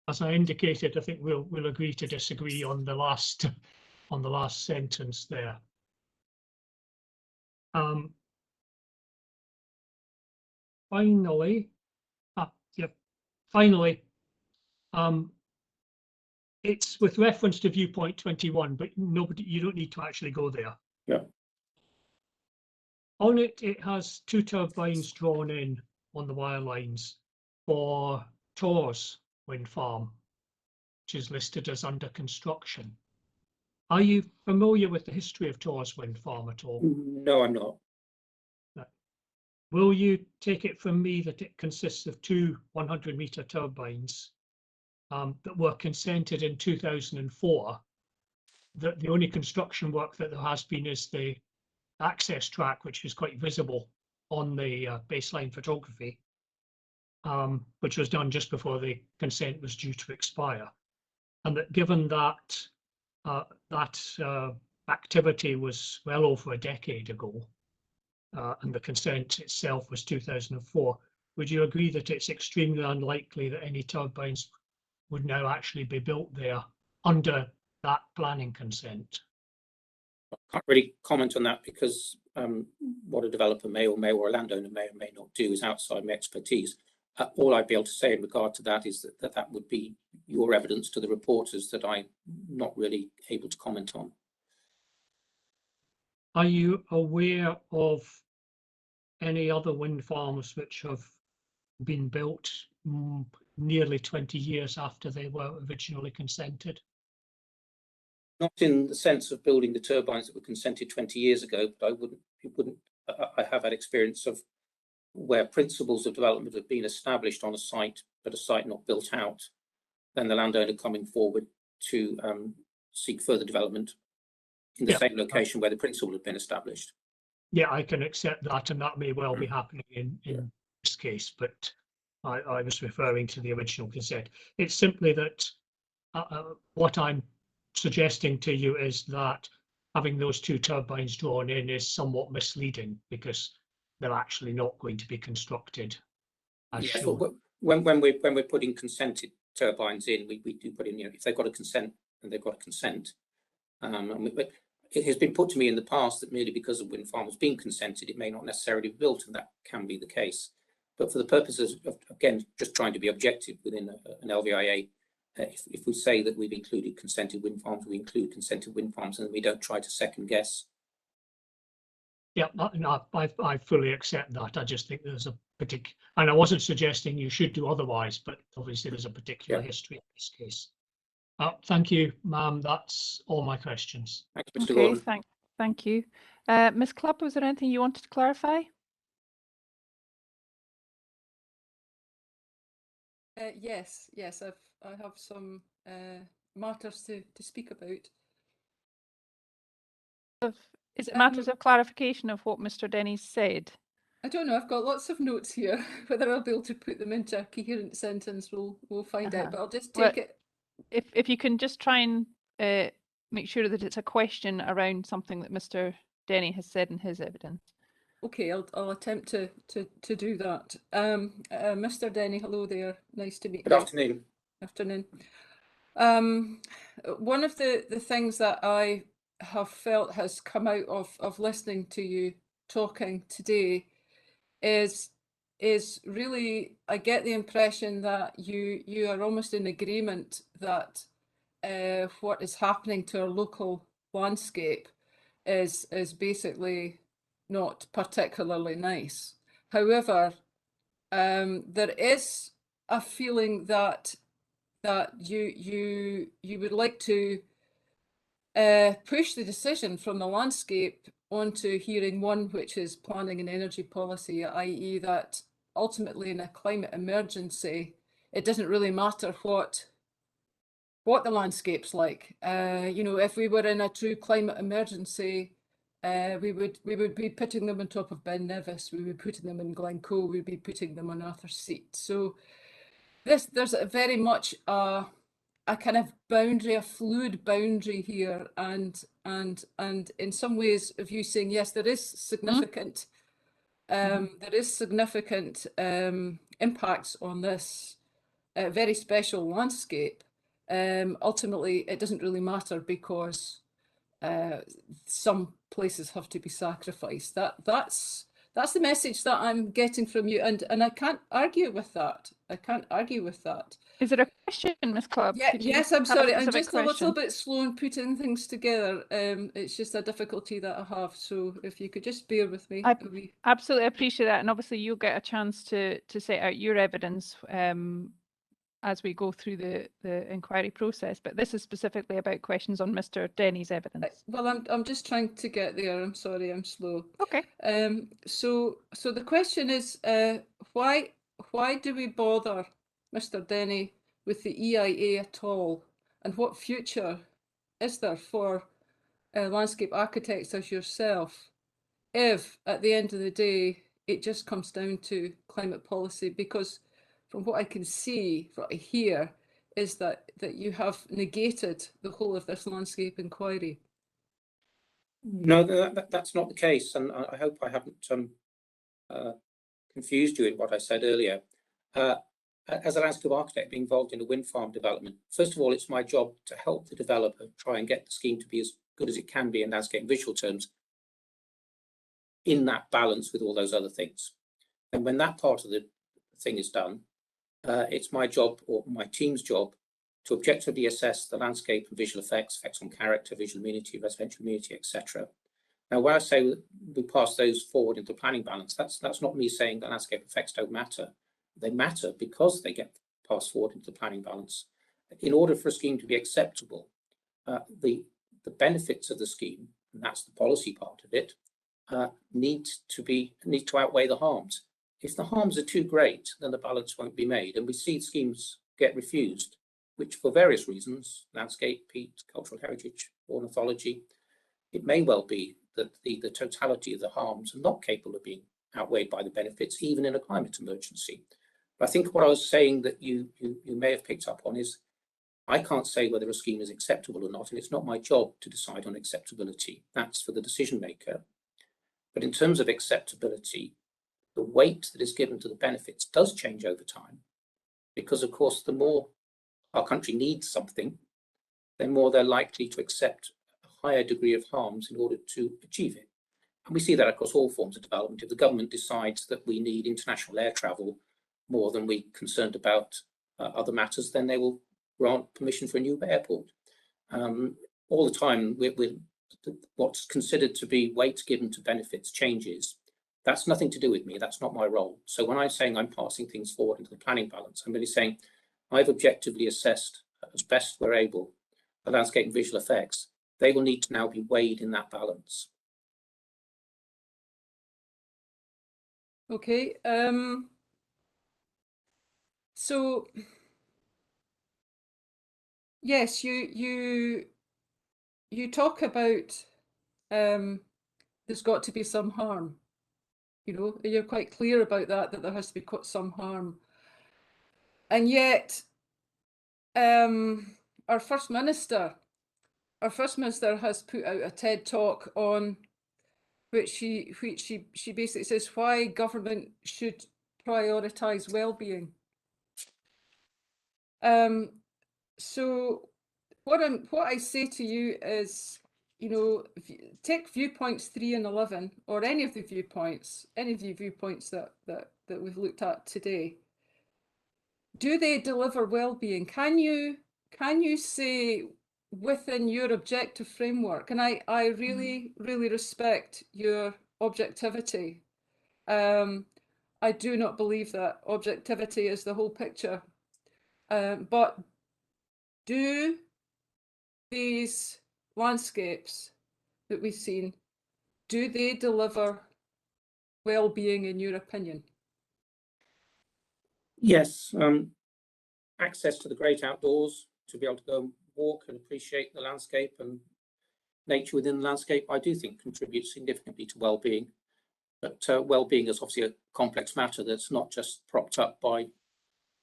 As I indicated, I think we'll agree to disagree on the last sentence there. Finally, it's with reference to viewpoint 21, but you don't need to actually go there. Yeah. On it, it has 2 turbines drawn in on the wire lines for Torres wind farm, which is listed as under construction. Are you familiar with the history of Torres wind farm at all? No, I'm not. No. Will you take it from me that it consists of 2 100-meter turbines that were consented in 2004? That the only construction work that there has been is the access track, which is quite visible on the baseline photography, which was done just before the consent was due to expire. And that given that activity was well over a decade ago, and the consent itself was 2004, would you agree that it's extremely unlikely that any turbines would now actually be built there under that planning consent? I can't really comment on that, because what a developer may or a landowner may or may not do is outside my expertise. All I'd be able to say in regard to that is that would be your evidence to the reporters that I'm not really able to comment on. Are you aware of any other wind farms which have been built nearly 20 years after they were originally consented? Not in the sense of building the turbines that were consented 20 years ago, but I have had experience of where principles of development have been established on a site, but a site not built out, then the landowner coming forward to seek further development in the same location where the principle had been established. Yeah, I can accept that, and that may well be happening in this case, but I was referring to the original consent. It's simply that what I'm suggesting to you is that having those 2 turbines drawn in is somewhat misleading, because they're actually not going to be constructed as shown. When we're putting consented turbines in, we do put in, if they've got a consent, and they've got a consent. But it has been put to me in the past that merely because a wind farm has been consented, it may not necessarily be built, and that can be the case. But for the purposes of, again, just trying to be objective within an LVIA, if we say that we've included consented wind farms, we include consented wind farms, and we don't try to second guess. Yeah, no, I fully accept that. I just think there's a particular, and I wasn't suggesting you should do otherwise, but obviously there's a particular history in this case. Thank you, ma'am. That's all my questions. Thank you, Mr. Okay, Gordon. thank you. Ms. Clubb, was there anything you wanted to clarify? Yes, I have some matters to speak about. Is it matters of clarification of what Mr. Denny said? I don't know. I've got lots of notes here. Whether I'll be able to put them into a coherent sentence, we'll find out. But I'll just take it. If you can just try and make sure that it's a question around something that Mr. Denny has said in his evidence. Okay, I'll attempt to do that. Mr. Denny, hello there. Nice to meet you. Good afternoon. Afternoon. One of the things that I have felt has come out of listening to you talking today is really, I get the impression that you are almost in agreement that what is happening to our local landscape is basically not particularly nice. However, there is a feeling that you would like to push the decision from the landscape onto hearing one, which is planning and energy policy, i.e. that ultimately in a climate emergency, it doesn't really matter what the landscape's like. You know, if we were in a true climate emergency, we would be putting them on top of Ben Nevis, we would be putting them in Glencoe, we'd be putting them on Arthur's Seat. So there's a very much a kind of boundary, a fluid boundary here, and in some ways of you saying yes, there is significant impacts on this very special landscape. Ultimately, it doesn't really matter because some places have to be sacrificed. That's the message that I'm getting from you, and I can't argue with that. I can't argue with that. Is it a question, Ms. Clubb? Yeah, yes, I'm sorry. I'm just question? a little bit slow in putting things together. It's just a difficulty that I have. So if you could just bear with me. I absolutely appreciate that. And obviously you'll get a chance to set out your evidence as we go through the inquiry process. But this is specifically about questions on Mr. Denny's evidence. Well, I'm just trying to get there. I'm sorry, I'm slow. Okay. So the question is, why do we bother Mr. Denny with the EIA at all? And what future is there for landscape architects such as yourself if at the end of the day it just comes down to climate policy? Because from what I can see, what I hear, is that you have negated the whole of this landscape inquiry. No, that's not the case, and I hope I haven't confused you in what I said earlier. As a landscape architect being involved in a wind farm development, first of all, it's my job to help the developer try and get the scheme to be as good as it can be in landscape and visual terms, in that balance with all those other things. And when that part of the thing is done, it's my job, or my team's job, to objectively assess the landscape and visual effects on character, visual amenity, residential amenity, etc. Now, when I say we pass those forward into planning balance, that's not me saying that landscape effects don't matter. They matter because they get passed forward into the planning balance. In order for a scheme to be acceptable, the benefits of the scheme, and that's the policy part of it, need to outweigh the harms. If the harms are too great, then the balance won't be made, and we see schemes get refused, which for various reasons, landscape, peat, cultural heritage, ornithology, it may well be that the totality of the harms are not capable of being outweighed by the benefits, even in a climate emergency. But I think what I was saying that you may have picked up on is, I can't say whether a scheme is acceptable or not, and it's not my job to decide on acceptability. That's for the decision maker. But in terms of acceptability, the weight that is given to the benefits does change over time, because of course, the more our country needs something, the more they're likely to accept a higher degree of harms in order to achieve it. And we see that across all forms of development. If the government decides that we need international air travel more than we're concerned about other matters, then they will grant permission for a new airport. All the time, what's considered to be weight given to benefits changes. That's nothing to do with me. That's not my role. So when I'm saying I'm passing things forward into the planning balance, I'm really saying I've objectively assessed as best we're able, the landscape and visual effects, they will need to now be weighed in that balance. Okay. So yes, you talk about there's got to be some harm. You know, you're quite clear about that there has to be some harm. And yet, our First Minister has put out a TED talk on which she basically says why government should prioritise well-being. So what I say to you is, you know, take viewpoints 3 and 11, or any of the viewpoints that we've looked at today. Do they deliver well-being? Can you say within your objective framework, and I really respect your objectivity. I do not believe that objectivity is the whole picture. But do these landscapes that we've seen, do they deliver well-being in your opinion? Yes, access to the great outdoors, to be able to go and walk and appreciate the landscape and nature within the landscape, I do think contributes significantly to well-being. But well-being is obviously a complex matter that's not just propped up by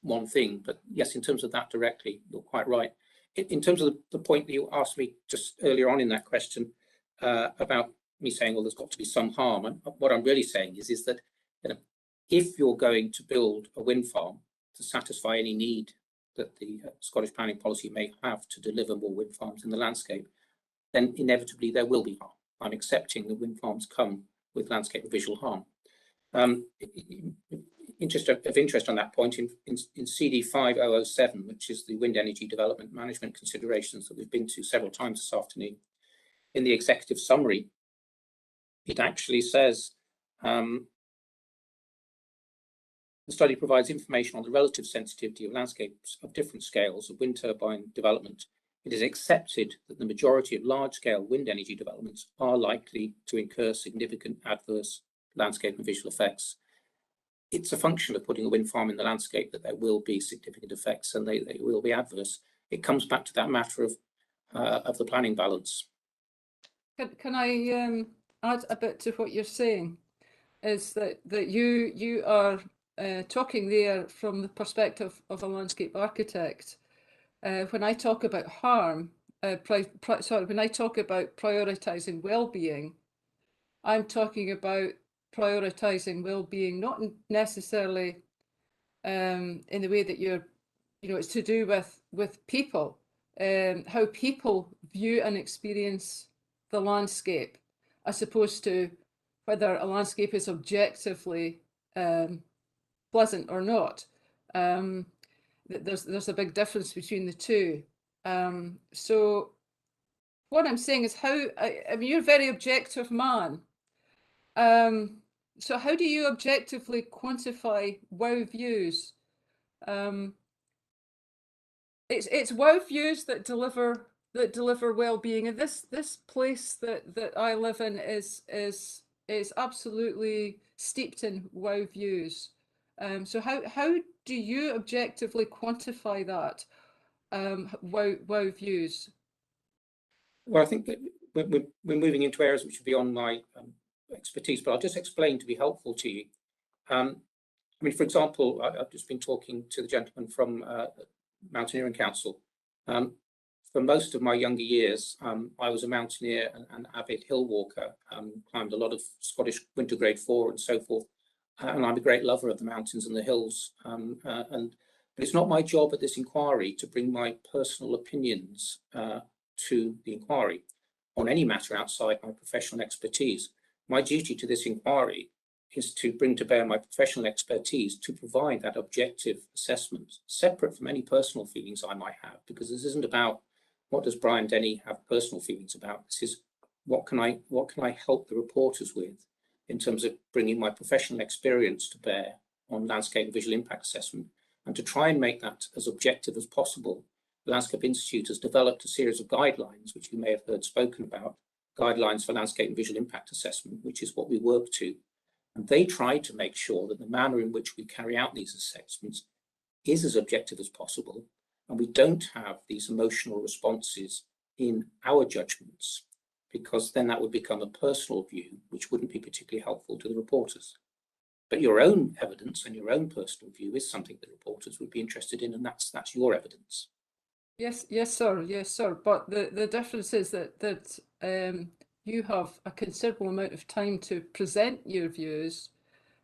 one thing. But yes, in terms of that directly, you're quite right. In terms of the point that you asked me just earlier on in that question about me saying, well, there's got to be some harm. And what I'm really saying is that, you know, if you're going to build a wind farm to satisfy any need that the Scottish planning policy may have to deliver more wind farms in the landscape, then inevitably there will be harm. I'm accepting that wind farms come with landscape and visual harm. Interest on that point, in CD 5007, which is the wind energy development management considerations that we've been to several times this afternoon, in the executive summary, it actually says the study provides information on the relative sensitivity of landscapes of different scales of wind turbine development. It is accepted that the majority of large-scale wind energy developments are likely to incur significant adverse landscape and visual effects. It's a function of putting a wind farm in the landscape that there will be significant effects and they will be adverse. It comes back to that matter of the planning balance. Can I add a bit to what you're saying? Is that you are talking there from the perspective of a landscape architect. When I talk about harm, when I talk about prioritising well-being, I'm talking about prioritising well-being, not necessarily in the way that you're, you know, it's to do with people, how people view and experience the landscape, as opposed to whether a landscape is objectively pleasant or not. There's a big difference between the two. So what I'm saying is I mean, you're a very objective man. So how do you objectively quantify wow views? It's wow views that deliver well-being, and this place that I live in is absolutely steeped in wow views. So how do you objectively quantify that wow views? Well, I think that we're moving into areas which are beyond my expertise, but I'll just explain to be helpful to you. I mean, for example, I've just been talking to the gentleman from Mountaineering Council. For most of my younger years, I was a mountaineer and avid hill walker, climbed a lot of Scottish winter grade 4 and so forth. And I'm a great lover of the mountains and the hills. But it's not my job at this inquiry to bring my personal opinions to the inquiry on any matter outside my professional expertise. My duty to this inquiry is to bring to bear my professional expertise to provide that objective assessment, separate from any personal feelings I might have, because this isn't about what does Brian Denny have personal feelings about. This is what can I help the reporters with in terms of bringing my professional experience to bear on landscape and visual impact assessment, and to try and make that as objective as possible the Landscape Institute has developed a series of guidelines, which you may have heard spoken about, guidelines for landscape and visual impact assessment, which is what we work to. And they try to make sure that the manner in which we carry out these assessments is as objective as possible, and we don't have these emotional responses in our judgments, because then that would become a personal view, which wouldn't be particularly helpful to the reporters. But your own evidence and your own personal view is something that reporters would be interested in, and that's your evidence. Yes, sir. But the difference is that you have a considerable amount of time to present your views,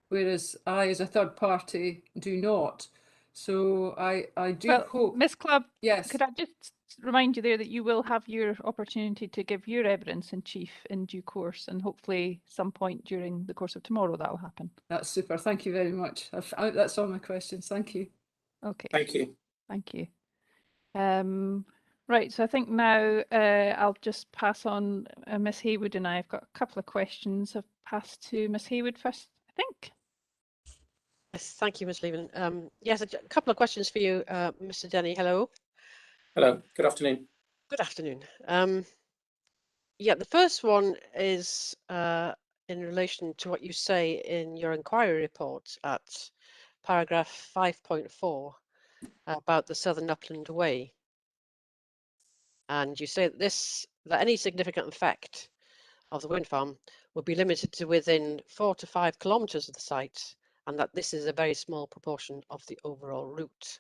whereas I, as a third party, do not. So I do hope. Ms. Clubb, yes. could I just remind you there that you will have your opportunity to give your evidence in chief in due course, and hopefully some point during the course of tomorrow that will happen. That's super. Thank you very much. That's all my questions. Thank you. Okay. Thank you. Thank you. Right, so I think now I'll just pass on Ms. Haywood, and I've got a couple of questions. I've passed to Ms. Haywood first, I think. Yes, thank you, Ms. Levin. Yes, a couple of questions for you, Mr. Denny. Hello. Hello, good afternoon. Good afternoon. Yeah, the first one is in relation to what you say in your inquiry report at paragraph 5.4 about the Southern Upland Way. And you say that any significant effect of the wind farm would be limited to within 4 to 5 kilometres of the site, and that this is a very small proportion of the overall route.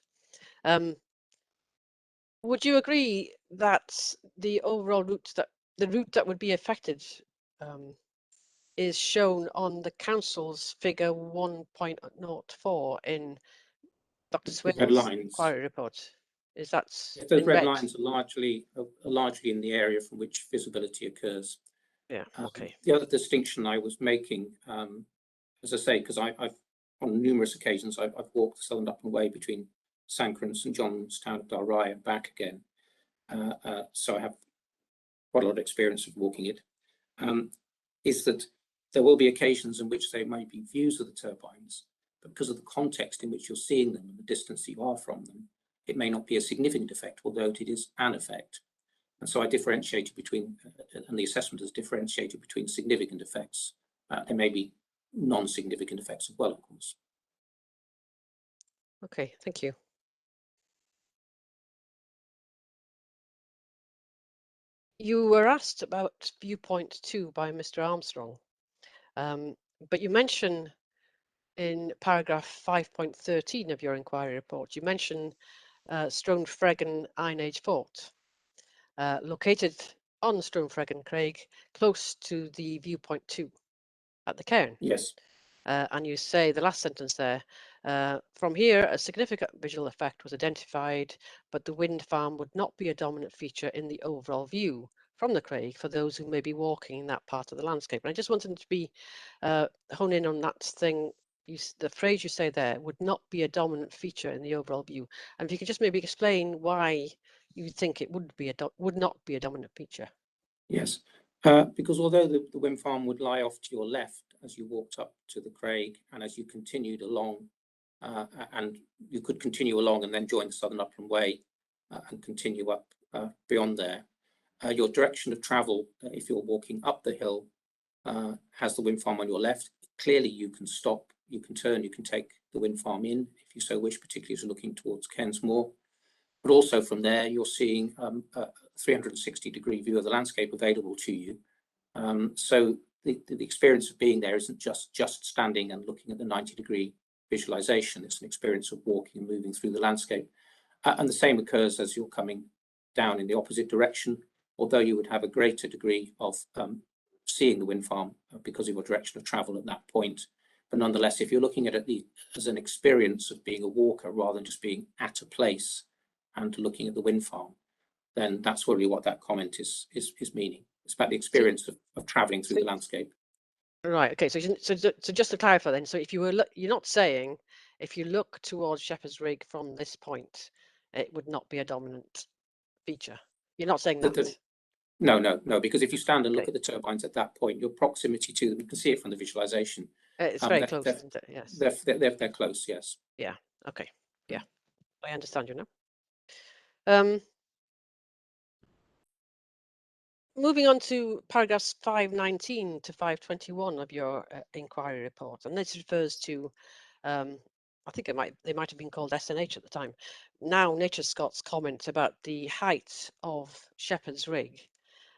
Would you agree that the overall route that would be affected is shown on the council's figure 1.04 in Dr. Swindle's inquiry report? Is that those red lines are largely in the area from which visibility occurs? Yeah. Okay. The other distinction I was making, as I say, because I've on numerous occasions I've walked the Southern Upland Way between Sancro and St John's Town of Dalry and back again, so I have quite a lot of experience of walking it. Is that there will be occasions in which there may be views of the turbines, but because of the context in which you're seeing them and the distance you are from them, it may not be a significant effect, although it is an effect. And so I differentiated between, and the assessment has differentiated between significant effects. There may be non-significant effects as well, of course. Okay, thank you. You were asked about viewpoint 2 by Mr. Armstrong, but you mention in paragraph 5.13 of your inquiry report, you mention Stone-Fregan Iron Age Fort, located on Stone-Fregan Craig, close to the viewpoint 2 at the cairn. Yes. And you say the last sentence there, from here, a significant visual effect was identified, but the wind farm would not be a dominant feature in the overall view from the Craig for those who may be walking in that part of the landscape. And I just wanted to be hone in on that thing. The phrase you say there would not be a dominant feature in the overall view. And if you could just maybe explain why you think it would not be a dominant feature. Yes, because although the wind farm would lie off to your left as you walked up to the Craig, and as you continued along, and you could continue along and then join the Southern Upland Way and continue up beyond there, your direction of travel, if you're walking up the hill, has the wind farm on your left. Clearly you can stop, you can turn, you can take the wind farm in if you so wish, particularly as you're looking towards Kensmore. But also from there, you're seeing a 360-degree view of the landscape available to you. So the experience of being there isn't just standing and looking at the 90-degree visualization. It's an experience of walking and moving through the landscape. And the same occurs as you're coming down in the opposite direction, although you would have a greater degree of seeing the wind farm because of your direction of travel at that point. But nonetheless, if you're looking at it as an experience of being a walker rather than just being at a place and looking at the wind farm, then that's really what that comment is meaning. It's about the experience of traveling through the landscape. Right. Okay. So just to clarify then, so if you were you're not saying if you look towards Shepherd's Rig from this point, it would not be a dominant feature. You're not saying that. No, because if you stand and look at the turbines at that point, your proximity to them, you can see it from the visualization. It's very close, isn't it? Yes. They're close, yes. Yeah. Okay. Yeah. I understand you now. moving on to paragraphs 519 to 521 of your inquiry report, and this refers to, I think they might have been called SNH at the time. Now, Nature Scott's comment about the height of Shepherd's Rig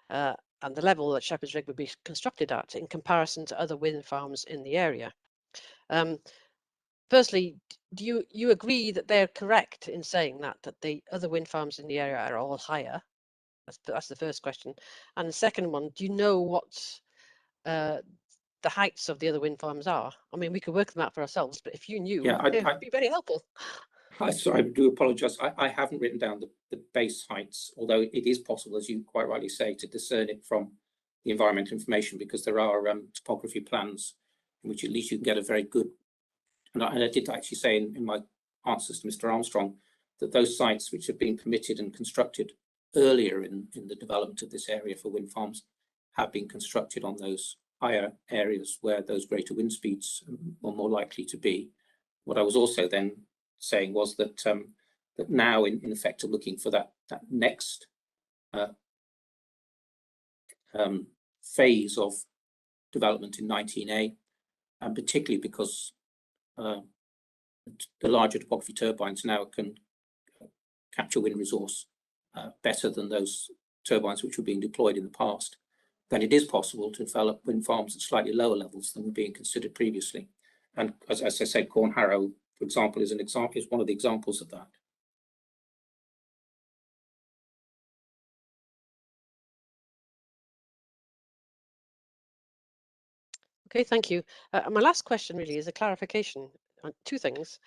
and the level that Shepherd's Rig would be constructed at in comparison to other wind farms in the area. Firstly, do you agree that they're correct in saying that the other wind farms in the area are all higher? That's the first question. And the second one, do you know what the heights of the other wind farms are? I mean, we could work them out for ourselves, but if you knew, Yeah, it would be very helpful. I do apologise. I haven't written down the base heights, although it is possible, as you quite rightly say, to discern it from the environmental information, because there are topography plans in which at least you can get a very good. And I did actually say in my answers to Mr. Armstrong that those sites which have been permitted and constructed earlier in the development of this area for wind farms have been constructed on those higher areas where those greater wind speeds are more likely to be. What I was also then saying was that that now in effect are looking for that next phase of development in 19A, and particularly because the larger topography turbines now can capture wind resource better than those turbines which were being deployed in the past, then it is possible to develop wind farms at slightly lower levels than were being considered previously. And as I said, Corn Harrow, for example, is one of the examples of that. Okay, thank you. My last question really is a clarification on two things.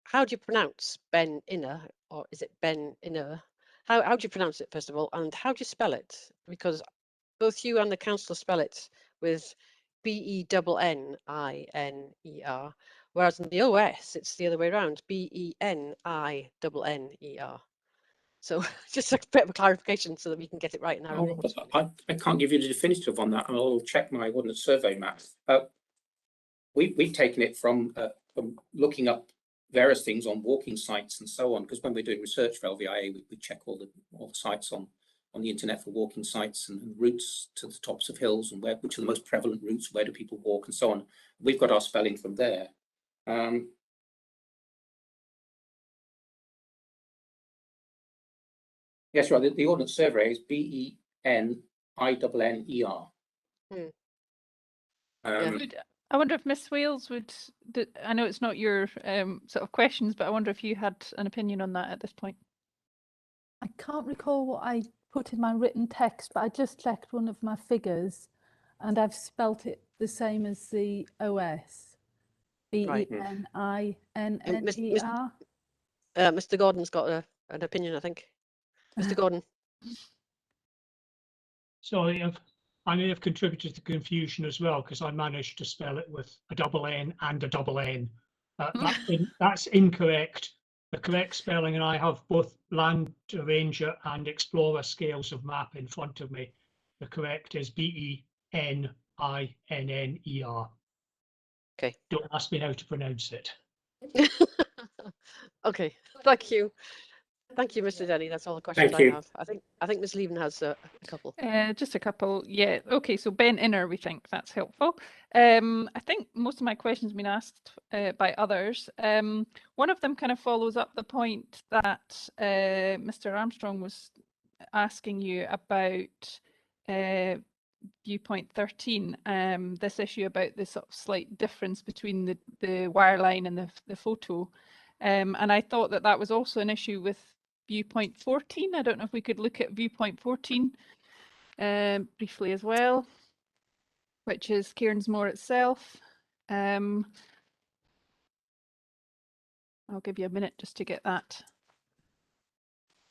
How do you pronounce Ben Inner, or is it Ben Inner? How do you pronounce it, first of all, and how do you spell it? Because both you and the council spell it with BENNINER, whereas in the OS it's the other way around, BENINNER. So just a bit of a clarification so that we can get it right in our reports. I can't give you the definitive on that, and I'll check my Ordnance Survey map. We've taken it from looking up various things on walking sites and so on, because when we're doing research for LVIA, we check all the sites on the internet for walking sites and routes to the tops of hills and which are the most prevalent routes, where do people walk and so on. We've got our spelling from there. Yes, right. The Ordnance Survey is BENINNER. I wonder if Miss Wales would, I know it's not your sort of questions, but I wonder if you had an opinion on that at this point. I can't recall what I put in my written text, but I just checked one of my figures and I've spelt it the same as the OS. BENINNER. Mr. Gordon's got an opinion, I think. Mr. Gordon. So I may have contributed to confusion as well, because I managed to spell it with a double N and a double N. That's incorrect. The correct spelling, and I have both Land Ranger and Explorer scales of map in front of me. The correct is BENINNER. Okay. Don't ask me how to pronounce it. Okay, thank you. Thank you, Mr. Denny. That's all the questions I have. I think Ms. Leven has a couple. Just a couple, yeah. Okay, so Ben Inner, we think that's helpful. I think most of my questions have been asked by others. One of them kind of follows up the point that Mr. Armstrong was asking you about viewpoint 13, this issue about the sort of slight difference between the wireline and the photo. And I thought that was also an issue with viewpoint 14. I don't know if we could look at viewpoint 14 briefly as well, which is Cairnsmore itself. I'll give you a minute just to get that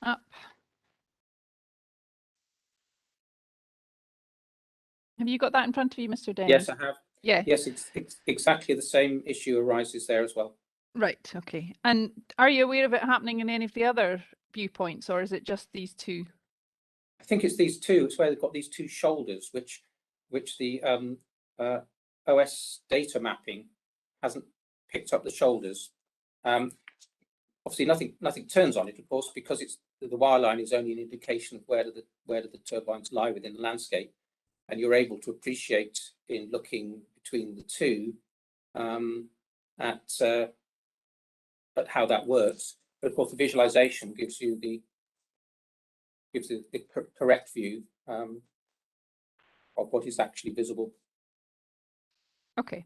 up. Have you got that in front of you, Mr. Denny? Yes, I have. Yeah. Yes, it's exactly the same issue arises there as well. Right, okay. And are you aware of it happening in any of the other viewpoints, or is it just these two? I think it's these two. It's where they've got these two shoulders, which the OS data mapping hasn't picked up the shoulders. Obviously, nothing turns on it, of course, because the wireline is only an indication of where do the turbines lie within the landscape, and you're able to appreciate in looking between the two at how that works. But of course, the visualization gives you the correct view of what is actually visible. Okay,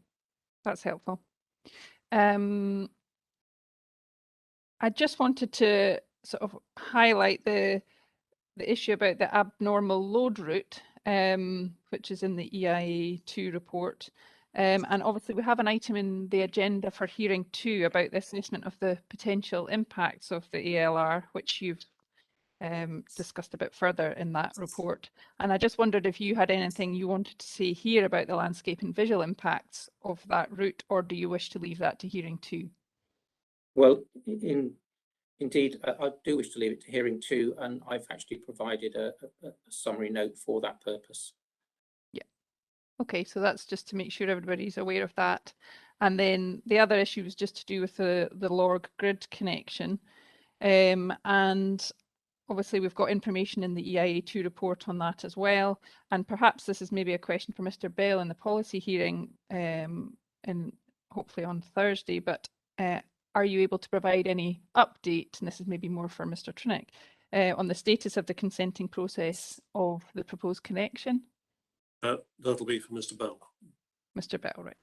that's helpful. I just wanted to sort of highlight the issue about the abnormal load route, which is in the EIA2 report. And obviously we have an item in the agenda for hearing 2 about the assessment of the potential impacts of the ALR, which you've discussed a bit further in that report. And I just wondered if you had anything you wanted to say here about the landscape and visual impacts of that route, or do you wish to leave that to hearing 2? Well, indeed, I do wish to leave it to hearing 2, and I've actually provided a summary note for that purpose. Yeah. Okay, so that's just to make sure everybody's aware of that. And then the other issue was just to do with the LORG grid connection. And obviously we've got information in the EIA2 report on that as well. And perhaps this is maybe a question for Mr. Bell in the policy hearing and hopefully on Thursday, but are you able to provide any update, and this is maybe more for Mr. Trinick, on the status of the consenting process of the proposed connection? That'll be for Mr. Bell. Mr. Bell, right.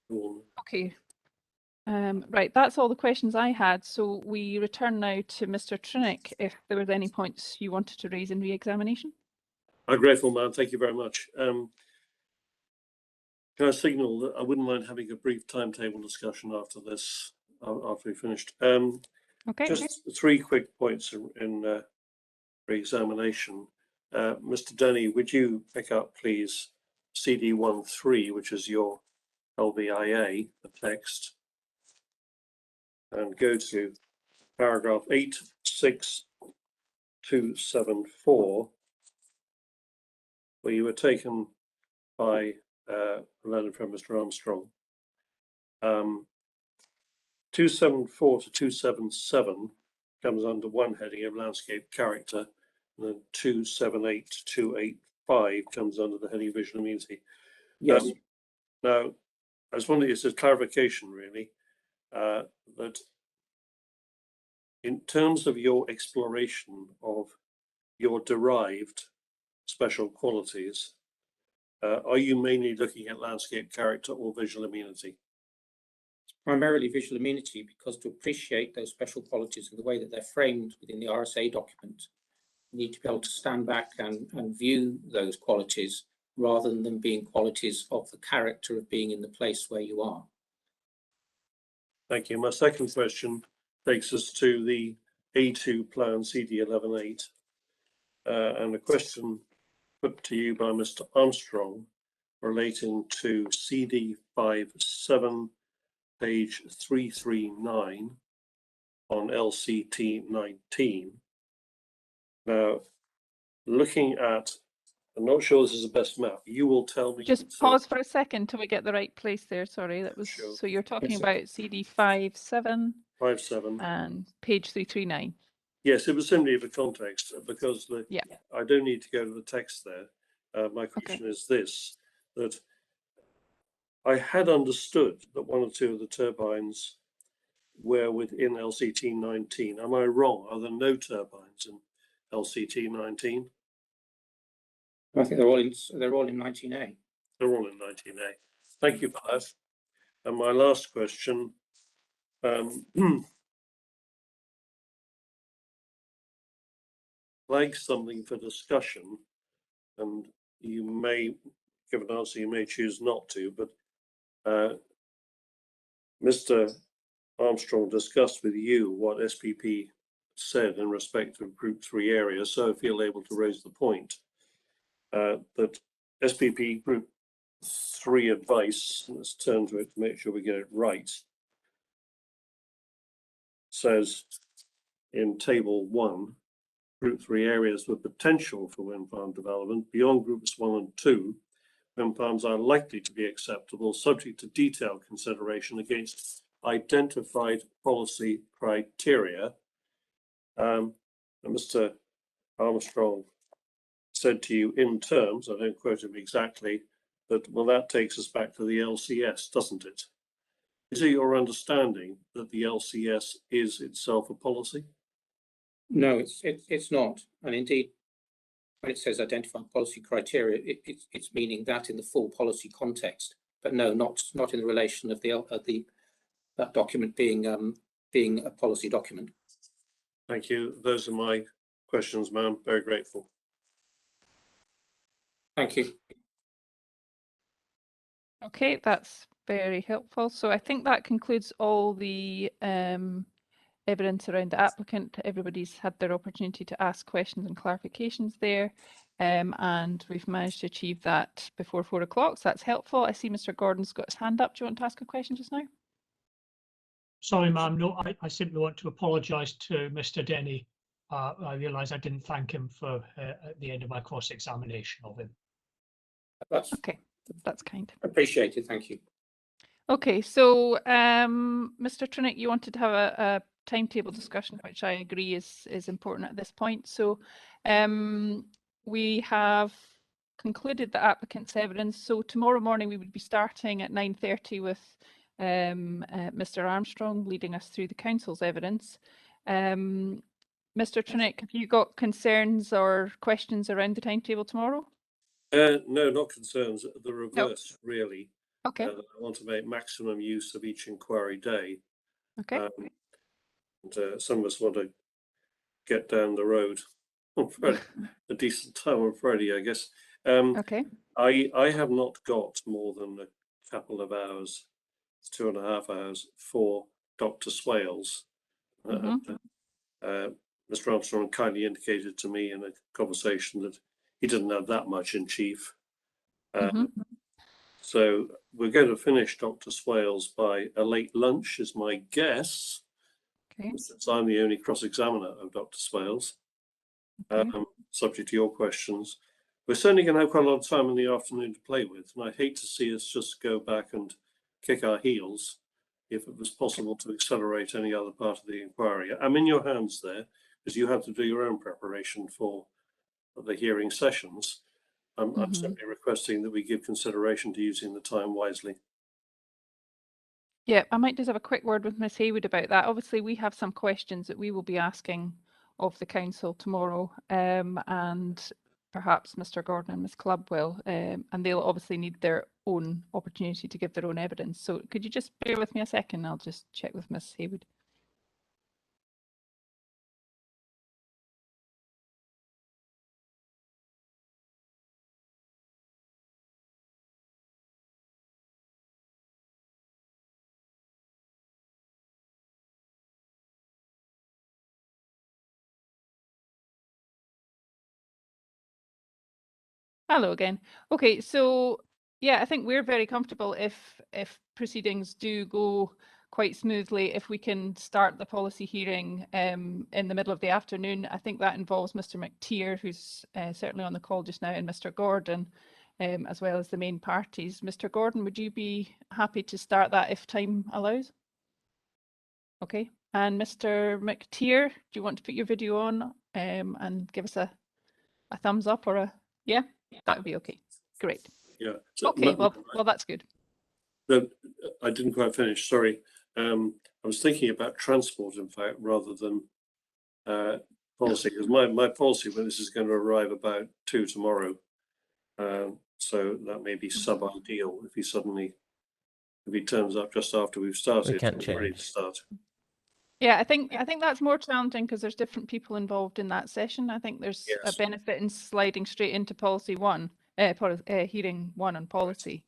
Cool. Okay. Right, that's all the questions I had. So we return now to Mr. Trinick, if there was any points you wanted to raise in re-examination. I'm grateful, man. Thank you very much. Can I signal that I wouldn't mind having a brief timetable discussion after this, after we finished? Okay. Just 3 quick points in re-examination. Mr. Denny, would you pick up, please, CD13, which is your LVIA, the text, and go to paragraph 86274, where you were taken by a letter from Mr. Armstrong. 274 to 277 comes under one heading of landscape character, and then 278 to 285 comes under the heading of visual immunity. Yes. Now, I was wondering, it's a clarification really, that in terms of your exploration of your derived special qualities, are you mainly looking at landscape character or visual immunity? Primarily visual immunity, because to appreciate those special qualities and the way that they're framed within the RSA document, you need to be able to stand back and view those qualities rather than them being qualities of the character of being in the place where you are. Thank you. My second question takes us to the A2 plan CD118, and a question put to you by Mr. Armstrong relating to CD57, page 339 on LCT 19. Now, looking at, I'm not sure this is the best map. You will tell me. Just pause for a second till we get the right place there. Sorry, that was Sure. So you're talking Yes, about CD57 57 and page 339. Yes, it was simply for context, because Yeah. I don't need to go to the text there. My question is this, that I had understood that 1 or 2 of the turbines were within LCT 19. Am I wrong? Are there no turbines in LCT 19? I think they're all in 19A. They're all in 19A. Thank you for that. And my last question, like something for discussion, and you may give an answer, you may choose not to, but Mr. Armstrong discussed with you what SPP said in respect of Group 3 areas, so I feel able to raise the point that SPP Group 3 advice, let's turn to it to make sure we get it right, says in Table 1, Group 3 areas with potential for wind farm development beyond Groups 1 and 2, wind farms are likely to be acceptable, subject to detailed consideration against identified policy criteria. And Mr. Armstrong said to you in terms, I don't quote him exactly, that, well, that takes us back to the LCS, doesn't it? Is it your understanding that the LCS is itself a policy? No, it's not. And indeed, when it says identified policy criteria, it's meaning that in the full policy context. But no, not in the relation of that document being a policy document. Thank you. Those are my questions, ma'am. Very grateful. Thank you. Okay, that's very helpful. So I think that concludes all the evidence around the applicant. Everybody's had their opportunity to ask questions and clarifications there. And we've managed to achieve that before 4 o'clock, so that's helpful. I see Mr. Gordon's got his hand up. Do you want to ask a question just now? Sorry, ma'am. No, I simply want to apologise to Mr. Denny. I realise I didn't thank him for at the end of my cross-examination of him. That's Okay, that's kind. appreciated. Thank you. Okay, so Mr. Trinick, you wanted to have a timetable discussion, which I agree is important at this point. So we have concluded the applicant's evidence. So tomorrow morning we would be starting at 9:30 with Mr. Armstrong leading us through the council's evidence. Mr. Trinick, have you got concerns or questions around the timetable tomorrow? No, not concerns. The reverse, really. Okay. I want to make maximum use of each inquiry day. Okay. And some of us want to get down the road on Friday, a decent time on Friday, I guess. Okay. I have not got more than a couple of hours, 2.5 hours for Dr. Swales. Mr. Armstrong kindly indicated to me in a conversation that he didn't have that much in chief. So we're going to finish Dr. Swales by a late lunch, is my guess. Okay. Since I'm the only cross-examiner of Dr. Swales, subject to your questions. We're certainly going to have quite a lot of time in the afternoon to play with, and I hate to see us just go back and kick our heels if it was possible to accelerate any other part of the inquiry. I'm in your hands there, because you have to do your own preparation for the hearing sessions. I'm simply requesting that we give consideration to using the time wisely. Yeah, I might just have a quick word with Ms. Haywood about that. Obviously, we have some questions that we will be asking of the council tomorrow, and perhaps Mr. Gordon and Ms. Clubb will, and they'll obviously need their own opportunity to give their own evidence. So could you just bear with me a second? I'll just check with Ms. Haywood. Hello again. Okay, so yeah, I think we're very comfortable if proceedings do go quite smoothly, if we can start the policy hearing in the middle of the afternoon. I think that involves Mr. McTeer, who's certainly on the call just now, and Mr. Gordon, as well as the main parties. Mr. Gordon, would you be happy to start that if time allows? Okay, and Mr. McTeer, do you want to put your video on and give us a thumbs up or a, yeah? That would be okay. Great. Yeah. So okay. Well, that's good. No, I didn't quite finish. Sorry. I was thinking about transport, in fact, rather than policy, because my policy when this is going to arrive about 2 tomorrow. So that may be sub-ideal if he turns up just after we've started. We can't ready to change. start. Yeah, I think that's more challenging because there's different people involved in that session. I think there's a benefit in sliding straight into policy one, hearing one on policy,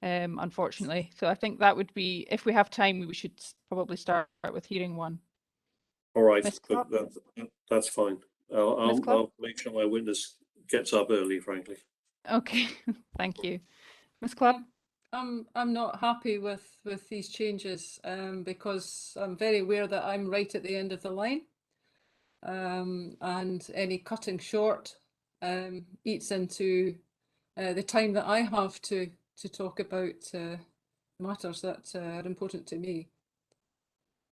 unfortunately. So I think that would be, if we have time, we should probably start with hearing one. All right, that's fine. I'll make sure my witness gets up early, frankly. Okay, thank you. Ms. Clubb? I'm not happy with these changes because I'm very aware that I'm right at the end of the line, and any cutting short eats into the time that I have to talk about matters that are important to me.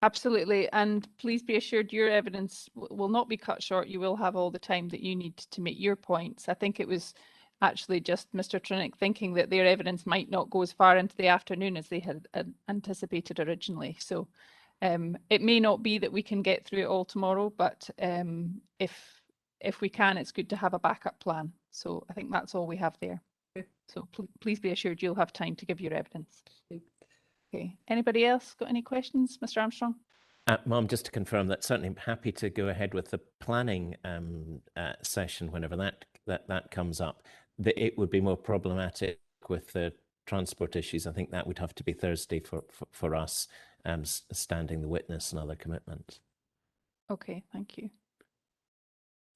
Absolutely, and please be assured your evidence will not be cut short. You will have all the time that you need to make your points. I think it was actually just Mr. Trinick thinking that their evidence might not go as far into the afternoon as they had anticipated originally. So it may not be that we can get through it all tomorrow, but if we can, it's good to have a backup plan. So I think that's all we have there. Okay. So please be assured you'll have time to give your evidence. Okay. Anybody else got any questions, Mr. Armstrong? Mom, just to confirm that certainly I'm happy to go ahead with the planning session whenever that comes up. It would be more problematic with the transport issues. I think that would have to be Thursday for us, standing the witness and other commitments. Okay, thank you.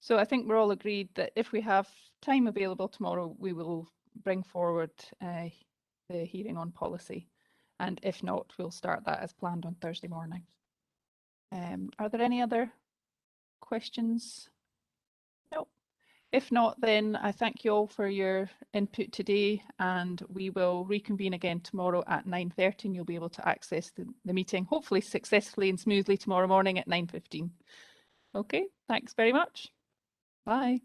So I think we're all agreed that if we have time available tomorrow, we will bring forward the hearing on policy. And if not, we'll start that as planned on Thursday morning. Are there any other questions? No. If not, then I thank you all for your input today, and we will reconvene again tomorrow at 9:30, and you'll be able to access the meeting, hopefully successfully and smoothly tomorrow morning at 9:15. Okay, thanks very much. Bye.